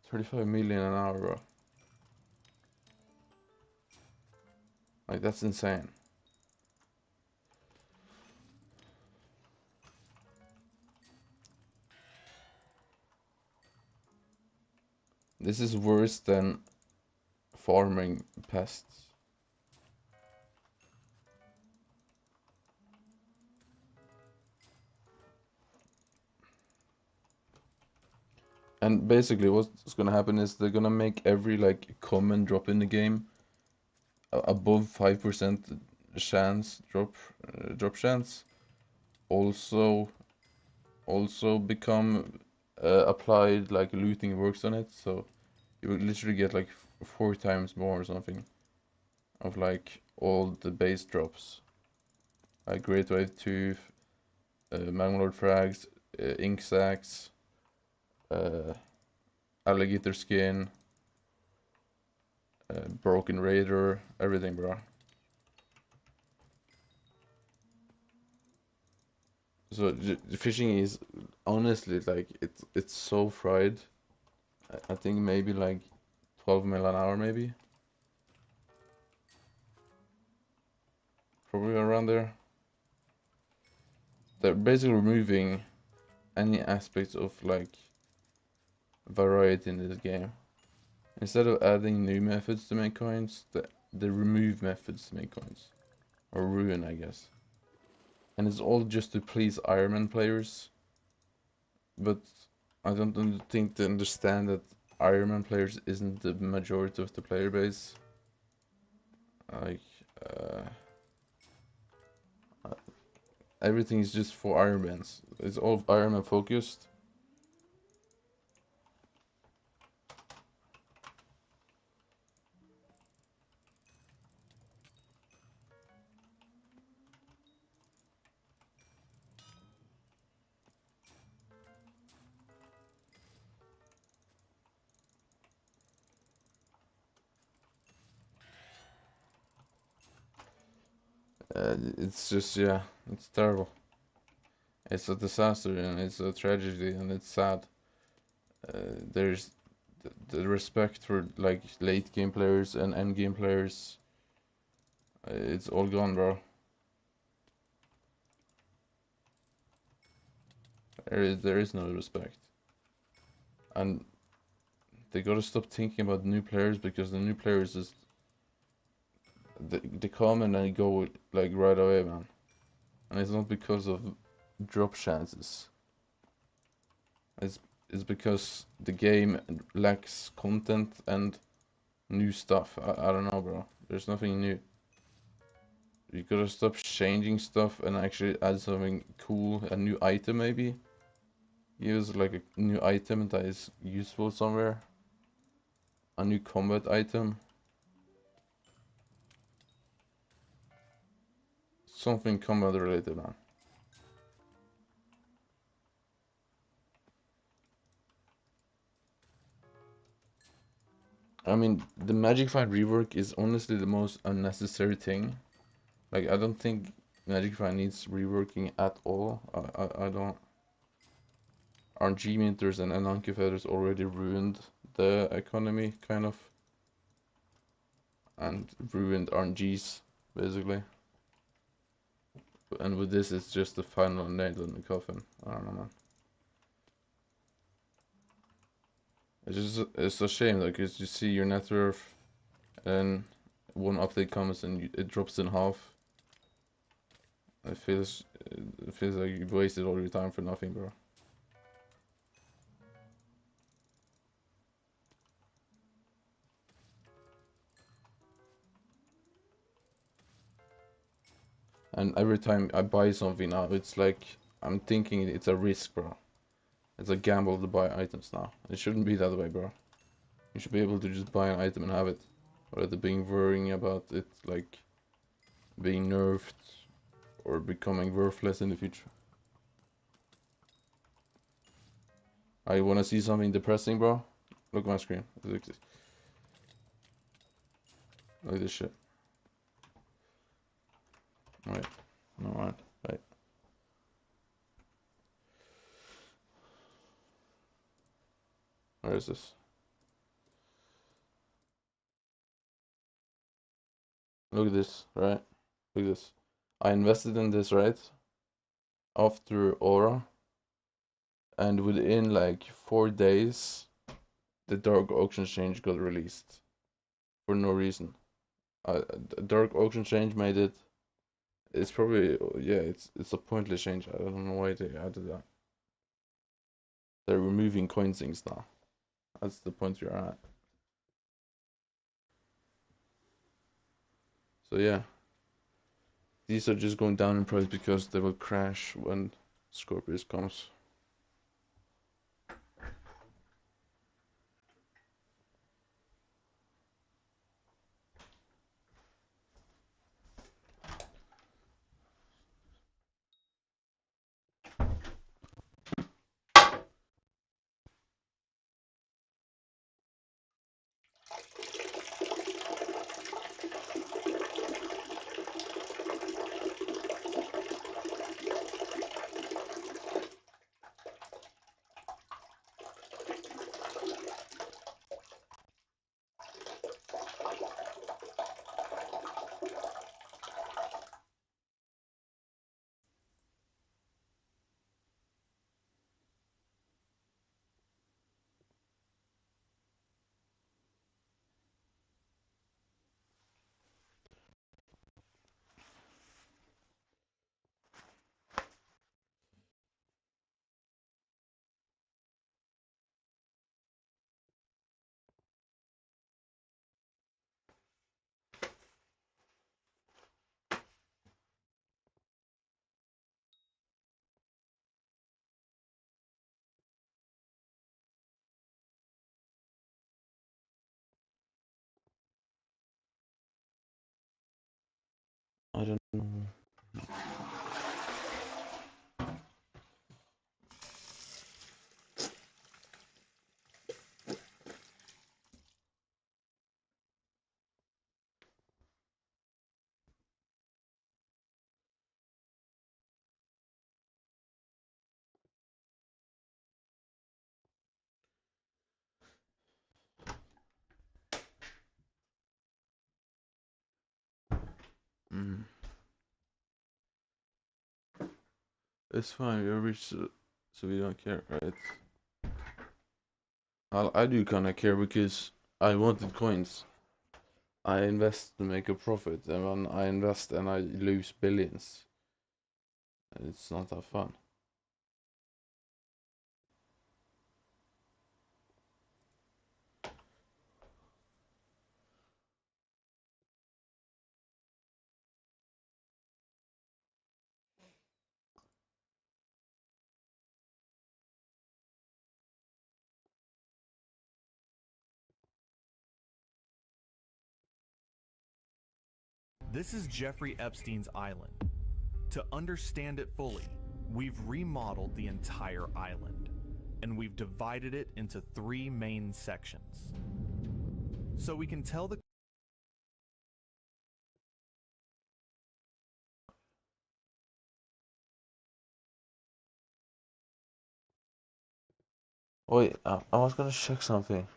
35 million an hour, bro. Like, that's insane. This is worse than farming pests. And basically what's gonna happen is they're gonna make every like common drop in the game above 5% chance drop chance also become applied like looting works on it, so you will literally get like 4 times more or something of like all the base drops, like Great Wave Tooth, Magnlord Frags, Ink Sacs, Alligator Skin, Broken Raider, everything, bro. So the fishing is honestly like it's so fried. I think maybe like 12 mil an hour, maybe. Probably around there. They're basically removing any aspects of like variety in this game. Instead of adding new methods to make coins, they remove methods to make coins. Or ruin, I guess. And it's all just to please Ironman players. But I don't think they understand that Ironman players isn't the majority of the player base. Like, everything is just for Ironmans. It's all Ironman focused. It's just, yeah, it's terrible. It's a disaster and it's a tragedy and it's sad. There's the respect for like late game players and end game players. It's all gone, bro. There is no respect. And they gotta stop thinking about new players because the new players just they come and they go like right away, man. And it's not because of drop chances. It's because the game lacks content and new stuff. I don't know, bro. There's nothing new. You gotta stop changing stuff and actually add something cool, a new item maybe. Use like a new item that is useful somewhere. A new combat item. Something combat related, man. I mean, the Magic Fight rework is honestly the most unnecessary thing. Like, I don't think Magic Fight needs reworking at all. I don't. RNG minters and Ananke feathers already ruined the economy, kind of. And ruined RNGs, basically. And with this, it's just the final nail in the coffin. I don't know, man. It's a shame, like, because you see your net worth, and one update comes and it drops in half. It feels like you've wasted all your time for nothing, bro. And every time I buy something now, it's like I'm thinking it's a risk, bro. It's a gamble to buy items now. It shouldn't be that way, bro. You should be able to just buy an item and have it, rather than being worrying about it, like being nerfed or becoming worthless in the future. I wanna see something depressing, bro. Look at my screen. Look at this shit. Wait. No, right. Wait. Where is this? Look at this, right? Look at this. I invested in this, right? After Aura. And within like 4 days, the Dark Auction Change got released. For no reason. Dark Auction Change made it. It's probably, yeah, it's a pointless change. I don't know why they added that. They're removing coin sinks now. That's the point you're at. So yeah. These are just going down in price because they will crash when Scorpius comes. I don't know. It's fine, we're rich, so we don't care, right? I do kinda care because I wanted coins. I invest to make a profit, and when I invest and I lose billions, it's not that fun. This is Jeffrey Epstein's island. To understand it fully, we've remodeled the entire island, and we've divided it into 3 main sections. so we can tell the Wait, I was gonna check something.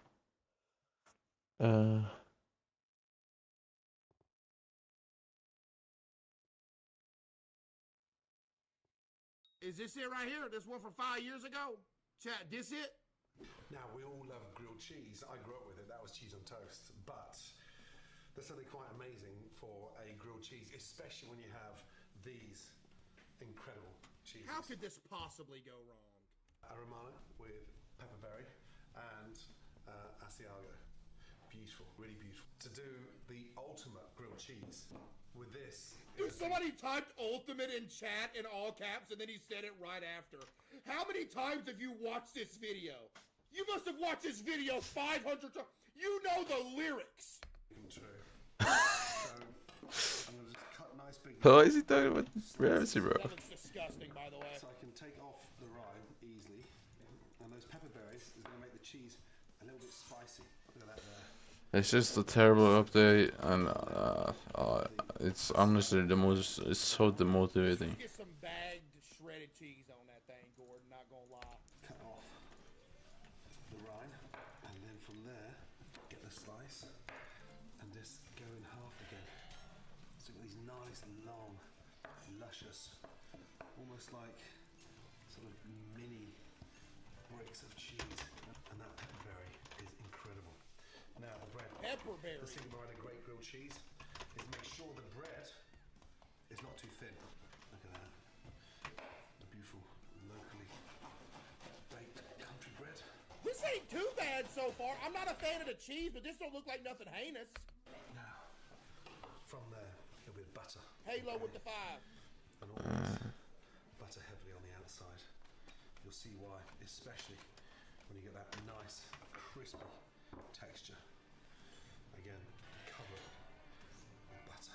Is this it right here? This one from 5 years ago? Chat, this it? Now, we all love grilled cheese. I grew up with it. That was cheese on toast. But there's something quite amazing for a grilled cheese, especially when you have these incredible cheeses. How could this possibly go wrong? A Romano with pepperberry and Asiago. Beautiful, really beautiful. To do the ultimate grilled cheese with this. Dude, somebody typed ultimate in chat in all caps and then he said it right after. How many times have you watched this video? You must have watched this video 500 times. You know the lyrics. True. So, I'm going to just cut nice big... Why is he talking about Ramsey, bro? That looks disgusting, by the way. So I can take off the rind easily. And those pepperberries is going to make the cheese a little bit spicy. Look at that there. It's just a terrible update, and it's honestly it's so demotivating. Get some bagged shredded cheese on that thing, Gordon. Not gonna lie. Cut off the rind, and then from there get the slice, and just go in half again. So you've got these nice, long, luscious, almost like sort of mini bricks of cheese, and that pepperberry is incredible. Now the bread. Pepperberry. The thing about a great grilled cheese is make sure the bread is not too thin. Look at that. The beautiful locally baked country bread. This ain't too bad so far. I'm not a fan of the cheese, but this don't look like nothing heinous. Now, from there, a little bit of butter. Halo with the 5. And always butter heavily on the outside. You'll see why, especially when you get that nice, crispy texture. Again, cover it with butter.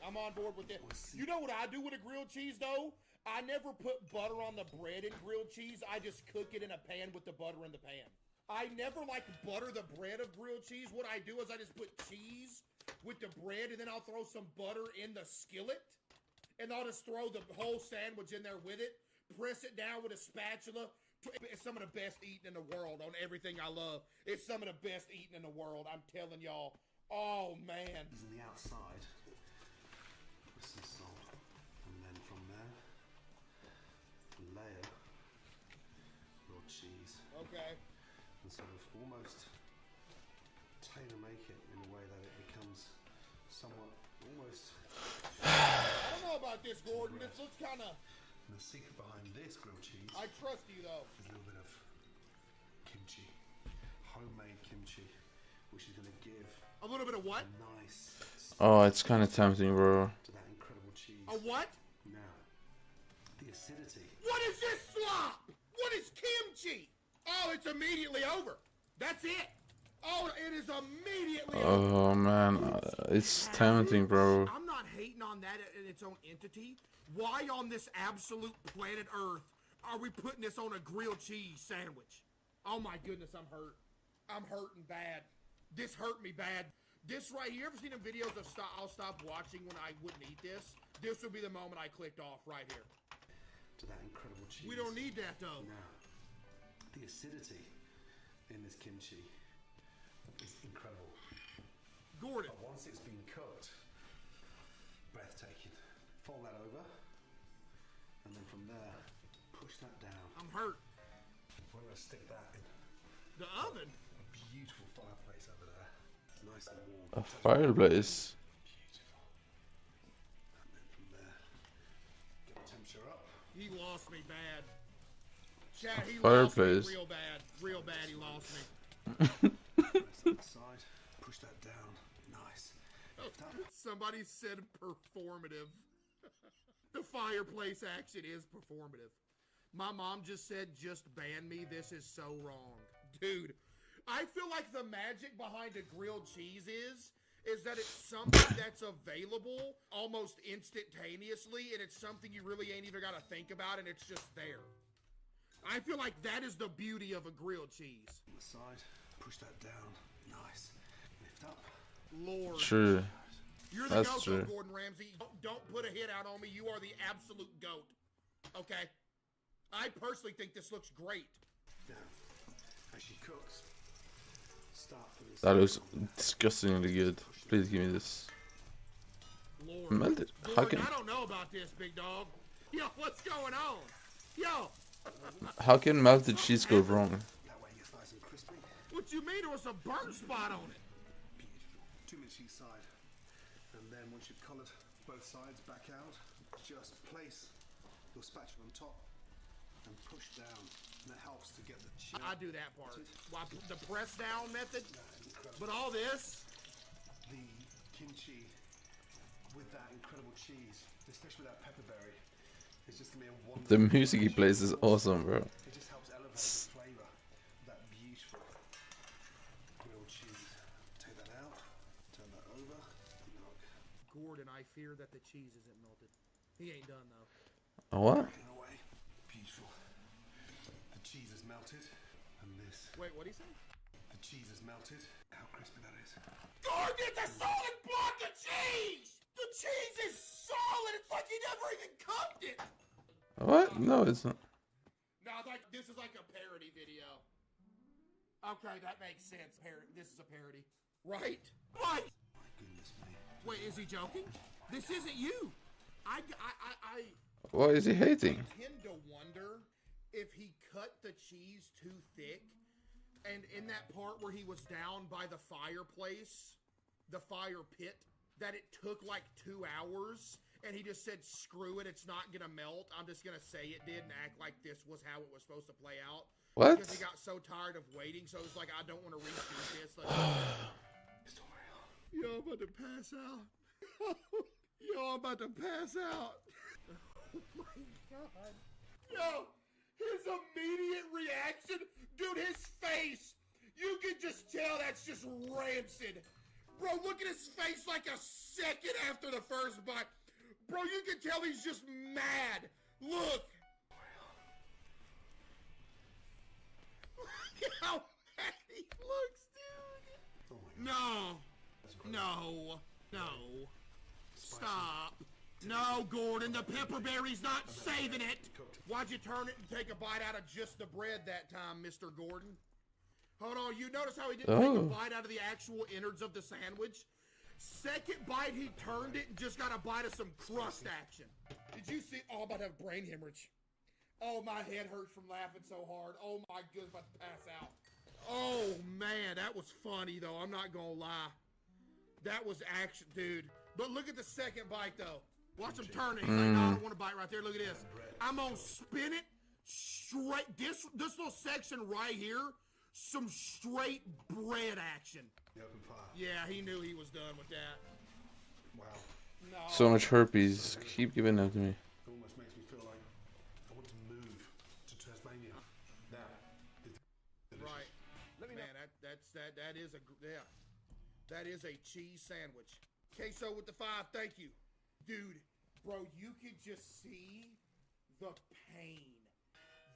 I'm on board with it. You know what I do with a grilled cheese, though? I never put butter on the bread in grilled cheese. I just cook it in a pan with the butter in the pan. I never like butter the bread of grilled cheese. What I do is I just put cheese with the bread, and then I'll throw some butter in the skillet, and I'll just throw the whole sandwich in there with it, press it down with a spatula. It's some of the best eating in the world on everything I love. It's some of the best eating in the world. I'm telling y'all. Oh, man. On the outside with some salt. And then from there, layer your cheese. Okay. And sort of almost tailor-make it in a way that it becomes somewhat almost... I don't know about this, Gordon. This looks kind of... And the secret behind this grilled cheese... I trust you, though. ...is a little bit of kimchi. Homemade kimchi. Which is going to give... A little bit of what? A nice... Oh, it's kind of tempting, bro. ...to that incredible cheese. A what? Now, the acidity. What is this slop? What is kimchi? Oh, it's immediately over. That's it. Oh, it is immediately over. Oh man, it's tempting, bro. I'm not hating on that in its own entity. Why on this absolute planet Earth are we putting this on a grilled cheese sandwich? Oh my goodness, I'm hurt. I'm hurting bad. This hurt me bad. This right here, ever seen them videos of I'll stop watching when I wouldn't eat this? This would be the moment I clicked off right here. To that incredible cheese. We don't need that though. Now, the acidity in this kimchi is incredible. Gordon. But once it's been cooked, breathtaking. Fold that over, and then from there, push that down. I'm hurt. We're going to stick that in the oven. A beautiful fireplace over there. Nice and warm. A fireplace. Beautiful. And then from there, get the temperature up. He lost me bad. Chad, he Fireplace. lost me real bad. Real bad, he lost me. Side, push that down. Nice. Somebody said performative. The fireplace action is performative. My mom just said, just ban me. This is so wrong. Dude, I feel like the magic behind a grilled cheese is that it's something that's available almost instantaneously, and it's something you really ain't even got to think about, and it's just there. I feel like that is the beauty of a grilled cheese. On the side, push that down. Nice. Lift Lord. True. You're the That's goat, true. though, Gordon Ramsay. Don't put a hit out on me. You are the absolute goat. Okay? I personally think this looks great. Now, as she cooks, start from this. That looks disgustingly good. Please give me this. Lord. Melted. How Gordon, can I don't know about this, big dog. Yo, what's going on? Yo. melted cheese go wrong? That way it's nice and crispy. What you mean there was a burn spot on it? Beautiful. 2 minutes each side. And then once you've coloured both sides back out, just place your spatula on top and push down. And that helps to get the cheese. I do that part. Why, the press down method. But all this. The kimchi with that incredible cheese, especially with that pepperberry, it's just gonna be a wonderful. The music he plays is awesome, bro. It just helps elevate the flavour of that beautiful grilled cheese. Take that out, turn that over. Look. Gordon, I fear that the cheese isn't melted. He ain't done though. A what? Away. Beautiful. The cheese is melted, and this. Wait, what'd he say? The cheese is melted. How crispy that is. Gordon, it's a solid block of cheese! The cheese is solid! It's like he never even cooked it! What? No, it's not. No, like this is like a parody video. Okay, that makes sense. This is a parody. Right? Right! My goodness me. Wait, is he joking? This isn't you! I What is he hating? tend to wonder if he cut the cheese too thick. And in that part where he was down by the fireplace, the fire pit, that it took like 2 hours, and he just said, screw it, it's not gonna melt. I'm just gonna say it did and act like this was how it was supposed to play out. What? Because he got so tired of waiting, so it's like, I don't want to reshoot this. Like, yo, I'm about to pass out. Yo, I'm about to pass out. Oh my God. Yo, his immediate reaction, dude, his face, you can just tell that's just rancid. Bro, look at his face like a second after the first bite. Bro, you can tell he's just mad. Look. Look how mad he looks, dude. No. No. No. Stop. No, Gordon, the pepperberry's not saving it. Why'd you turn it and take a bite out of just the bread that time, Mr. Gordon? Hold on, you notice how he didn't take a bite out of the actual innards of the sandwich? Second bite, he turned it and just got a bite of some crust action. Did you see? Oh, I'm about to have brain hemorrhage. Oh, my head hurts from laughing so hard. Oh, my goodness, about to pass out. Oh, man, that was funny, though. I'm not gonna lie. That was action, dude. But look at the second bite, though. Watch him turn it. He's like, no, I don't want to bite right there. Look at this. I'm gonna spin it straight. This little section right here, some straight bread action. Yeah, he knew he was done with that. Wow. No. So much herpes. Keep giving that to me. It almost makes me feel like I want to move to Tasmania. Now, right. Man, that is a that is a cheese sandwich. Queso with the 5, thank you. Dude, bro, you could just see the pain.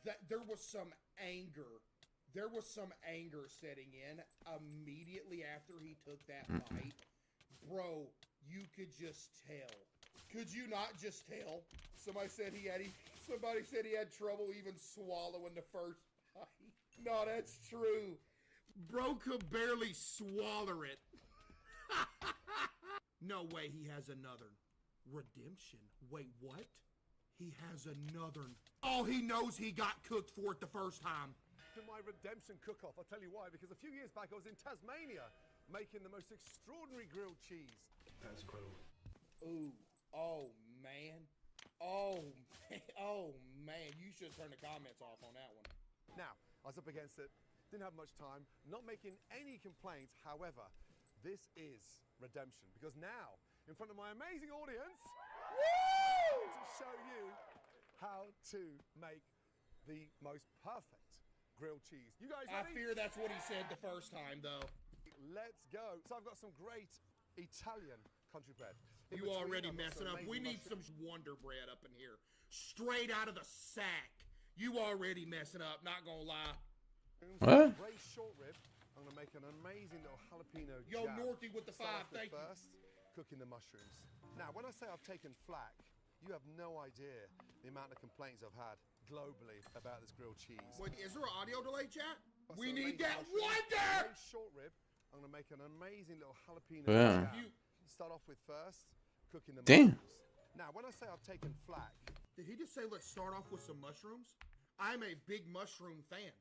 That there was some anger. There was some anger setting in immediately after he took that bite. Bro, you could just tell. Could you not just tell? Somebody said he had trouble even swallowing the first bite. No, that's true. Bro could barely swallow it. No way he has another redemption. Wait, what? He has another. Oh, he knows he got cooked for it the first time. To my redemption cook-off, I'll tell you why. Because a few years back I was in Tasmania making the most extraordinary grilled cheese. That's incredible. Ooh, oh man. Oh man, oh man. You should turn the comments off on that one. Now, I was up against it, didn't have much time, not making any complaints. However, this is redemption, because now, in front of my amazing audience, to show you how to make the most perfect grilled cheese. You guys ready? I fear that's what he said the first time, though. Let's go. So I've got some great Italian country bread. You already messing up. We need some Wonder Bread up in here. Straight out of the sack. You already messing up, not gonna lie. What? Braised short rib I'm gonna make an amazing little jalapeno Yo, jam. Northy with the Start 5, off with thank you. first, cooking the mushrooms. Now, when I say I've taken flack, you have no idea the amount of complaints I've had globally about this grilled cheese. Wait, is there an audio delay, chat? Got We some need amazing that mushrooms, wonder! great short rib. I'm gonna make an amazing little jalapeno Yeah. jam. Start off with first, cooking the Damn. mushrooms. Now, when I say I've taken flack, Did he just say let's start off with some mushrooms? I'm a big mushroom fan,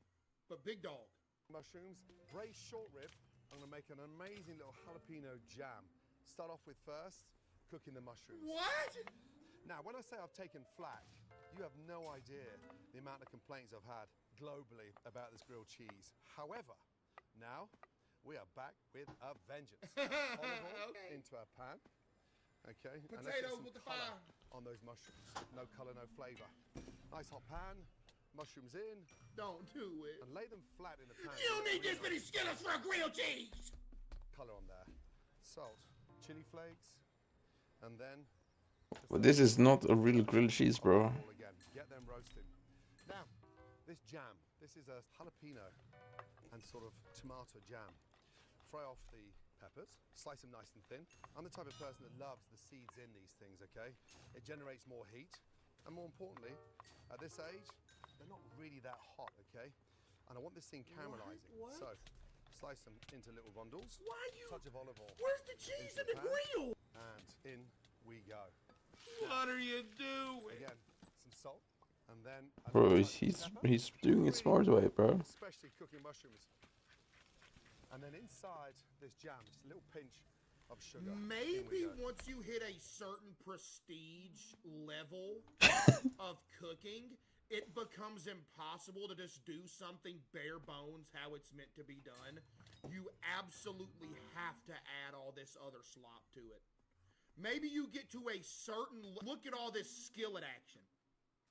but big dog. mushrooms, braised short rib. I'm gonna make an amazing little jalapeno jam. Start off with first, cooking the mushrooms. What? Now, when I say I've taken flack, you have no idea the amount of complaints I've had globally about this grilled cheese. However, now we are back with a vengeance. Olive oil into our pan. Okay. and let's get Potatoes some with the colour fire. on those mushrooms. No colour, no flavour. Nice hot pan. Mushrooms in. Don't do it. And lay them flat in the pan. You need this many Skittles for a grilled cheese! Colour on there. Salt, chili flakes, and then. But this is not a real grilled cheese, bro. Again. Get them roasted. Now, this jam. This is a jalapeno and sort of tomato jam. Fry off the peppers, slice them nice and thin. I'm the type of person that loves the seeds in these things, okay? It generates more heat, and more importantly, at this age, they're not really that hot, okay? And I want this thing caramelizing. What? So, slice them into little rondels. Why you? Touch of olive oil. Where's the cheese in into the pan, grill? And in we go. What are you doing? Again, some salt, and then a Bro, little touch of he's pepper. doing it smart way, bro. Especially cooking mushrooms. And then inside this jam, just a little pinch of sugar. In we Maybe go. once you hit a certain prestige level of cooking, it becomes impossible to just do something bare bones how it's meant to be done. You absolutely have to add all this other slop to it. Maybe you get to a certain look at all this skillet action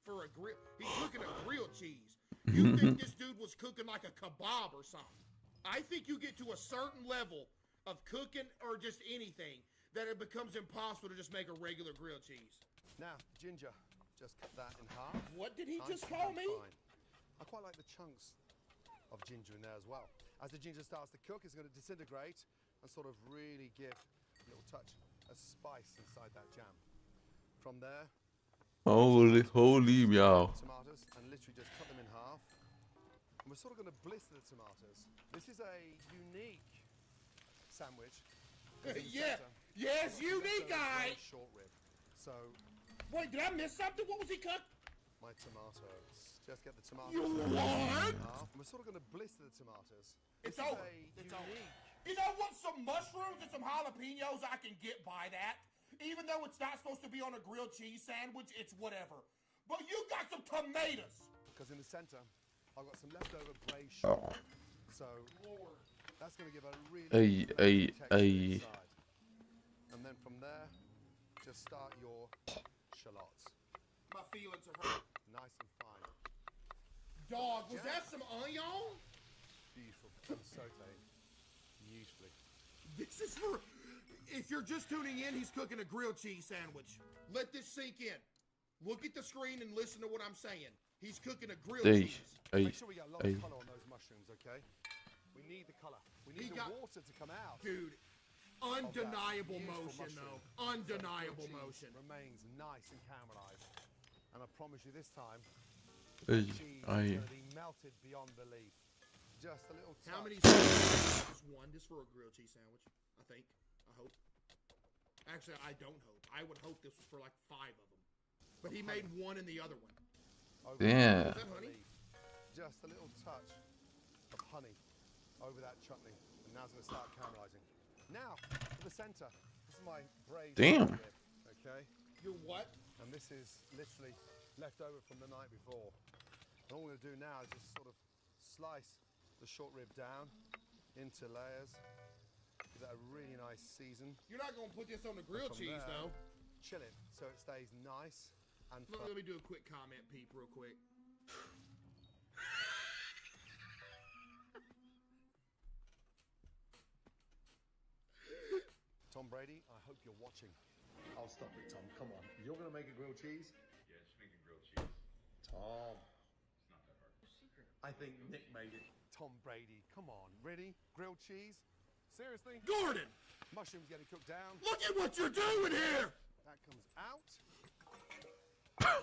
for a grill. He's cooking a grilled cheese. You think this dude was cooking like a kebab or something? I think you get to a certain level of cooking or just anything that it becomes impossible to just make a regular grilled cheese. Now, ginger. Just cut that in half. What did he Nice just and call me? fine. I quite like the chunks of ginger in there as well. As the ginger starts to cook, it's going to disintegrate and sort of really give a little touch of spice inside that jam. From there, Holy meow. tomatoes, and literally just cut them in half. And we're sort of going to blister the tomatoes. This is a unique sandwich. Yeah. Yes, unique guy. Short rib. So, wait, did I miss something? What was he cooked? my tomatoes. Just get the tomatoes. You what? And we're sort of going to blister the tomatoes. It's This is over. a It's over. unique. You know what? Some mushrooms and some jalapenos, I can get by that. Even though it's not supposed to be on a grilled cheese sandwich, it's whatever. But you got some tomatoes. Because in the center, I've got some leftover braised shrimp. So that's going to give a really texture inside. And then from there, just start your shallots. My feelings are hurt. Nice and fine. Dog, was that some onion? Beautiful. And sauteed beautifully. This is for... If you're just tuning in, he's cooking a grilled cheese sandwich. Let this sink in. Look at the screen and listen to what I'm saying. He's cooking a grilled cheese. Make sure we get a lot of color on those mushrooms, okay? We need the color. We need the water to come out. Dude, undeniable motion, though. Undeniable motion. Remains nice and caramelized. And I promise you this time, the cheese is going to be melted beyond belief. Just a little touch. How many sandwiches? Just one, just for a grilled cheese sandwich, I think. I hope. Actually, I don't hope. I would hope this was for like 5 of them. But he made one in the other one. Yeah. Is that honey? Just a little touch of honey over that chutney. And now it's going to start caramelizing. Now, for the center. This is my braised Damn. rib, okay? Your what? And this is literally left over from the night before. And all we're going to do now is just sort of slice the short rib down into layers. Give that a really nice season. You're not going to put this on the grilled From cheese, there, though. Chill it so it stays nice and Let me do a quick comment, Peep, real quick. Tom Brady, I hope you're watching. I'll stop it, Tom. Come on. You're going to make a grilled cheese? Yeah, just make a grilled cheese. Tom. It's not that hard. I I think Nick made it. Tom Brady, come on, really? Grilled cheese? Seriously? Gordon! Mushrooms getting cooked down. Look at what you're doing here! That comes out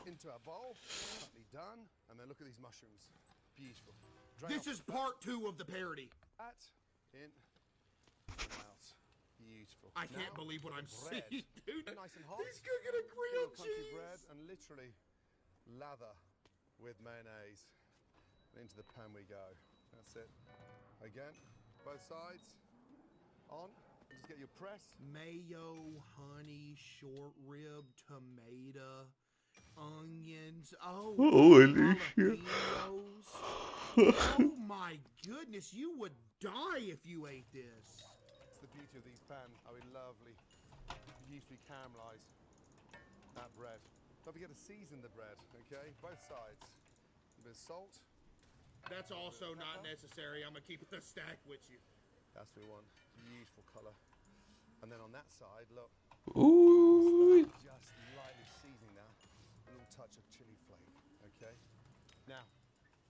into a bowl, partly done, and then look at these mushrooms. Beautiful. Drain This off is part 2 of the parody. that in, out. Beautiful. I can't Now, believe what I'm bread. seeing, dude. Nice and hot. He's cooking a grilled Little country cheese. bread and literally lather with mayonnaise. Into the pan we go. That's it. Again, both sides. On. Just get your press. Mayo, honey, short rib, tomato, onions. Oh, Holy shit. jalapenos. Oh my goodness, you would die if you ate this. It's the beauty of these pans. How lovely. Beautifully caramelized that bread. Don't forget to season the bread, okay? Both sides. A bit of salt. That's also not necessary. I'm gonna keep the stack with you. That's what we want. Beautiful color. And then on that side, look. Ooh. Just lightly seasoning that. A little touch of chili flake, okay? Now,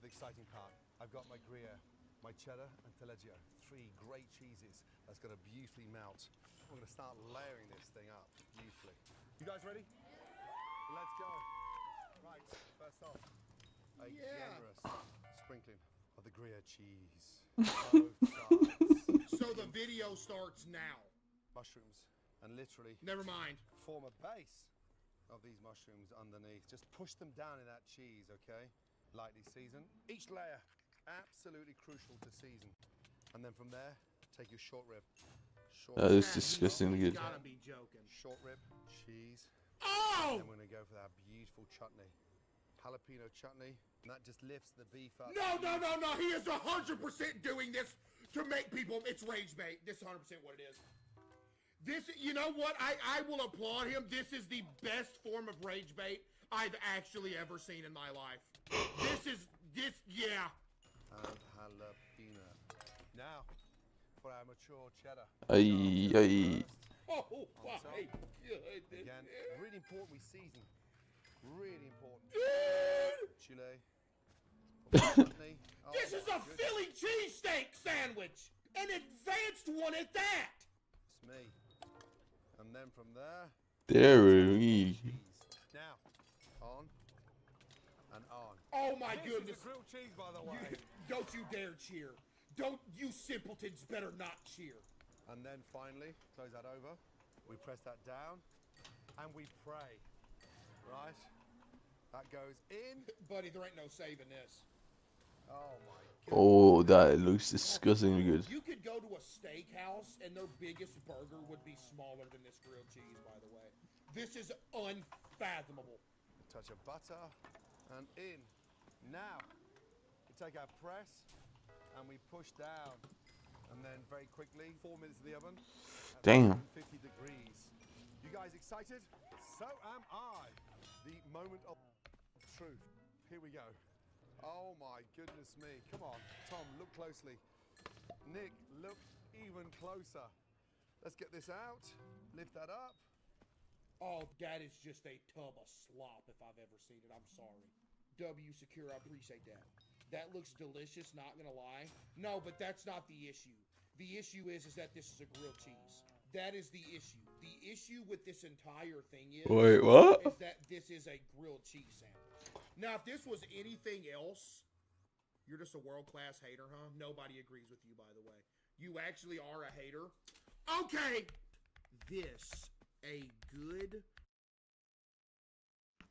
the exciting part. I've got my Gruyere, my cheddar, and Taleggio. 3 great cheeses that's gonna beautifully melt. We're gonna start layering this thing up beautifully. You guys ready? Let's go. Right, first off, a generous sprinkling of the Gruyere cheese. Both sides. So the video starts now. Mushrooms, and literally Never mind. form a base of these mushrooms underneath. Just push them down in that cheese, okay? Lightly season. Each layer, absolutely crucial to season. And then from there, take your short rib. That is disgustingly good. You gotta be joking. Short rib, cheese. Oh! And we're gonna go for that beautiful chutney. Jalapeno chutney. And that just lifts the beef up. No, no, no, no. He is 100% doing this to make people. It's rage bait. This is 100% what it is. This, you know what? I will applaud him. This is the best form of rage bait I've actually ever seen in my life. Yeah. And jalapeno. Now, for our mature cheddar. Ay, ay. Oh my goodness. Again, really important we season. Really important. Chile. Chutney. Oh, This is a Philly cheesesteak sandwich! An advanced one at that! It's me. And then from there. There we go. Now, on and on. Oh my This goodness. is a grilled cheese, by the way. Don't you dare cheer. Don't you simpletons better not cheer. And then finally, close that over. We press that down and we pray. Right? That goes in. Buddy, there ain't no saving this. Oh my god. Oh, that looks disgustingly good. You could go to a steakhouse and their biggest burger would be smaller than this grilled cheese, by the way. This is unfathomable. Touch of butter and in. Now, we take our press and we push down. And then very quickly, 4 minutes in the oven. Damn. 50 degrees. You guys excited? So am I. The moment of truth. Here we go. Oh my goodness me. Come on, Tom, look closely. Nick, look even closer. Let's get this out. Lift that up. Oh, that is just a tub of slop if I've ever seen it. I'm sorry. W Secure, I appreciate that. That looks delicious, not gonna lie. No, but that's not the issue. The issue is that this is a grilled cheese. That is the issue. The issue with this entire thing is, Wait, what? is that this is a grilled cheese sandwich. Now, if this was anything else, you're just a world-class hater, huh? Nobody agrees with you, by the way. You actually are a hater. Okay! This, a good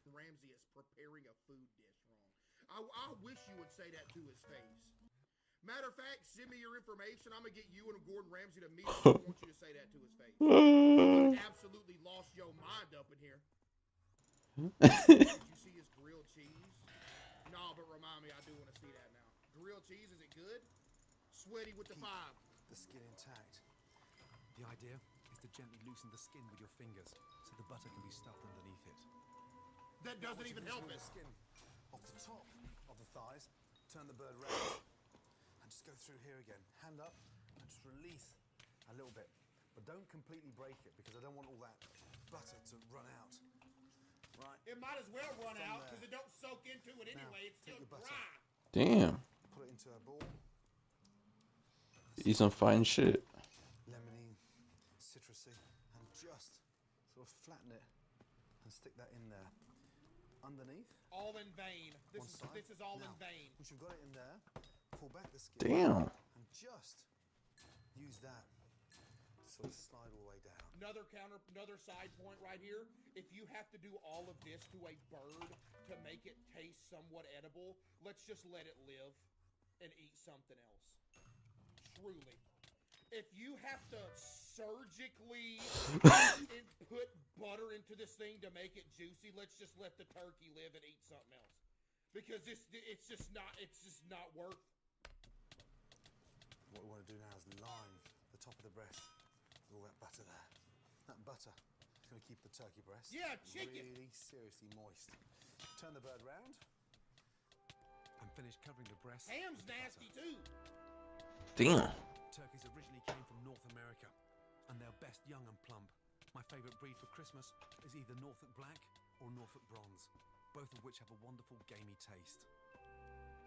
Ramsey is preparing a food dish wrong. I wish you would say that to his face. Matter of fact, send me your information. I'm going to get you and Gordon Ramsay to meet him. I want you to say that to his face. You absolutely lost your mind up in here. Did you see his grilled cheese? No, but remind me, I do want to see that now. Grilled cheese, is it good? Sweaty with the 5. The skin intact. The idea is to gently loosen the skin with your fingers so the butter can be stuffed underneath it. That doesn't even help it. The skin off the top of the thighs, turn the bird round, and just go through here again. Hand up and just release a little bit. But don't completely break it because I don't want all that butter to run out. Right. It might as well run out because it don't soak into it anyway. It's still dry. Damn. Put into a ball. Eat some fine shit. Lemony, citrusy, and just sort of flatten it and stick that in there. Underneath. All in vain. This is all in vain. Once you've got it in there, pull back the skin. Damn. And just use that to sort of slide all the way down. Another side point right here. If you have to do all of this to a bird to make it taste somewhat edible, let's just let it live and eat something else. Truly. If you have to surgically put butter into this thing to make it juicy, let's just let the turkey live and eat something else. Because it's just not worth. What we want to do now is line the top of the breast with all that butter there. That butter is going to keep the turkey breast really seriously moist. Turn the bird round and finish covering the breast. Ham's nasty too. Damn. Turkeys originally came from North America, and they're best young and plump. My favourite breed for Christmas is either Norfolk Black or Norfolk Bronze, both of which have a wonderful gamey taste.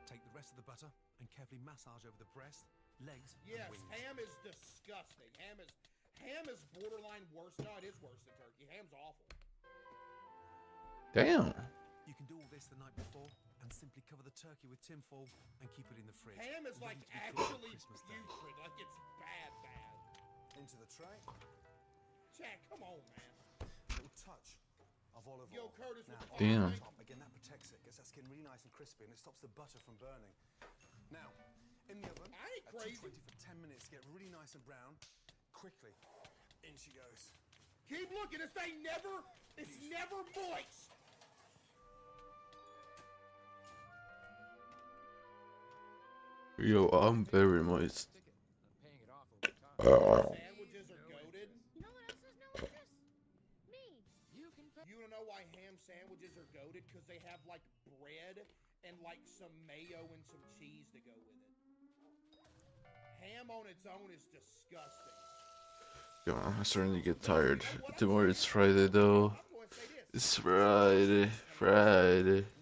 Take the rest of the butter and carefully massage over the breast, legs, and wings. Ham is disgusting. Ham is borderline worse. No, it is worse than turkey. Ham's awful. Damn. You can do all this the night before and simply cover the turkey with tinfoil and keep it in the fridge. Ham is like actually putrid. Like it's bad. Into the tray. Jack, come on, man. A little touch of olive oil. Yo, Curtis, now, with the Damn. top. Again, that protects it. Gets that skin really nice and crispy, and it stops the butter from burning. Now, in the oven, I ain't at crazy. 220 for 10 minutes, get really nice and brown. Quickly, in she goes. Keep looking. This thing it's never moist. Yo, I'm very moist. Sandwiches are goated. You know what else is delicious? Me. You wanna know why ham sandwiches are goated? Because they have like bread and like some mayo and some cheese to go with it. Ham on its own is disgusting. Yo, I'm starting to get tired. Tomorrow it's Friday though. It's Friday.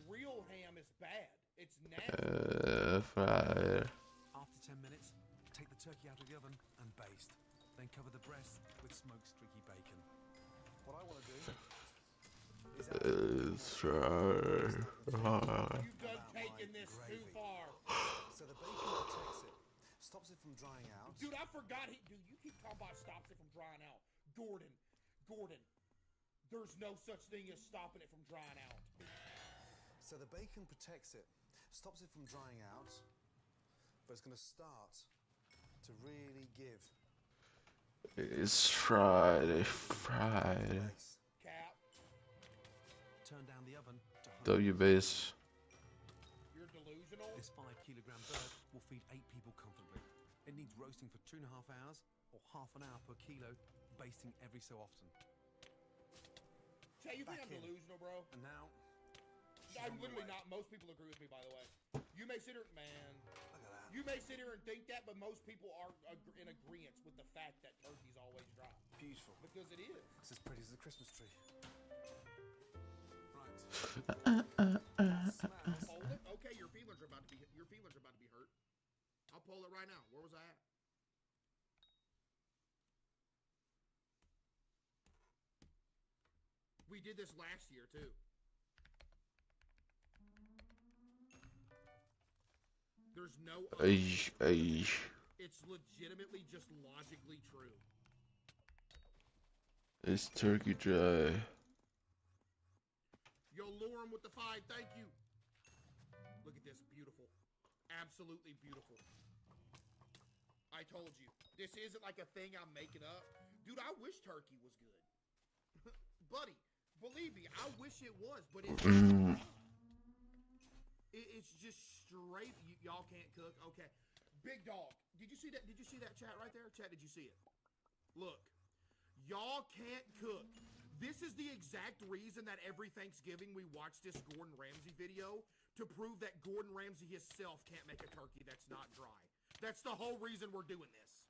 Real ham is bad. It's nasty. Friday. After 10 minutes, take the turkey out of the oven and baste. Then cover the breast with smoked streaky bacon. What I want to do is It's Friday. You've done taken this too far. So the bacon protects it, stops it from drying out. Dude, I forgot dude, you keep talking about stops it from drying out. Gordon, there's no such thing as stopping it from drying out. So the bacon protects it, stops it from drying out, but it's going to start to really give. It's Friday. Cap. Turn down the oven to W base. You're delusional. This 5 kilogram bird will feed 8 people comfortably. It needs roasting for 2.5 hours or half an hour per kilo, basting every so often. Jay, you think I'm delusional, bro? And now, I'm literally not. Most people agree with me, by the way. You may sit here, man. Look at that. You may sit here and think that, but most people are in agreement with the fact that turkey's always dry. Beautiful. Because it is. It's as pretty as a Christmas tree. Right. Hold it. Okay, your feelings are about to be hurt. I'll pull it right now. Where was I at? We did this last year too. There's no It's legitimately just logically true. It's turkey dry. Yo, lure him with the 5, thank you. Look at this, beautiful. Absolutely beautiful. I told you, this isn't like a thing I'm making up. Dude, I wish turkey was good. Buddy, believe me, I wish it was, but it's it's just straight. Y'all can't cook. Okay. Big dog. Did you see that? Did you see that chat right there? Chat, did you see it? Look. Y'all can't cook. This is the exact reason that every Thanksgiving we watch this Gordon Ramsay video to prove that Gordon Ramsay himself can't make a turkey that's not dry. That's the whole reason we're doing this.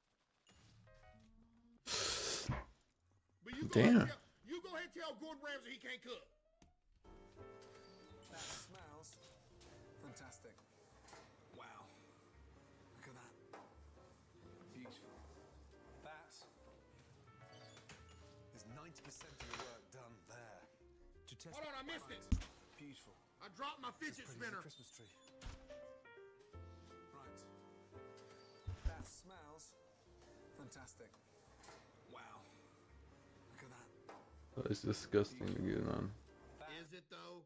But you go ahead and tell Gordon Ramsay he can't cook. That smells fantastic. Wow. 90% of your work done there. To test Hold on, I missed it. Beautiful. I dropped my fidget As pretty as a spinner. Christmas tree. Right. That smells fantastic. Wow. Look at that. That is disgusting, good man. Is it though?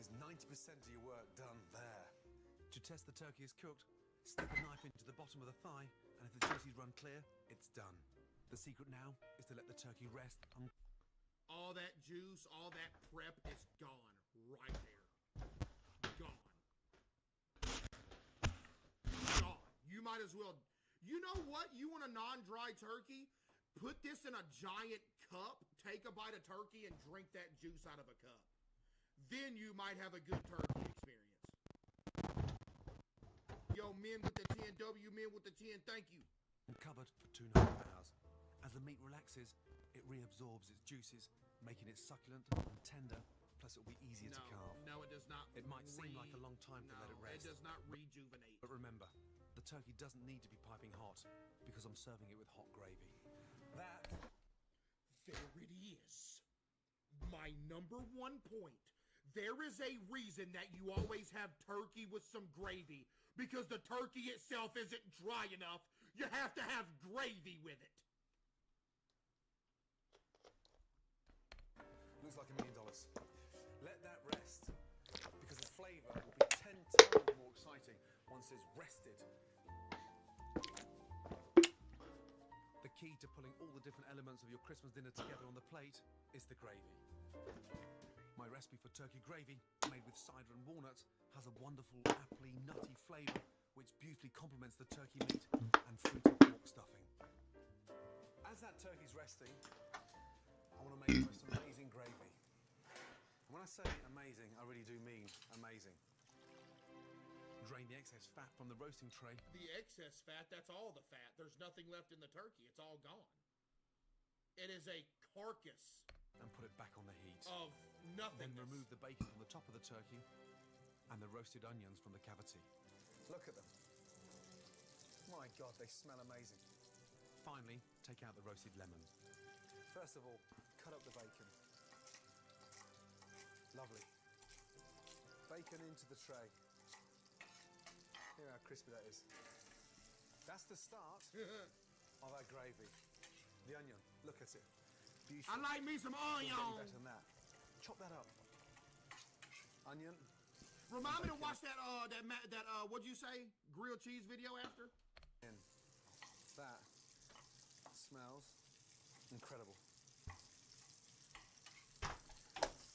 Is 90% of your work done there. To test the turkey is cooked, stick a knife into the bottom of the thigh, and if the juices run clear, it's done. The secret now is to let the turkey rest. All that juice, all that prep is gone right there. Gone. Gone. You might as well. You know what? You want a non-dry turkey? Put this in a giant cup, take a bite of turkey, and drink that juice out of a cup. Then you might have a good turkey experience. Yo, men with the 10W, men with the 10, thank you. Covered for 2.5 hours. As the meat relaxes, it reabsorbs its juices, making it succulent and tender, plus it'll be easier to carve. No, it does not. It might seem like a long time to let it rest. It does not rejuvenate. But remember, the turkey doesn't need to be piping hot, because I'm serving it with hot gravy. That... There it is. My number one point. There is a reason that you always have turkey with some gravy, because the turkey itself isn't dry enough. You have to have gravy with it. Looks like $1 million. Let that rest, because the flavour will be 10 times more exciting once it's rested. The key to pulling all the different elements of your Christmas dinner together on the plate is the gravy. My recipe for turkey gravy, made with cider and walnuts, has a wonderful, appley, nutty flavour which beautifully complements the turkey meat and fruity pork stuffing. As that turkey's resting, I want to make the most amazing gravy. And when I say amazing, I really do mean amazing. Drain the excess fat from the roasting tray. The excess fat, that's all the fat. There's nothing left in the turkey. It's all gone. It is a carcass. And put it back on the heat. Of nothing. Then remove the bacon from the top of the turkey and the roasted onions from the cavity. Look at them. My God, they smell amazing. Finally, take out the roasted lemon. First of all, cut up the bacon. Lovely. Bacon into the tray. Hear how crispy that is. That's the start of our gravy. The onion, look at it. Beautiful. I like me some onion. Better than that. Chop that up. Onion. Remind me to watch that what'd you say? Grilled cheese video after? And that smells incredible.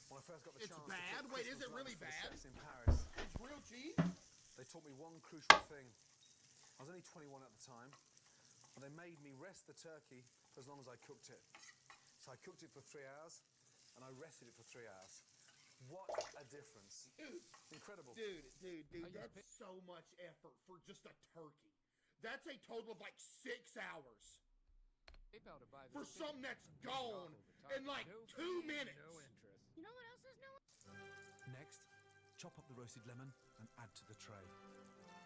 When I first got the It's chance bad? to cook Wait, is it Christmas really lunch for the bad? chefs in Paris, It's grilled cheese? they taught me one crucial thing. I was only 21 at the time, and they made me rest the turkey for as long as I cooked it. So I cooked it for 3 hours, and I rested it for 3 hours. What a difference. Dude. Incredible. Dude, that's so much effort for just a turkey. That's a total of like 6 hours. For something that's gone in like 2 minutes. You know what else is no? Next, chop up the roasted lemon and add to the tray.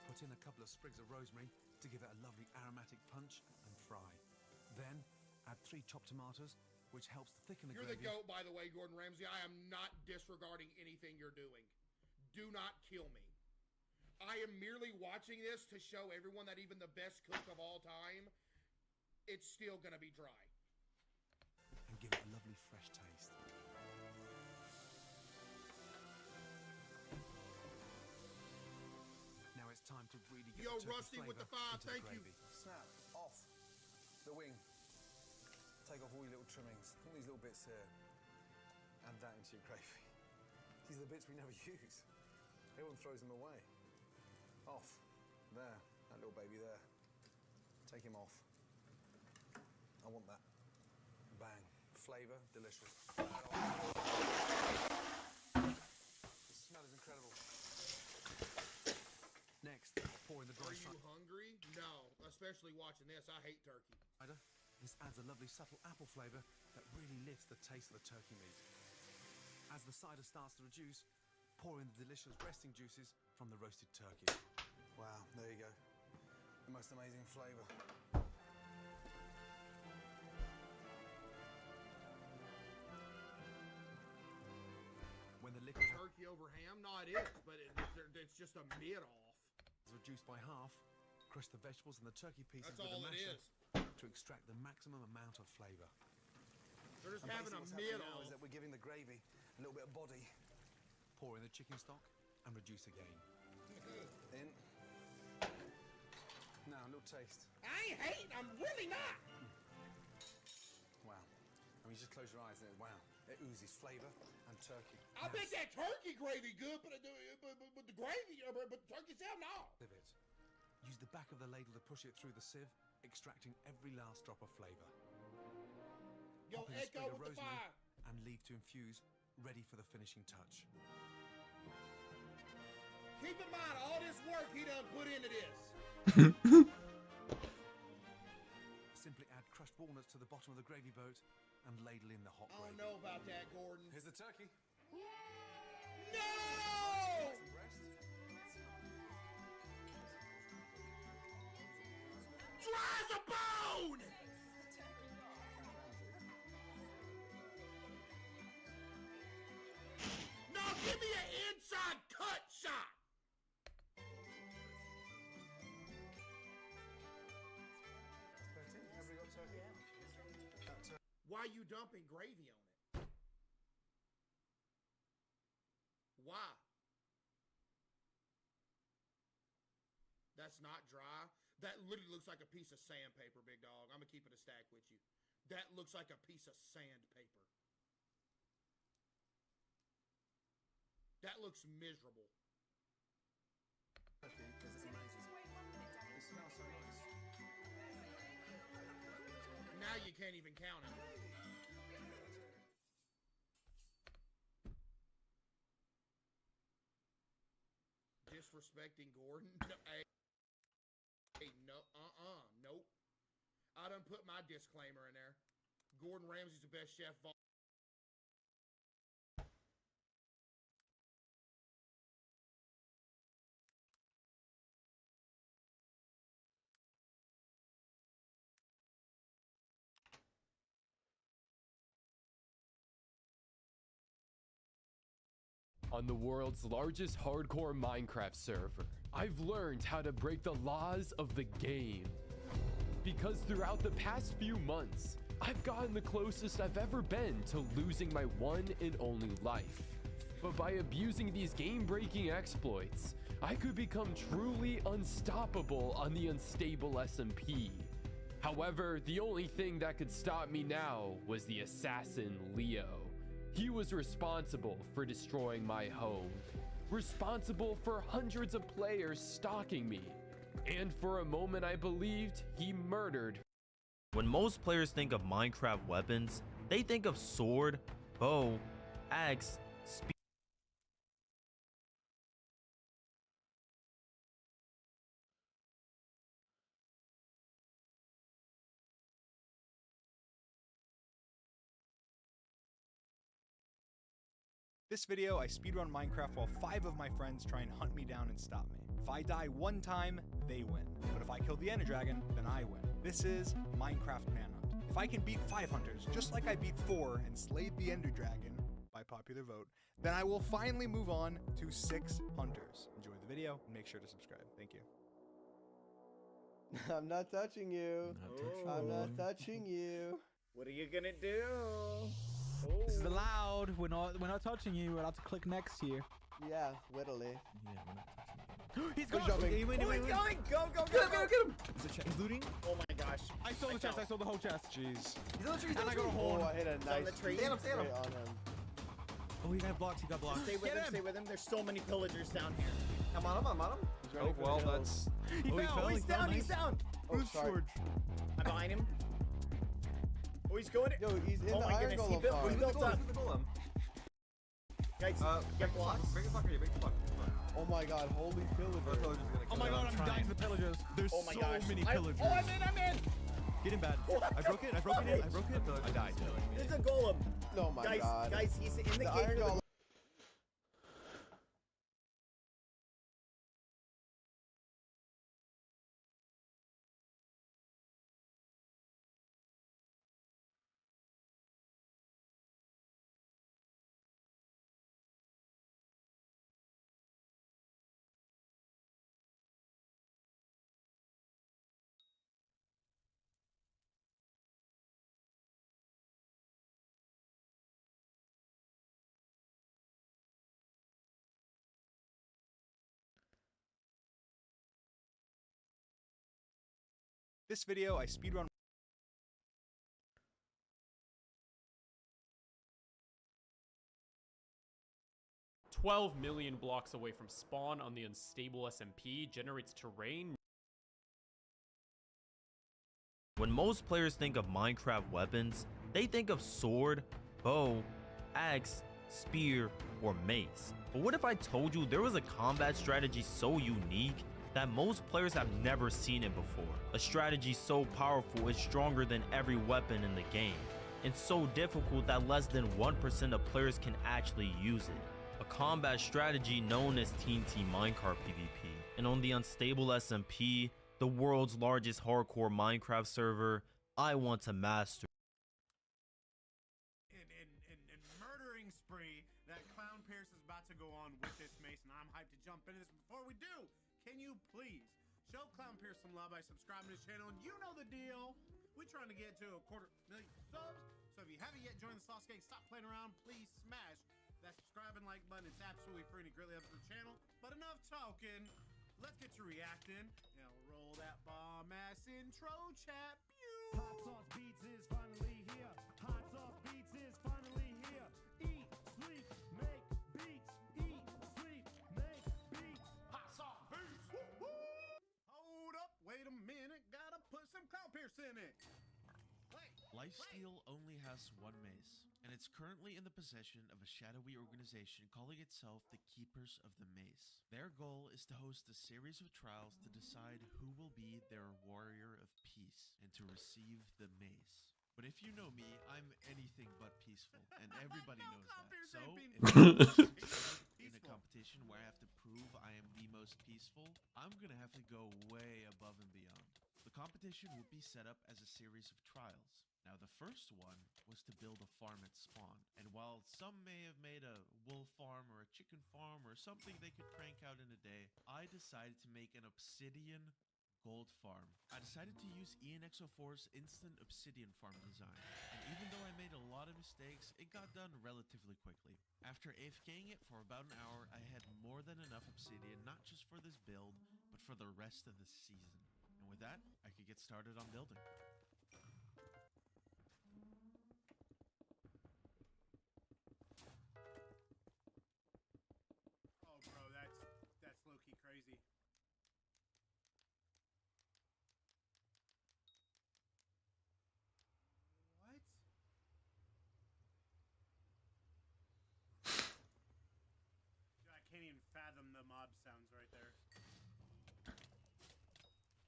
Put in a couple of sprigs of rosemary to give it a lovely aromatic punch and fry. Then, add 3 chopped tomatoes, which helps to thicken the You're gravy. the GOAT, by the way, Gordon Ramsay. I am not disregarding anything you're doing. Do not kill me. I am merely watching this to show everyone that even the best cook of all time, it's still going to be dry. And give it a lovely fresh taste. Now it's time to really get Yo, the turkey Rusty with the flavour 5, into thank the you. gravy. Snap off the wing. Take off all your little trimmings, all these little bits here. Add that into your gravy. These are the bits we never use. Everyone throws them away. Off. There. That little baby there. Take him off. I want that. Bang. Flavour, delicious. The smell is incredible. Next, pour in the dry Are you hungry? No, especially watching this. I hate turkey. cider. This adds a lovely subtle apple flavour that really lifts the taste of the turkey meat. As the cider starts to reduce, pour in the delicious resting juices from the roasted turkey. Wow, there you go. The most amazing flavour. turkey over ham? No, it is, but it's just a mid-off. Reduced by half. Crush the vegetables and the turkey pieces That's with all a it masher is. to extract the maximum amount of flavour. They're just And having a basically what's happening now mid-off. is that we're giving the gravy a little bit of body. Pour in the chicken stock and reduce again. In. Now, a little taste. I ain't hating. I'm really not. Wow. I mean, just close your eyes and wow. It oozes flavour and turkey. I bet that turkey gravy good, but the gravy, but the turkey itself, no. Sieve it. Use the back of the ladle to push it through the sieve, extracting every last drop of flavour. Yo, Pop in a Echo sprig of with the rosemary fire. and leave to infuse, ready for the finishing touch. Keep in mind, all this work he done put into this. Simply add crushed walnuts to the bottom of the gravy boat and ladle in the hot I gravy. don't know about that, Gordon. Here's the turkey. No! Dry as a bone! Now give me an inside cut shot! Why you dumping gravy on it? Why? That's not dry. That literally looks like a piece of sandpaper, big dog. I'm gonna keep it a stack with you. That looks like a piece of sandpaper. That looks miserable. It smells so nice. Now you can't even count it. Disrespecting Gordon? No, hey, no, nope. I done put my disclaimer in there. Gordon Ramsay's the best chef of all. On the world's largest hardcore Minecraft server, I've learned how to break the laws of the game. Because throughout the past few months, I've gotten the closest I've ever been to losing my one and only life. But by abusing these game-breaking exploits, I could become truly unstoppable on the unstable SMP. However, the only thing that could stop me now was the assassin Leo. He was responsible for destroying my home, responsible for hundreds of players stalking me, and for a moment I believed he murdered. When most players think of Minecraft weapons, they think of sword, bow, axe, spear. This video, I speedrun Minecraft while 5 of my friends try and hunt me down and stop me. If I die one time, they win. But if I kill the Ender Dragon, then I win. This is Minecraft Manhunt. If I can beat 5 hunters, just like I beat 4 and slayed the Ender Dragon, by popular vote, then I will finally move on to 6 hunters. Enjoy the video and make sure to subscribe. Thank you. I'm not touching you. I'm not touching you. What are you gonna do? This is allowed. We're not touching you. We're allowed to click next here. Yeah, literally. Yeah, we're not touching you. He's jumping. He's going. Go. Get him. Is the chest looting? Oh my gosh. I stole the chest. I stole the whole chest. He's Jeez. on the tree. And I got a horn. Oh, I hit a He's nice on the tree. stand him. on him. Oh, he got blocked. He got blocked. Stay with him. Stay with him. There's so many pillagers down here. I'm on him. Oh well, that's. He fell. He's down. He's down. Oh, sorry. I'm behind him. Oh, he's going. Yo, he's in oh the my iron goodness, golem he built, farm. he built up. Guys, get blocks. Bring the fuck. Oh my god, holy pillagers. Oh my god, I'm dying to the pillagers. There's Oh my so gosh. many pillagers. I'm in. Get him bad. I broke it. I broke it. I died. There's a golem. Oh my god. Guys, he's in the cave. iron golem. This video, I speedrun. 12 million blocks away from spawn on the unstable SMP, generates terrain. When most players think of Minecraft weapons, they think of sword, bow, axe, spear, or mace. But what if I told you there was a combat strategy so unique that most players have never seen it before? A strategy so powerful it's stronger than every weapon in the game, and so difficult that less than 1% of players can actually use it. A combat strategy known as TNT Minecraft PvP. And on the unstable SMP, the world's largest hardcore Minecraft server, I want to master. And murdering spree that Clown Pierce is about to go on with this mace, and I'm hyped to jump into this. Before we do, can you please show Clown Pierce some love by subscribing to his channel? And you know the deal. We're trying to get to 250,000 subs. So if you haven't yet joined the Sauce Gang, stop playing around. Please smash that subscribe and like button. It's absolutely free and it greatly helps the channel. But enough talking. Let's get to reacting. Now roll that bomb ass intro, chat. Pew! Hot Sauce Beats is finally here. Hot Sauce Beats is finally here. Eat, sleep, make beats. Eat, sleep, make beats. Hot Sauce Beats. Woo-hoo! Hold up, wait a minute. Gotta put some Clown Pierce in it. Lifesteal only has one mace, and it's currently in the possession of a shadowy organization calling itself the Keepers of the Mace. Their goal is to host a series of trials to decide who will be their warrior of peace and to receive the mace. But if you know me, I'm anything but peaceful, and everybody knows that. So, if in a competition where I have to prove I am the most peaceful, I'm gonna have to go way above and beyond. The competition will be set up as a series of trials. Now, the first one was to build a farm at spawn, and while some may have made a wool farm or a chicken farm or something they could crank out in a day, I decided to make an obsidian gold farm. I decided to use ENXO4's instant obsidian farm design, and even though I made a lot of mistakes, it got done relatively quickly. After AFKing it for about an hour, I had more than enough obsidian, not just for this build, but for the rest of the season. And with that, I could get started on building. Oh, bro, that's low-key crazy. What? I can't even fathom the mob sounds right there.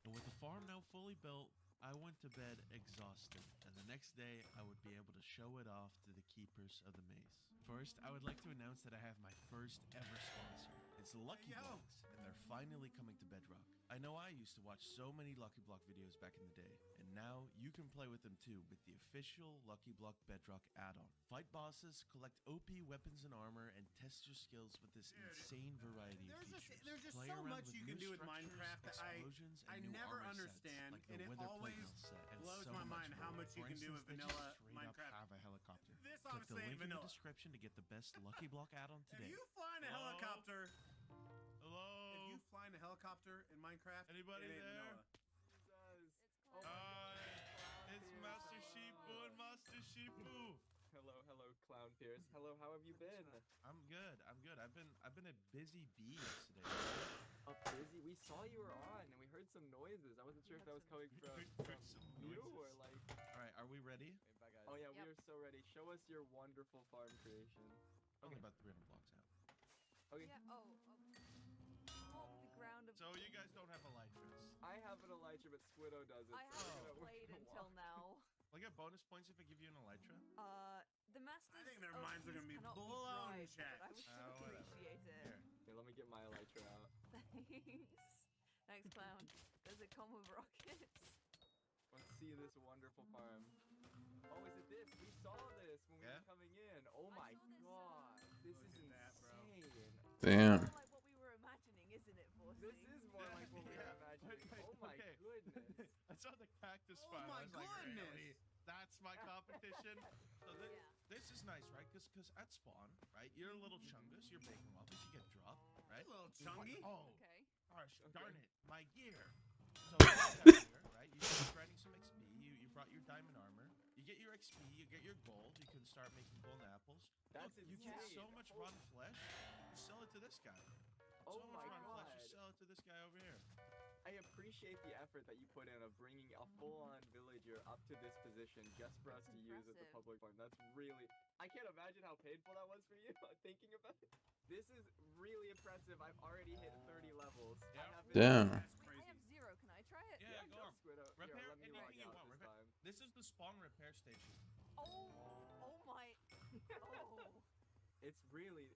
And with the farm now fully built, I went to bed exhausted, and the next day I would be able to show it off to the Keepers of the Mace. First, I would like to announce that I have my first ever sponsor. It's Lucky Blocks, and they're finally coming to Bedrock. I know I used to watch so many Lucky Block videos back in the day, and now you can play with them too with the official Lucky Block Bedrock add-on. Fight bosses, collect OP weapons and armor, and test your skills with this insane variety of features. There's just Play so around much with you can new do with structures, Minecraft that explosions, I and new never armor understand, sets, like and the it Wither always Plate Mill set, and blows so my mind much how more. much you For can do instance, with they just vanilla straight Minecraft. up have a helicopter. This Click I'm the saying link in the vanilla. description to get the best Lucky Block add-on today. If you fly in a helicopter, Hello? if you fly in a helicopter in Minecraft, Anybody it ain't there? vanilla. Hi, it's Master Sheepu and Master Sheepu. Hello, Clown Pierce. Hello, how have you been? I'm good. I've been a busy bee yesterday. Busy? We saw you were on, and we heard some noises. I wasn't sure if that was coming from you or like. All right, are we ready? Oh yeah, we are so ready. Show us your wonderful farm creation. Only about 300 blocks out. Okay. Yeah, the ground of... So you guys don't have elytras. I have an elytra, but Squiddo doesn't. I haven't played until now. Will I get bonus points if I give you an elytra? The masters. I think their minds are gonna be blown, chat. But I would still appreciate it. Okay, let me get my elytra out. Thanks. Thanks, Clown. Does it come with rockets? Let's see this wonderful farm. Oh, is it this? We saw this when we were coming in. Oh my god. This is insane. Damn. More like what we were imagining, isn't it, Forsey? This is more like what we were imagining. Oh my goodness. I saw the cactus Oh farm. my I was like, goodness. really? That's my competition. So this is nice, right? Because at spawn, right, you're a little chungus, you're bacon waffles, you get dropped, right? A little chungy. Oh, Okay. gosh, darn it, my gear. Right? You start grinding some XP. You brought your diamond armor. You get your XP. You get your gold. You can start making golden apples. That's Look, you get so much rotten flesh. You sell it to this guy. Oh so my much rotten god. flesh. You sell it to this guy over here. I appreciate the effort that you put in of bringing a full-on villager up to this position just for us to use as a public farm. That's really... I can't imagine how painful that was for you, thinking about it. This is really impressive. I've already hit 30 levels. Damn. I have 0. Can I try it? Yeah, go on. Squiddo. Repair Here, let me log anything you out want. this time. This is the spawn repair station. Oh my. Oh. It's really,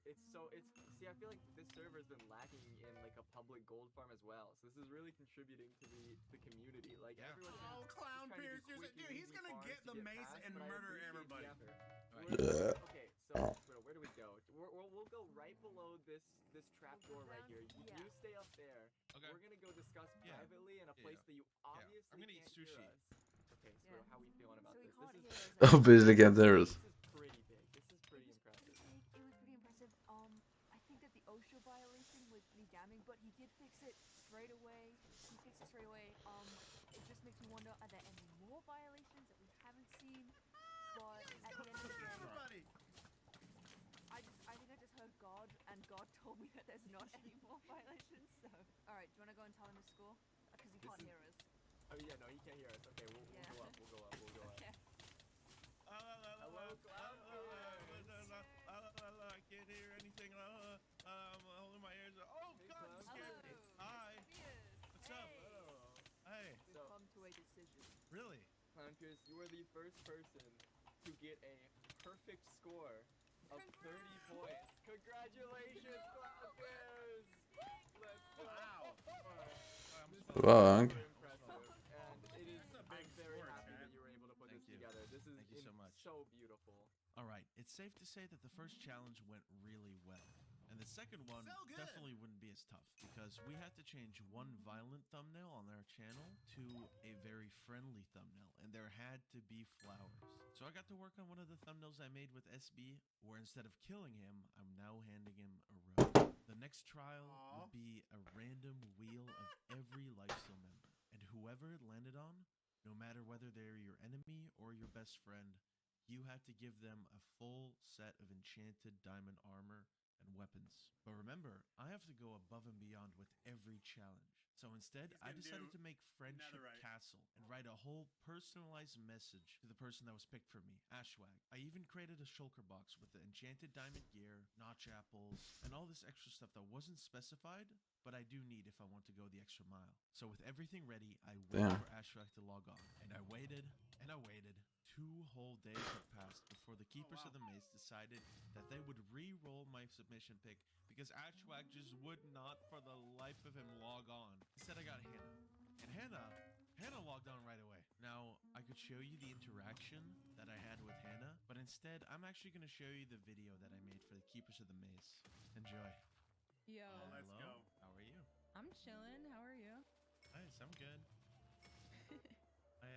see, I feel like this server has been lacking in like a public gold farm as well. So this is really contributing to the community. Like everyone's Oh, Clown Piercer's dude, he's gonna get the mace and murder everybody. Okay, so Squiddo, where do we go? We'll go right below this trap door right here. You stay up there. Okay. We're gonna go discuss privately in a place that you obviously I'm gonna eat can't hear sushi. us. Okay, Squiddo, how are we feeling about this? Obviously can't hear us. This is pretty big. This is pretty impressive. It was pretty impressive. I think that the OSHA violation was pretty damning, but he did fix it straight away. It just makes me wonder, are there any more violations that we haven't seen? But at the end of the day, I think I just heard God, and God told me that there's not any more violations. So, all right, do you want to go and tell him to school? Because he can't hear us. Oh yeah, no, he can't hear us. Okay, we'll go up. We'll go up. Okay. Hello, Clown I can't hear anything. I'm holding my ears. Oh God, you scared me. Hi. What's up? Hey. We've come to a decision. Really? Clown Pierce, you are the first person to get a perfect score of 30 points. Congratulations, Clown Pierce! Let's go. Wow. Wow. This is super impressive, and I'm very happy that you were able to put this together. This is Thank you so much. So beautiful. All right, it's safe to say that the first challenge went really well. And the second one definitely wouldn't be as tough because we had to change one violent thumbnail on our channel to a very friendly thumbnail, and there had to be flowers. So I got to work on one of the thumbnails I made with SB, where instead of killing him, I'm now handing him a rose. The next trial would be a random wheel of every lifesteal member, and whoever it landed on, no matter whether they're your enemy or your best friend, you had to give them a full set of enchanted diamond armor and weapons. But remember, I have to go above and beyond with every challenge. So instead, I decided to make Friendship Castle and write a whole personalized message to the person that was picked for me, Ashwag. I even created a shulker box with the enchanted diamond gear, notch apples, and all this extra stuff that wasn't specified, but I do need if I want to go the extra mile. So with everything ready, I waited for Ashwag to log on. And I waited, and I waited. 2 whole days had passed before the Keepers of the Maze decided that they would re-roll my submission pick because Ashwag just would not for the life of him log on. Instead I got Hannah. And Hannah logged on right away. Now, I could show you the interaction that I had with Hannah, but instead I'm actually going to show you the video that I made for the Keepers of the Maze. Enjoy. Yo. Let's go. How are you? I'm chilling. How are you? Nice, I'm good. I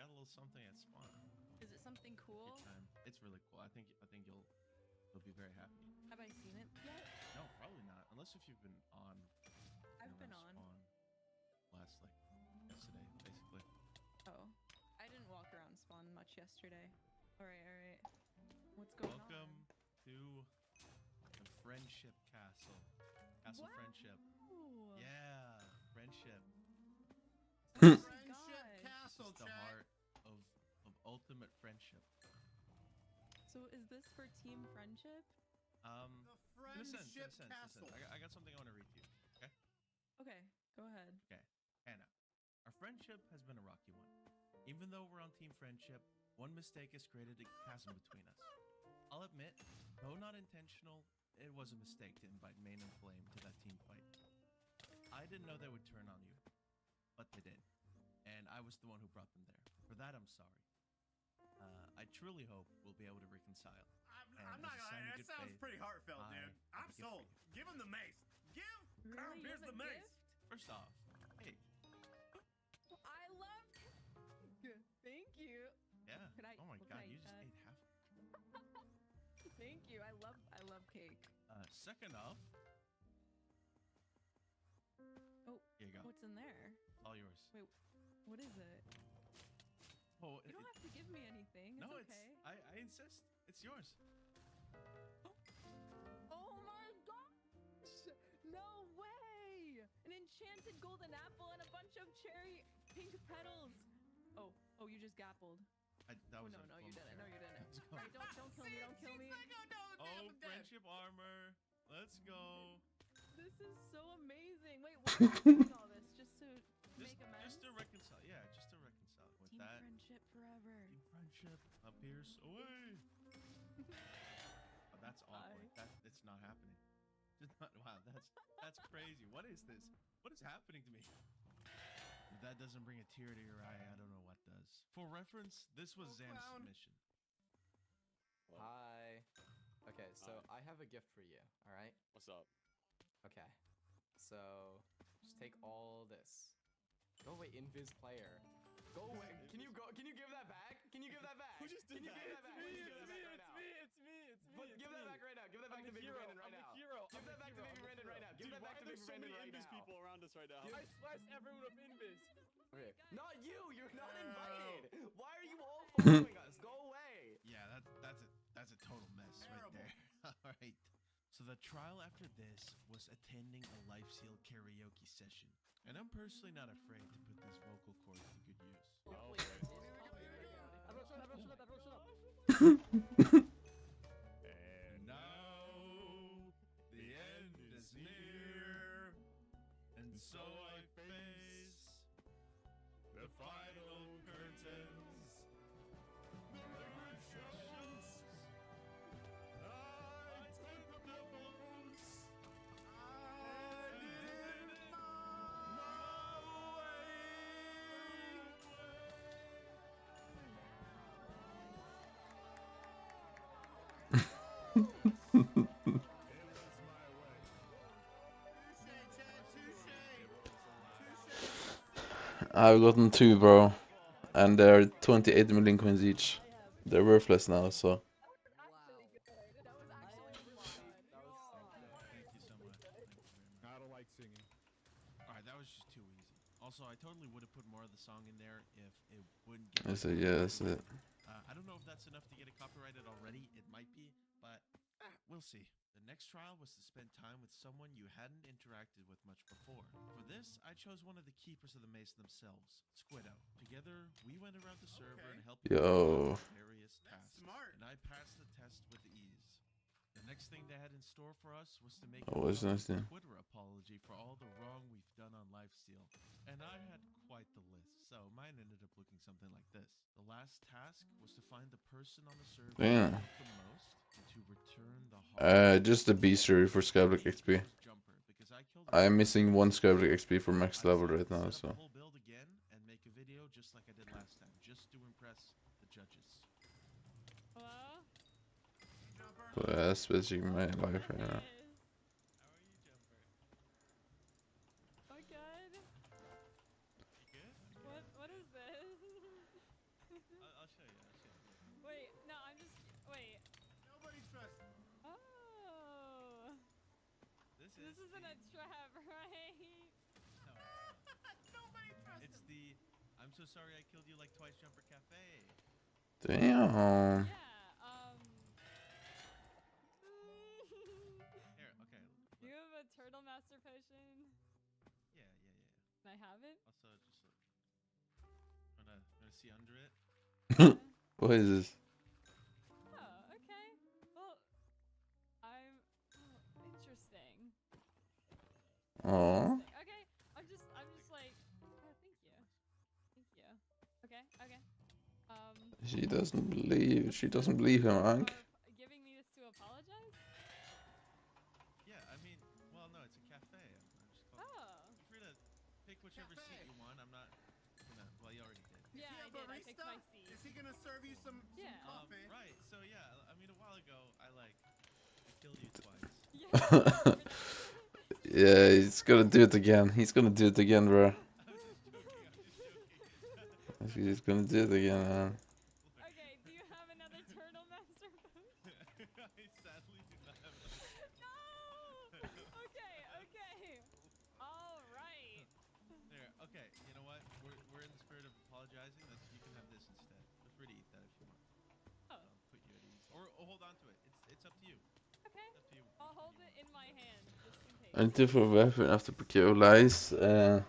got a little something at spawn. Is it something cool? Good time. It's really cool. I think you'll be very happy. Have I seen it yet? No, probably not. Unless if you've been on. I've been on. Spawn last yesterday, basically. Oh, I didn't walk around spawn much yesterday. All right. What's going on? Welcome to the Friendship Castle. Castle Friendship. Yeah, friendship. Friendship Castle, the heart of ultimate friendship. So is this for team friendship? In a sense. Castle. I got something I want to read to you. Okay. Okay, go ahead. Okay, Hannah. Our friendship has been a rocky one. Even though we're on team friendship, one mistake has created a chasm between us. I'll admit, though not intentional, it was a mistake to invite Main and Flame to that team fight. I didn't know they would turn on you, but they did. And I was the one who brought them there. For that, I'm sorry. I truly hope we'll be able to reconcile. I'm not gonna lie, that sounds pretty heartfelt, dude. I'm sold. Give him the mace. Give Clown Pierce the mace. First off, hey. I love. Thank you. Yeah. Oh my God, you just ate half. Thank you. I love cake. Second off. Oh, here you go. What's in there? All yours. Wait, what is it? Oh, You don't have to give me anything. No, it's okay. I insist. It's yours. Oh my gosh! No way! An enchanted golden apple and a bunch of cherry pink petals. Oh, you just gappled. That was no, you didn't. No, you didn't. Let's go. Alright, don't kill me. Don't kill me. Oh, friendship armor. Let's go. This is so amazing. Wait, why are you doing all this? Just to make amends? Just to reconcile. Yeah, just to reconcile with Team that. friendship forever. Team friendship appears away. Oh, that's awkward. It's not happening. Just not, wow, that's crazy. What is this? What is happening to me? If that doesn't bring a tear to your eye, I don't know what does. For reference, this was Zan's mission. Hi. Okay, so I have a gift for you, alright? What's up? Okay. So, just take all this. Go away, invis player. Go away. Can you give that back? Can you give that back? Who just did that? Give that back? It's me. Give that back right now. Give that back to Baby Brandon right now. Give that back to Baby Brandon right now. Give that back to Baby Brandon right now. people around us right now. Give- I sliced everyone with invis. Okay. Not you. You're not invited. Why are you all following us? Go away. Yeah, that's a total mess right there. All right. So the trial after this was attending a life seal karaoke session, and I'm personally not afraid to put these vocal cords to good use. And now the end is near, and so I face the final curtains. The revolutions. I took the votes. I did my way. I've gotten 2, bro. And they're 28 million coins each. They're worthless now, so. I don't like singing. Alright, that was just too easy. Also, I totally would have put more of the song in there if it wouldn't get... I said, yeah, that's it. I don't know if that's enough to get it copyrighted already. It might be, but we'll see. The next trial was to spend time with someone you hadn't interacted with much before. For this, I chose one of the keepers of the maze themselves, Squiddo. Together, we went around the server and helped Yo. various tasks, and I passed the test with ease. The next thing they had in store for us was to make Oh, what's next thing? Twitter apology for all the wrong we've done on Lifesteal. And I had quite the list, so mine ended up looking something like this. The last task was to find the person on the server who Damn. helped the most and to return the Just the beastery for Skyblock XP. I am missing 1 Skyblock XP for max level right now, so. whole build again and make a video just like I did last time, just to impress the judges. Hello? So yeah, that's basically my life right now. Oh, good. What is this? I'll show you. Wait, no, I'm just. Wait. Nobody trusts me. Oh. This isn't a trap, right? Nobody trusts It's the I'm so sorry I killed you like twice jumper cafe. Damn. Here, okay. Do you have a turtle master potion? Yeah. Can I have it? Also, just look. Wanna see under it? What is this? Oh, okay. Well, interesting. Aww. Okay, I'm just like, oh, thank you. Okay. She doesn't believe him, Hank. Giving me this to apologize? Yeah, I mean, well, no, it's a cafe. I'm just Feel free to pick whichever seat you want. I'm not gonna. Well, you already did. Yeah, I did. I picked my seat. Is he gonna serve you some coffee? Right. So yeah, I mean, a while ago, I killed you twice. Yeah, he's gonna do it again. He's gonna do it again, bro. He's gonna do it again, man. Okay, do you have another turtle master potion? I sadly do not have No! Okay. Alright. There, okay, you know we're in the spirit of apologizing. You can have this instead. Feel free to eat that if you want. Oh. Put you at ease, or hold on to it. It's up to you. Okay. It's up to you. I'll hold it in my hand just in case. A different weapon after procure lies. I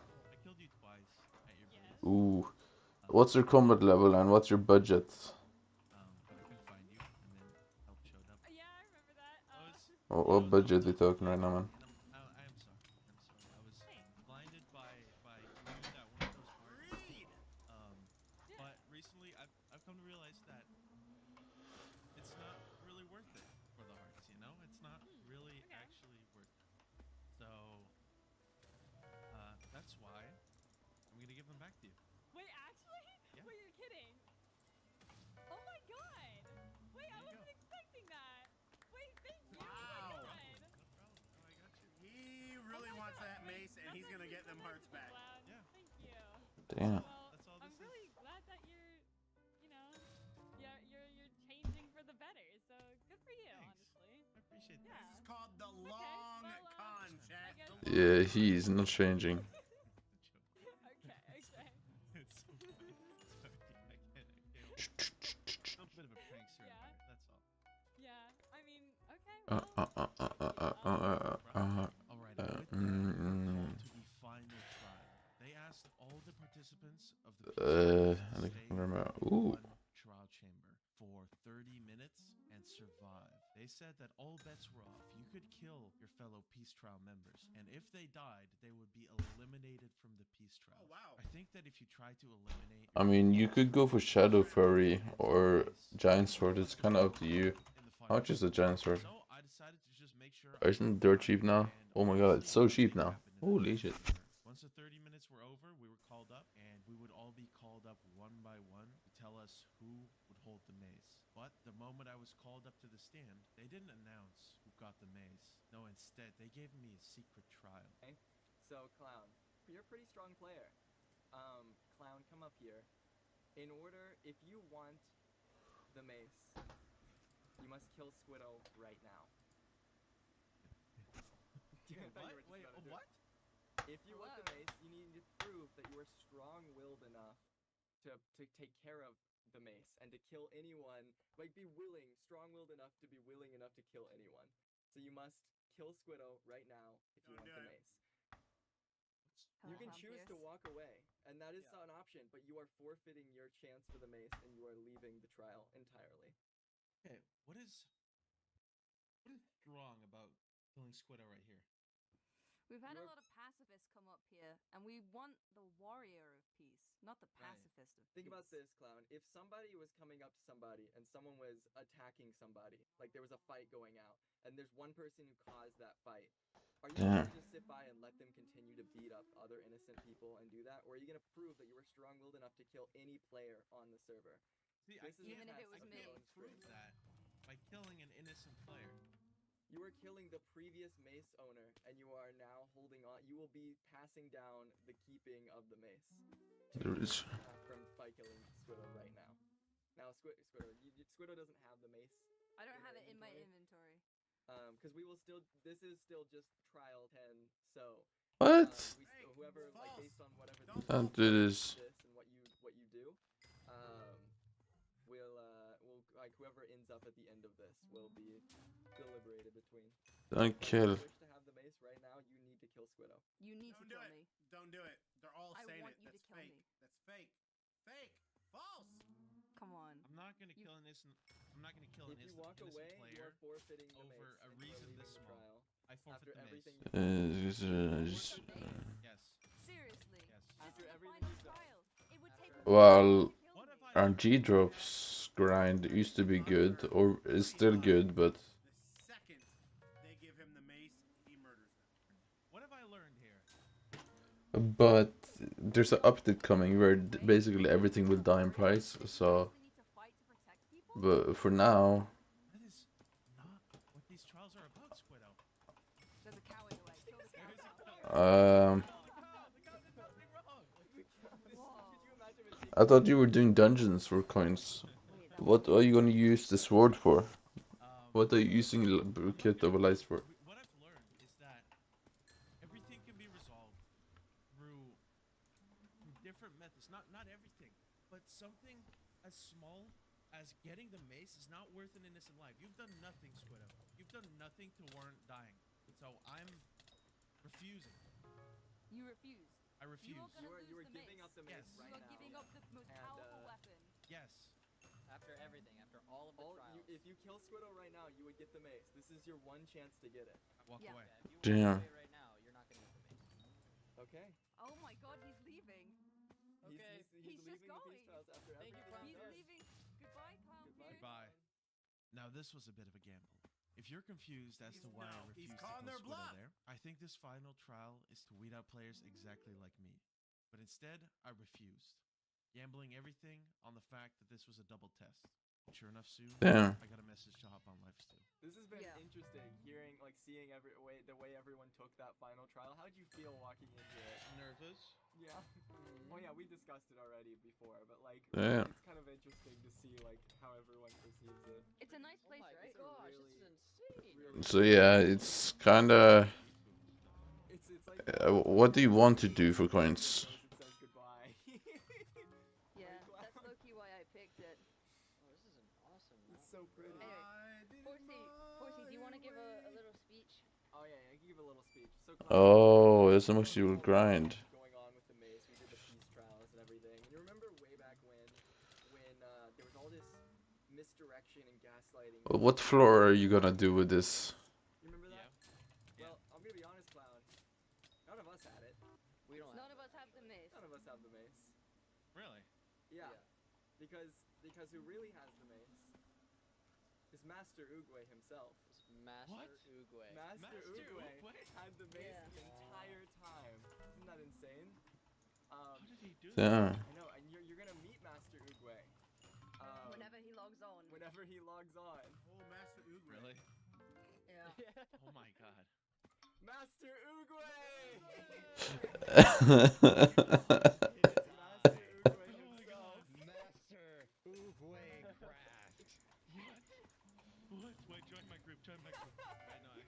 killed you twice at your base. Ooh. What's your combat level and what's your budget? But I couldn't find you, and then help showed up. Yeah, I remember that. What budget we talking right now, man? And I am sorry. I was blinded by greed at one of those parties. But recently I've come to realize that it's not really worth it for the hearts. You know, it's not really actually worth it. So that's why I'm gonna give them back to you. Wait, actually? Yeah. Wait, you're kidding? Oh my god! Wait, I wasn't expecting that. Wait, thank you. Wow. Oh my god. No problem. No, I got you. He really wants that mace, and he's gonna get them hearts back. Yeah. Thank you. Damn. Well, That's all I'm this really glad that you're changing for the better. So good for you, honestly. I appreciate that. Yeah. This is called the long con, chat. Yeah, he is not changing. Okay. It's so funny. Sorry, I can't. I'm a bit of a prankster, that's all. Yeah, I mean, okay. Alright, with that, to the final trial. They asked all the participants of the to stay in one trial chamber for 30 minutes and survive. They said that all bets were off. You could kill your fellow peace trial members, and if they died, they would be eliminated from the peace trial. Oh, wow. I think that if you try to eliminate I mean, you could go for Shadow Furry or Giant Sword. It's kind of up to you. How much is a Giant Sword? So I decided to just make sure Isn't it dirt cheap now? Oh my god, it's so cheap now. Holy shit. once the 30 minutes were over, we were called up, and we would all be called up one by one to tell us who would hold the mace. But the moment I was called up to the stand, they didn't announce who got the mace. No, instead, they gave me a secret trial. Okay. So, Clown, you're a pretty strong player. Clown, come up here. In order, if you want the mace, you must kill Squiddo right now. What? If you want the mace, you need to prove that you are strong-willed enough to take care of the mace and to kill anyone, like be willing, strong-willed enough to be willing enough to kill anyone. So you must kill Squiddo right now if you want the mace. You can choose to walk away, and that is an option, but you are forfeiting your chance for the mace, and you are leaving the trial entirely. Okay, what is wrong about killing Squiddo right here? We've had a lot of pacifists come up here, and we want the warrior of peace, not the pacifist of peace. Think about this, Clown. If somebody was coming up to somebody and someone was attacking somebody, like there was a fight going out, and there's one person who caused that fight, are you going to just sit by and let them continue to beat up other innocent people and do that? Or are you going to prove that you were strong-willed enough to kill any player on the server? See, Even if it was me. Prove that by killing an innocent player. You are killing the previous mace owner, and you are now holding on. You will be passing down the keeping of the mace. By killing Squiddo right now. Now, Squiddo doesn't have the mace. I don't have it in my inventory. Because we will still. This is still just trial 10. So. What? Whoever, like, based on whatever. Can't do this. And what you do. We'll like whoever ends up at the end of this will be deliberated between. Don't kill. If you wish to have the mace right now, you need to kill Squiddo. You need to kill me. Don't do it. They're all saying want it. you to That's kill fake. me. That's fake. Fake. False. Come on. I'm not gonna kill an innocent. I'm not gonna kill an If you innocent walk away, you player are forfeiting the over mace a and you are reason leaving this the small. trial. I forfeit After the mace. everything. Yes. Seriously. Yes. After This is the everything final you've done. trial. It would take Well, RNG drops grind used to be good, or is still good, but The second they give him the mace, he murders them. What have I learned here? but there's an update coming where basically everything will die in price. So, but for now, That is not what these trials are about, Squiddo. There's a cow in the way. Kill the cow. I thought you were doing dungeons for coins. What are you gonna use the sword for? What are you using Kit of Lights for? What I've learned is that everything can be resolved through different methods. Not everything, but something as small as getting the mace is not worth an innocent life. You've done nothing, Squiddo. You've done nothing to warrant dying. So I'm refusing. You refuse. I refuse. You are giving up the mace right You now. are giving up the most powerful weapon. Yes. After everything, after all of the trials. If you kill Squiddo right now, you would get the mace. This is your one chance to get it. Walk away. If you walk away right now, you're not gonna get the mace. Okay. Oh my god, he's leaving. Okay. He's just leaving the going. peace trials after everything. He's leaving. Goodbye, Clown. Goodbye. Now this was a bit of a gamble. If you're confused as to why I refuse to kill calling their Squiddo bluff. there, I think this final trial is to weed out players exactly like me. But instead, I refused, gambling everything on the fact that this was a double test. And sure enough, soon Damn. I got a message to hop on Lifesteal. This has been interesting, hearing, like, seeing the way everyone took that final trial. How'd you feel walking into it? Nervous? Yeah. Oh yeah, we discussed it already before, but like, Yeah. it's kind of interesting to see like how everyone perceives it. It's a nice place, right? Gosh, this is insane. So yeah, it's kinda. It's like. What do you want to do for coins? It says goodbye. Yeah, that's low-key why I picked it. Oh, this is an awesome map. It's so pretty. Anyway, Forcey, do you want to give a little speech? Oh yeah, I can give a little speech. So. Oh, there's so much you will grind. Going on with the mace, we did the peace trials and everything. And you remember way back when there was all this misdirection and gaslighting. What floor are you gonna do with this? You remember that? Yeah. Well, I'm gonna be honest, Clown. None of us had it. None of us have the mace. None of us have the mace. Really? Yeah. Because who really has the mace is Master Oogway himself. Master Oogway. Master Oogway had the mace the entire time. Isn't that insane? How did he do that? I know, and you're gonna meet Master Oogway. Whenever he logs on. Whenever he logs on. Oh, Master Oogway. Really? Yeah. Oh my god. Master Oogway! Master Oogway Craft. What? Wait, join my group, join my group. Right now, actually.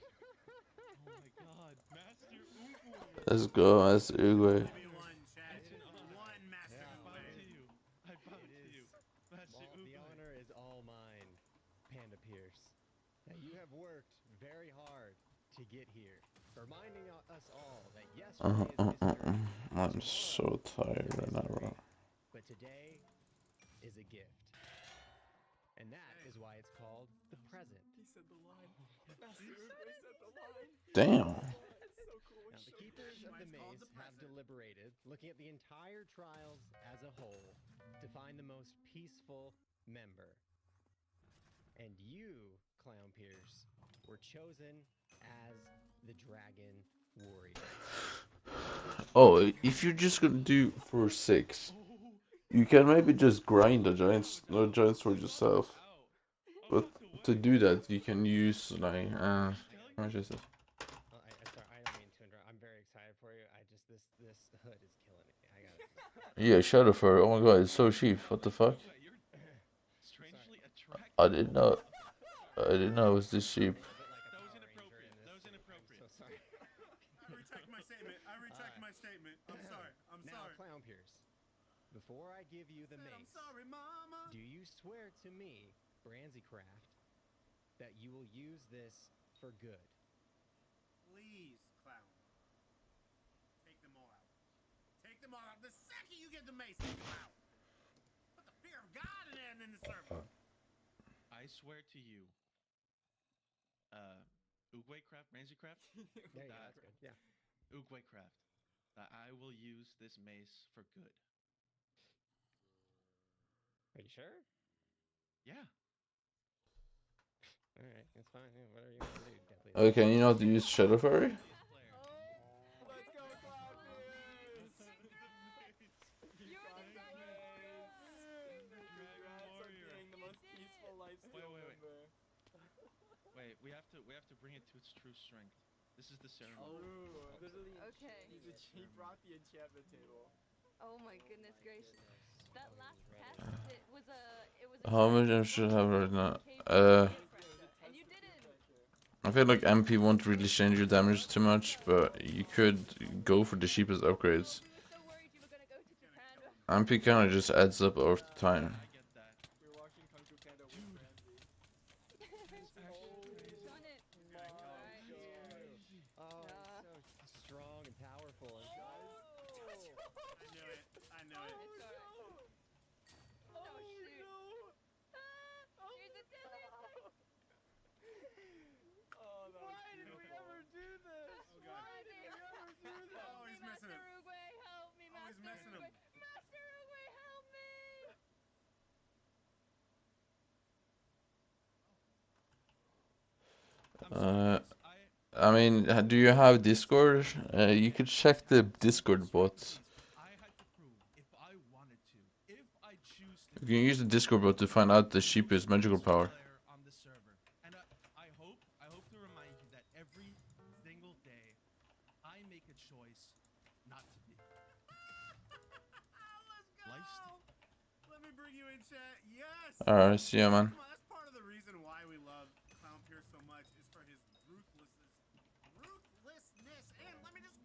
Oh my god. Master Oogway! Let's go, that's Uruguay. I bow to you. Master Oogway. The honor is all mine, Panda Pierce. Now you have worked very hard to get here, reminding us all that yesterday is history. I'm so tired right now, bro. But today is a gift. And that is why it's called the present. He said the line. Master Oogway said the line. Damn. That's so cool. Now, the keepers of the maze have deliberated, looking at the entire trials as a whole, to find the most peaceful member. And you, Clown Pierce, were chosen as the Dragon Warrior. Oh, if you're just gonna do for 6, you can maybe just grind the giant sword yourself. But to do that, you can use like how much is it? Sorry, I don't mean to interrupt. I'm very excited for you. This hood is killing me. I got it. Yeah, Shadow Fur. Oh my god, it's so cheap. What the fuck? I didn't know. It was this cheap. That was inappropriate. So sorry. I retract my statement. I'm sorry. Now, Clown Pierce, before I give you the mace, I'm sorry, Mama. do you swear to me, Branzycraft, that you will use this for good? Please, Clown. Take them all out. Take them all out. The second you get the mace, take them out. Put the fear of God in the server. I swear to you, Oogway Craft, Ramsey Craft? There you go, that's good. Yeah. Oogway Craft, that I will use this mace for good. Are you sure? Yeah. Alright, that's fine. Yeah, whatever you want to do, definitely. Can you not use Shadow Furry? Let's go, Clown Pierce! You got the mace! Congrats on being the most peaceful lifesteal member. Wait, we have to bring it to its true strength. This is the ceremony. Okay. He brought the enchantment table. Oh my goodness gracious. That last test, it was a How much I should have right now? and you didn't. I feel like MP won't really change your damage too much, but you could go for the cheapest upgrades. So worried you were gonna go to Japan MP kind of just adds up over time. I get that. We're watching Kung Fu Panda with Ramsey. Done it. Oh, so strong and powerful. And I knew it. I knew it. It's alright. Oh, shoot. Here's a desert. Oh, that Why was did we beautiful. ever do this? Oh, God. Why did we ever do this? Oh, he's missing Master him. Uruguay, help me, Oh, he's Master missing him. Uruguay. Master Uruguay, help me! I mean, do you have Discord? You could check the Discord bots. I had to prove if I wanted to, if I choose to. You can use the Discord bot to find out the cheapest magical power. Player on the server, and I hope to remind you that every single day, I make a choice not to be. Let me bring you in, chat. Yes. Alright, see ya, man. Come on, that's part of the reason why we love Clown Pierce so much is for his ruthlessness. And let me just.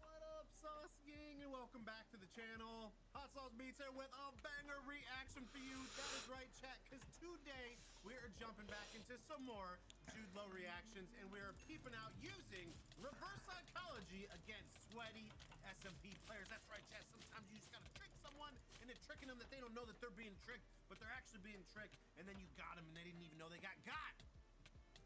What up, Sauce Gang, and welcome back to the channel. Hot Sauce Beats here with a banger reaction for you. That is right, chat, because today we are jumping back into some more Jude Law reactions, and we are peeping out using reverse psychology against sweaty SMP players. That's right, chat. Sometimes you just gotta trick someone into tricking them that they don't know that they're being tricked, but they're actually being tricked, and then you got them and they didn't even know they got.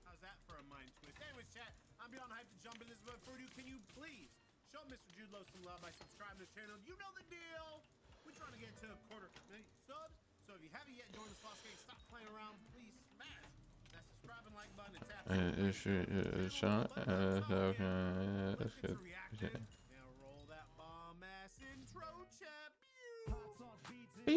How's that for a mind twist? Anyways, chat, I'm beyond hyped to jump in this, but for you, can you please show Mr. Jude Law some love by subscribing to the channel? You know the deal. We're trying to get to 250,000 subs, so if you haven't yet joined the Sauce Gang, stop playing around. Please smash that subscribe and like button and tap. Let's get to reacting. Now roll that bomb ass intro, chat. Hot Sauce Beats is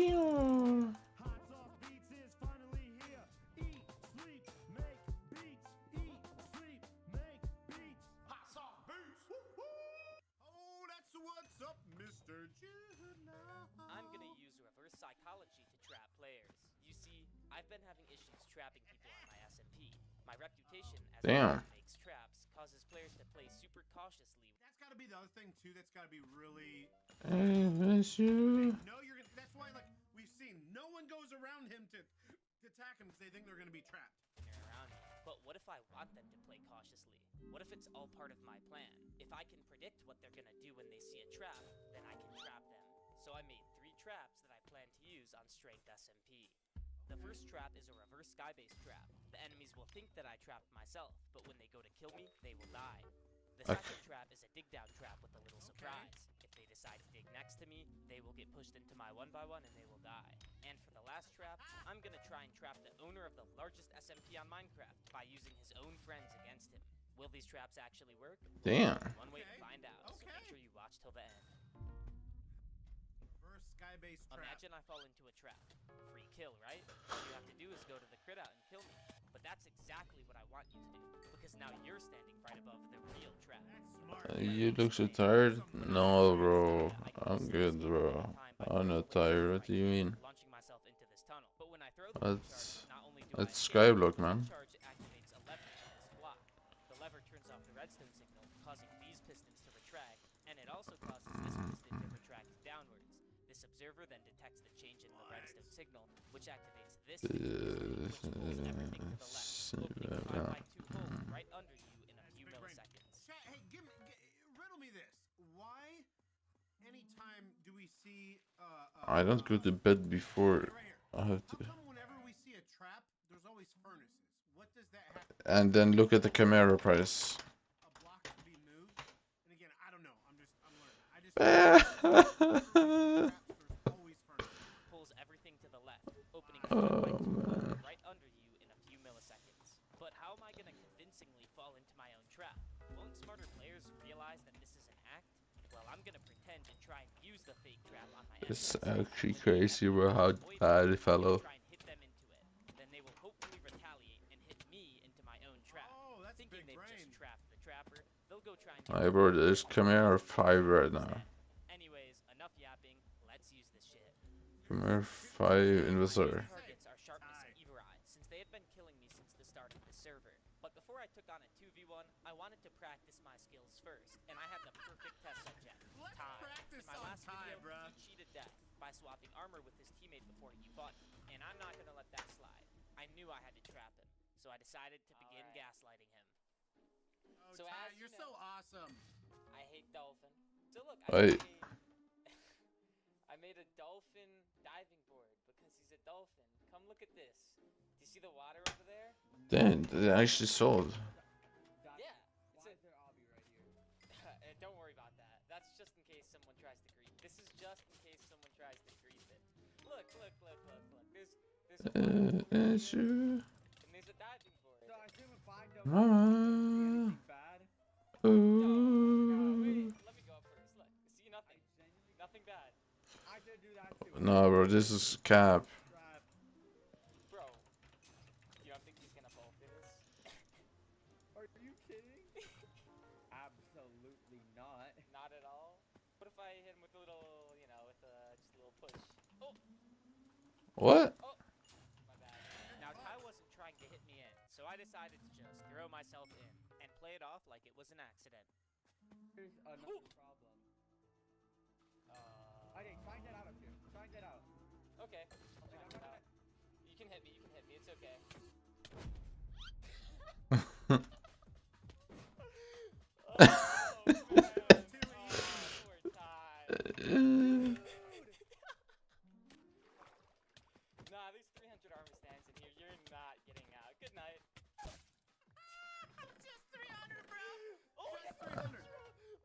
Hot Sauce Beats is finally here. Eat, sleep, make beats. Eat, sleep, make beats. Hot Sauce Beats. Oh, that's what's up, Mr. Jude Law. I'm gonna use reverse psychology to trap players. You see, I've been having issues trapping people on my SMP. My reputation as a player who makes traps causes players to play super cautiously. That's gotta be the other thing too. That's gotta be really. Miss you. No, you're gonna. That's why, like we've seen, no one goes around him to attack him because they think they're gonna be trapped. Around me. But what if I want them to play cautiously? What if it's all part of my plan? If I can predict what they're gonna do when they see a trap, then I can trap them. So I made 3 traps that I plan to use on strength SMP. The first trap is a reverse sky-based trap. The enemies will think that I trapped myself, but when they go to kill me, they will die. The second trap is a dig-down trap with a little surprise. If they decide to dig next to me, they will get pushed into my 1x1 and they will die. And for the last trap, I'm gonna try and trap the owner of the largest SMP on Minecraft by using his own friends against him. Will these traps actually work? Damn. One way to find out, so make sure you watch till the end. Reverse sky-based trap. Imagine I fall into a trap. Free kill, right? All you have to do is go to the crit out and kill me. But that's exactly what I want you to do, because now you're standing right above the real trap. You look so tired? No, bro. I'm good, bro. I'm not tired. What do you mean? Launching myself into this tunnel. But when I throw the That's Skyblock, man. charge activates a lever in this block. The lever turns off the redstone signal, causing these pistons to retract, and it also causes this piston to retract downwards. This observer then detects the change in the redstone signal, which activates this piston, which pulls everything to the left, opening 5x2 hole right under you in a few milliseconds. Chat, hey, riddle me this. Why, anytime do we see I don't go to bed before I have to. whenever we see a trap, there's always furnaces? What does that have? And then look at the camera price. A block to be moved? And again, I don't know. I'm learning. Pulls everything to the left, opening right under you in a few milliseconds. But how am I gonna convincingly fall into my own trap? Won't smarter players realize that this is an act? Well, I'm gonna pretend and try and use the fake trap on my It's actually crazy, bro. How bad it fellow. try and hit them into it. Then they will hopefully retaliate and hit me into my own trap. Thinking they've just trapped the trapper, they'll go try and Alright, bro. There's camera 5 right now. Anyways, enough yapping. Let's use this shit. Camera 5 investor. Targets are sharpness and evil eye, since they have been killing me since the start of the server. But before I took on a 2v1, I wanted to practice my skills first, and I had the perfect test subject, Ty. practice In my on last Ty, video, bruh. he cheated death by swapping armor with his teammate before he fought me, and I'm not gonna let that slide. I knew I had to trap him, so I decided to begin gaslighting him. Oh, So Ty, as you're you so know, awesome. I hate dolphin. So look, Hey. I made a dolphin diving board because he's a dolphin. Come look at this. Do you see the water over there? Damn, they actually sold. Yeah. Why is there Obby right here? Don't worry about that. That's just in case someone tries to grief. This is just in case someone tries to grief it. Look. There's a It's you. and there's a diving board. So I assume if I don't see anything bad. No, wait. Let me go up first. Look. See nothing. Nothing bad. I should do that too. Nah, bro, this is cap. Bro. You don't think he's gonna fall for this? Are you kidding? Absolutely not. Not at all. What if I hit him with a little, you know, with just a little push? Oh. What? Oh. My bad. Now Ty wasn't trying to hit me in, so I decided to just throw myself in and play it off like it was an accident. Here's another problem. Okay, try and get out of here. Try and get out. Okay. I'll try and get out. You can hit me. It's okay. Nah, there's 300 armor stands in here. You're not getting out. Good night. Just 300, bro. Oh, Just yeah. 300.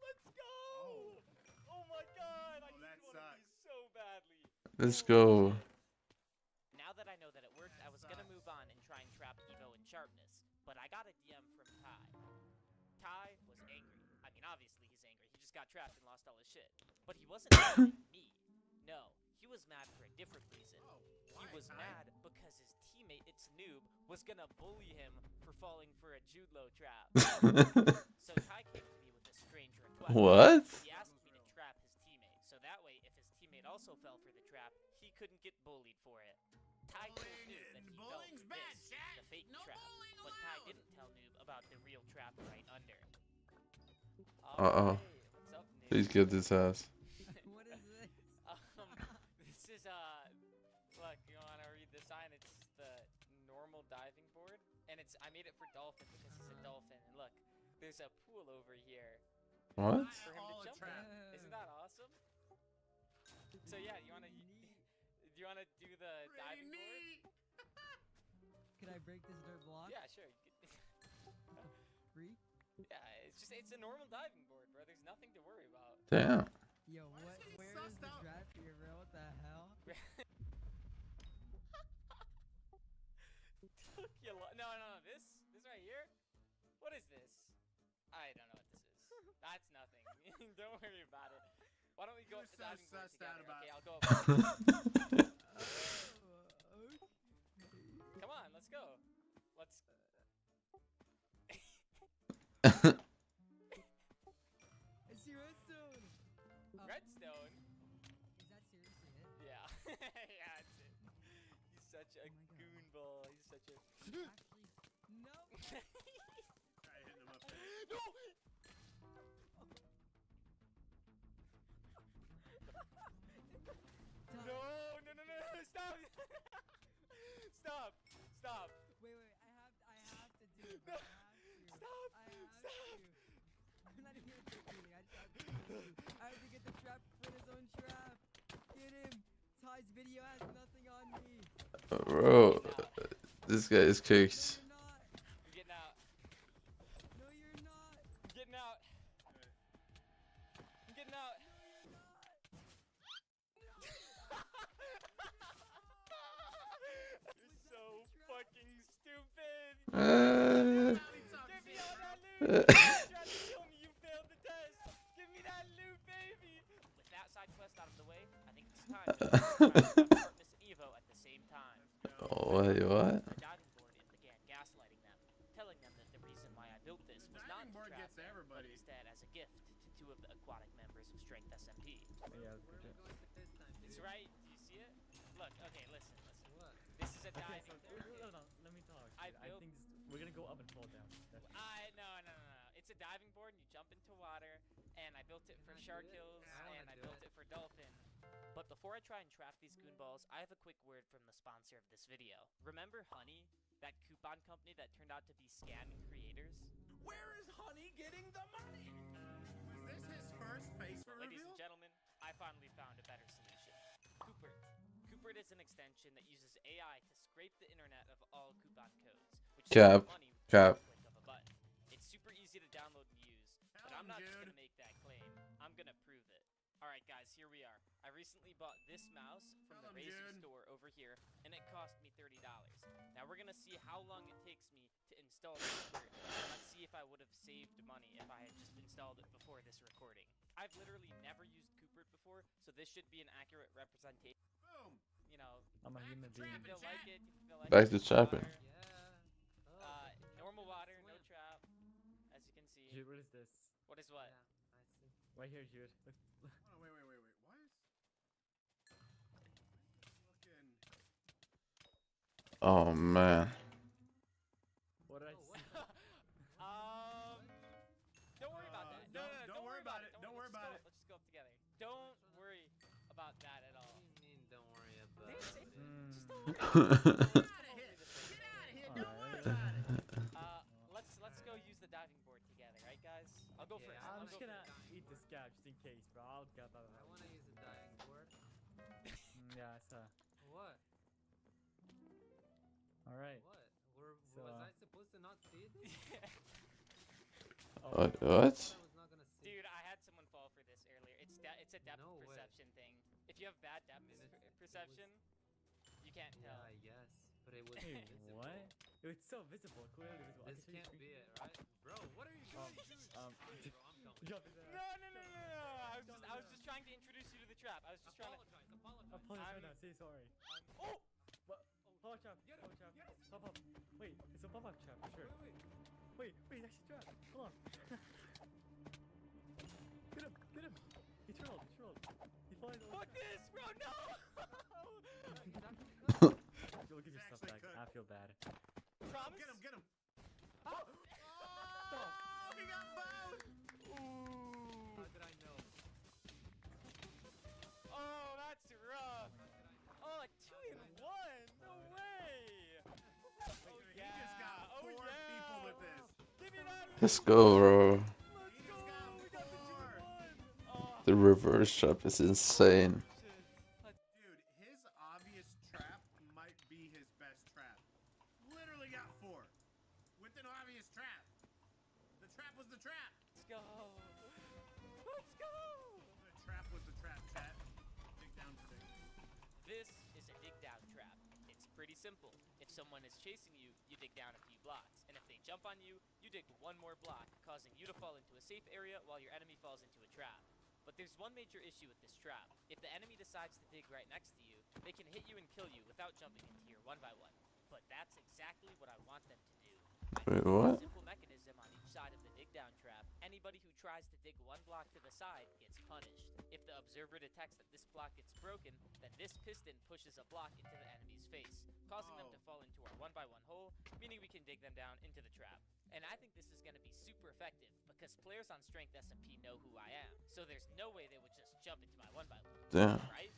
Let's go. Oh my god. I need one of these so badly. Let's go. Now that I know that it worked, I was gonna move on and try and trap Evo in sharpness, but I got a DM from Ty. Ty was angry. I mean, obviously he's angry. He just got trapped and lost all his shit. But he wasn't mad at me. No, he was mad for a different reason. He was mad because his teammate, it's Noob, was gonna bully him for falling for a Judlo trap. So Ty came to me with a strange request. What? He asked me to trap his teammate, so that way if his teammate also fell for the trap, he couldn't get bullied for it. Ty told Noob that he fell for this, the fake trap, but Ty didn't tell Noob about the real trap right under. Uh-oh. What's up, Noob? Please get this ass. What is this? This is look, you wanna read the sign? It's the normal diving board, and I made it for Dolphin because he's a dolphin. And look, there's a pool over here. What? For him to jump in. Isn't that awesome? So yeah, do you wanna do the diving board? Can I break this dirt block? Yeah, sure. Free? Yeah, it's a normal diving board, bro. There's nothing to worry about. Damn. Yo, where is the trap here, bro? What the hell? No, this right here? What is this? I don't know what this is. That's nothing. Don't worry about it. Why don't we go up the diving board together? Okay, I'll go up. Come on, let's go. Let's. I see redstone. Redstone? Is that seriously it? Yeah. Yeah, that's it. He's such a goonball. He's such a. Actually, no. Try hitting him up there. No! No! Stop! Stop! Wait, I have to do it. Bro. Stop! I have to. I'm not even gonna take anything. I have to get the trap for his own trap. Get him. Ty's video has nothing on me. Bro, this guy is cooked. You're getting out. No, you're not. I'm getting out. I'm getting out. You're so fucking stupid. Give me all that loot. You tried to kill me. You failed the test. Give me that loot, baby. With that side quest out of the way, I think it's time to Sharpness and Evo at the same time. Oh, wait, what? The diving board and began gaslighting them, telling them that the reason why I built this was not to trap them, but instead as a gift to two of the aquatic members of Strength SMP. Yeah, It's right. Do you see it? Look. Okay. Listen. This is a diving board. No. Let me talk. I think we're gonna go up in fall down. No. It's a diving board, and you jump into water. And I built it for shark kills, and I built it for dolphin. But before I try and trap these goonballs, I have a quick word from the sponsor of this video. Remember Honey, that coupon company that turned out to be scamming creators? Where is Honey getting the money? Was this his first face Ladies reveal? and gentlemen, I finally found a better solution. Coopert. Coopert is an extension that uses AI to scrape the internet of all coupon codes, which Cap. saves money with Cap. the click of a button. It's super easy to download and use, but I'm not just gonna make that claim. I'm gonna prove it. Alright guys, here we are. I recently bought this mouse from the Razer store over here, and it cost me $30. Now we're gonna see how long it takes me to install Coopert, and let's see if I would have saved money if I had just installed it before this recording. I've literally never used Coopert before, so this should be an accurate representation. Boom! You know, I'm a human being. you feel like it, you feel like Back to it's trapping. water. Normal water, no trap, as you can see. Jude, what is this? What is what? Right here, Jude. Oh, no, wait. What? Looking. Oh man. What did I see? Don't worry about that. No, Don't worry about it. Don't worry about it. Let's just go up together. Don't worry about that at all. What do you mean, don't worry about it? it? Just don't worry about it. Get out of here. Don't worry about it. Let's go use the diving board together, right, guys? I'll go first. I'm I'll just go gonna first. eat this scab just in case, bro. I'll get that. I wanna use the diving board. Yeah, I saw. What? Alright. What? So, was I supposed to not see this? What? Dude, I had someone fall for this earlier. It's a depth perception thing. If you have bad depth perception, you can't tell. Yeah, I guess. But it was Wait, invisible. what? It's so visible, clearly visible. This can't be it, right? Bro, what are you doing? Jump in there. No. I was just trying to introduce you to the trap. I was just trying to. Apologize right now. Say sorry. Oh! What? Pop-up trap. Pop-up trap. Pop-up. Wait, it's a pop-up trap for sure. Wait, it's actually trap. Hold on. Get him. He trolled. He flies over. Fuck this, bro, no! You'll get your stuff back. I feel bad. Promise? Get him. Oh! He got found! How did I know? Oh, that's rough. Oh, 2 in 1. No way. Oh, yeah. He just got 4 people with this. Give me that. Let's go, bro. The reverse trap is insane. Dude, his obvious trap might be his best trap. Literally got 4. With an obvious trap. The trap was the trap. Let's go. The trap was the trap, chat. Dig down prediction. This is a dig down trap. It's pretty simple. If someone is chasing you, you dig down a few blocks. And if they jump on you, you dig 1 more block, causing you to fall into a safe area while your enemy falls into a trap. But there's one major issue with this trap. If the enemy decides to dig right next to you, they can hit you and kill you without jumping into your 1x1. But that's exactly what I want them to do. Wait, what? Simple mechanism on each side of the dig down trap. Anybody who tries to dig 1 block to the side gets punished. If the observer detects that this block gets broken, then this piston pushes a block into the enemy's face, causing them to fall into our 1x1 hole, meaning we can dig them down into the trap. And I think this is going to be super effective, because players on Strength SMP know who I am, so there's no way they would just jump into my 1x1. Damn. Right?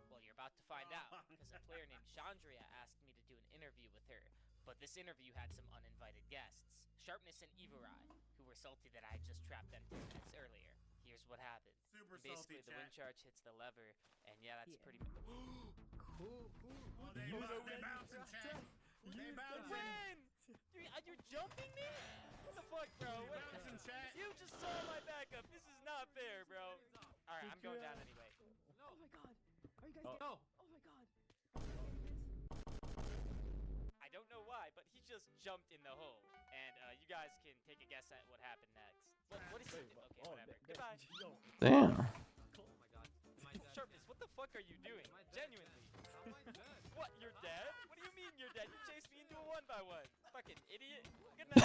Well, you're about to find out, because a player named Chandria asked me to do an interview with her. But this interview had some uninvited guests, Sharpness and Evorai, who were salty that I had just trapped them 10 minutes earlier. Here's what happened. Super Basically, salty, the chat. wind charge hits the lever, and yeah, that's pretty. Cool. Oh, they bouncing, chat. They bouncing. You're jumping me? What the fuck, bro? Bouncing, chat. You just saw my backup. This is not fair, bro. Alright, I'm going down anyway. Oh my god. Are you guys No. Oh my god. I don't know why, but he just jumped in the hole. And you guys can take a guess at what happened next. What is it? Okay, whatever. Goodbye. Damn. Oh my god. Am I dead? Sharpness, what the fuck are you doing? Genuinely. How am I dead? What, you're dead? What do you mean you're dead? You chased me into a 1x1. Fucking idiot. Good night.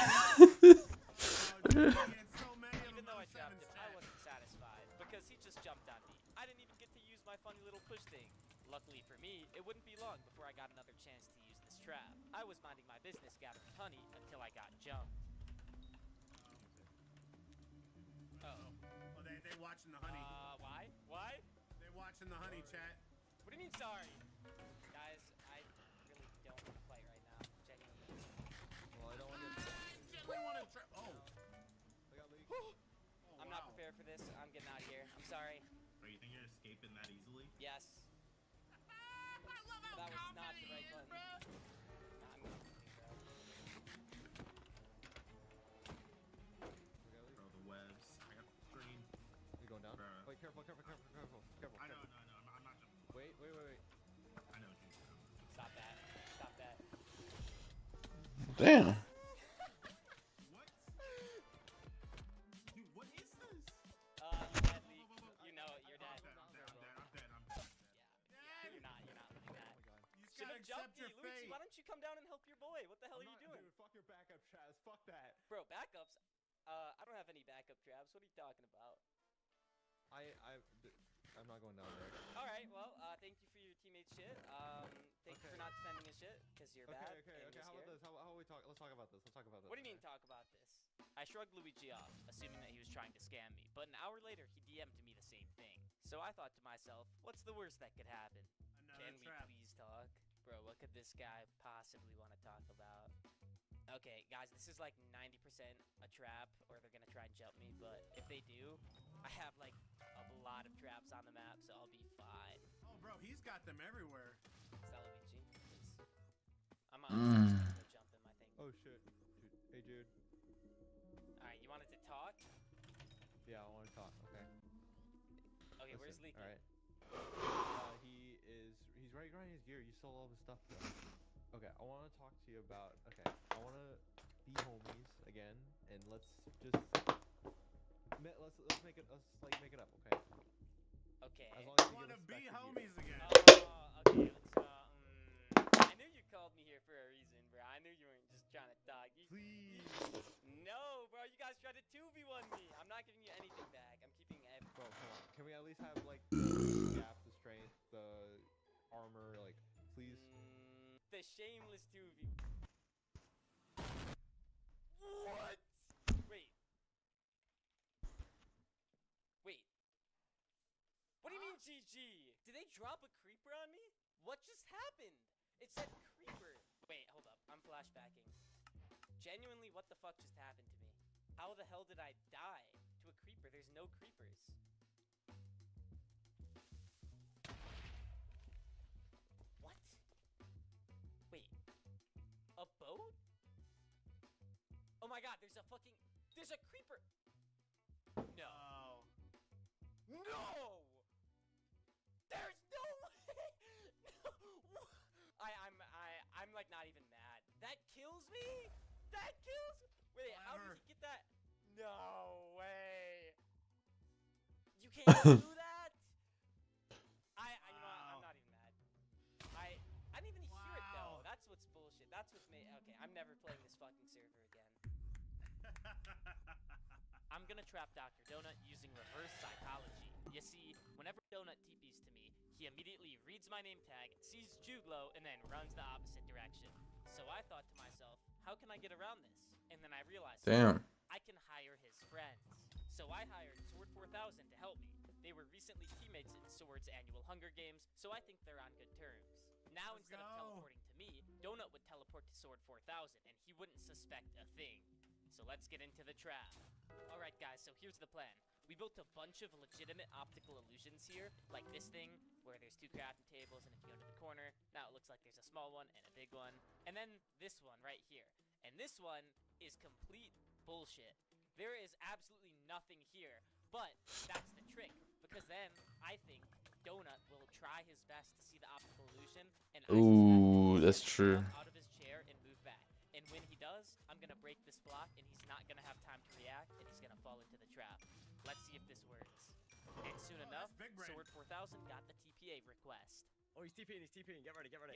Even though I trapped him, I wasn't satisfied, because he just jumped on me. I didn't even get to use my funny little push thing. Luckily for me, it wouldn't be long before I got another chance to use this trap. I was minding my business gathering honey until I got jumped. watching the honey. Why? Why? They watching the honey, chat. What do you mean sorry? Guys, I really don't want to fight right now. Genuinely. Well, I don't want to. Gently want to try. Oh. I'm not prepared for this. I'm getting out of here. I'm sorry. So you think you're escaping that easily? Yes. I love how That was not the confident right he is, button. bro. Nah, I'm going bro. Bro, the webs. I got the screen. You going down? Bruh. Wait, careful. I know. I'm not jumping. Wait. I know what you're doing. Stop that. Stop that. Damn. What? Dude, what is this? You're dead, Leak. You know it. You're dead. I'm dead. Yeah, you're not living that. You just Should gotta have jumped accept your me, Luigi. fate. Why don't you come down and help your boy? What the hell are you doing? Dude, fuck your backup, Chaz. Fuck that. Bro, backups? I don't have any backup traps. What are you talking about? I'm not going down there. Alright, well, thank you for your teammate's shit. Thank you for not defending his shit, because you're bad. Okay. and you're How about scared. this? How about we talk? Let's talk about this. What do you mean talk about this? I shrugged Luigi off, assuming that he was trying to scam me, but an hour later he DM'd me the same thing. So I thought to myself, what's the worst that could happen? Another Can trap. we please talk? Bro, what could this guy possibly want to talk about? Okay, guys, this is like 90% a trap, or they're gonna try and jump me, but if they do, I have like a lot of traps on the map, so I'll be fine. Oh, bro, he's got them everywhere. Is that Luigi? I'm honestly just gonna go jump him, I think. Oh shit. Hey, dude. Alright, you wanted to talk? Yeah, I want to talk. Okay. Okay, where's Leaky? All right. He's right grinding his gear. You stole all his stuff, though. Okay, I want to talk to you about. Okay, I want to be homies again, and let's make it. Let's like make it up. Okay. Okay. As long as you Want to give be respect to homies you. again. Okay, I knew you called me here for a reason, bro. I knew you weren't just trying to talk. Please. No, bro, you guys tried to 2v1 me. I'm not giving you anything back. I'm keeping everything. Bro, come on. Can we at least have like the gap, the strength, the armor, like, please? The shameless 2v. What? Wait. What do you mean GG? Did they drop a creeper on me? What just happened? It said creeper. Wait, hold up. I'm flashbacking. Genuinely, what the fuck just happened to me? How the hell did I die to a creeper? There's no creepers. What? Wait. A boat? Oh my god, there's a creeper! No. No! There's no way! No! I'm like not even mad. That kills me? That kills? Wait, how did he get that? No way! You can't do that? You know what? I'm not even mad. I didn't even hear it though. That's what's bullshit. That's what's made. Okay, I'm never playing this fucking server again. I'm gonna trap Dr. Donut using reverse psychology. You see, whenever Donut TPs to me, he immediately reads my name tag, sees Juglo, and then runs the opposite direction. So I thought to myself, how can I get around this? And then I realized, Damn. I can hire his friends. So I hired Sword 4000 to help me. They were recently teammates in Sword's annual Hunger Games, so I think they're on good terms. Now instead of teleporting to me, Donut would teleport to Sword 4000, and he wouldn't suspect a thing. So let's get into the trap. Alright guys, so here's the plan. We built a bunch of legitimate optical illusions here, like this thing, where there's 2 crafting tables, and if you go to the corner, now it looks like there's a small one and a big one. And then this one right here. And this one is complete bullshit. There is absolutely nothing here, but that's the trick, because then I think Donut will try his best to see the optical illusion, and Ooh, that's true. out of his chair and move back. And when he does, I'm gonna break this block, and he's not gonna have time to react, and he's gonna fall into the trap. Let's see if this works. And soon enough, Sword 4000 got the TPA request. Oh, he's TPing, Get ready. Yo.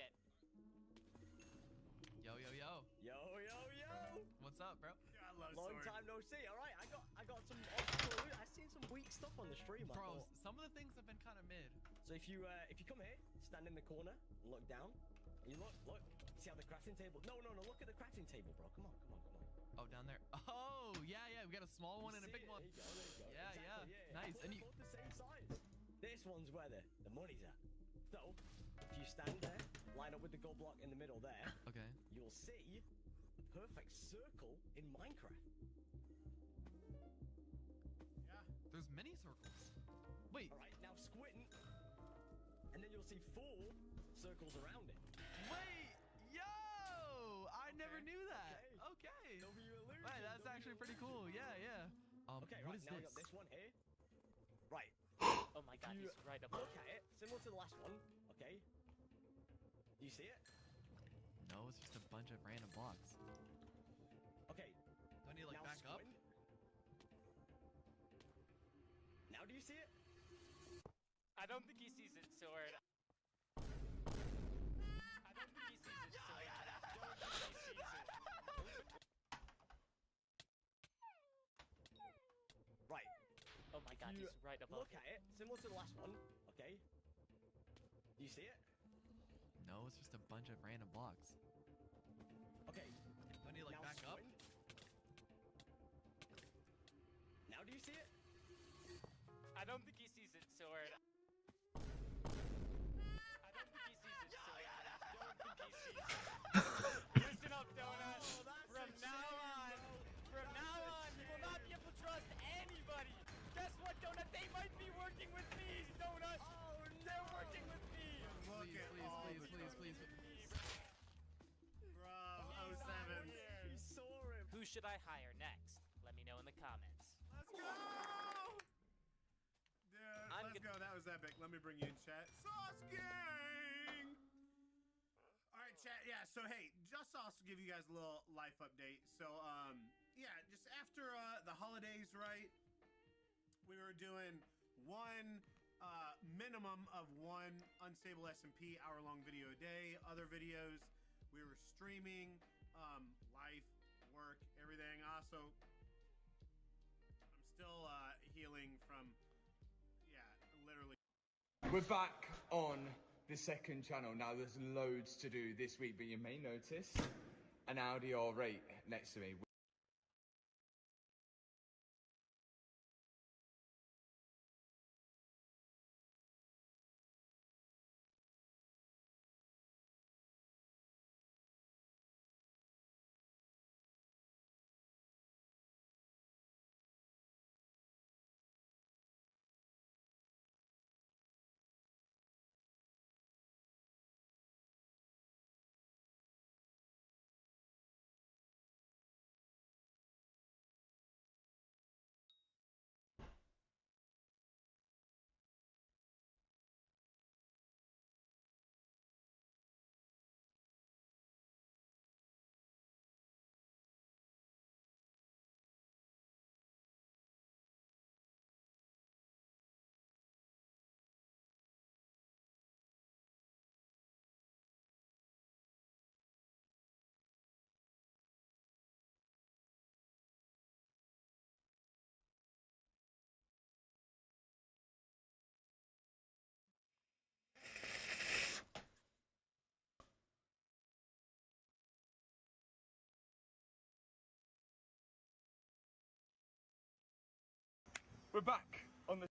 What's up, bro? Yeah, I love Long Sword. time no see. All right, I got some optical. I seen some weak stuff on the stream. Bro, some of the things have been kind of mid. So if you come here, stand in the corner, look down, you look. See how the crafting table? No. Look at the crafting table, bro. Come on. Oh, down there. Oh, yeah. we got a small one and a big one. Yeah, yeah. Nice. And you. Both the same size. This one's where the money's at. So, if you stand there, line up with the gold block in the middle there. Okay. You'll see a perfect circle in Minecraft. Yeah. There's many circles. Wait. All right, now squint, and then you'll see 4 circles around it. Wait. Yo! I never knew that. Okay. Right, that's actually pretty cool. Yeah, yeah. Okay, what right, is now we this? got this one here. Right. Oh my god, he's right up. Look at it, similar to the last one, okay? Do you see it? No, it's just a bunch of random blocks. Okay. Do I need to like now back up? squint. Now do you see it? I don't think he sees it, Sword. I don't think he sees it, Sword. I don't think he sees it. Right. Oh my god, You he's right above look at it, similar to the last one, okay? Do you see it? No, it's just a bunch of random blocks. Okay. Do I need to like now back up? squint. Now do you see it? I don't think he sees it, Sword. I don't think he sees it, Sword. I don't think he sees it. Listen up, Donut. From now on, you will not be able to trust anybody. Guess what, Donut? They might be working with me, Donut. Oh, they're working with me. Look at all the Please. Bro, 07. He saw him. Who should I hire next? Let me know in the comments. Let's go! Dude, let's go. That was epic. Let me bring you in, chat. Sauce Gang! Alright, chat. Yeah, so hey, just also give you guys a little life update. So, yeah, just after the holidays, right? We were doing one minimum of one unstable SMP hour-long video a day. Other videos we were streaming, life, work, everything. Also, I'm still healing from, yeah, literally. We're back on the second channel. Now there's loads to do this week, but you may notice an Audi R8 next to me. We're back on the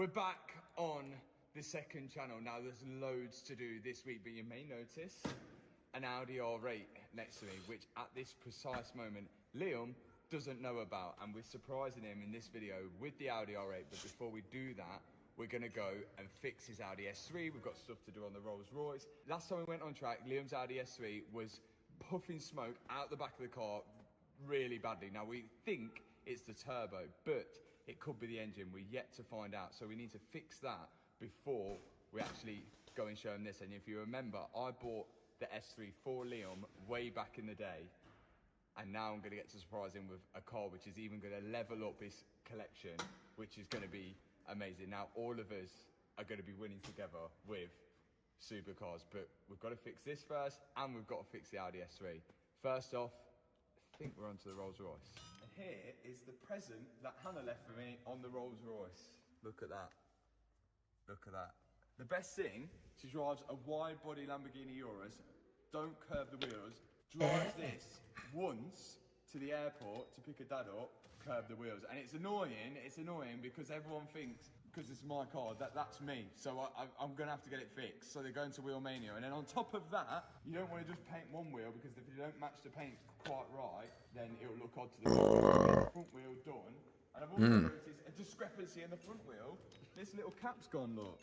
We're back on the second channel. Now there's loads to do this week, but you may notice an Audi R8 next to me, which at this precise moment, Liam doesn't know about, and we're surprising him in this video with the Audi R8. But before we do that, we're gonna go and fix his Audi S3. We've got stuff to do on the Rolls Royce. Last time we went on track, Liam's Audi S3 was puffing smoke out the back of the car really badly. Now we think it's the turbo, but it could be the engine. We're yet to find out, so we need to fix that before we actually go and show him this. And if you remember, I bought the S3 for Liam way back in the day, and now I'm going to get to surprise him with a car which is even going to level up his collection, which is going to be amazing. Now all of us are going to be winning together with supercars, but we've got to fix this first, and we've got to fix the Audi S3. First off, I think we're onto the Rolls Royce. And here is the present that Hannah left for me on the Rolls Royce. Look at that. Look at that. The best thing, she drives a wide body Lamborghini Urus, don't curb the wheels, drives this once to the airport to pick her dad up, curb the wheels. And it's annoying because everyone thinks, because it's my car, that's me. So I'm gonna have to get it fixed. So they're going to Wheelmania. And then on top of that, you don't want to just paint one wheel, because if you don't match the paint quite right, then it'll look odd to the front wheel done. And I've also noticed a discrepancy in the front wheel. This little cap's gone, look.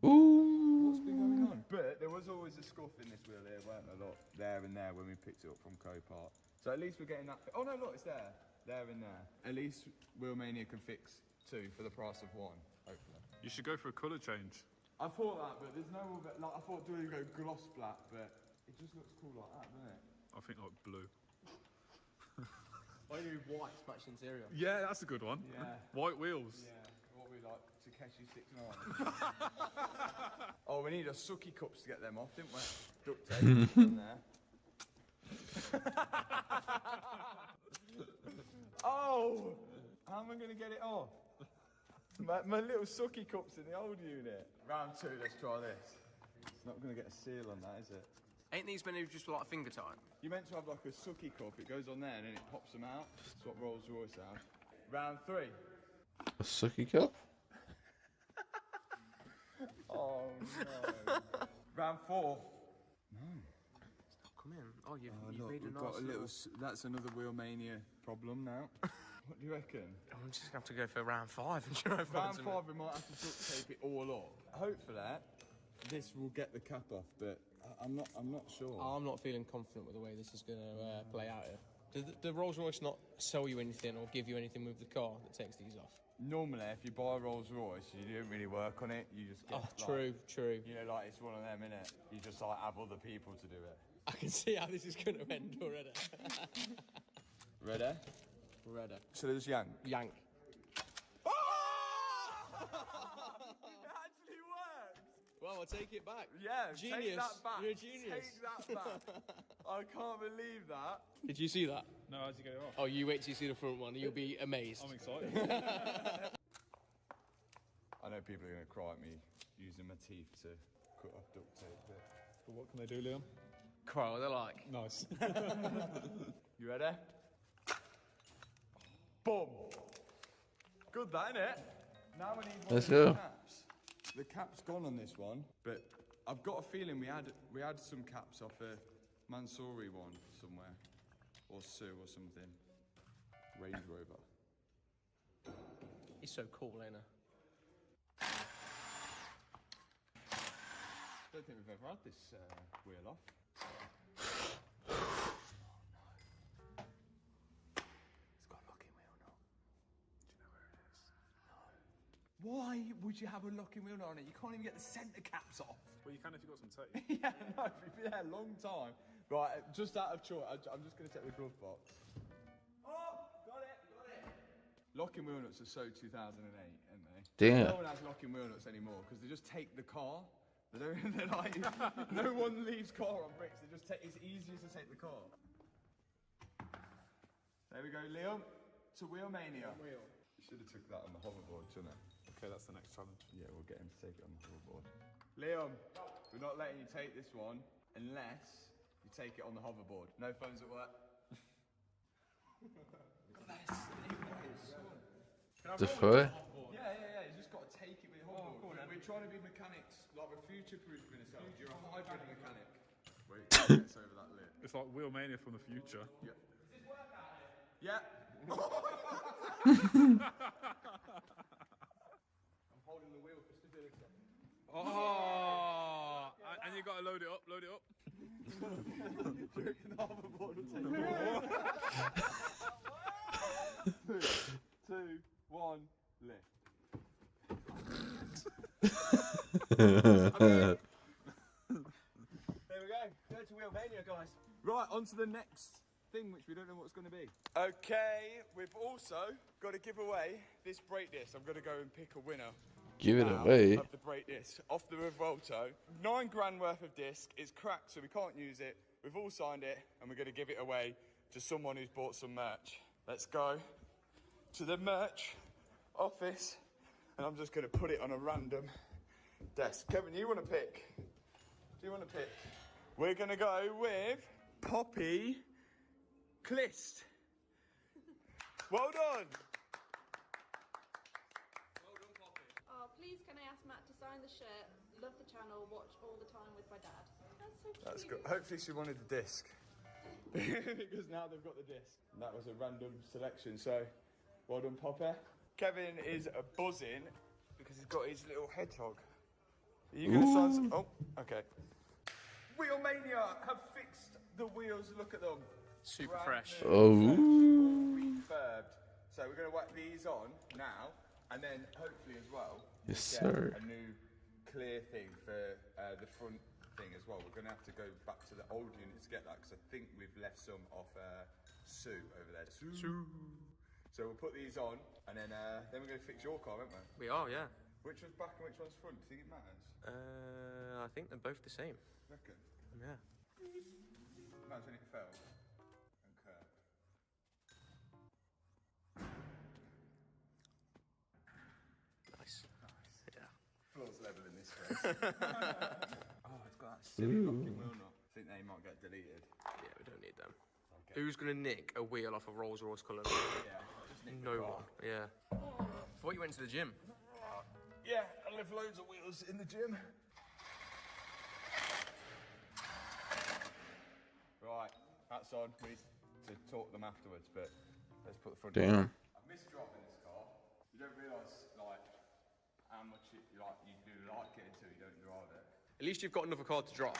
Ooh. What's been going on? But there was always a scuff in this wheel here, weren't there? Look, there and there when we picked it up from Copart. So at least we're getting that. Oh no, look, it's there. There and there. At least Wheelmania can fix two for the price of one, hopefully. You should go for a colour change. I thought that, but there's no other. Like, I thought, do we go gloss black? But it just looks cool like that, doesn't it? I think like blue. Why do you do white match interior? Yeah, that's a good one. Yeah. White wheels. Yeah. What we like, Takeshi 6'9". Oh, we need a sucky cups to get them off, didn't we? Duct tape in there. Oh! How am I going to get it off? My little sucky cups in the old unit. Round two, let's try this. It's not going to get a seal on that, is it? Ain't these meant to be just like finger time? You're meant to have like a sucky cup. It goes on there and then it pops them out. That's what Rolls Royce have. Round three. A sucky cup? Oh no. Round four. No. It's not come in. Oh, you've Look, made a we've nice got a little. little... That's another Wheelmania problem now. What do you reckon? I'm just going to have to go for round 5 and try and find Round 5, we might have to duct tape it all up. Hopefully, this will get the cap off, but I'm not sure. I'm not feeling confident with the way this is going to play out here. Did the Rolls Royce not sell you anything or give you anything with the car that takes these off? Normally, if you buy a Rolls Royce, you don't really work on it. You just get. True. You know, like it's one of them, innit? You just like have other people to do it. I can see how this is going to end already. Ready? Ready. So there's yank. Yank. Oh! It actually works. Well, I'll take it back. Yeah, genius. Take that back. You're a genius. Take that back. I can't believe that. Did you see that? No, how'd you get it off? Oh, you wait till you see the front one. You'll be amazed. I'm excited. I know people are going to cry at me using my teeth to cut off duct tape. But what can they do, Liam? Cry what they like. Nice. You ready? Boom. Good, that, innit? Now we need one Let's of the go. caps. The cap's gone on this one, but I've got a feeling we had some caps off a Mansouri one somewhere, or Sue or something. Range Rover. He's so cool, ain't he? Don't think we've ever had this wheel off. Why would you have a locking wheel on it? You can't even get the centre caps off. Well, you can if you've got some tape. Yeah, no, we've been there a long time. Right, just out of choice, I'm just going to take the glove box. Oh, got it. Locking wheel nuts are so 2008, aren't they? Damn. No one has locking wheel nuts anymore because they just take the car. They don't. They're like, no one leaves car on bricks. They just take. It's easier to take the car. There we go, Liam. To Wheelmania. Wheel. You should have took that on the hoverboard, shouldn't it? Okay, that's the next challenge. Yeah, we'll get him to take it on the hoverboard. Liam, we're not letting you take this one unless you take it on the hoverboard. No phones at work. The foot? Yeah. You just got to take trying to be mechanics, like we're future-proofing ourselves. You're a hybrid mechanic. Wait, gets over that lip. It's like Wheelmania from the future. Yeah. Does this work out here? Yeah. I'm holding the wheel for stability. Oh, and you gotta load it up, load it up. Do you reckon the hoverboard will take it? 3, 2, 1, lift. Okay. There we go. Go to Wheelmania, guys. Right, on to the next thing, which we don't know what it's going to be. Okay, we've also got to give away this brake disc. I'm going to go and pick a winner. Give it away. Of the brake disc off the Revolto. £9 worth of disc. It's cracked, so we can't use it. We've all signed it, and we're going to give it away to someone who's bought some merch. Let's go to the merch office, and I'm just going to put it on a random desk. Kevin, you want to pick? Do you want to pick? We're going to go with Poppy Clist. Well done. Please can I ask Matt to sign the shirt, love the channel, watch all the time with my dad. That's so cute. That's good. Hopefully she wanted the disc. Because now they've got the disc. And that was a random selection, so well done, Poppy. Kevin is buzzing because he's got his little hedgehog. Are you going to sign some? Oh, okay. Wheelmania have fixed the wheels. Look at them. Super fresh. Oh. Refurbed. So we're going to whack these on now, and then hopefully as well, Yes, get sir. a new clear thing for the front thing as well. We're going to have to go back to the old unit to get that, because I think we've left some off Sue over there. Sue. So we'll put these on, and then we're going to fix your car, aren't we? We are, yeah. Which one's back and which one's front? Do you think it matters? I think they're both the same. Reckon? Yeah. Imagine it fell and curved. Nice. Yeah. Floor's level in this case. Oh, it's got that silly locking wheel nut. I think they might get deleted. Yeah, we don't need them. Okay. Who's going to nick a wheel off a Rolls Royce colour? Yeah, just nick the No car. one. Yeah. Thought you went to the gym. Yeah, I lift loads of wheels in the gym. Right, that's on. We need to talk them afterwards, but let's put the front. Damn. I've missed driving this car. You don't realise like how much you do like it until you don't drive it. At least you've got another car to drive.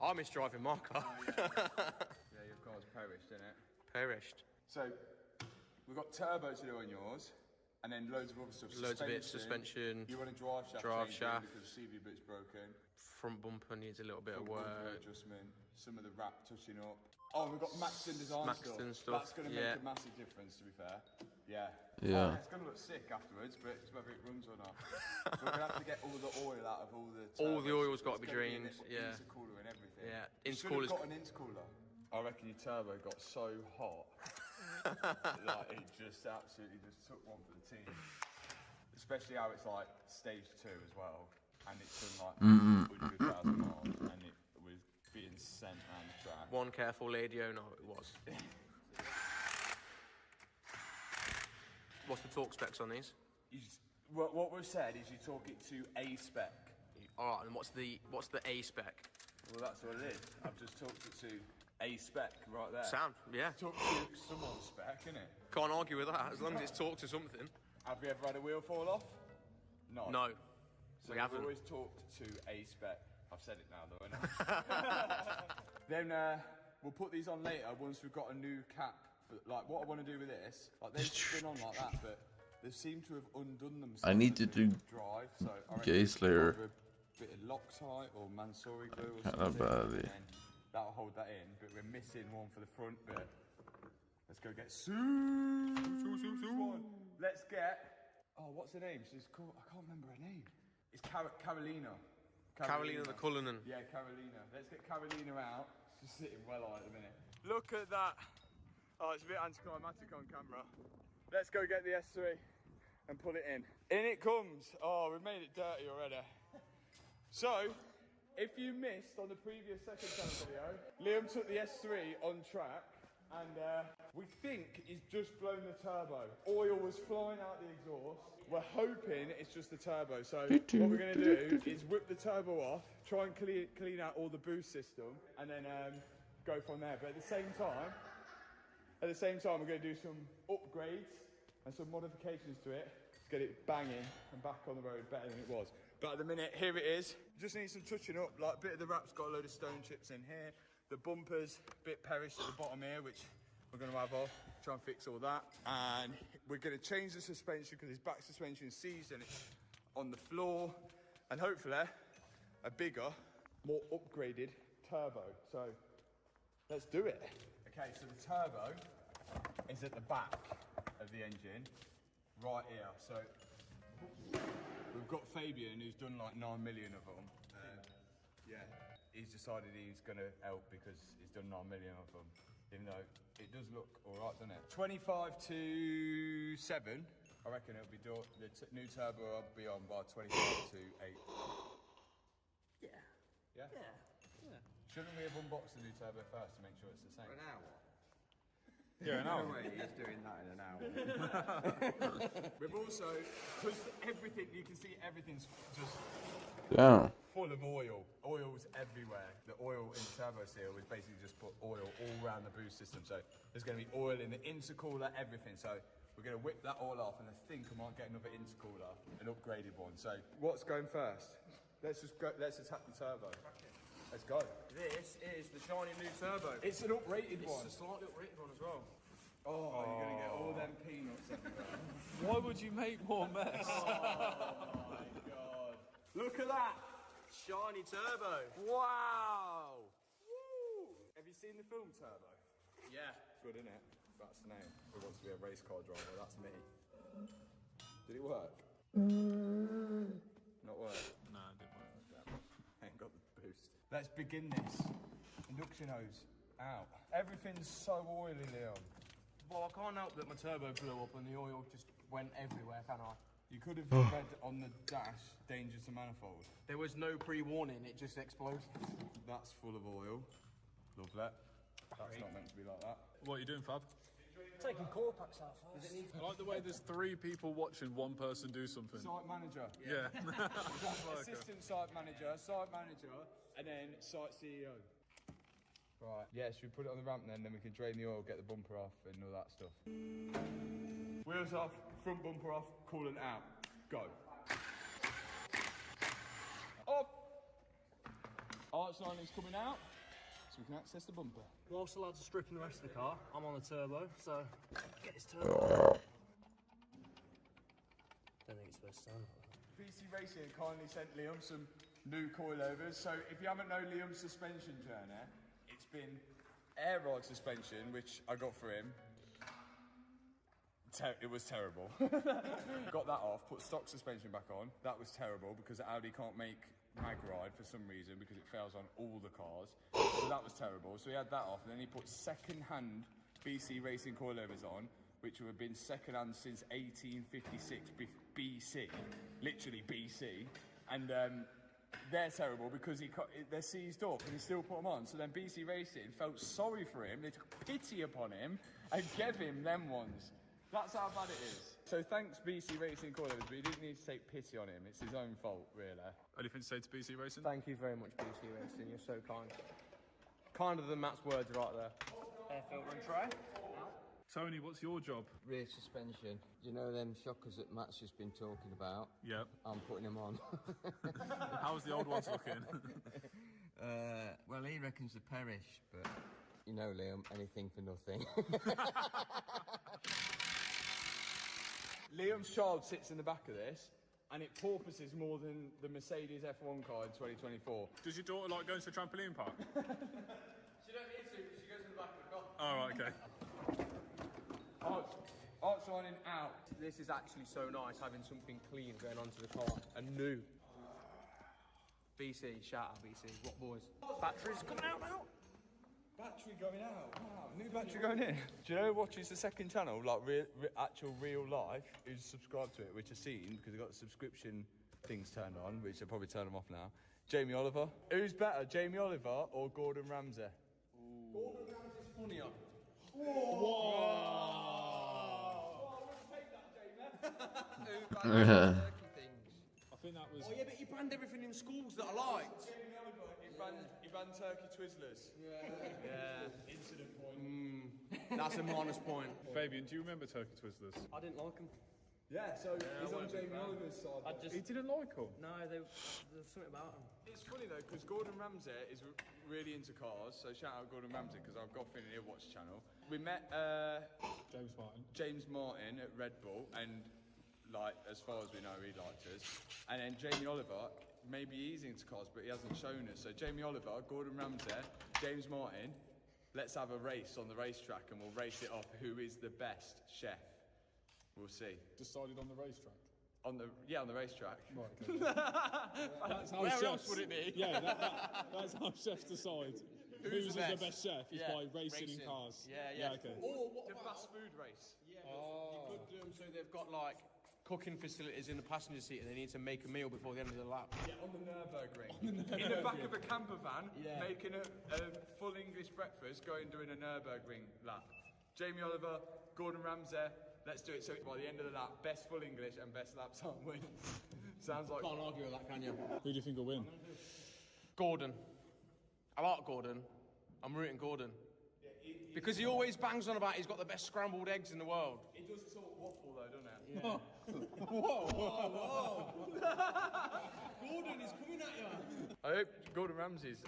I miss driving my car. Yeah, your car's perished, isn't it? Perished. So we've got turbo to do on yours, and then loads of other stuff. Loads of bits, suspension. You want a drive shaft? Drive changing shaft. because the CV bit's broken. Front bumper needs a little bit of Front bumper work. adjustment. Some of the wrap touching up. Oh, we've got Maxton design Maxton stuff, That's going to make a massive difference, to be fair. Yeah. Yeah. Oh, it's going to look sick afterwards, but it's whether it runs or not. We're going to have to get all the oil out of all the. All the turbos. oil's got to be It's gonna drained. Yeah. Intercooler and everything. Yeah. You should have Intercooler's. got an intercooler. I reckon your turbo got so hot, like it just absolutely just took one for the team. Especially how it's like stage 2 as well, and it's done like 100,000 miles, and it was being sent around the track. One careful lady, oh no, it was. What's the torque specs on these? What we've said is you talk it to A spec. Alright, and what's the A spec? Well, that's what it is. I've just talked it to A spec right there. Sound, yeah. Talk to someone's spec, innit? Can't argue with that, as long as it's talked to something. Have we ever had a wheel fall off? No. No, So we haven't. We've always talked to A spec. I've said it now though, innit? Then we'll put these on later once we've got a new cap. Like what I want to do with this, like they've been on like that, but they seem to have undone themselves. I need to do drive, so I reckon Gay Slayer. either a bit of Loctite or Mansory glue or Kinda something. badly. And then that'll hold that in, but we're missing one for the front bit. Let's go get Sue. Let's get. Oh, what's her name? She's called. I can't remember her name. It's Carolina. Carolina the Cullinan. Yeah, Carolina. Let's get Carolina out. She's sitting well on at the minute. Look at that. Oh, it's a bit anticlimactic on camera. Let's go get the S3 and put it in. In it comes. Oh, we've made it dirty already. So, if you missed on the previous second channel video, Liam took the S3 on track and we think he's just blown the turbo. Oil was flying out the exhaust. We're hoping it's just the turbo. So what we're going to do is whip the turbo off, try and clean out all the boost system, and then go from there. But at the same time, we're going to do some upgrades and some modifications to it to get it banging and back on the road better than it was. But at the minute, here it is. Just needs some touching up. Like a bit of the wrap's got a load of stone chips in here. The bumper's a bit perished at the bottom here, which we're going to have off. Try and fix all that. And we're going to change the suspension because his back suspension is seized and it's on the floor. And hopefully, a bigger, more upgraded turbo. So, let's do it. Okay, so the turbo is at the back of the engine, right here. So, we've got Fabian, who's done like 9 million of them. Yeah, he's decided he's going to help because he's done 9 million of them. Even though it does look all right, doesn't it? 25 to 7. I reckon it'll be the new turbo will be on by 25 to 8. Yeah. Yeah? Yeah. Shouldn't we have unboxed the new turbo first to make sure it's the same? For an hour. Yeah, an hour. No way he's doing that in an hour. We've also, because everything, you can see everything's just full of oil. Oil's everywhere. The oil in the turbo seal is basically just put oil all around the boost system. So there's going to be oil in the intercooler, everything. So we're going to whip that all off, and I think I might get another intercooler, an upgraded one. So what's going first? Let's attack the turbo. Let's go. This is the shiny new turbo. It's an uprated one. It's a slightly uprated one as well. Oh, you're going to get all them peanuts everywhere. Why would you make more mess? Oh my god. Look at that. Shiny turbo. Wow. Woo. Have you seen the film Turbo? Yeah. Good, isn't it? That's the name. Who wants to be a race car driver? That's me. Did it work? Not work? No, it didn't work. I ain't got the boost. Let's begin this. Induction hose out. Everything's so oily, Leon. Well, I can't help that my turbo blew up and the oil just went everywhere, can I? You could have read on the dash, danger to manifold. There was no pre-warning, it just exploded. That's full of oil. Love that. That's not meant to be like that. What are you doing, Fab? Taking core packs out first. I like the way there's 3 people watching one person do something. Site manager. Yeah. Assistant site manager, and then site CEO. Right, yeah, should we put it on the ramp then we can drain the oil, get the bumper off and all that stuff. Wheels off, front bumper off, coolant out. Go. Off! Arch lining's coming out, so we can access the bumper. We're also allowed to strip in the rest of the car. I'm on the turbo, so get this turbo. Don't think it's supposed to sound like that. PC Racing kindly sent Liam some new coilovers, so if you haven't known Liam's suspension journey, it's been air ride suspension, which I got for him. It was terrible. Got that off, put stock suspension back on. That was terrible because Audi can't make mag ride for some reason because it fails on all the cars. So that was terrible. So he had that off, and then he put second-hand BC Racing coilovers on, which have been second-hand since 1856 BC, literally BC, and they're terrible because they're seized up and he still put them on. So then BC Racing felt sorry for him, they took pity upon him and gave him them ones. That's how bad it is. So thanks BC Racing coilovers, but you didn't need to take pity on him. It's his own fault, really. Anything to say to BC Racing? Thank you very much, BC Racing. You're so kind. Kinder than Matt's words right there. Air filter and tray. Tony, what's your job? Rear suspension. You know them shockers that Matt's just been talking about? Yep. I'm putting them on. How's the old ones looking? Well, he reckons they perish, but you know, Liam, anything for nothing. Liam's child sits in the back of this, and it porpoises more than the Mercedes F1 car in 2024. Does your daughter like going to the trampoline park? She don't need to, she goes in the back of the car. Oh, right, okay. Arch lining out. This is actually so nice, having something clean going onto the car, and new. BC, shout out BC, what boys? Batteries coming out now? Battery going out, wow, new battery going in. Do you know who watches the second channel, like actual real life, who's subscribed to it, which I've seen, because they've got the subscription things turned on, which I'll probably turn them off now. Jamie Oliver. Who's better, Jamie Oliver or Gordon Ramsay? Gordon Ramsay's funnier. Yeah. I think that was. Oh yeah, but he banned everything in schools that I liked. He banned turkey Twizzlers. Yeah. Incident point. That's a minus point. Fabian, do you remember Turkey Twizzlers? I didn't like him. Yeah, so he's on Jamie Oliver's side. He didn't like them? No, there's something about him. It's funny though, because Gordon Ramsay is really into cars, so shout out Gordon Ramsay, because I've got a feeling he'll watch the channel. We met James Martin at Red Bull, and like, as far as we know, he liked us. And then Jamie Oliver, maybe he's into cars, but he hasn't shown us. So Jamie Oliver, Gordon Ramsay, James Martin, let's have a race on the racetrack, and we'll race it off who is the best chef. We'll see. Decided on the racetrack? On the racetrack. Right, okay. That's how Where chefs, else would it be? Yeah, that's how chefs decide who's the best chef is by racing in cars. Yeah. Okay. Or what The about fast food race. Yeah, you could do them so they've got like cooking facilities in the passenger seat and they need to make a meal before the end of the lap. Yeah, on the Nürburgring. In the back of a camper van, making a full English breakfast, going doing a Nürburgring lap. Jamie Oliver, Gordon Ramsay, let's do it. So by the end of the lap, best full English and best lap time wins. Sounds like... Can't argue with that, can you? Who do you think will win? Gordon. I like Gordon. I'm rooting Gordon. Because he always bangs on about he's got the best scrambled eggs in the world. He does talk waffle though, doesn't he? Yeah. Whoa. Gordon is coming at you. I hope Gordon Ramsay's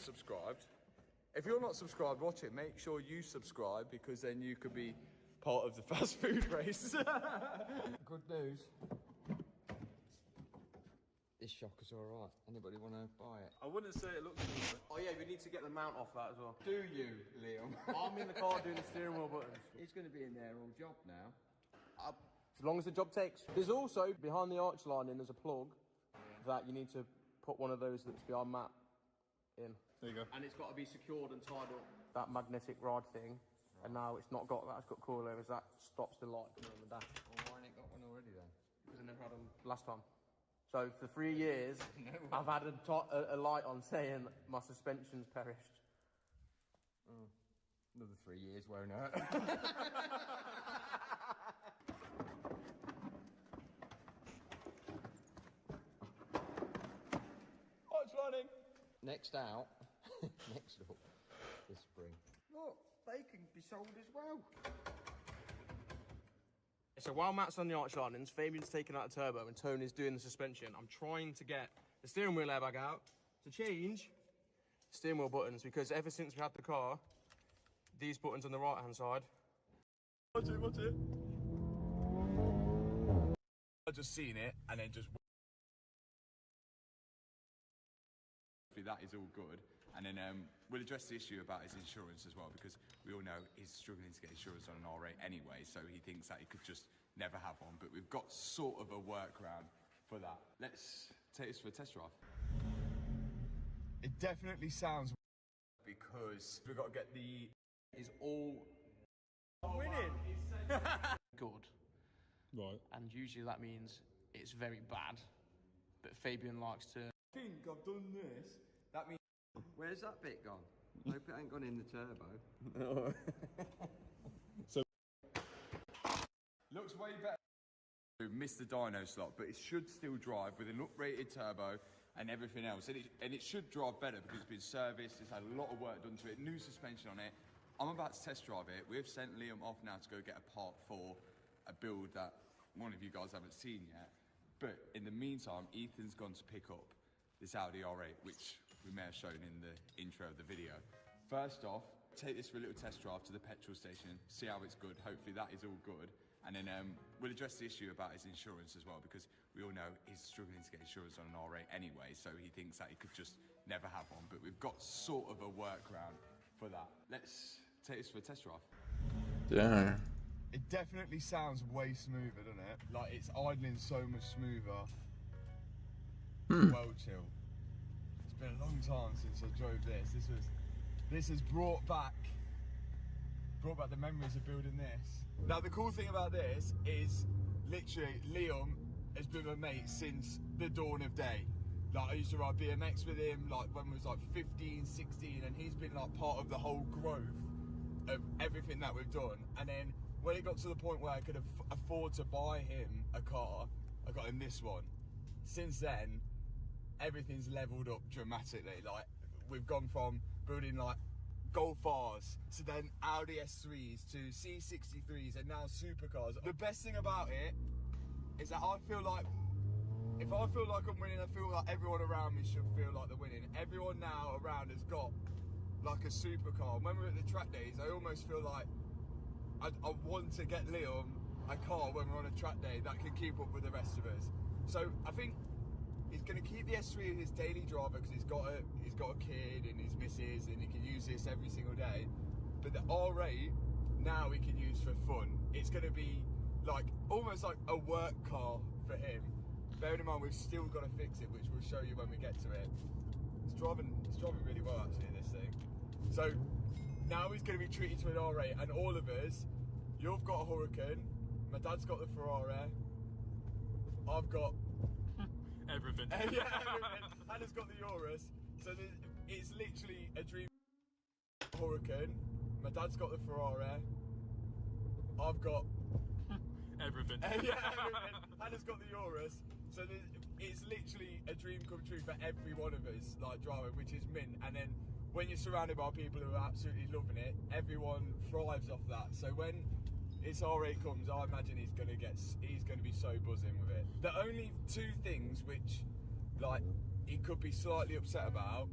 subscribed. If you're not subscribed, watch it. Make sure you subscribe, because then you could be part of the fast food race. Good news. This shocker's alright. Anybody want to buy it? I wouldn't say it looks good. Oh yeah, we need to get the mount off that as well. Do you, Liam? I'm in the car doing the steering wheel buttons. He's going to be in there all job now. As long as the job takes. There's also, behind the arch lining, there's a plug that you need to put one of those that's behind Matt in. There you go. And it's got to be secured and tied up. That magnetic rod thing. And now it's not got that, it's got coilovers. That stops the light coming on the dash. Well, why ain't got one already then? Because I never had them last time. So for 3 years, I've had a light on saying my suspension's perished. Another 3 years won't hurt. What's running? Next out, next up, this spring. Look, they can be sold as well. So while Matt's on the arch linings, Fabian's taking out the turbo and Tony's doing the suspension. I'm trying to get the steering wheel airbag out to change steering wheel buttons, because ever since we had the car, these buttons on the right hand side. Watch it. I've just seen it and then just... That is all good. And then we'll address the issue about his insurance as well, because we all know he's struggling to get insurance on an R8 anyway, so he thinks that he could just never have one. But we've got sort of a workaround for that. Let's take this for a test drive. It definitely sounds because we've got to get the... is all... Winning! Good. Right. And usually that means it's very bad. But Fabian likes to... I think I've done this. That means... Where's that bit gone? Hope it ain't gone in the turbo. So... Looks way better. Missed the dyno slot, but it should still drive with an uprated turbo and everything else. And it should drive better because it's been serviced, it's had a lot of work done to it, new suspension on it. I'm about to test drive it. We've sent Liam off now to go get a part for a build that one of you guys haven't seen yet. But in the meantime, Ethan's gone to pick up this Audi R8, which we may have shown in the intro of the video. First off, take this for a little test drive to the petrol station, see how it's good. Hopefully that is all good. And then we'll address the issue about his insurance as well, because we all know he's struggling to get insurance on an R8 anyway, so he thinks that he could just never have one. But we've got sort of a workaround for that. Let's take this for a test drive. Yeah. It definitely sounds way smoother, doesn't it? Like, it's idling so much smoother. Well chill. It's been a long time since I drove this. This has brought back the memories of building this. Now the cool thing about this is literally Liam has been my mate since the dawn of day. Like, I used to ride BMX with him like when we was like 15, 16, and he's been like part of the whole growth of everything that we've done. And then when it got to the point where I could afford to buy him a car, I got him this one. Since then, everything's leveled up dramatically. Like, we've gone from building like Golf R's to then Audi S3s to C63s and now supercars. The best thing about it is that I feel like, if I feel like I'm winning, I feel like everyone around me should feel like they're winning. Everyone now around has got like a supercar. When we're at the track days, I almost feel like I want to get Liam a car when we're on a track day that can keep up with the rest of us. So I think he's going to keep the S3 as his daily driver because he's got a kid and his missus and he can use this every single day. But the R8 now he can use for fun. It's going to be like almost like a work car for him. Bearing in mind we've still got to fix it, which we'll show you when we get to it. It's driving really well actually, this thing. So now he's going to be treated to an R8, and all of us, you've got a Huracan, my dad's got the Ferrari, I've got everything. Yeah, everything. Hannah's got the Urus. So it's literally a dream. Huracan, my dad's got the Ferrari, I've got everything. Yeah, everything. Hannah's got the Urus. So it's literally a dream come true for every one of us, like driving, which is mint. And then when you're surrounded by people who are absolutely loving it, everyone thrives off that. So when it's R8 comes, I imagine he's gonna be so buzzing with it. The only two things which, like, he could be slightly upset about: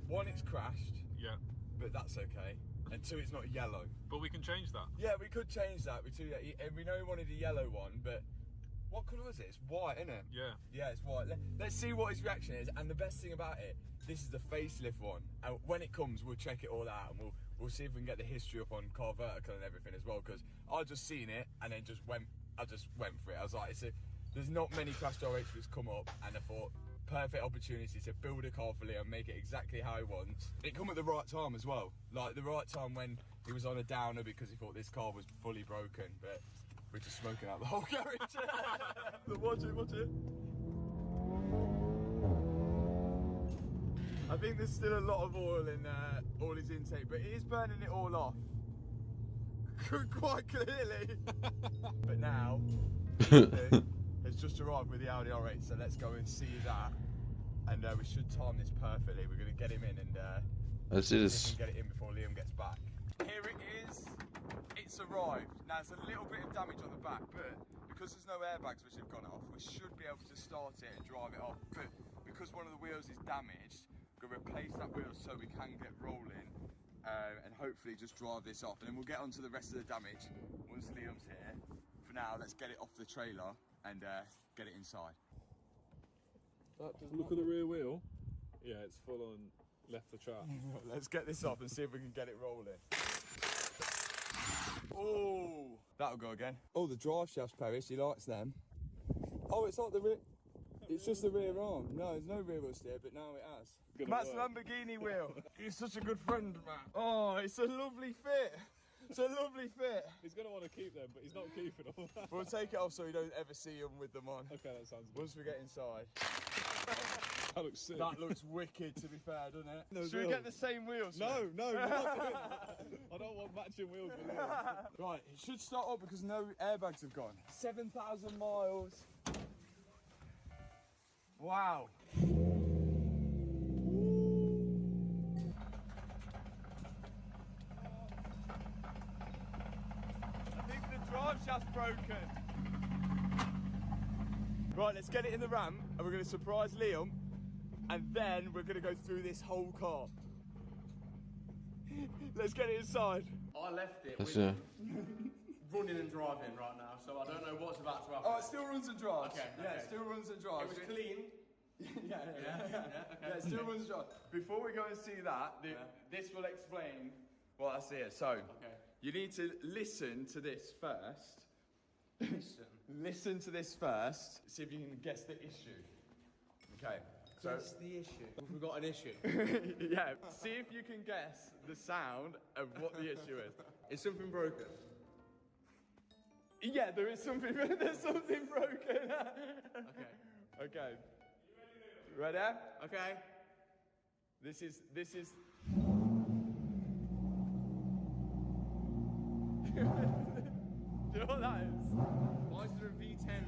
one, it's crashed. Yeah. But that's okay. And two, it's not yellow. But we can change that. Yeah, we could change that. And we know he wanted a yellow one, but what colour is it? It's white, isn't it? Yeah. Yeah, it's white. Let's see what his reaction is. And the best thing about it, this is the facelift one. And when it comes, we'll check it all out, and we'll see if we can get the history up on Car Vertical and everything as well. Because I just seen it and then I just went for it. I was like, there's not many Crash R8s that's come up, and I thought, perfect opportunity to build a car for Leo and make it exactly how he wants. It come at the right time as well. Like the right time when he was on a downer because he thought this car was fully broken, but we're just smoking out the whole garage. Watch it. I think there's still a lot of oil in all his intake, but it is burning it all off. Quite clearly. But now, has just arrived with the Audi R8, so let's go and see that. And we should time this perfectly. We're going to get him in and let's do this. get it in before Liam gets back. Here it is. It's arrived. Now there's a little bit of damage on the back, but because there's no airbags which have gone off, we should be able to start it and drive it off. But because one of the wheels is damaged, we're going to replace that wheel so we can get rolling and hopefully just drive this off. And then we'll get on to the rest of the damage once Liam's here. For now, let's get it off the trailer and get it inside. Look at the rear wheel. Yeah, it's full on left the track. Let's get this off and see if we can get it rolling. Oh, that'll go again. Oh, the drive shafts, Paris, he likes them. Oh, it's not the rear. It's just the rear arm. No, there's no rear wheel steer, but now it has. Matt's Lamborghini wheel. He's such a good friend, Matt. Oh, it's a lovely fit. It's a lovely fit. He's going to want to keep them, but he's not keeping them. We'll take it off so you don't ever see him with them on. Okay, that sounds good. Once we get inside. That looks sick. That looks wicked, to be fair, doesn't it? No, Should we get the same wheels? No, we're not doing that. I don't want matching wheels with Liam. Right, it should start up because no airbags have gone. 7,000 miles. Wow. I think the drive shaft's broken. Right, let's get it in the ramp and we're going to surprise Liam and then we're going to go through this whole car. Let's get it inside. I left it That's with running and driving right now, so I don't know what's about to happen. Oh, it still runs and drives. Okay, Yeah, okay. it still runs and drives. It was clean. yeah, Okay. it still runs and drives. Before we go and see that, this will explain what I see here. So, you need to listen to this first. Listen to this first. See if you can guess the issue. Okay. So, Guess the issue. We've got an issue. yeah. See if you can guess the sound of what the issue is. Is something broken? Yeah, there is something. There's something broken. Okay. Okay. Ready? Okay. This is. Do you know what that is? Why is there a V10?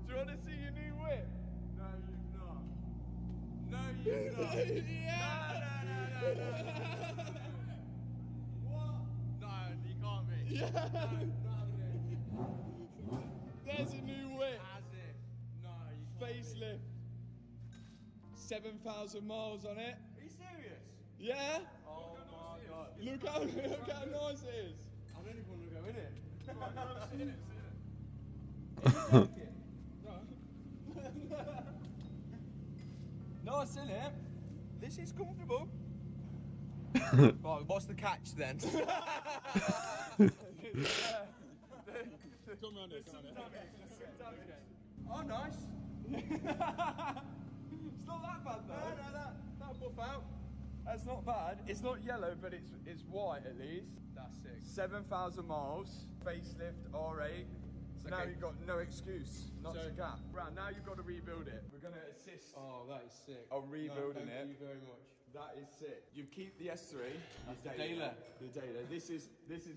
Do you want to see your new whip? No, you've not. No, you've not. No. What? No, you can't be. Yeah. No, not it. There's a new whip. Has it? No, you can't. Facelift. 7,000 miles on it. Are you serious? Yeah. Oh my god. Look how nice it is. I don't even want to go in it. Sit in it. Are you joking? No. Nice, isn't it? This is comfortable. Right, what's the catch then? Come on, here. Oh, nice. It's not that bad though. No, that'll buff out. That's not bad. It's not yellow, but it's white at least. That's sick. 7,000 miles, facelift R8. So now you've got no excuse not to gap. Right, now you've got to rebuild it. We're going to assist. Oh, that is sick. On rebuilding it. Thank you very much. That is sick. You keep the S3. That's the Daler. The Daler. This is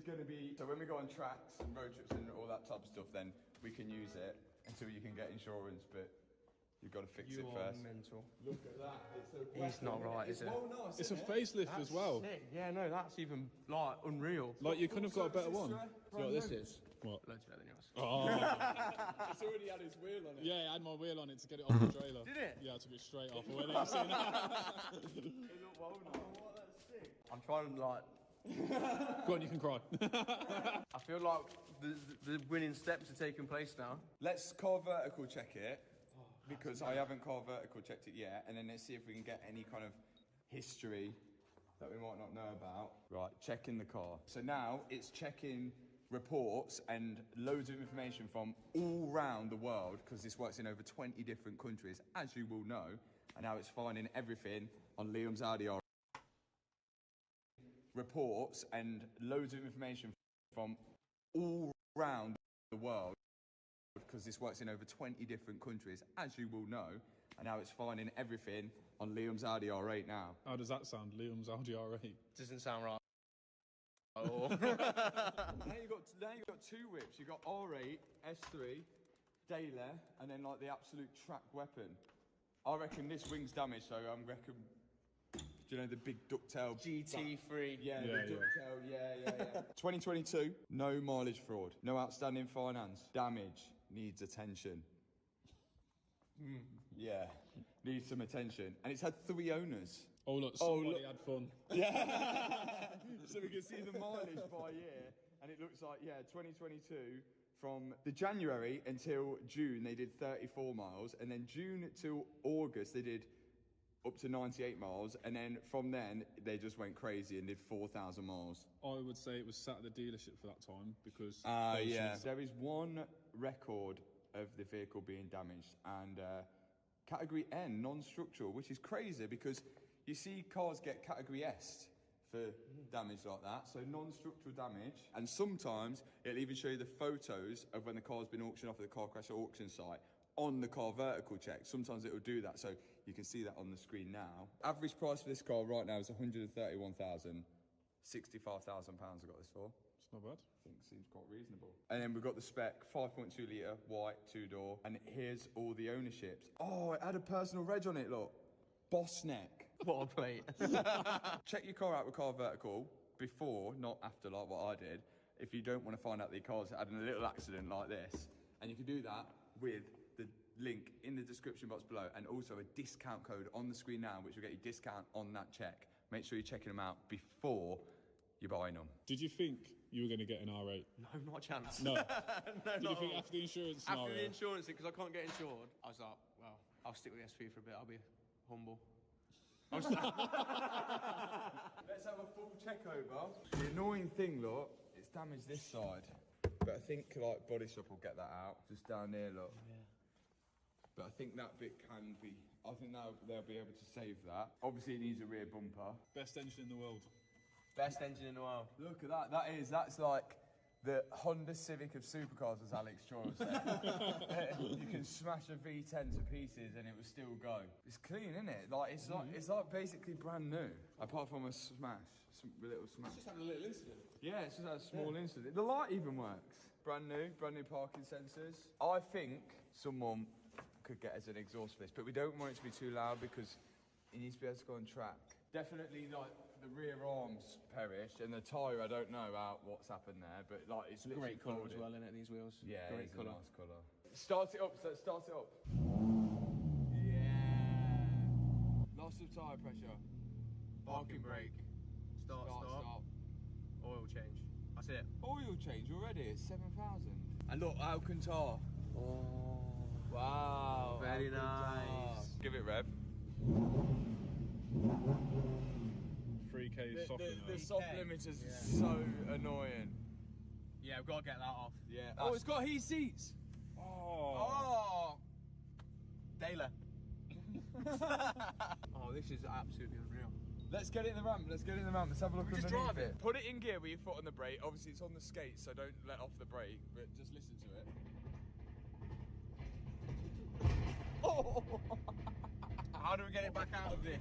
going to be. So when we go on tracks and road trips and all that type of stuff, then we can use it until you can get insurance. But you've got to fix it first. Mental. Look at that. It's not right, is it? Well nice, It's a facelift as well. Sick. Yeah, no, that's even like unreal. Like you couldn't have got a better one. Do you know what this is? What? Loads better than yours. Oh. It's already had his wheel on it. Yeah, I had my wheel on it to get it off the trailer. Did it? Yeah, I took it straight off. I went in, seen that. They look well nice. Oh, that's sick. I'm trying to like. Go on, you can cry. I feel like the winning steps are taking place now. Let's car vertical check it. Because I haven't car vertical checked it yet, and then let's see if we can get any kind of history that we might not know about. Right, checking the car. So now it's checking reports and loads of information from all around the world, because this works in over 20 different countries, as you will know, and now it's finding everything on Liam's Audi R. Reports and loads of information from all around the world, because this works in over 20 different countries, as you will know, and now it's finding everything on Liam's Audi R8 now. How does that sound, Liam's Audi R8? Doesn't sound right. Oh. Now you've got two whips. You've got R8, S3, Daler, and then like the absolute track weapon. I reckon this wing's damaged, so I reckon, do you know the big ducktail? GT3. Yeah, the ducktail, yeah. 2022, no mileage fraud, no outstanding finance, damage, needs attention. Yeah, needs some attention. And it's had 3 owners. Oh look, somebody had fun. Yeah. So we can see the mileage by year, and it looks like, 2022, from the January until June, they did 34 miles, and then June to August, they did up to 98 miles, and then from then, they just went crazy and did 4,000 miles. I would say it was sat at the dealership for that time, because... yeah. There is one record of the vehicle being damaged, and category N, non-structural, which is crazy, because you see cars get category S for damage like that, so non-structural damage, and sometimes it'll even show you the photos of when the car's been auctioned off at the car crash auction site on the car vertical check. Sometimes it will do that, so you can see that on the screen now. Average price for this car right now is 131,000. 65,000 pounds I got this for. It's not bad. I think it seems quite reasonable. And then we've got the spec, 5.2 litre, white, 2-door, and here's all the ownerships. Oh, it had a personal reg on it, look. Boss neck. What a plate. Check your car out with car vertical before, not after, like what I did, if you don't want to find out that your car's had a little accident like this. And you can do that with the link in the description box below, and also a discount code on the screen now, which will get you discount on that check. Make sure you're checking them out before you're buying them. Did you think you were going to get an R8? No, not a chance. No. No, Did you think after the insurance scenario? After the insurance, because I can't get insured, I was like, well, I'll stick with the SV for a bit. I'll be humble. Let's have a full check over. The annoying thing, look, it's damaged this side. But I think, like, Body Shop will get that out. Just down there, look. Yeah. But I think that bit can be... I think they'll be able to save that. Obviously, it needs a rear bumper. Best engine in the world. Best engine in the world. Look at that. That's like The Honda Civic of supercars, as Alex Charles said. You can smash a V10 to pieces and it will still go. It's clean, isn't it? Like it's like basically brand new, apart from a smash, a little smash. It's just had a little incident. Yeah, it's just had a small incident. The light even works. Brand new parking sensors. I think someone could get as an exhaust for this, but we don't want it to be too loud because it needs to be able to go on track. Definitely, like, the rear arms perish, and the tyre, I don't know what's happened there, but, like, it's literally Great colour as folded. well, isn't it, these wheels? Yeah, Great it's colour. a nice colour. Start it up, start it up. Loss of tyre pressure. Parking brake. Start. Oil change. That's it. Oil change already, it's 7,000. And look, Alcantara. Oh. Wow. Very Alcantara. nice. Give it rev. 3K soft The soft limiters is so annoying. Yeah, we've got to get that off. Yeah. Oh, it's got heat seats. Oh. Taylor. Oh, this is absolutely unreal. Let's get it in the ramp. Let's have a look Just underneath drive it. Put it in gear with your foot on the brake. Obviously, it's on the skates, so don't let off the brake, but just listen to it. Oh. How do we get it back out of this?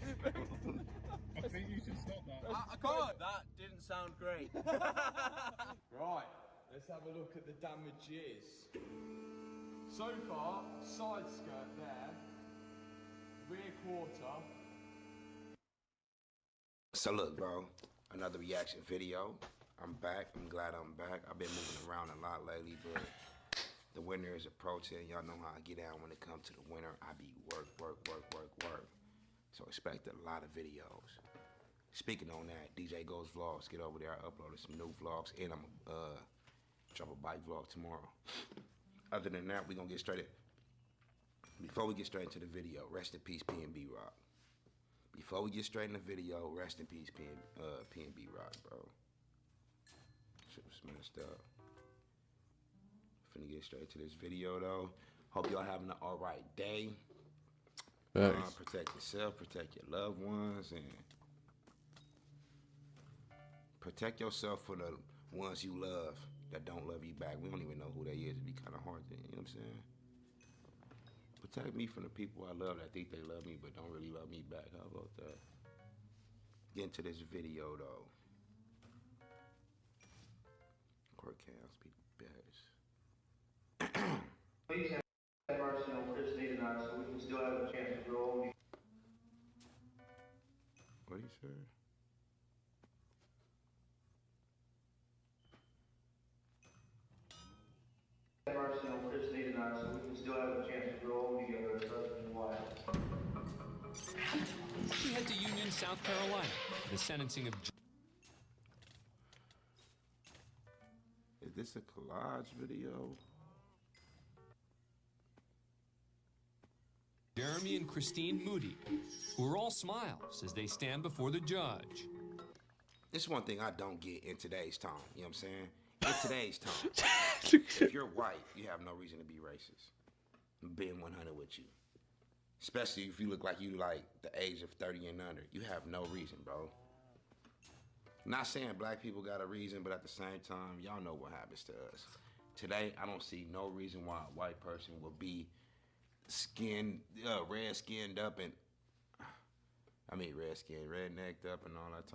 I think you should stop that. I can't. That didn't sound great. Right, let's have a look at the damages. So far, side skirt there, rear quarter. So look, bro, another reaction video. I'm back. I'm glad I'm back. I've been moving around a lot lately, but the winter is approaching. Y'all know how I get down when it comes to the winter. I be work. So expect a lot of videos. Speaking on that, DJ Goes Vlogs, get over there. I uploaded some new vlogs, and I'm drop a bike vlog tomorrow. Other than that, we're gonna get straight. Before we get straight into the video, rest in peace, P&B Rock. Before we get straight in the video, rest in peace, P&B Rock, bro. Shit was messed up. Finna get straight to this video though. Hope y'all having an alright day. Protect yourself, protect your loved ones, and protect yourself for the ones you love that don't love you back. We don't even know who they is. It'd be kind of hard to, you know what I'm saying? Protect me from the people I love that think they love me but don't really love me back. How about that? Get into this video though. Court counts be the best. Please have mercy on Christine and I so we can still have a chance to grow old. What do you say? Have mercy on Christine and I so we can still have a chance to grow old together as husband and wife. We head to Union, South Carolina, for the sentencing of. Is this a collage video? Jeremy and Christine Moody, who are all smiles as they stand before the judge. This is one thing I don't get in today's time. You know what I'm saying? In today's time, if you're white, you have no reason to be racist. I'm being 100 with you. Especially if you look like you like the age of 30 and under. You have no reason, bro. Not saying black people got a reason, but at the same time, y'all know what happens to us. Today, I don't see no reason why a white person will be red-skinned up and, red-necked up and all that.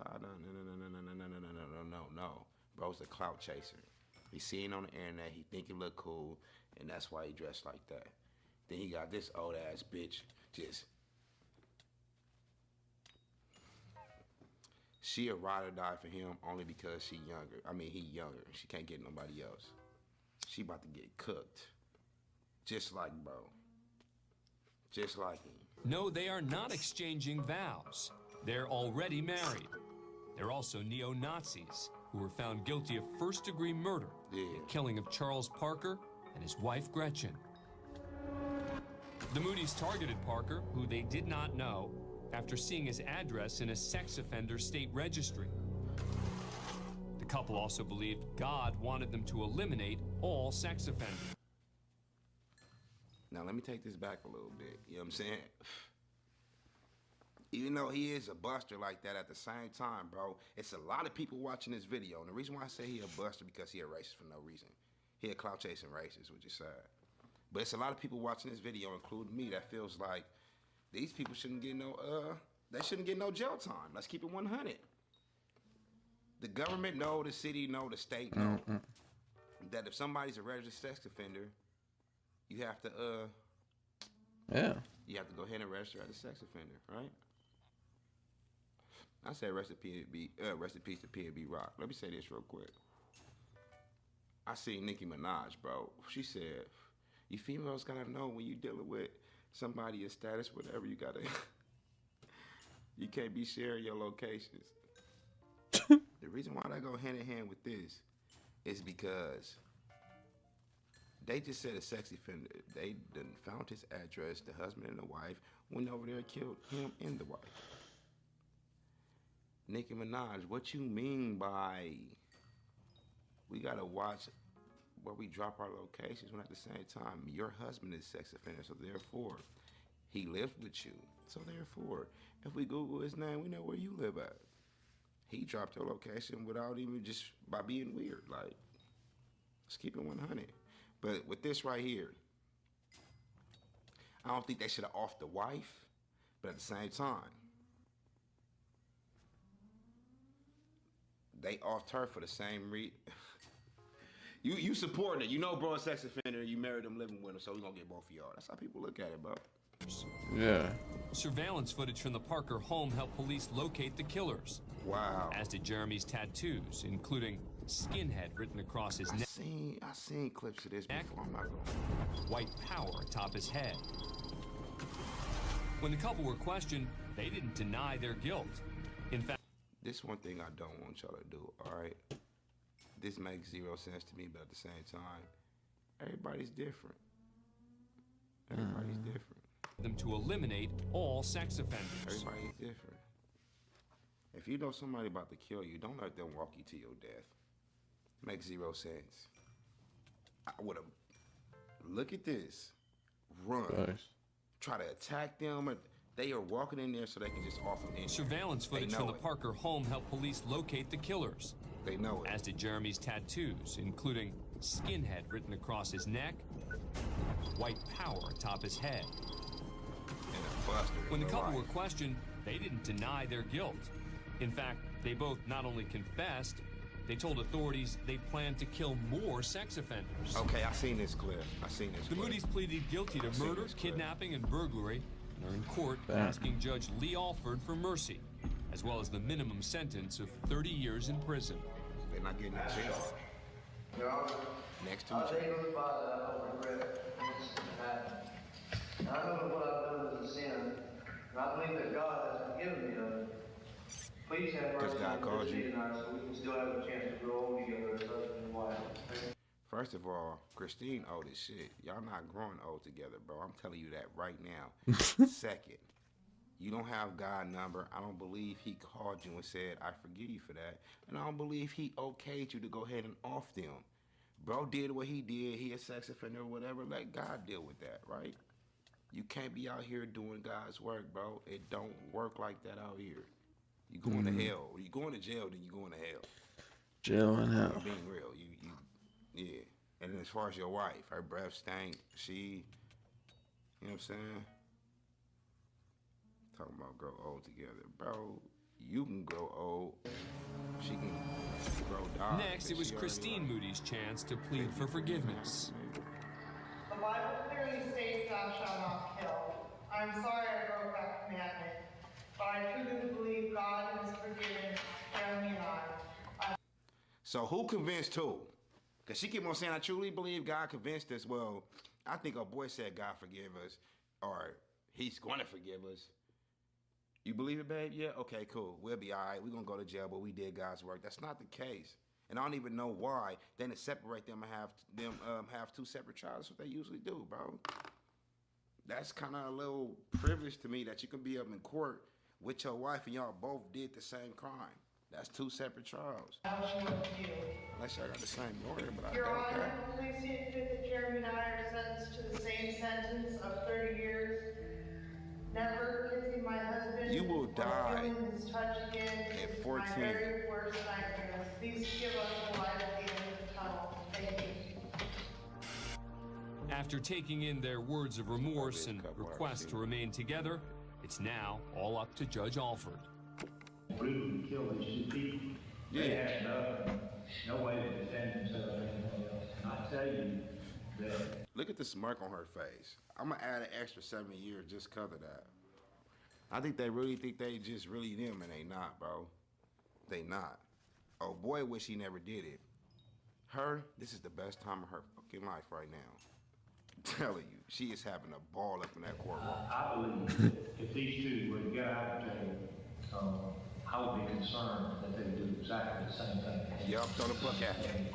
No. Bro's a clout chaser. He seen on the internet, he think he look cool, and that's why he dressed like that. Then he got this old-ass bitch just... She a ride or die for him only because she younger. He younger. She can't get nobody else. She about to get cooked. Just like bro. Just like him. No, they are not exchanging vows. They're already married. They're also neo-Nazis who were found guilty of first-degree murder, the killing of Charles Parker and his wife Gretchen. The Moody's targeted Parker, who they did not know, after seeing his address in a sex offender state registry. The couple also believed God wanted them to eliminate all sex offenders. Now let me take this back a little bit. You know what I'm saying? Even though he is a buster like that, at the same time, bro, it's a lot of people watching this video. And the reason why I say he a buster because he a racist for no reason. He a clout chasing racist, which is sad. But it's a lot of people watching this video, including me, that feels like these people shouldn't get no, they shouldn't get no jail time. Let's keep it 100. The government know, the city know, the state know that if somebody's a registered sex offender, you have to, you have to go ahead and register as a sex offender, right? I said rest in peace to P&B Rock. Let me say this real quick. I seen Nicki Minaj, bro. She said, you females gotta know when you dealing with somebody in status, whatever, you gotta, you can't be sharing your locations. The reason why I go hand in hand with this is because they just said a sex offender. They done found his address, the husband and the wife, went over there and killed him and the wife. Nicki Minaj, what you mean by we gotta watch where we drop our locations when at the same time your husband is a sex offender, so therefore he lives with you. So therefore, if we Google his name, we know where you live at. He dropped your location without even just by being weird. Like, let's keep it 100. But with this right here, I don't think they should have offed the wife, but at the same time, they offed her for the same reason. You supporting it. You know bro a sex offender, you married him, living with him, so we're gonna get both of y'all. That's how people look at it, bro. Yeah. Surveillance footage from the Parker home helped police locate the killers. Wow. As did Jeremy's tattoos, including skinhead written across his neck. I seen clips of this before. I'm not gonna... White power atop his head. When the couple were questioned, they didn't deny their guilt. In fact, this one thing I don't want y'all to do, all right? This makes zero sense to me, but at the same time, everybody's different. Everybody's different. Them to eliminate all sex offenders. Everybody's different. If you know somebody about to kill you, don't let them walk you to your death. Makes zero sense. I would have. Look at this. Run. Nice. Try to attack them. They are walking in there so they can just offer them. Surveillance footage from the Parker home helped police locate the killers. They know it. As did Jeremy's tattoos, including skinhead written across his neck, white power atop his head. And a buster. When the couple were questioned, they didn't deny their guilt. In fact, they both not only confessed, they told authorities they planned to kill more sex offenders. Okay, I seen this clip. The Moody's pleaded guilty to murder, kidnapping, and burglary, and are in court asking Judge Lee Alford for mercy, as well as the minimum sentence of 30 years in prison. They're not getting in jail. Your Honor, Next to I each take other. oath by that I don't regret this happened. And I know that what I've done is a sin, and I believe that God has forgiven me of it. Please have mercy God on called you. Christine and I so we can still have a chance to grow old together as husband and wife. First of all, Christine old as shit. Y'all not growing old together, bro. I'm telling you that right now. Second, you don't have God's number. I don't believe he called you and said, I forgive you for that. And I don't believe he okayed you to go ahead and off them. Bro did what he did. He a sex offender or whatever. Let God deal with that, right? You can't be out here doing God's work, bro. It don't work like that out here. You going to hell. When you going to jail, then you going to hell. Jail and hell. I'm being real. Yeah. And then as far as your wife, her breath stank. She, you know what I'm saying? Talking about grow old together. Bro, you can grow old. She can grow dark. Next, it was Christine Moody's chance to plead for forgiveness. The Bible clearly states thou shalt not kill. I'm sorry I broke that commandment, but I truly believe God has forgiven Jeremy and I. So who convinced who? Because she keep on saying, I truly believe God convinced us. Well, I think our boy said God forgive us, or he's going to forgive us. You believe it, babe? Yeah? Okay, cool. We'll be all right. We're going to go to jail, but we did God's work. That's not the case. And I don't even know why. Then to separate them and have two separate trials. That's what they usually do, bro. That's kind of a little privilege to me that you can be up in court with your wife and y'all both did the same crime. That's two separate trials. Unless y'all got the same lawyer, but I Your doubt Honor, that. please see it fit that Jeremy and I are sentenced to the same sentence of 30 years. Never kissing my husband. You will 10. very worst nightmares. Please give us a light at the end of the tunnel. Thank you. After taking in their words of remorse and request to remain together, it's now all up to Judge Alford. Brutally killed these 2 people. They had no way to defend themselves or anything else. And I tell you that. Look at the smirk on her face. I'm gonna add an extra 7 years just because of that. I think they really think they just really them, and they not, bro. They not. Oh boy, wish he never did it. Her, this is the best time of her fucking life right now. I'm telling you, she is having a ball up in that courtroom. I believe that if these 2 would get out of jail, I would be concerned that they would do exactly the same thing. Yup, throw the book at me.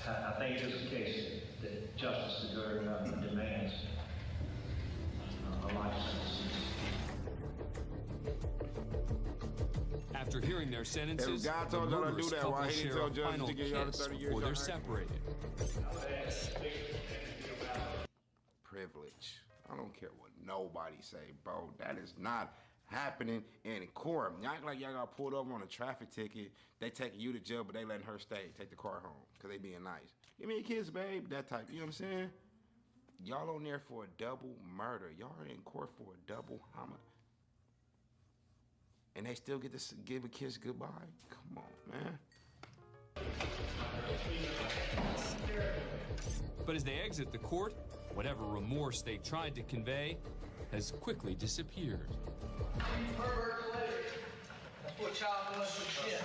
I think it's just a case that justice demands a life sentence. After hearing their sentences, Hey, God the told y'all to murderous do that. couple Why he didn't share tell a judges final to give y'all the kiss 30 years before they're y'all had? separated. Privilege. I don't care what nobody say, bro. That is not happening in court. Y'all act like y'all got pulled over on a traffic ticket. They taking you to jail, but they letting her stay. Take the car home because they being nice. Give me a kiss, babe. That type. You know what I'm saying? Y'all on there for a double murder. Y'all are in court for a double homicide. And they still get to give a kiss goodbye? Come on, man. But as they exit the court, whatever remorse they tried to convey has quickly disappeared. That's what child molested shit.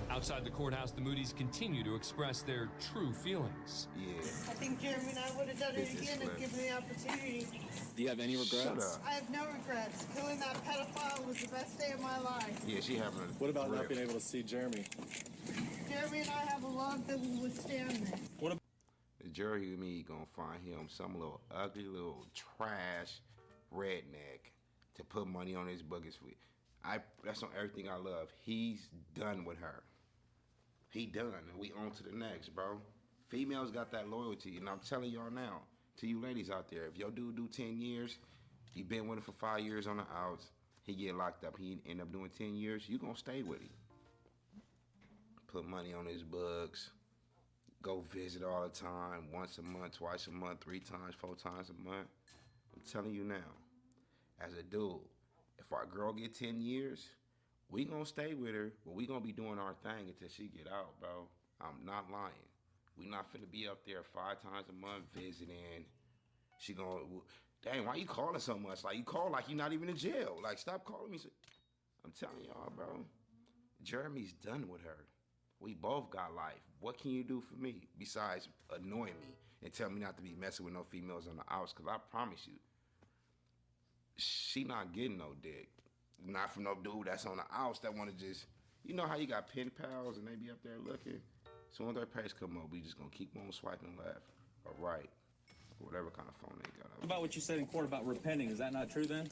Outside the courthouse, the Moody's continue to express their true feelings. Yeah. I think Jeremy and I would have done it again if given the opportunity. Do you have any regrets? Shut up. I have no regrets. Killing that pedophile was the best day of my life. Yeah, she having a What about not rip. being able to see Jeremy? Jeremy and I have a love that will withstand this. What about The jury with me gonna find him some little ugly little trash redneck to put money on his buckets with. That's on everything I love. He's done with her. He done, and we on to the next, bro. Females got that loyalty, and I'm telling y'all now, to you ladies out there, if your dude do 10 years, he been with him for 5 years on the outs, he get locked up, he end up doing 10 years, you gonna stay with him. Put money on his books, go visit all the time, once a month, twice a month, 3 times, 4 times a month. I'm telling you now, as a dude, if our girl get 10 years, we gonna stay with her, but we gonna be doing our thing until she get out, bro. I'm not lying. We not finna be up there 5 times a month visiting. She gonna, dang, why you calling so much? Like, you call like you not even in jail. Like, stop calling me. I'm telling y'all, bro. Jeremy's done with her. We both got life. What can you do for me besides annoy me and tell me not to be messing with no females on the outs? Because I promise you, she not getting no dick. Not from no dude that's on the outs that want to just, you know how you got pen pals and they be up there looking? Soon as their page come up, we just going to keep on swiping left or right or whatever kind of phone they got. What about what you said in court about repenting? Is that not true then?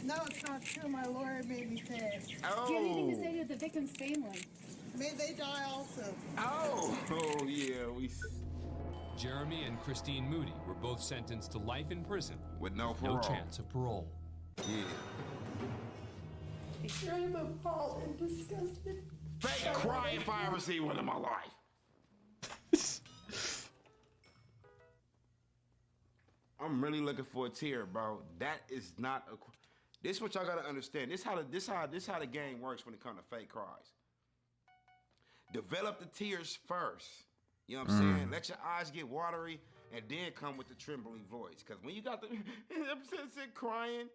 No, it's not true. My lawyer made me say it. Oh. Do you have anything to say to the victim's family? May they die also. Oh, yeah, we... Jeremy and Christine Moody were both sentenced to life in prison with no parole. No chance of parole. Yeah. I'm appalled and disgusted. Fake cry if I ever see one in my life. I'm really looking for a tear, bro. That is not a... This is what y'all gotta understand. This how the game works when it comes to fake cries. Develop the tears first. You know what I'm saying? Let your eyes get watery and then come with the trembling voice. Because when you got the crying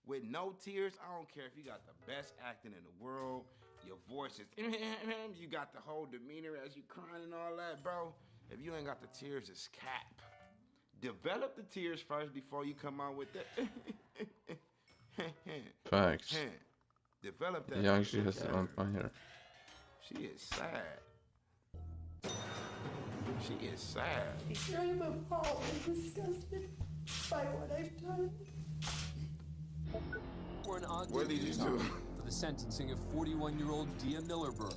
with no tears, I don't care if you got the best acting in the world, your voice is, you got the whole demeanor as you crying and all that, bro. If you ain't got the tears, it's cap. Develop the tears first before you come out with that. Facts. Develop that. He actually has it on here. She is sad. She is sad. I'm appalled and disgusted by what I've done. For an odd What did you do? For the sentencing of 41-year-old Dia Millerberg.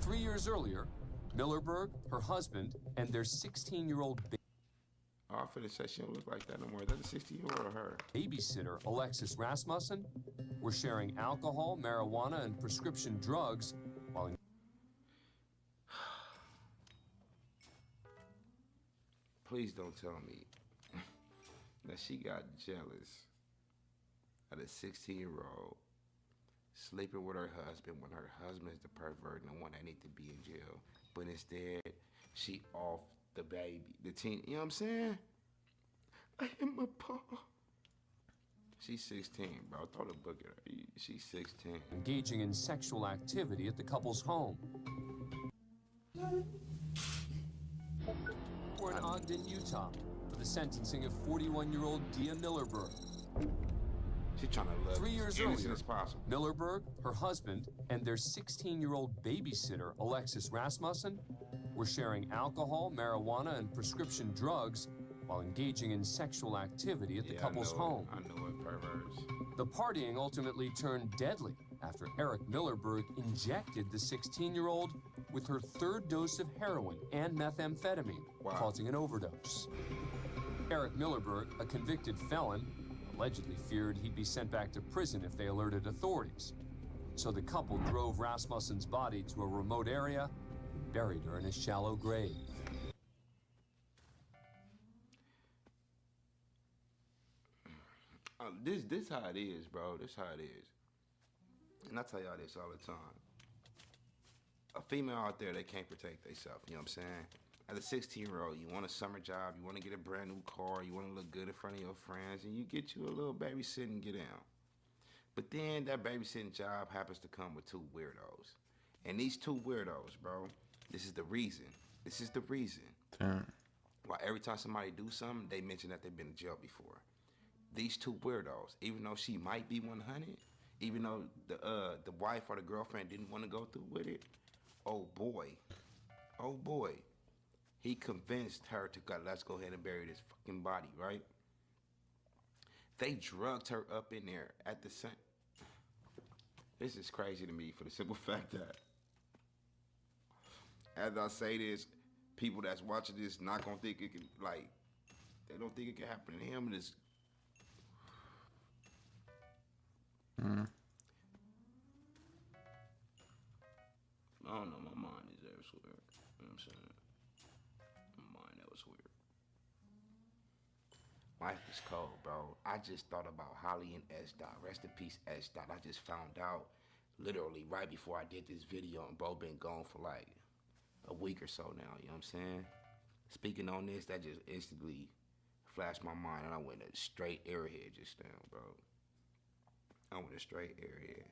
3 years earlier, Millerberg, her husband, and their 16-year-old baby. Oh, I finna say she don't look like that no more. Is that a 60-year-old or her? Babysitter Alexis Rasmussen were sharing alcohol, marijuana, and prescription drugs while Please don't tell me that she got jealous of a 16-year-old sleeping with her husband when her husband is the pervert and the one that need to be in jail. But instead, she off the baby, the teen, you know what I'm saying? I hit my paw. She's 16, bro. Throw the book at her. She's 16. engaging in sexual activity at the couple's home. We're in Ogden, Utah, for the sentencing of 41-year-old Dia Millerberg. She's trying to look 3 years as innocent earlier, as possible. Millerberg, her husband, and their 16-year-old babysitter, Alexis Rasmussen, were sharing alcohol, marijuana, and prescription drugs while engaging in sexual activity at the couple's home. I know it, perverts. The partying ultimately turned deadly after Eric Millerberg injected the 16-year-old with her third dose of heroin and methamphetamine, causing an overdose. Eric Millerberg, a convicted felon, allegedly feared he'd be sent back to prison if they alerted authorities. So the couple drove Rasmussen's body to a remote area and buried her in a shallow grave. This how it is, bro. This how it is. And I tell y'all this all the time. A female out there, they can't protect themselves, you know what I'm saying? As a 16-year-old, you want a summer job, you want to get a brand new car, you want to look good in front of your friends, and you get you a little babysitting get down. But then that babysitting job happens to come with two weirdos. And these two weirdos, bro, this is the reason. This is the reason. Why every time somebody do something, they mention that they've been in jail before. These two weirdos, even though she might be 100, even though the wife or the girlfriend didn't want to go through with it, oh boy, he convinced her to go, let's go ahead and bury this fucking body, right? They drugged her up in there at the same. This is crazy to me for the simple fact that, as I say this, people that's watching this not gonna think it can, like, they don't think it can happen to him. And it's I don't know, my mind is elsewhere. You know what I'm saying? My mind elsewhere. Life is cold, bro. I just thought about Holly and S. Dot. Rest in peace, S. Dot. I just found out literally right before I did this video, and bro been gone for like a week or so now, you know what I'm saying? Speaking on this, that just instantly flashed my mind, and I went a straight airhead just now, bro. I went a straight airhead.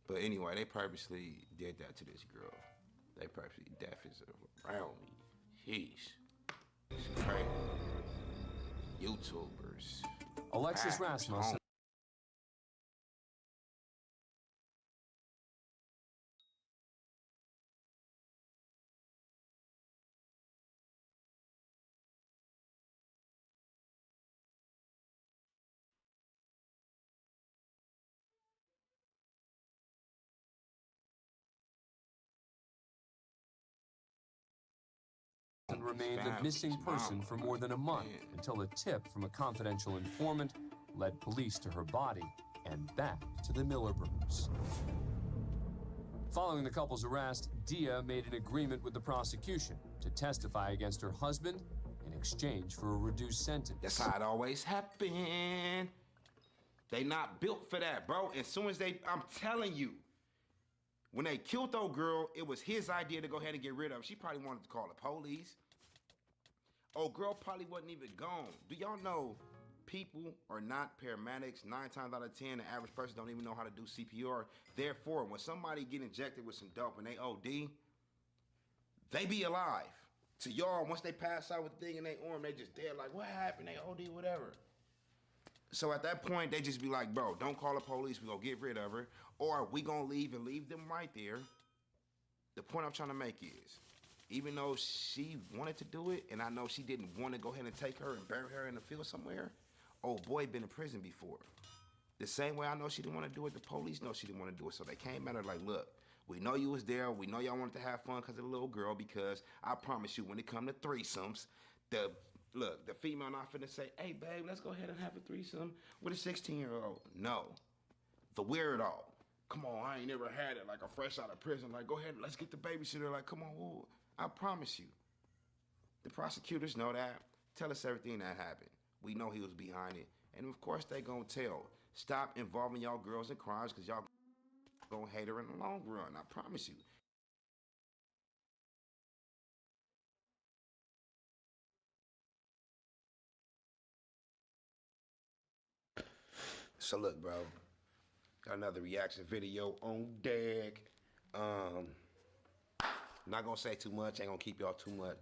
But anyway, they purposely did that to this girl. They purposely, death is around me. Sheesh. It's crazy. YouTubers. Alexis Rasmussen. Remained a missing person for more than a month until a tip from a confidential informant led police to her body and back to the Millerbergs. Following the couple's arrest, Dia made an agreement with the prosecution to testify against her husband in exchange for a reduced sentence. That's how it always happened. They not built for that, bro. As soon as I'm telling you, when they killed old girl, it was his idea to go ahead and get rid of her. She probably wanted to call the police. Old girl probably wasn't even gone. Do y'all know people are not paramedics? 9 times out of 10, the average person don't even know how to do CPR. Therefore, when somebody get injected with some dope and they OD, they be alive. To y'all, once they pass out with the thing in their arm, they just dead like, what happened? They OD, whatever. So at that point, they just be like, bro, don't call the police. We gonna get rid of her. Or we gonna leave and leave them right there. The point I'm trying to make is, even though she wanted to do it, and I know she didn't want to go ahead and take her and bury her in the field somewhere, old boy been in prison before. The same way I know she didn't want to do it, the police know she didn't want to do it. So they came at her like, look, we know you was there. We know y'all wanted to have fun because of the little girl, because I promise you, when it come to threesomes, the Look, the female not finna say, hey, babe, let's go ahead and have a threesome with a 16-year-old. No. The weirdo. Come on, I ain't never had it like a fresh out of prison. Like, go ahead, let's get the babysitter. Like, come on, whoa. I promise you. The prosecutors know that. Tell us everything that happened. We know he was behind it. And of course they gonna tell. Stop involving y'all girls in crimes because y'all gonna hate her in the long run. I promise you. So look, bro. Got another reaction video on deck. Not gonna say too much. Ain't gonna keep y'all too much.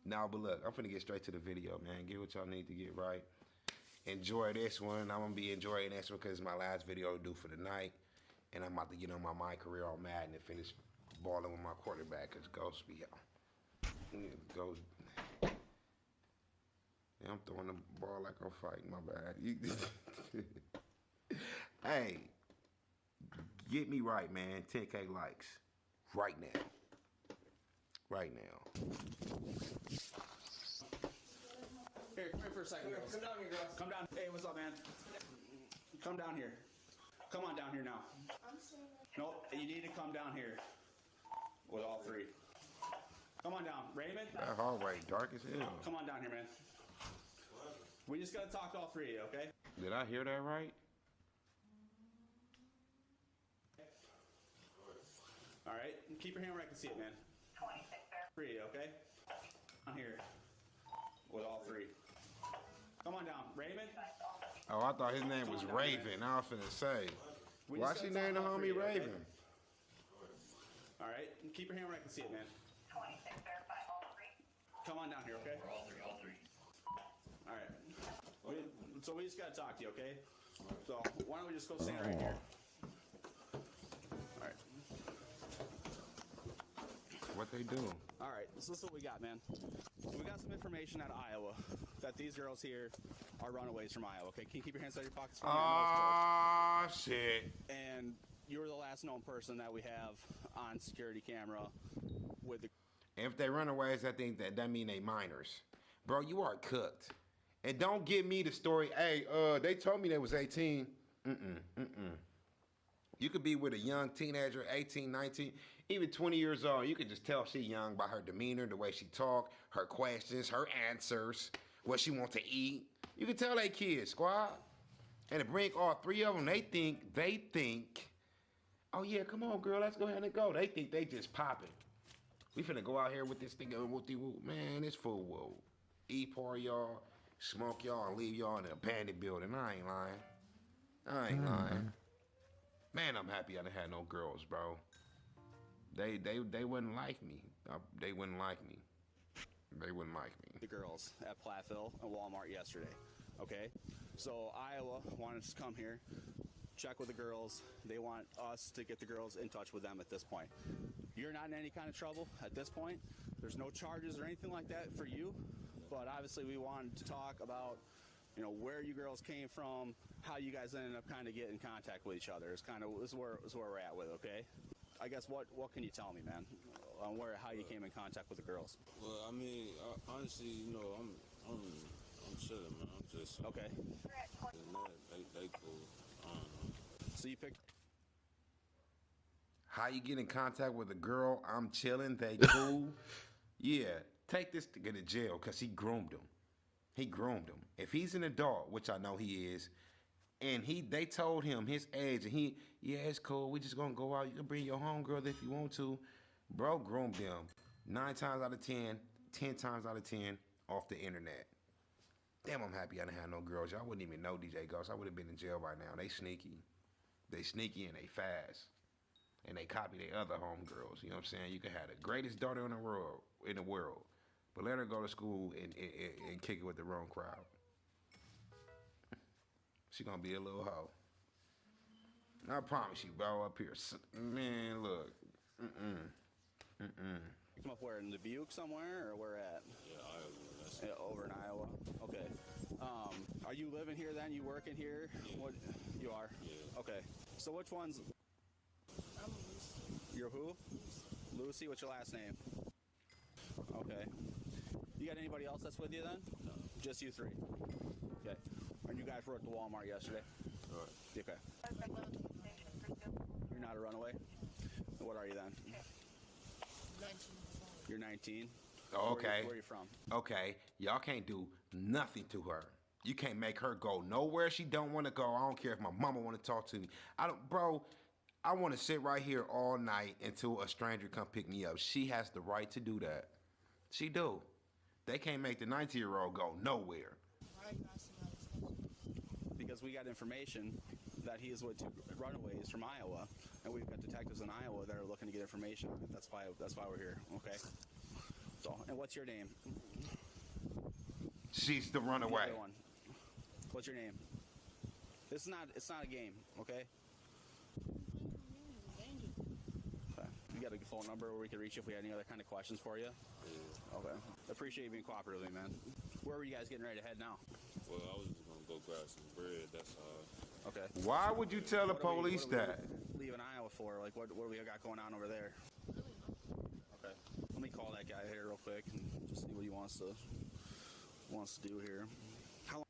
No, but look, I'm finna get straight to the video, man. Get what y'all need to get right. Enjoy this one. I'm gonna be enjoying this one because it's my last video to do for the night. And I'm about to get on my career on Madden and finish balling with my quarterback because Ghost be out. Ghost. Yeah, I'm throwing the ball like I'm fighting, my bad. Hey, get me right, man. 10K likes. Right now. Right now. Here, come here for a second, girls. Come down here, girls. Come down. Hey, what's up, man? Come down here. Come on down here now. No, you need to come down here with all three. Come on down. Raymond? That hallway dark as hell. Come on down here, man. We just gotta talk to all three of you, okay? Did I hear that right? All right. Keep your hand where I can see it, man. 3 of you, okay? Down here with all three. Come on down. Raymond? Oh, I thought his name was Raven. I was finna say. Why she named the homie Raven? All right. Keep your hand where I can see it, man. Come on down here, okay? All three. All right. So we just gotta talk to you, okay? So why don't we just go stand right here? All right. What they do? All right. So this is what we got, man. We got some information out of Iowa that these girls here are runaways from Iowa. Okay, can you keep your hands out of your pockets for me? Ah, shit. And you were the last known person that we have on security camera with the. If they runaways, I think that mean they minors. Bro, you are cooked. And don't give me the story, hey, they told me they was 18. You could be with a young teenager, 18, 19, even 20 years old. You could just tell she young by her demeanor, the way she talk, her questions, her answers, what she want to eat. You can tell they kids, squad. And to bring all three of them, they think, oh yeah, come on, girl, let's go ahead and go. They think they just popping. We finna go out here with this thing, man, it's full whoa. Eat pour y'all, smoke y'all, and leave y'all in an abandoned building. I ain't lying. Man, I'm happy I didn't have no girls, bro. They wouldn't like me. They wouldn't like me. They wouldn't like me. The girls at Platteville and Walmart yesterday. Okay, so Iowa wanted us to come here, check with the girls. They want us to get the girls in touch with them at this point. You're not in any kind of trouble at this point. There's no charges or anything like that for you. But obviously we wanted to talk about, you know, where you girls came from, how you guys ended up kind of getting in contact with each other. This is where we're at with, okay? I guess what can you tell me, man, on how you came in contact with the girls? Well, I mean, honestly, you know, I'm chilling, man. I'm just okay. They cool. So you picked. How you get in contact with a girl? I'm chilling. They cool. Yeah, take this to get to jail because he groomed him. He groomed him. If he's an adult, which I know he is, and they told him his age, and yeah, it's cool. We just gonna go out. You can bring your homegirl if you want to. Bro groomed them 9 times out of 10, 10 times out of 10 off the internet. Damn, I'm happy I didn't have no girls. Y'all wouldn't even know DJ Ghost. I would have been in jail by now. They sneaky. They sneaky and they fast. And they copy their other homegirls. You know what I'm saying? You can have the greatest daughter in the world, but let her go to school and kick it with the wrong crowd. She gonna be a little hoe. I promise you, bro, up here. Man, look. You come up where, in Dubuque somewhere, or where at? Yeah, Iowa. Over in Iowa. Okay. Are you living here then? You working here? Yeah. What? You are? Yeah. Okay. So which one's? You're who? Lucy. What's your last name? Okay. You got anybody else that's with you then? No. Just you three? Okay. And you guys were at the Walmart yesterday? All right. Okay. You're not a runaway? What are you then? 19. You're 19? Oh, okay. Where are you from? Okay, y'all can't do nothing to her. You can't make her go nowhere she don't want to go. I don't care if my mama want to talk to me. Bro, I want to sit right here all night until a stranger come pick me up. She has the right to do that. She do. They can't make the 19-year-old go nowhere. Because we got information that he is with two runaways from Iowa, and we've got detectives in Iowa that are looking to get information. That's why we're here. Okay. So, and what's your name? She's the runaway. The other one. What's your name? It's not a game. Okay. Okay. You got a phone number where we can reach you if we had any other kind of questions for you? Yeah. Okay. Appreciate you being cooperative, man. Where were you guys getting ready to head now? Well, I was just gonna go grab some bread. That's all. Okay. Why would you tell the police that? Leaving Iowa for? Like, what do we got going on over there? Okay. Let me call that guy here real quick and just see what he wants to do here. How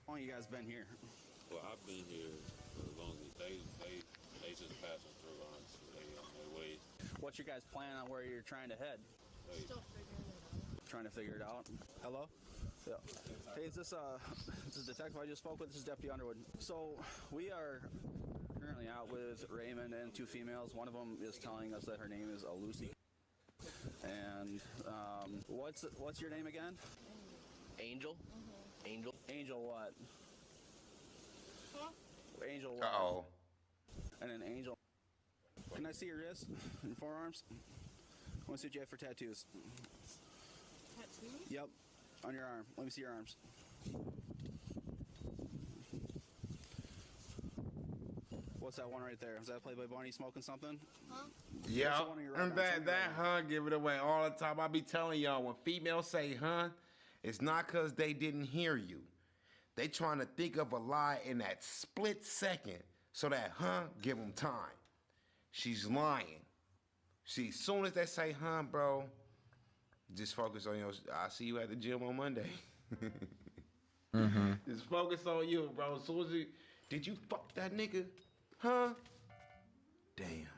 long you guys been here? Well, I've been here for as long as they just passing through, honestly. They on their way. What's your guys' plan on where you're trying to head? Still figuring it out. Trying to figure it out. Hello? Yeah. Hey, is this is detective I just spoke with? This is Deputy Underwood. So we are currently out with Raymond and two females. One of them is telling us that her name is Lucy. And what's your name again? Angel. Angel what? Huh? Angel what? Uh-oh. And an Angel. Can I see your wrists and forearms? I want to see what you have for tattoos. Tattoos? Yep. On your arm. Let me see your arms. What's that one right there? Is that Playboy Bunny smoking something? Huh? Yeah, What's the one on your right and arm? that give it away all the time. I be telling y'all, when females say it's not because they didn't hear you. They trying to think of a lie in that split second so that give them time. She's lying. See, as soon as they say bro, just focus on your, I'll see you at the gym on Monday. Just focus on you, bro. As soon as did you fuck that nigga? Damn.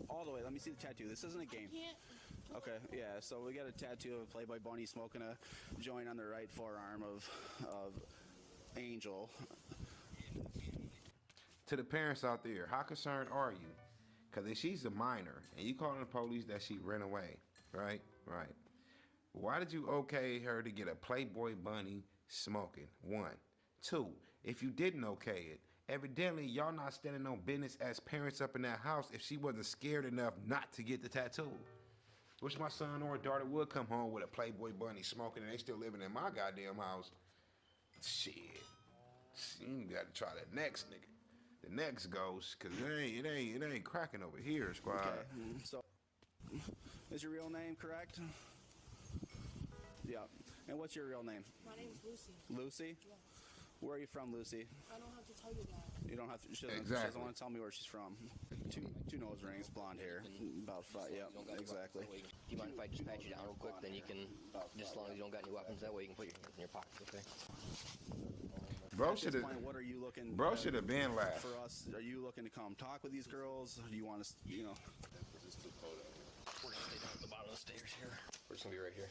All the way. Let me see the tattoo. This isn't a game. Okay, yeah. So we got a tattoo of a Playboy Bunny smoking a joint on the right forearm of Angel. To the parents out there, how concerned are you? Because if she's a minor and you calling the police that she ran away, right? Why did you okay her to get a Playboy Bunny smoking? 1. 2, if you didn't okay it, evidently y'all not standing on business as parents up in that house if she wasn't scared enough not to get the tattoo. Wish my son or daughter would come home with a Playboy Bunny smoking and they still living in my goddamn house. Shit. You gotta try the next nigga. The next ghost, cause it ain't cracking over here, squad. Okay. So, is your real name correct? Yeah. And what's your real name? My name is Lucy. Lucy? Yes. Where are you from, Lucy? I don't have to tell you that. You don't have to. She doesn't want to tell me where she's from. Two nose rings, blonde hair, about 5. Yeah, exactly. Do you mind if I just pat you down real quick? Then you can, just as long as you don't got any weapons, that way you can put your hands in your pockets, okay? Bro should have. What are you looking? Bro should have been last. For us, are you looking to come talk with these girls? Do you want to, We're gonna stay down at the bottom of the stairs here. We're just gonna be right here.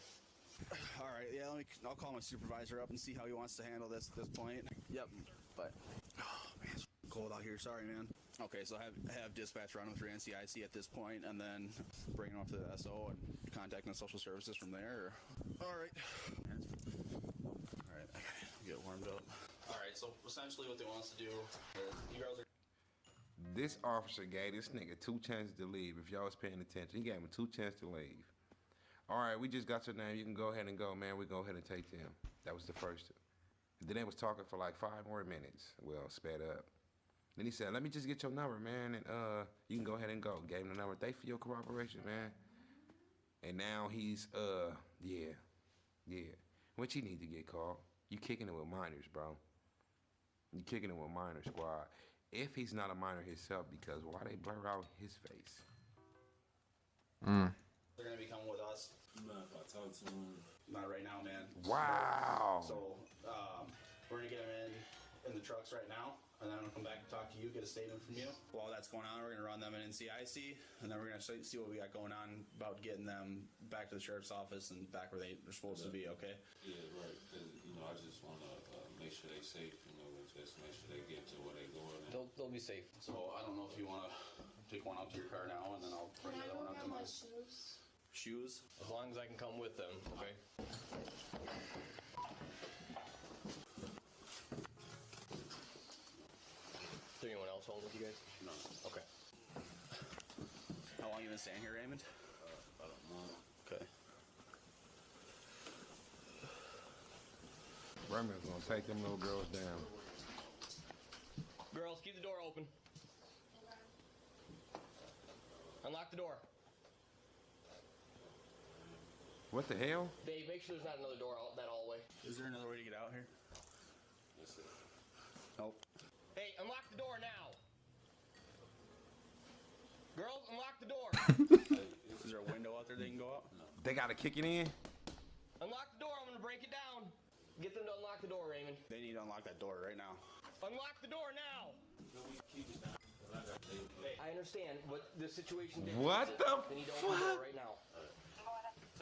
All right. Yeah. I'll call my supervisor up and see how he wants to handle this at this point. Yep. But oh man, it's cold out here. Sorry, man. Okay. So have dispatch run them through NCIC at this point, and then bring them up to the SO and contacting the social services from there. All right. All right. I gotta get warmed up. All right, so essentially what they want us to do is you girls are... This officer gave this nigga 2 chances to leave. If y'all was paying attention, he gave him 2 chances to leave. All right, we just got your name. You can go ahead and go, man. We go ahead and take them. That was the first. Then they was talking for like 5 more minutes. Well, sped up. Then he said, let me just get your number, man, and you can go ahead and go. Gave him the number. Thank you for your cooperation, man. And now he's, yeah. What you need to get called? You kicking it with minors, bro. You kicking it with minors, squad. if he's not a minor himself, because why they blur out his face? They're gonna be coming with us. Not if I talk to him. Not right now, man. Wow. So, we're gonna get them in the trucks right now, and then I'm gonna come back and talk to you, get a statement from you. While that's going on, we're gonna run them in NCIC, and then we're gonna see what we got going on about getting them back to the sheriff's office and back where they're supposed to be. Okay? Yeah, right. Cause I just wanna make sure they safe. And just make sure they get to where they going. They'll be safe. So I don't know if you wanna take one out to your car now, and then I'll bring the other one up to my shoes. As long as I can come with them, okay? Is there anyone else home with you guys? No. Okay. How long you been staying here, Raymond? About a month. Okay. Raymond's gonna take them little girls down. Girls, keep the door open. Unlock the door. What the hell? Dave, make sure there's not another door out that hallway. Is there another way to get out here? That's it. Nope. Hey, unlock the door now. Girls, unlock the door. Is there a window out there they can go out? No. They gotta kick it in? Unlock the door, I'm gonna break it down. Get them to unlock the door, Raymond. They need to unlock that door right now. Unlock the door now. No, we keep it down. I understand, but the situation. What the They need to open the door fuck? right now.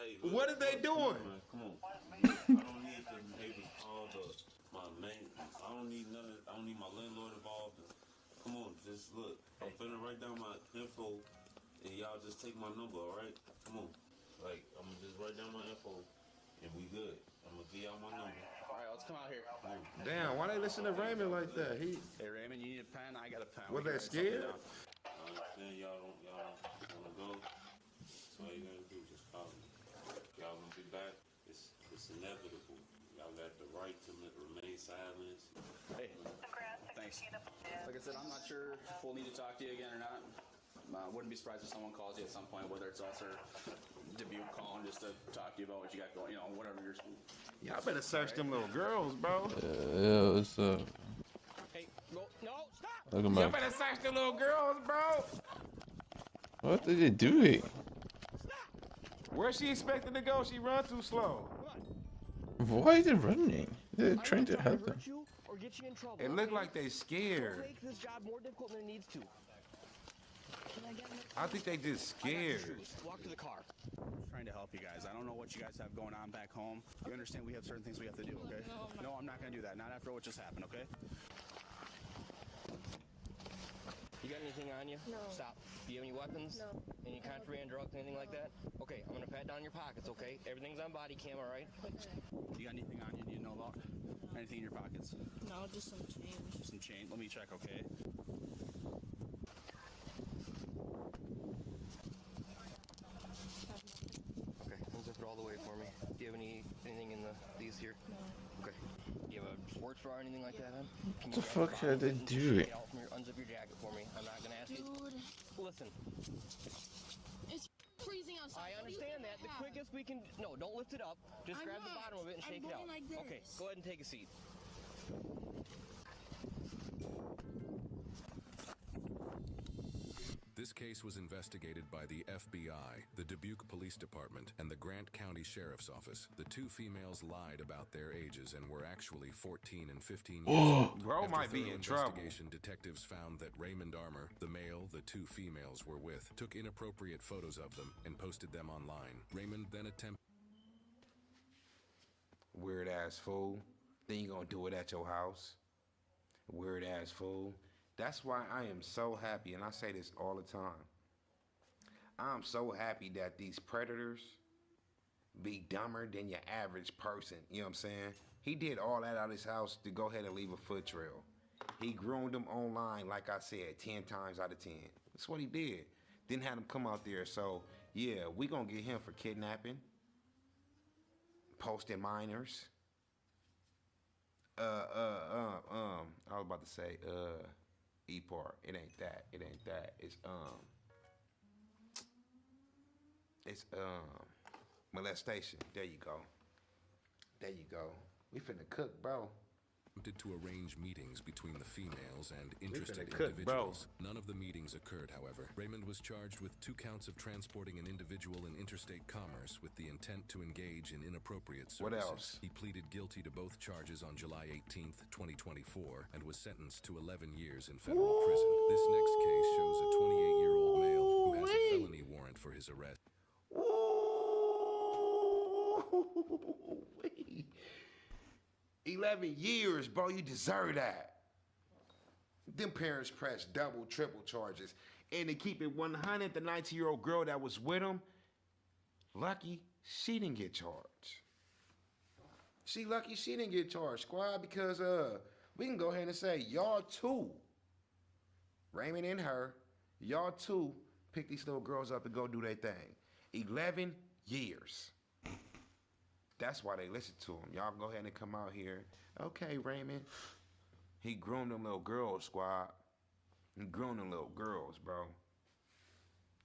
Hey, What are they doing? Come on. I don't need them neighbors call my main. I don't need none of. I don't need my landlord involved. Come on, just look. I'm finna write down my info, and y'all just take my number, all right? Come on. Like, I'm gonna just write down my info, and we good. I'm gonna give y'all my number. All right, let's come out here. Damn, why they listen to Raymond like that? Hey, Raymond, you need a pen? I got a pen. Was We they can write something scared? down. I understand y'all wanna go. So all you gotta do, just call me. Y'all gonna be back. It's inevitable. Y'all got the right to remain silent. Hey, thanks. Like I said, I'm not sure if we'll need to talk to you again or not. Wouldn't be surprised if someone calls you at some point, whether it's us or Dubuque calling just to talk to you about what you got going, whatever you're. y'all better search them little girls, bro. Yeah, what's up? Hey, no, stop! Look at Y'all my. better search them little girls, bro. What are they doing? Where's she expecting to go? She run too slow. Why are they running? They're trying to help them. Or get you in trouble. It looked like they scared. Make this job more difficult than it needs to. I think they just scared. Walk to the car. Trying to help you guys. I don't know what you guys have going on back home. You understand we have certain things we have to do, okay? No, I'm not gonna do that. Not after what just happened, okay? You got anything on you? No. Stop. Do you have any weapons? No. Any contraband drugs, anything like that? Okay, I'm gonna pat down your pockets, okay? Everything's on body cam, all right? You got anything on you need to know about? Anything in your pockets? No, just some change. Some chain. Let me check, okay? Okay, unzip it all the way for me. Do you have anything in these here? No. Okay. Do you have a sports bra or anything like that, huh? What the fuck are they doing? Unzip your jacket for me. I'm not gonna ask you. Listen. It's freezing outside. I understand that. The quickest we can. No, don't lift it up. Just grab the bottom of it and shake it out. Like this. Okay, go ahead and take a seat. This case was investigated by the FBI, the Dubuque Police Department, and the Grant County Sheriff's Office. The two females lied about their ages and were actually 14 and 15 years old. Bro After might be thorough in trouble. investigation, detectives found that Raymond Armour, the male the two females were with, took inappropriate photos of them and posted them online. Raymond then attempted. Weird ass fool. Then you gonna do it at your house. Weird ass fool. That's why I am so happy, and I say this all the time. I'm so happy that these predators be dumber than your average person. You know what I'm saying? He did all that out of his house to go ahead and leave a foot trail. He groomed them online, like I said, 10 times out of 10. That's what he did. Didn't have him come out there. So, yeah, we gonna get him for kidnapping, posting minors. I was about to say, E-part. It ain't that. It ain't that. It's molestation. There you go. There you go. We finna cook, bro. attempted to arrange meetings between the females and interested finna cook, individuals. None of the meetings occurred, however. Raymond was charged with 2 counts of transporting an individual in interstate commerce with the intent to engage in inappropriate services. What else? He pleaded guilty to both charges on July 18th, 2024, and was sentenced to 11 years in federal prison. This next case shows a 28-year-old male who has a felony warrant for his arrest. 11 years, bro. You deserve that. Them parents pressed double, triple charges. And to keep it 100, the 19-year-old girl that was with him, lucky she didn't get charged. She lucky she didn't get charged, squad, because we can go ahead and say y'all two, Raymond and her, y'all two pick these little girls up and go do their thing. 11 years. That's why they listen to him. Y'all go ahead and come out here. Okay, Raymond. He groomed them little girls, squad. He groomed them little girls, bro.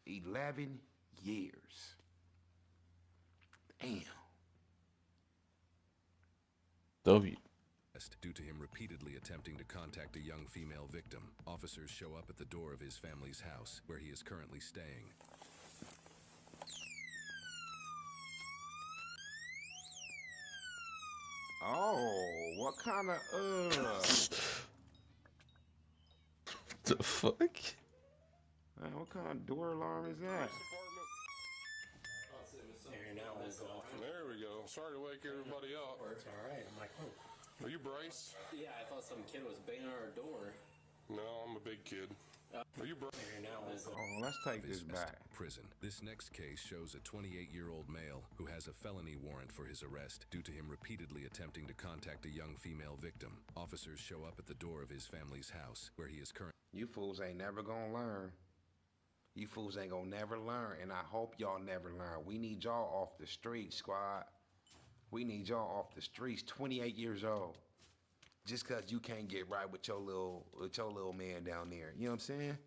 11 years. Damn. W. Due to him repeatedly attempting to contact a young female victim, officers show up at the door of his family's house, where he is currently staying. Oh, what kind of The fuck? Man, what kind of door alarm is that? There we go. Sorry to wake everybody up. It's alright. I'm like, oh. Are you Bryce? Yeah, I thought some kid was banging on our door. No, I'm a big kid. Are you Bryce? Oh, let's take this back. Prison. This next case shows a 28-year-old male who has a felony warrant for his arrest due to him repeatedly attempting to contact a young female victim. Officers show up at the door of his family's house, where he is currently. You fools ain't never gonna learn. You fools ain't gonna never learn, and I hope y'all never learn. We need y'all off the streets, squad. We need y'all off the streets. 28 years old. Just cause you can't get right with your little man down there. You know what I'm saying?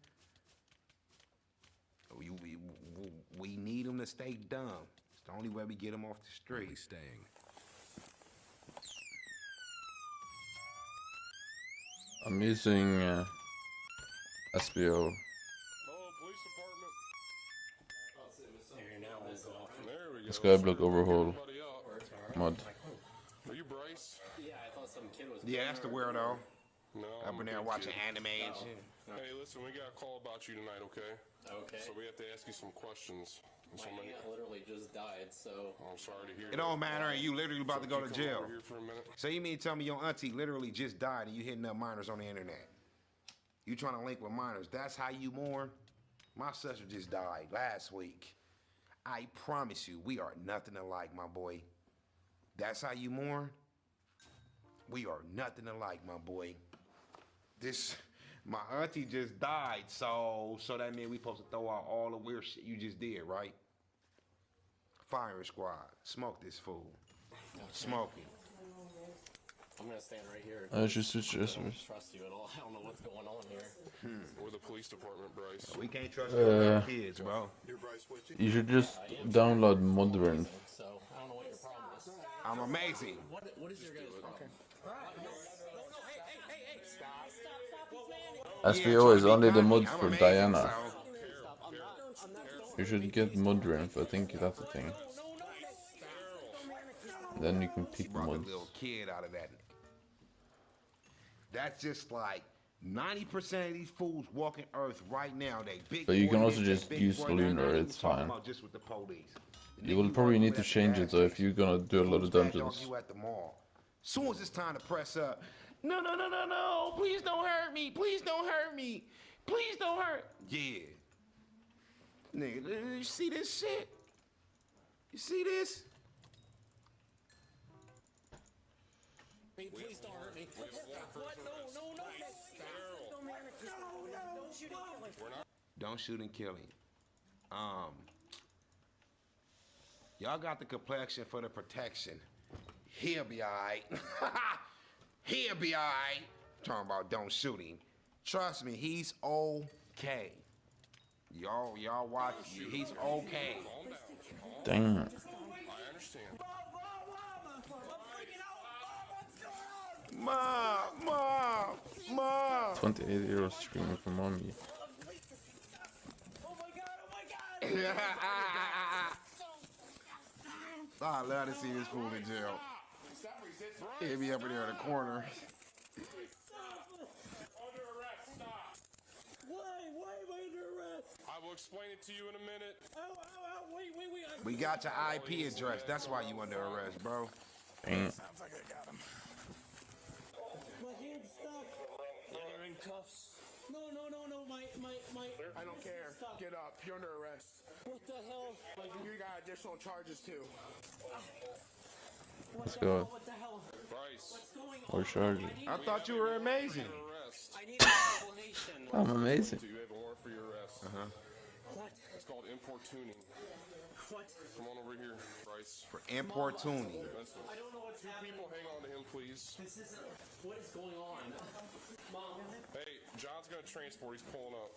We need him to stay dumb. It's the only way we get him off the street. Staying. I'm using SBO. Skyblock overhaul mod. Are you Bryce? Yeah, I thought some kid was. Yeah, that's the weirdo. No. Up in there watching anime and shit. Hey, listen, we got a call about you tonight, okay? Okay. So we have to ask you some questions. My aunt literally just died, so. I'm sorry to hear. It don't matter, and you literally about to go to jail. Here for a minute. So you mean to tell me your auntie literally just died and you hitting up minors on the internet? You trying to link with minors? That's how you mourn? My sister just died last week. I promise you, we are nothing alike, my boy. That's how you mourn? We are nothing alike, my boy. My auntie just died, so that means we supposed to throw out all the weird shit you just did, right? Firing squad, smoke this fool. Smoke it. I'm gonna stand right here. I just switch I don't servers. trust you at all. I don't know what's going on here. We're the police department, Bryce. We can't trust your kids, bro. You're Bryce Witchy? You should just download Modern. So I don't know what your problem is. I'm amazing. What is your guys' problem? SBO is only the mod for Diana. You should get Modern, I think that's the thing. Then you can pick Brought mods. a little kid out of that. That's just like 90% of these fools walking Earth right now. They big. But you can boy also this, just big use boy that. I'm Lunar, not even it's talking fine. about just with the police. You will probably need to change it though if you're gonna do a lot of dungeons. You at the mall. Soon as it's time to press up, no, please don't hurt me, please don't hurt me, please don't hurt. Yeah, nigga, you see this shit? You see this? Please don't hurt me. What? No. Don't shoot and kill him. Y'all got the complexion for the protection. He'll be alright. He'll be alright. Talking about don't shoot him. Trust me, he's okay. Y'all watch. He's okay. Dang. I understand. Mom. 28-year-old screaming for mommy. I love to see this fool in jail. He'll be up in there in the corner. I will explain it to you in a minute. Wait. We got your IP address. That's why you under arrest, bro. Damn. Sounds like I got him. My hand's stuck. You're in cuffs. No, my. I don't care. Get up. You're under arrest. What the hell? You got additional charges too. Let's go. What the hell? Bryce. What's going on? Or charges. I thought you were amazing. I need an explanation. I'm amazing. You have a warrant for your arrest. What? It's called importuning. What? Come on over here, Bryce. For importuning. Listen. I don't know what's happening. People, hang on to him, please. This isn't. What is going on? Mom. Hey, John's gonna transport. He's pulling up.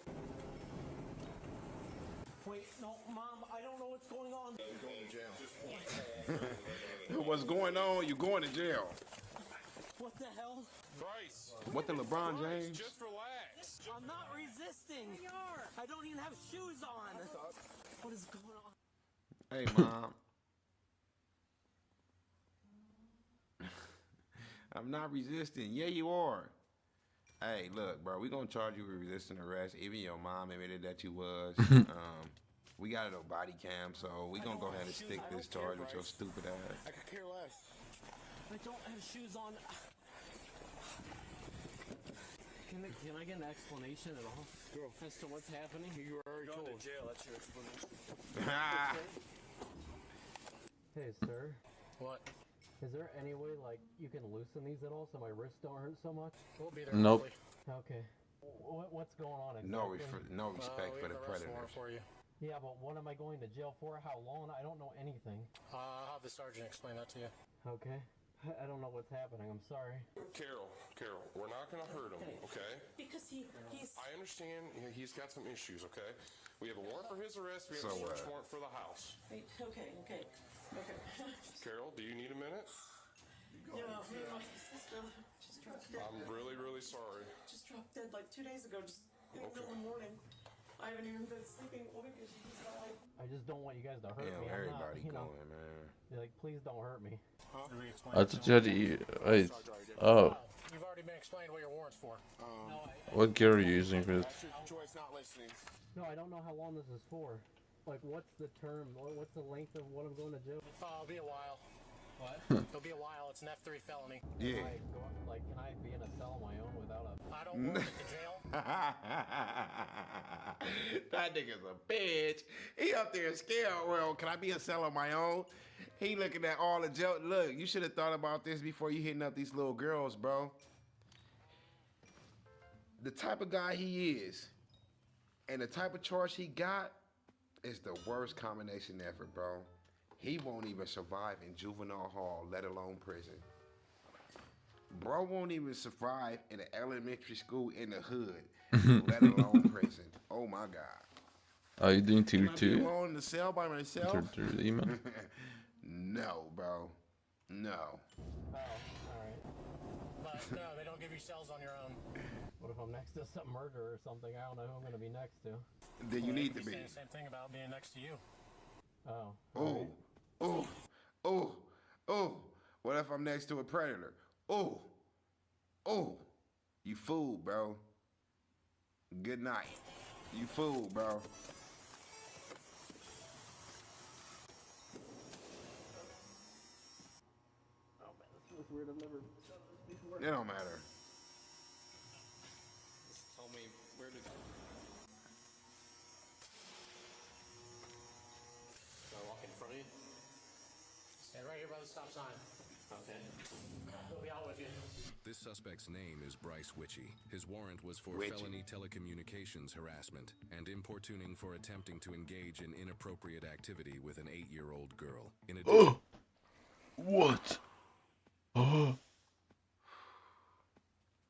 Wait, no, Mom. I don't know what's going on. You're going to jail. What's going on? You going to jail. What the hell? Bryce. What the LeBron James? Just relax. I'm not resisting. I don't even have shoes on. What is going on? Hey, Mom. I'm not resisting. Yeah, you are. Hey, look, bro. We gonna charge you with resisting arrest. Even your mom admitted that you was. We got it on body cam, so we gonna go ahead and stick this charge with your stupid ass. I could care less. I don't have shoes on. Can I get an explanation at all as to what's happening? You were already told. to jail. That's your explanation. Hey, sir. What? Is there any way, like, you can loosen these at all so my wrists don't hurt so much? We'll be there. Nope. Okay. What's going on exactly? No respect for the predators. For you. Yeah, but what am I going to jail for? How long? I don't know anything. I'll have the sergeant explain that to you. Okay. I don't know what's happening. I'm sorry. Carol, we're not gonna hurt him, okay? Because he's... I understand he's got some issues, okay? We have a warrant for his arrest. We have a search warrant for the house. Okay. Carol, do you need a minute? No, just dropped dead. I'm really, really sorry. Just dropped dead like 2 days ago. Just in the middle of the morning. I haven't even been sleeping all week. I just don't want you guys to hurt me. Everybody I'm not, going, man. Like, please don't hurt me. Huh? I thought you had to wait. Oh. You've already been explained what your warrant's for. What gear are you using for this? That's your choice, not listening. No, I don't know how long this is for. Like, what's the term? What's the length of what I'm going to jail? It'll be a while. What? It'll be a while. It's an F3 felony. Yeah. Can I be in a cell on my own without a... I don't work at the jail. That nigga's a bitch. He up there scared. Well, can I be a cell on my own? He looking at all the jail. Look, you should have thought about this before you hitting up these little girls, bro. The type of guy he is and the type of charge he got is the worst combination ever, bro. He won't even survive in juvenile hall, let alone prison. Bro won't even survive in an elementary school in the hood, let alone prison. Oh my God. Are you doing tier Can I be 2? alone in the cell by myself? Tier 3, man. No, bro. No. Oh, alright. But no, they don't give you cells on your own. What if I'm next to some murderer or something? I don't know who I'm going to be next to. Then you need to be. Saying the same thing about being next to you. Oh. Oh. Oh. Oh. Oh. What if I'm next to a predator? Oh. Oh. You fool, bro. Good night. You fool, bro. Oh man, this feels weird. I've never done this before. It don't matter. Just tell me where to go. Do I walk in front of you? Yeah, right here by the stop sign. Okay. We'll be out with you. This suspect's name is Bryce Witchy. His warrant was for Witchy. felony telecommunications harassment and importuning for attempting to engage in inappropriate activity with an 8-year-old girl. In addition, What? Oh.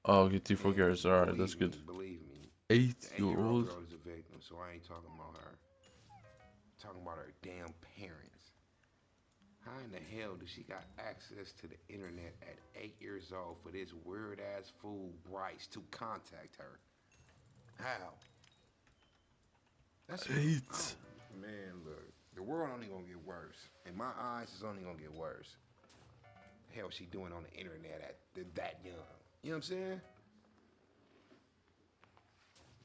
Oh, get T4 gears. Alright, that's good. Believe me. 8-year-old. girl is a victim, so I ain't talking about her. I'm talking about her damn parents. How in the hell does she got access to the internet at 8 years old for this weird-ass fool Bryce to contact her? How? That's 8. Man, look. The world only gonna get worse. In my eyes, it's only gonna get worse. The hell she doing on the internet at that young? You know what I'm saying?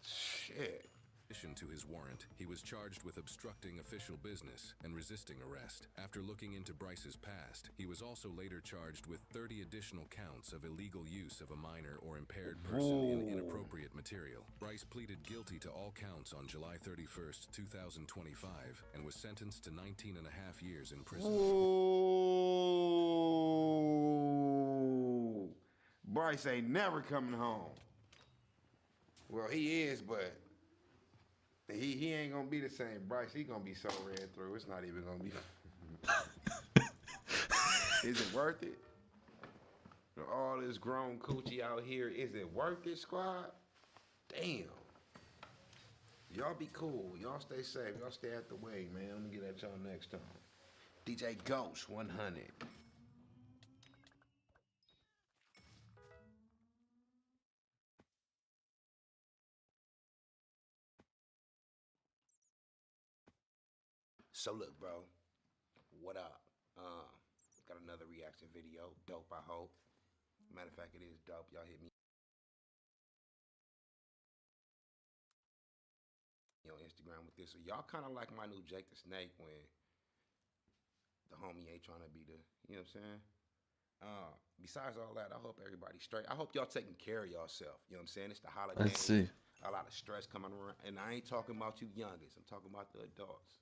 Shit. In addition to his warrant, he was charged with obstructing official business and resisting arrest. After looking into Bryce's past, he was also later charged with 30 additional counts of illegal use of a minor or impaired person in inappropriate material. Bryce pleaded guilty to all counts on July 31st, 2025, and was sentenced to 19 and a half years in prison. Ooh. Bryce ain't never coming home. Well, he is, but he ain't gonna be the same Bryce. He gonna be so ran through. It's not even gonna be. Is it worth it? All this grown coochie out here, is it worth it, squad? Damn. Y'all be cool. Y'all stay safe. Y'all stay out the way, man. Let me get at y'all next time. DJ Ghost 100. So look, bro, what up? Got another reaction video. Dope, I hope. Matter of fact, it is dope. Y'all hit me on Instagram with this. So y'all kind of like my new Jake the Snake when the homie ain't trying to be the, you know what I'm saying? Besides all that, I hope everybody's straight. I hope y'all taking care of yourself. You know what I'm saying? It's the holidays. Let's see. A lot of stress coming around. And I ain't talking about you youngest. I'm talking about the adults.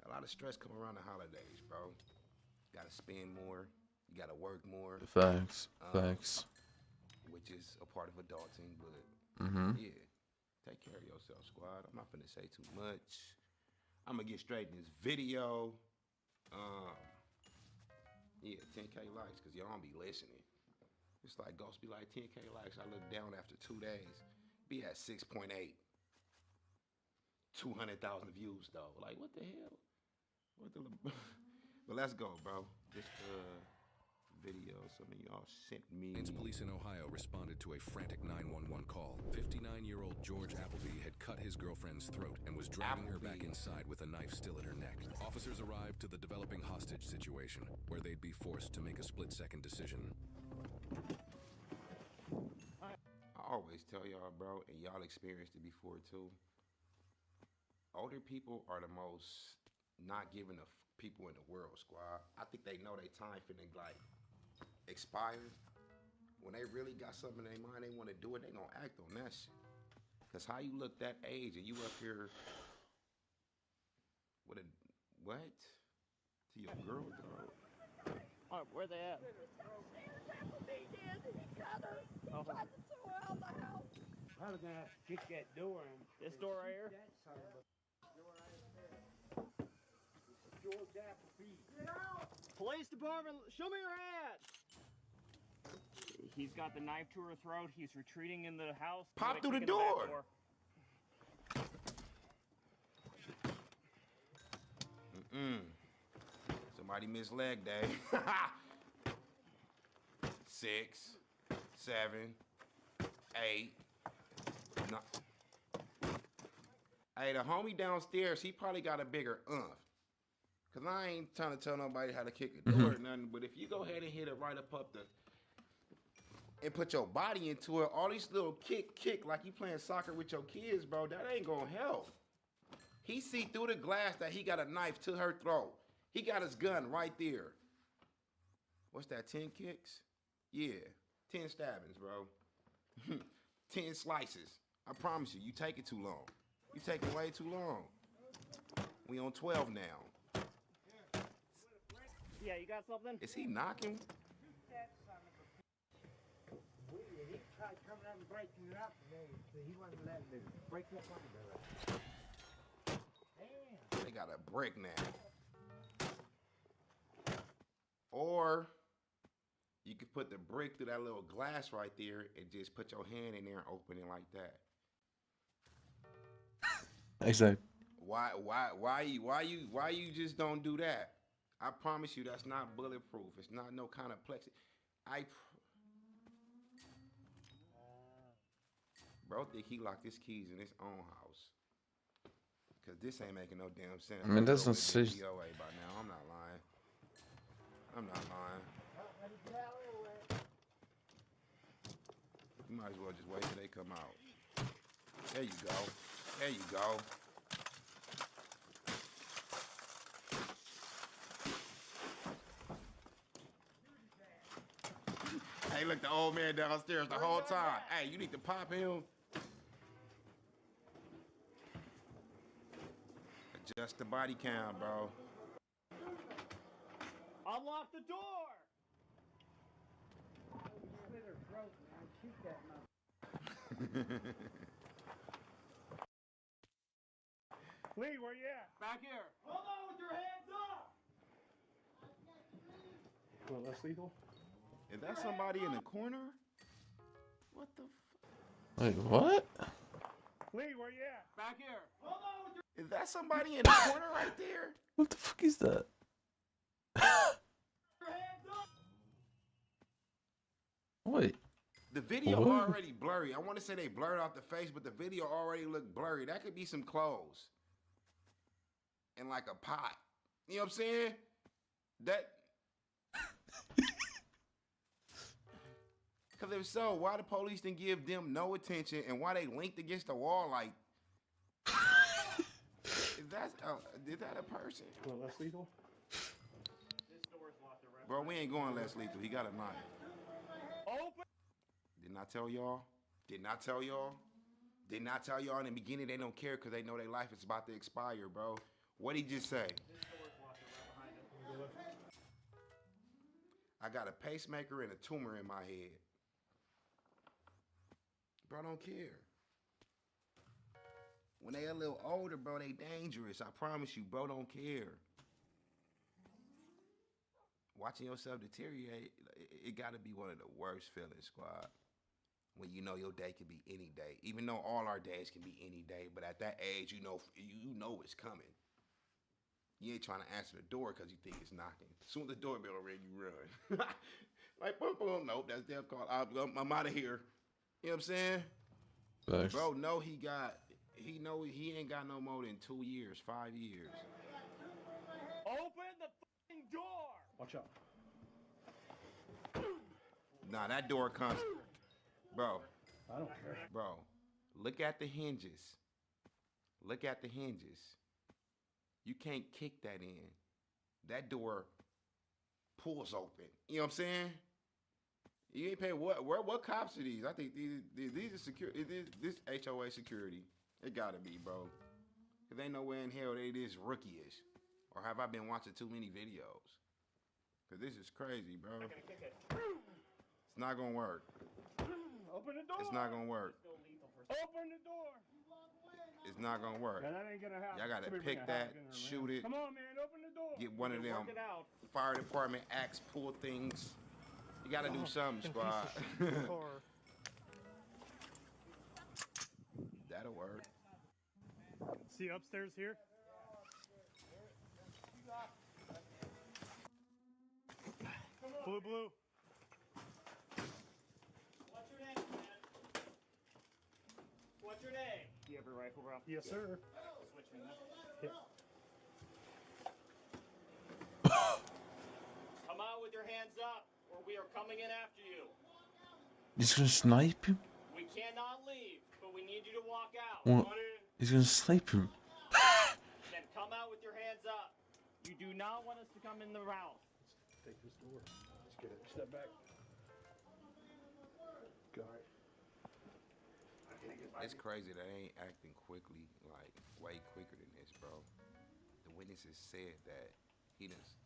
A lot of stress come around the holidays, bro. You gotta spend more. You gotta work more. Facts. Facts. Which is a part of adulting, but yeah. Take care of yourself, squad. I'm not finna say too much. I'm gonna get straight in this video. Yeah, 10K likes, cause y'all don't be listening. It's like Ghost be like 10K likes. I look down after 2 days. Be at 6.8. 200,000 views though. Like what the hell? What the? But let's go, bro. This video some of y'all sent me. Police in Ohio responded to a frantic 911 call. 59-year-old George Appleby had cut his girlfriend's throat and was dragging her back inside with a knife still at her neck. Officers arrived to the developing hostage situation, where they'd be forced to make a split-second decision. I always tell y'all, bro, and y'all experienced it before too. Older people are the most not giving a people in the world, squad. I think they know their time finna like expire. When they really got something in their mind, they want to do it, they gonna act on that shit. Cause how you look that age and you up here with a what? To your girl throat. Oh, where they at? Probably gonna have to kick that door in. This door right here? George Appleby. Police department, show me your hat! He's got the knife to her throat. He's retreating in the house. Pop through the door. Somebody missed leg day. 6, 7, 8. No. Hey, the homie downstairs, he probably got a bigger umph. Cause I ain't trying to tell nobody how to kick a door or nothing, but if you go ahead and hit it right up the and put your body into it, all these little kick like you playing soccer with your kids, bro, that ain't gonna help. He see through the glass that he got a knife to her throat. He got his gun right there. What's that, 10 kicks? Yeah, 10 stabbings, bro. 10 slices. I promise you, you take it too long. You taking way too long. We on 12 now. Yeah, you got something? Is he knocking? He tried coming up and breaking it up, and he wasn't letting it break up under it. Damn. They got a brick now. Or you could put the brick through that little glass right there and just put your hand in there and open it like that. Exactly. Why you just don't do that? I promise you that's not bulletproof. It's not no kind of plexi. Bro think he locked his keys in his own house. Cause this ain't making no damn sense. I mean, That that's girl not would've been serious. DOA by now. I'm not lying. I'm not lying. You might as well just wait till they come out. There you go. There you go. Hey, look, the old man downstairs the whole time. Hey, you need to pop him. Adjust the body cam, bro. Unlock the door! Slit her throat, man. Shoot that mother. Lee, where you at? Back here. Hold on with your hands up! Well, that's lethal. Is that somebody in the corner? What the Wait, what? Lee, where you at? Back here. Hold on with your Is that somebody in the corner right there? What the fuck is that? hands up! Wait. The video What? already blurry. I want to say they blurred out the face, but the video already looked blurry. That could be some clothes. And like a pot. You know what I'm saying? That. Because if so, why the police didn't give them no attention and why they linked against the wall like. Is that a person? Well, that's lethal. This door's locked around. Bro, we ain't going less lethal. He got a knife. Open! Didn't I tell y'all? Didn't I tell y'all? Didn't I tell y'all in the beginning they don't care because they know their life is about to expire, bro? What'd he just say? This door's locked around behind it. I got a pacemaker and a tumor in my head. Bro, don't care. When they a little older, bro, they dangerous. I promise you, bro, don't care. Watching yourself deteriorate, it got to be one of the worst feelings, squad. When you know your day can be any day. Even though all our days can be any day, but at that age, you know it's coming. You ain't trying to answer the door because you think it's knocking. As soon as the doorbell ring, you run. Like, boom, boom, nope, that's death call. I'm out of here. You know what I'm saying? Thanks. Bro, no, he ain't got no more than 2 years, 5 years. Open the fucking door! Watch out. Nah, that door comes. Bro. I don't care. Bro, look at the hinges. Look at the hinges. You can't kick that in. That door pulls open. You know what I'm saying? You ain't paying what cops are these? I think these are security. This HOA security. It gotta be, bro. Cause ain't nowhere in hell they this rookie-ish. Or have I been watching too many videos? Cause this is crazy, bro. I'm gonna kick it. It's not gonna work. Open the door! It's not gonna work. Open the door! It's not gonna work. Yeah, that ain't gonna happen. Y'all gotta Come here, pick bring a that, half dinner, shoot man. it. Come on, man, open the door. Get one of them Work it out. fire department axe pull things. You gotta do something, squad. That'll work. See upstairs here? Blue. What's your name, man? What's your name? You have your rifle, Ralph? Yes, sir. Switch me, man. Yep. Come out with your hands up, or we are coming in after you. He's gonna snipe him? We cannot leave, but we need you to walk out. What? Come on in. He's gonna snipe him. Then come out with your hands up. You do not want us to come in the house. Take this door. Let's get it. Step back. Go. It's crazy that they ain't acting quickly, like way quicker than this, bro. The witnesses said that he just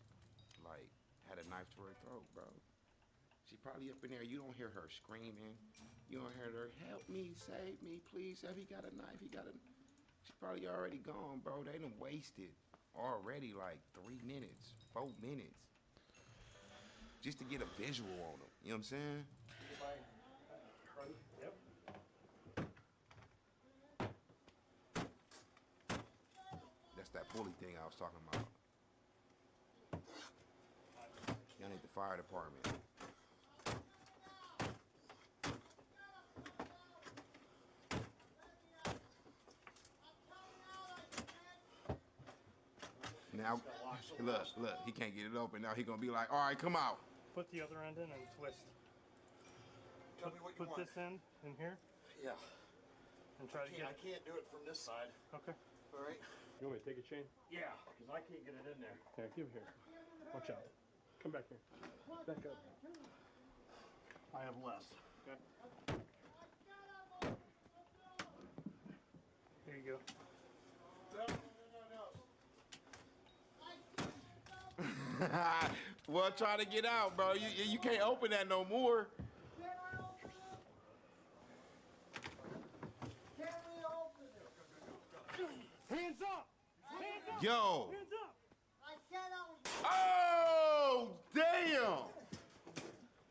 like had a knife to her throat, bro. She probably up in there. You don't hear her screaming. You don't hear her, help me, save me, please. Have he got a knife? She's probably already gone, bro. They done wasted already like 3 minutes, 4 minutes. Just to get a visual on them. You know what I'm saying? Yep. That's that pulley thing I was talking about. fire department. Now, look, he can't get it open. Now he gonna be like, all right, come out. Put the other end in and twist. Tell me what you want. Put this end in here. Yeah. And try to get I can't do it from this side. Okay. All right. You want me to take a chain? Yeah, because I can't get it in there. Here, give it here. Watch out. Come back here. Back up. I have less. Okay. Here you go. Well, try to get out, bro. You can't open that no more. Hands up! Hands up! Yo! Hands up! I said I was. Oh, damn!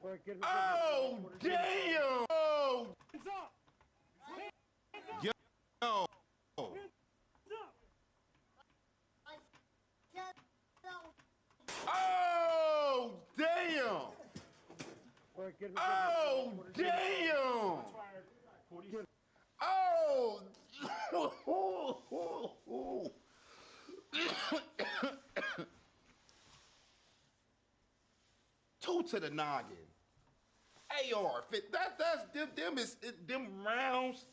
Oh, damn! Oh! Hands up! Yo! Hands up! Oh, damn! Oh, damn! Oh! Two to the noggin. AR fit. That's them rounds.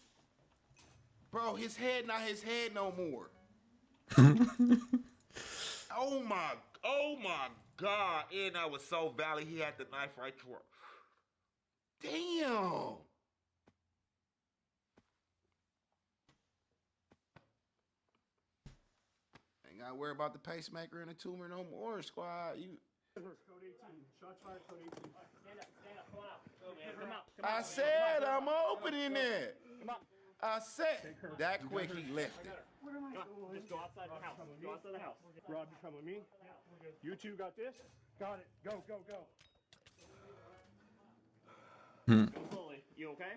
Bro, his head not his head no more. Oh my God. And I was so valley he had the knife right to her. Damn. Ain't gotta worry about the pacemaker and the tumor no more, squad. Code 18. Shots fired, code 18. Stand up, come on out. Go, man. Come out. I said I'm opening it. Come on. I said that quick he left it. What am I doing? Just go outside the house. Go outside the house. Rob, you come with me? You two got this? Got it. Go, go, go. Go slowly. You okay?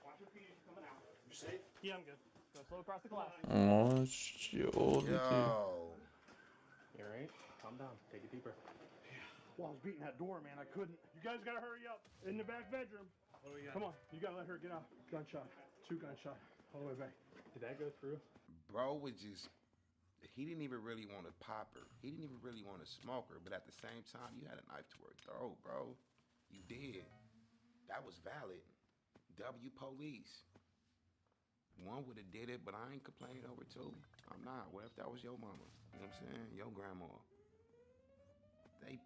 Watch your feet as you're coming out. You safe? Yeah, I'm good. Go slow across the glass. Oh, shit. Yo. You alright? Calm down. Take a deep breath. Well, I was beating that door, man. I couldn't. You guys gotta hurry up. In the back bedroom. What do we got? Come on. You gotta let her get out. Gunshot. 2 gunshot. All the way back. Did that go through? Bro was just, he didn't even really want to pop her. He didn't even really want to smoke her. But at the same time, you had a knife to her throat, bro. You did. That was valid. W police. One would have did it, but I ain't complaining over 2. I'm not. What if that was your mama? You know what I'm saying? Your grandma. I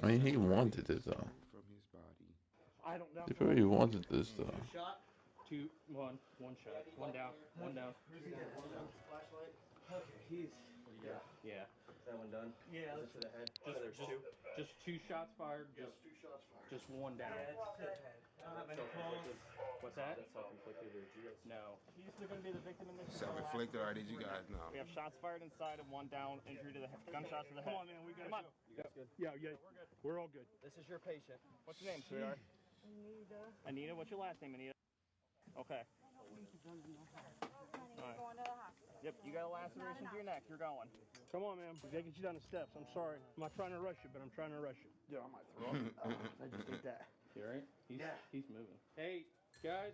mean, he wanted it though. From his body. I don't know. He probably wanted this though. Shot. 2, 1, 1 shot. 1 down. 1 down. Flashlight. Okay, he's. What do you got? Yeah. Is that one done? Yeah. Is it to the head? Just 2 shots fired. Just 2 shots fired. Just 1 down. Yeah, it's to the head. Self-inflicted. What's that? That's self-inflicted or you guys? No. He's going to be the victim in this. Self-inflicted, or did you guys know? We have shots fired inside and 1 down, injury to the head. Gunshots to the head. Come on, man. We got to go. You guys good? Yeah. We're good. We're all good. This is your patient. What's your name, sweetheart? Anita. What's your last name, Anita? Okay. All right. Yep, you got a laceration to your neck. You're going. Come on, man. We got to get you down the steps. I'm sorry. I'm not trying to rush you, but I'm trying to rush you. Yeah, I might throw up. I just did that. You alright? He's moving. Hey, guys.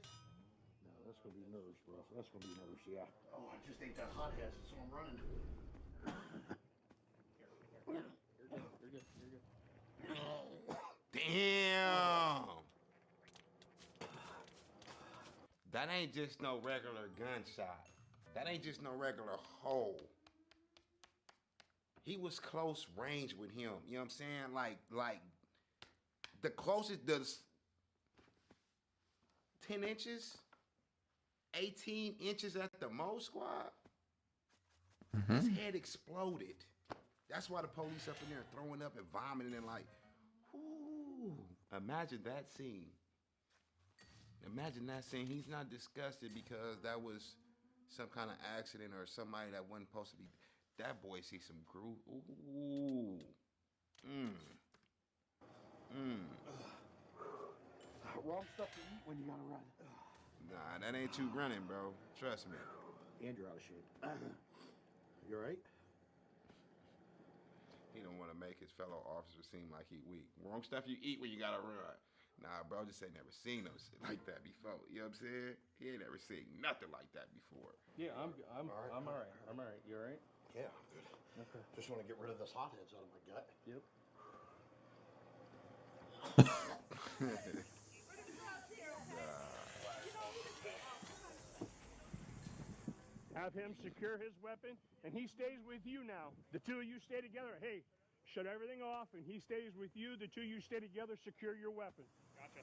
No, that's going to be nerves, bro. That's going to be nerves, yeah. Oh, I just ate that hot acid, so I'm running. You're good. Damn! That ain't just no regular gunshot. That ain't just no regular hole. He was close range with him. You know what I'm saying? Like the closest does 10 inches, 18 inches at the most, squad. His head exploded. That's why the police up in there throwing up and vomiting and like, ooh. Imagine that scene. Imagine that scene. He's not disgusted because that was some kind of accident or somebody that wasn't supposed to be. That boy sees some groove. Ooh. Wrong stuff to eat when you gotta run. Nah, that ain't you running, bro. Trust me. And you're out of shape. You alright? He don't want to make his fellow officers seem like he weak. Wrong stuff you eat when you gotta run. Nah, bro, just ain't never seen no shit like that before. You know what I'm saying? He ain't never seen nothing like that before. Yeah, I'm all right. I'm all right. You all right? Yeah, I'm good. Okay. Just want to get rid of this hotheads out of my gut. Yep. Have him secure his weapon, and he stays with you now. The two of you stay together. Hey, shut everything off, and he stays with you. The two of you stay together. Secure your weapon. Gotcha.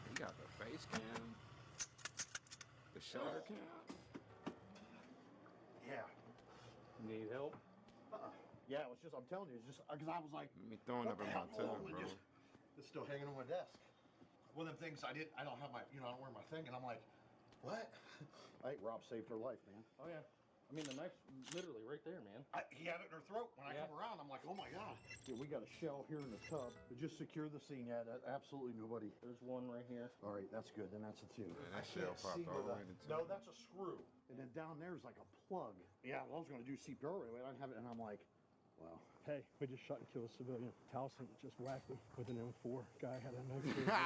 He got the face cam, the shoulder cam. Yeah. Need help? Yeah, it was just, I'm telling you, it's just, because I was like, Me throwing up in my tub, bro. It's still hanging on my desk. One of them things I don't have my, I don't wear my thing, and I'm like, what? I think Rob saved her life, man. Oh, yeah. I mean, the knife's literally right there, man. He had it in her throat. When I come around, I'm like, oh my God. Yeah, we got a shell here in the tub. But just secure the scene. Yeah, absolutely nobody. There's one right here. All right, that's good. Then that's a two. Man, that shell popped all the way in the tub. No, that's a screw. And then down there's like a plug. Yeah, well, I was going to do CPR right away. I don't have it. And I'm like, wow. Hey, we just shot and killed a civilian. Towson just whacked him with an M4. Guy had a knife.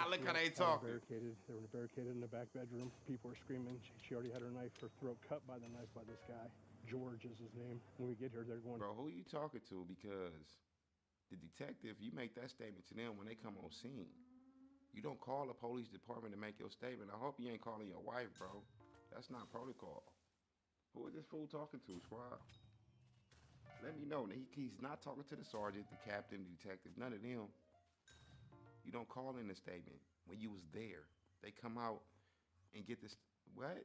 Look how they talking. They were barricaded in the back bedroom. People were screaming. She already had her throat cut by the knife by this guy. George is his name. When we get here, they're going. Bro, who you talking to? Because the detective, you make that statement to them when they come on scene. You don't call the police department to make your statement. I hope you ain't calling your wife, bro. That's not protocol. Who is this fool talking to, squad? Let me know. He's not talking to the sergeant, the captain, the detective, none of them. You don't call in a statement when you was there. They come out and get this. What?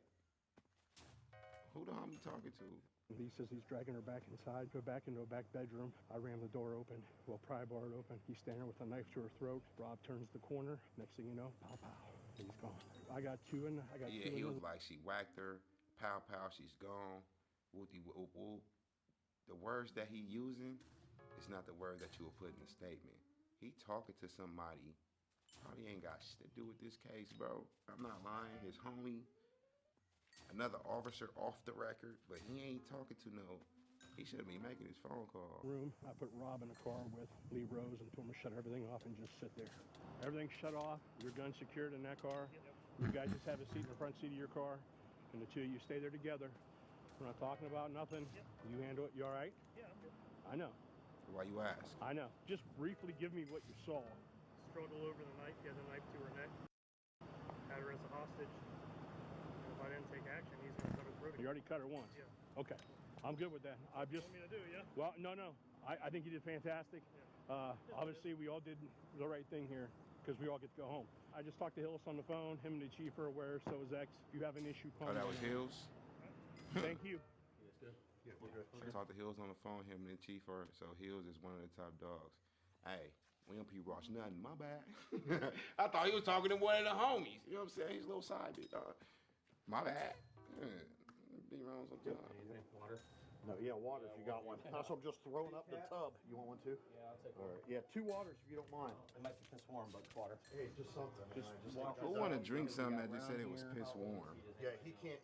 Who the hell am you talking to? He says he's dragging her back inside, go back into a back bedroom. I ram the door open, pry bar it open. He's standing with a knife to her throat. Rob turns the corner. Next thing you know, pow, pow. He's gone. I got two in. Yeah, he was like, she whacked her. Pow, pow, she's gone. Whoopty, whoop, whoop. The words that he using is not the words that you will put in the statement. He talking to somebody. Probably ain't got shit to do with this case, bro. I'm not lying. His homie, another officer off the record, but he ain't talking to no. He shouldn't be making his phone call. I put Rob in a car with Lee Rose and told him to shut everything off and just sit there. Everything's shut off. Your gun secured in that car. You guys just have a seat in the front seat of your car, and the two of you stay there together. We're not talking about nothing. You handle it. You all right? Yeah, I'm good. I know. Why you ask? I know. Just briefly give me what you saw. Struggle over the knife. He had the knife to her neck. Had her as a hostage. And if I didn't take action, he's going to cut her throat. You already cut her once? Yeah. Okay. I'm good with that. What do you want me to do, yeah? Well, no. I think you did fantastic. Yeah. Obviously, we all did the right thing here because we all get to go home. I just talked to Hills on the phone. Him and the chief are aware, so is X. If you have an issue, call me. Oh, that was Hills? Thank you. Yes, good. Yeah, we're good. I talked to Hills on the phone, him and the chief are, so Hills is one of the top dogs. Hey, we don't watch nothing, my bad. I thought he was talking to one of the homies. You know what I'm saying? He's a little side bitch. My bad. Be wrong sometimes. Water? No, yeah, water if you got one. That's what I'm just throwing up the tub. You want one too? Yeah, I'll take one. All right. Yeah, 2 waters if you don't mind. It might be piss warm, but water. Hey, just something. Who want to drink something that just said it was piss warm? Yeah, he can't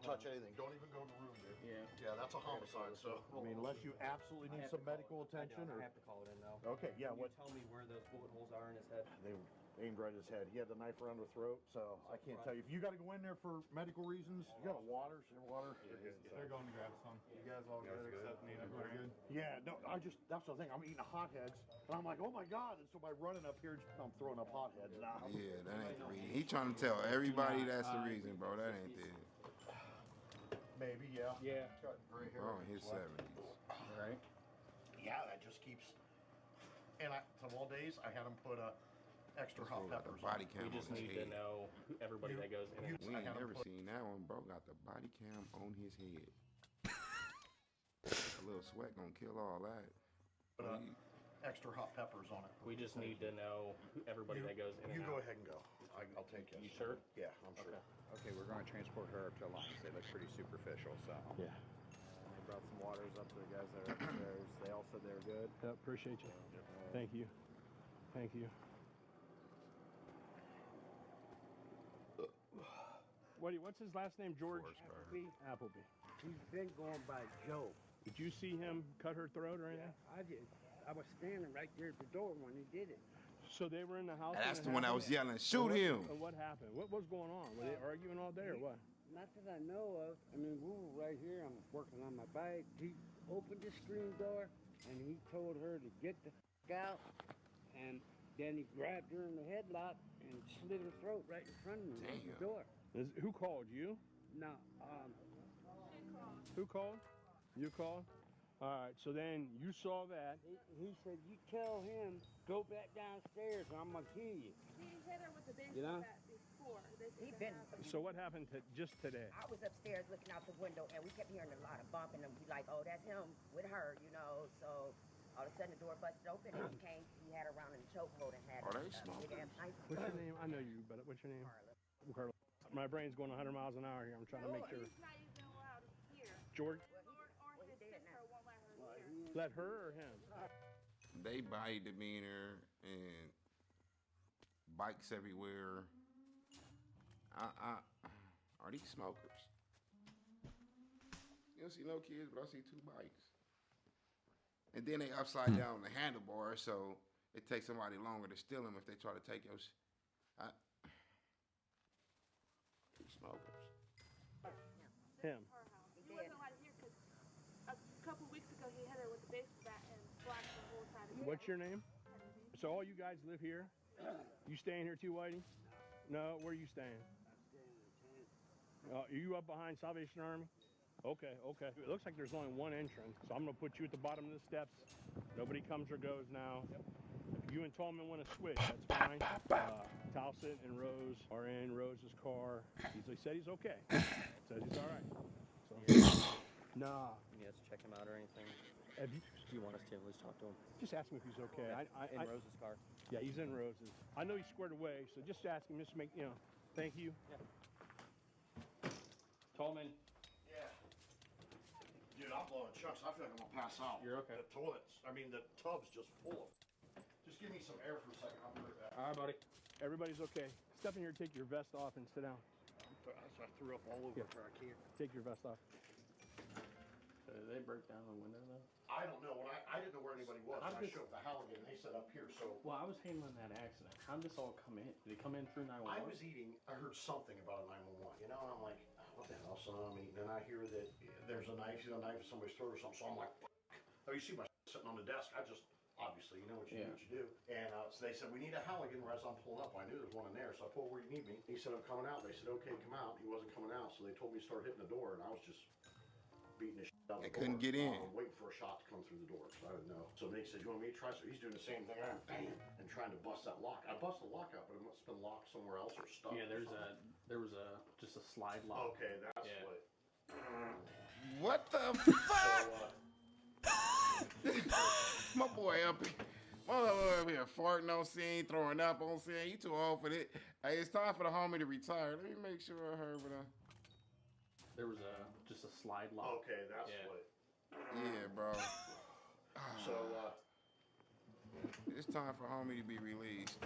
touch anything. Don't even go in the room, dude. Yeah, that's a homicide. So I mean, unless you absolutely need some medical attention, or I have to call it in now. Okay, yeah. Can you tell me where those bullet holes are in his head? They were aimed right at his head. He had the knife around her throat, so I can't tell you. If you got to go in there for medical reasons, you got water. They're going to grab some. You guys all good except Nina? Good? Yeah, no, that's the thing. I'm eating hotheads, and I'm like, oh my God. And so by running up here, I'm throwing up hotheads now. Yeah, that ain't the reason. He trying to tell everybody that's the reason, bro. That ain't it. Maybe, yeah. Yeah. Got gray hair. Bro, in his 70s. Right. Yeah, that just keeps. And some all days, I had him put extra hot peppers. Body cam. We just need to know everybody that goes in. We ain't never seen that one, bro. Got the body cam on his head. A little sweat gonna kill all that. Extra hot peppers on it. We just need to know everybody that goes in. You and go out. ahead and go. I'll take it. You sure? Yeah, I'm sure. Okay, we're going to transport her up to Alliance. They look pretty superficial, so. Yeah. And they brought some waters up to the guys that are upstairs. They all said they were good. Yeah, appreciate you. Thank you. Thank you. What's his last name? George? Appleby. He's been going by Joe. Did you see him cut her throat or anything? I did. I was standing right there at the door when he did it. So they were in the house. That's when the it one I happened? was yelling, shoot him. What happened? What was going on? Were they arguing all day or what? Not that I know of. I mean, we were right here. I'm working on my bike. He opened the screen door, and he told her to get the out. And then he grabbed her in the headlock and slit her throat right in front of me at the door. Who called you? No, Who called? You called? All right, so then you saw that. He said, you tell him, go back downstairs, or I'm going to kill you. He hit her with the baseball bat before. He been. So what happened just today? I was upstairs looking out the window, and we kept hearing a lot of bumping, and we like, oh, that's him with her, you know. So all of a sudden the door busted open, and he came. He had her around in the chokehold and had Are they a smoking? big ass knife. What's your name? I know you, but what's your name? Carla. My brain's going 100 miles an hour here. I'm trying to make sure. He's not even allowed here. George? Or his sister won't let her here. Let her or him? They body demeanor and bikes everywhere. Are these smokers? You don't see no kids, but I see 2 bikes. And then they upside down the handlebar, so it takes somebody longer to steal them if they try to take yours. These smokers. Him. He wasn't allowed here because a couple weeks ago he hit her with the baseball bat and slashed the whole side of her. What's your name? So all you guys live here? You staying here too, Whitey? No, where are you staying? Are you up behind Salvation Army? Okay. It looks like there's only one entrance, so I'm going to put you at the bottom of the steps. Nobody comes or goes now. If you and Tallman want to switch, that's fine. Towsett and Rose are in Rose's car. He said he's okay. Said he's all right. So, nah. You guys check him out or anything? Do you want us to at least talk to him? Just ask him if he's okay. In Rose's car? Yeah, he's in Rose's. I know he's squared away, so just ask him. Just make, thank you. Yeah. Tallman. Yeah. Dude, I'm blowing chunks. I feel like I'm gonna pass out. You're okay. The tub's just full of. Just give me some air for a second. I'll be right back. All right, buddy. Everybody's okay. Step in here, take your vest off, and sit down. I threw up all over where I can't. Take your vest off. They broke down the window though? I don't know. When I didn't know where anybody was. I showed up the Halligan and they said up here. So. Well, I was handling that accident. How did this all come in? Did it come in through 911? I was eating. I heard something about a 911. You know, and I'm like, what the hell, son? I'm eating, and I hear that there's a knife. You know, a knife in somebody's throat or something. So I'm like, oh, you see my sitting on the desk. I just obviously, you know what you do. And so they said we need a Halligan. As I'm pulling up, I knew there was one in there. So I pulled where you need me. He said I'm coming out. They said okay, come out. He wasn't coming out. So they told me to start hitting the door, and I was just beating the shit out of the door. Couldn't get in. Waiting for a shot to come through the door, so I didn't know. So they said, you want me to try? So he's doing the same thing I am, bam, and trying to bust that lock. I busted the lock out, but it must have been locked somewhere else or stuck. Yeah, there was just a slide lock. Okay, that's what. What the fuck? My boy up here farting on scene, throwing up on scene. You too old for it. Hey, it's time for the homie to retire. Let me make sure I heard what There was just a slide lock. Okay, that's what. Yeah, bro. So, it's time for homie to be released.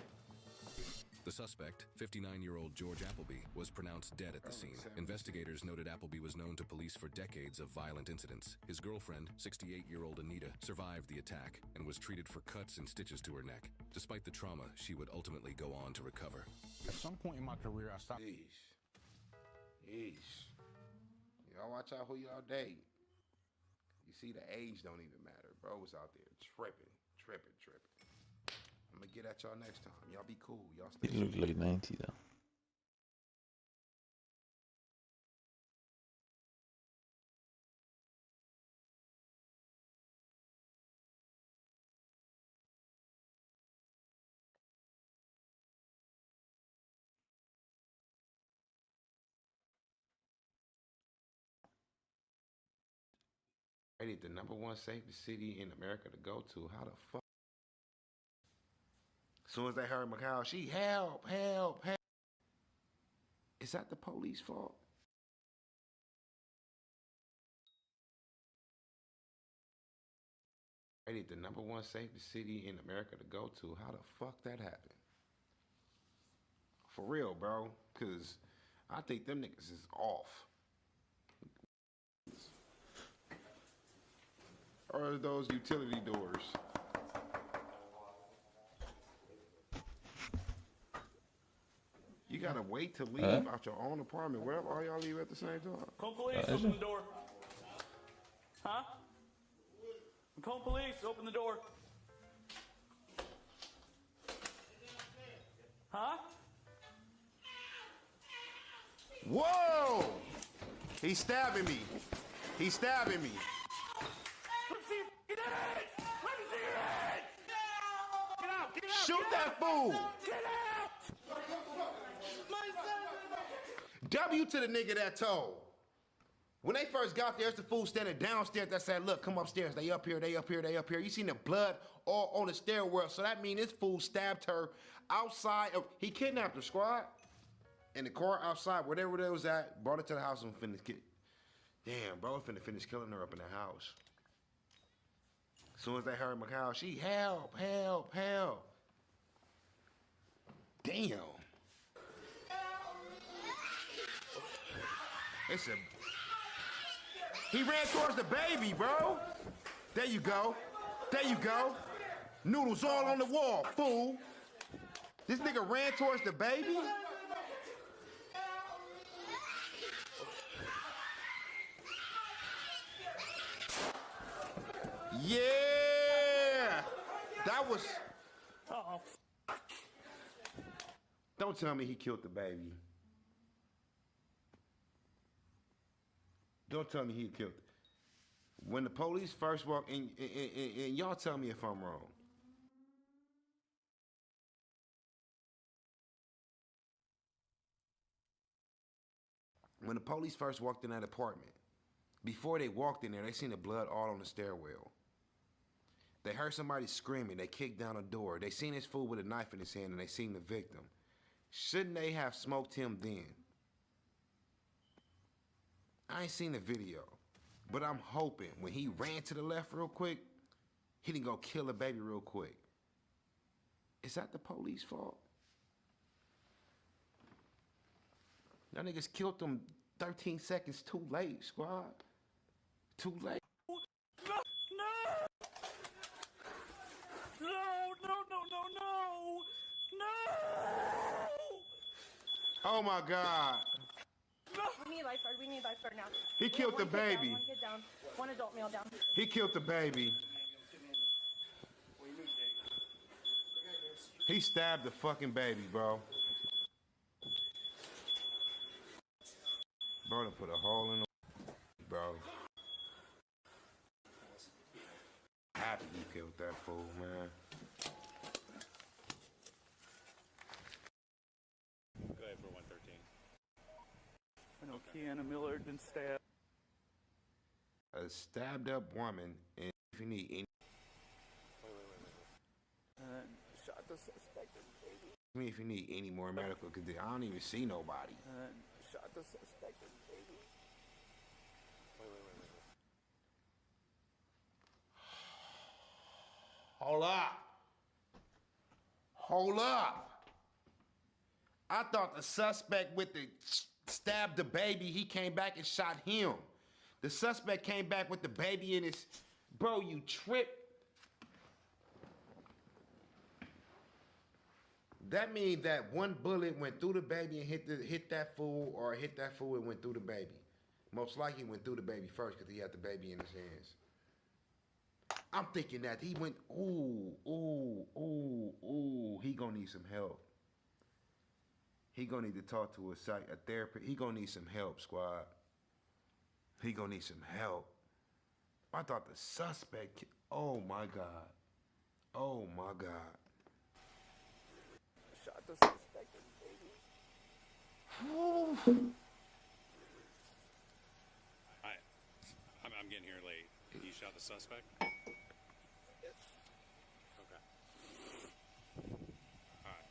The suspect, 59-year-old George Appleby, was pronounced dead at the scene. Investigators noted Appleby was known to police for decades of violent incidents. His girlfriend, 68-year-old Anita, survived the attack and was treated for cuts and stitches to her neck. Despite the trauma, she would ultimately go on to recover. At some point in my career, I stopped. Yeesh. Y'all watch out who y'all date. You see, the age don't even matter. Bros out there tripping. I'm gonna get at y'all next time. Y'all be cool. Y'all stay. It looked like 90 though. Rated the #1 safest city in America to go to. How the fuck? As soon as they heard Macau, she help. Is that the police fault? Rated the #1 safest city in America to go to. How the fuck that happened? For real, bro. Cause I think them niggas is off. Or those utility doors? You gotta wait to leave out your own apartment. Where all y'all leave at the same time? Call police, open the door. Huh? Call police, open the door. Huh? Whoa! He's stabbing me. He's stabbing me. Let me see your head! Let me see your head! Get out! Get out! Shoot that fool! Get out! My son! W to the nigga that told. When they first got there, it's the fool standing downstairs that said, look, come upstairs. They up here, they up here, they up here. You seen the blood all on the stairwell. So that means this fool stabbed her outside. He kidnapped her, squad. In the car outside, whatever they was at, brought her to the house and finished killing. Damn, bro, finna finish killing her up in the house. As soon as they heard Macau, she help, help, help. Damn. It's a... He ran towards the baby, bro. There you go. There you go. Noodles all on the wall, fool. This nigga ran towards the baby? Yeah! That was... Oh, Don't tell me he killed the baby. Don't tell me he killed it. When the police first walked in, and y'all tell me if I'm wrong. When the police first walked in that apartment, before they walked in there, they seen the blood all on the stairwell. They heard somebody screaming. They kicked down a door. They seen this fool with a knife in his hand, and they seen the victim. Shouldn't they have smoked him then? I ain't seen the video, but I'm hoping when he ran to the left real quick, he didn't go kill a baby real quick. Is that the police fault? Y'all niggas killed them 13 seconds too late, squad. Too late. no! No, no, no, no, no! No! Oh my God. We need lifeguard. We need lifeguard now. He killed the One kid down, baby. one kid down. One adult male down. He killed the baby. He stabbed the fucking baby, bro. Bro, to put a hole in the... Bro. Happy you killed that fool, man. Go ahead for 113. I know Keanna Miller had been stabbed. A stabbed up woman, and if you need any... Shot the suspect in the baby. I mean, if you need any more medical condition, I don't even see nobody. Shot the suspect in the baby. Hold up. Hold up. I thought the suspect with the stabbed the baby, he came back and shot him. The suspect came back with the baby in his... Bro, you tripped. That means that one bullet went through the baby and hit that fool, or hit that fool and went through the baby. Most likely went through the baby first because he had the baby in his hands. I'm thinking that he went, he gonna need some help. He gonna need to talk to a therapist. He gonna need some help, squad. He gonna need some help. I thought the suspect, oh my God. Oh my God. Shot the suspect in the baby. I'm getting here late. You shot the suspect? Yes. Okay. All right,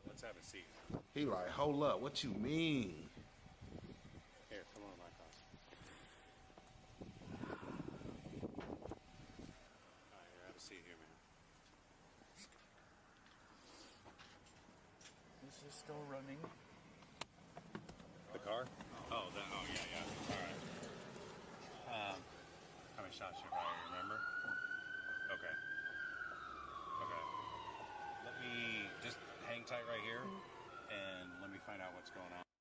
let's have a seat. He like, hold up, what you mean? Here, come on, my car. All right, here, have a seat here, man. This is still running. The car? Oh, yeah. All right. How many shots you fired, remember? tight right here, and let me find out what's going on.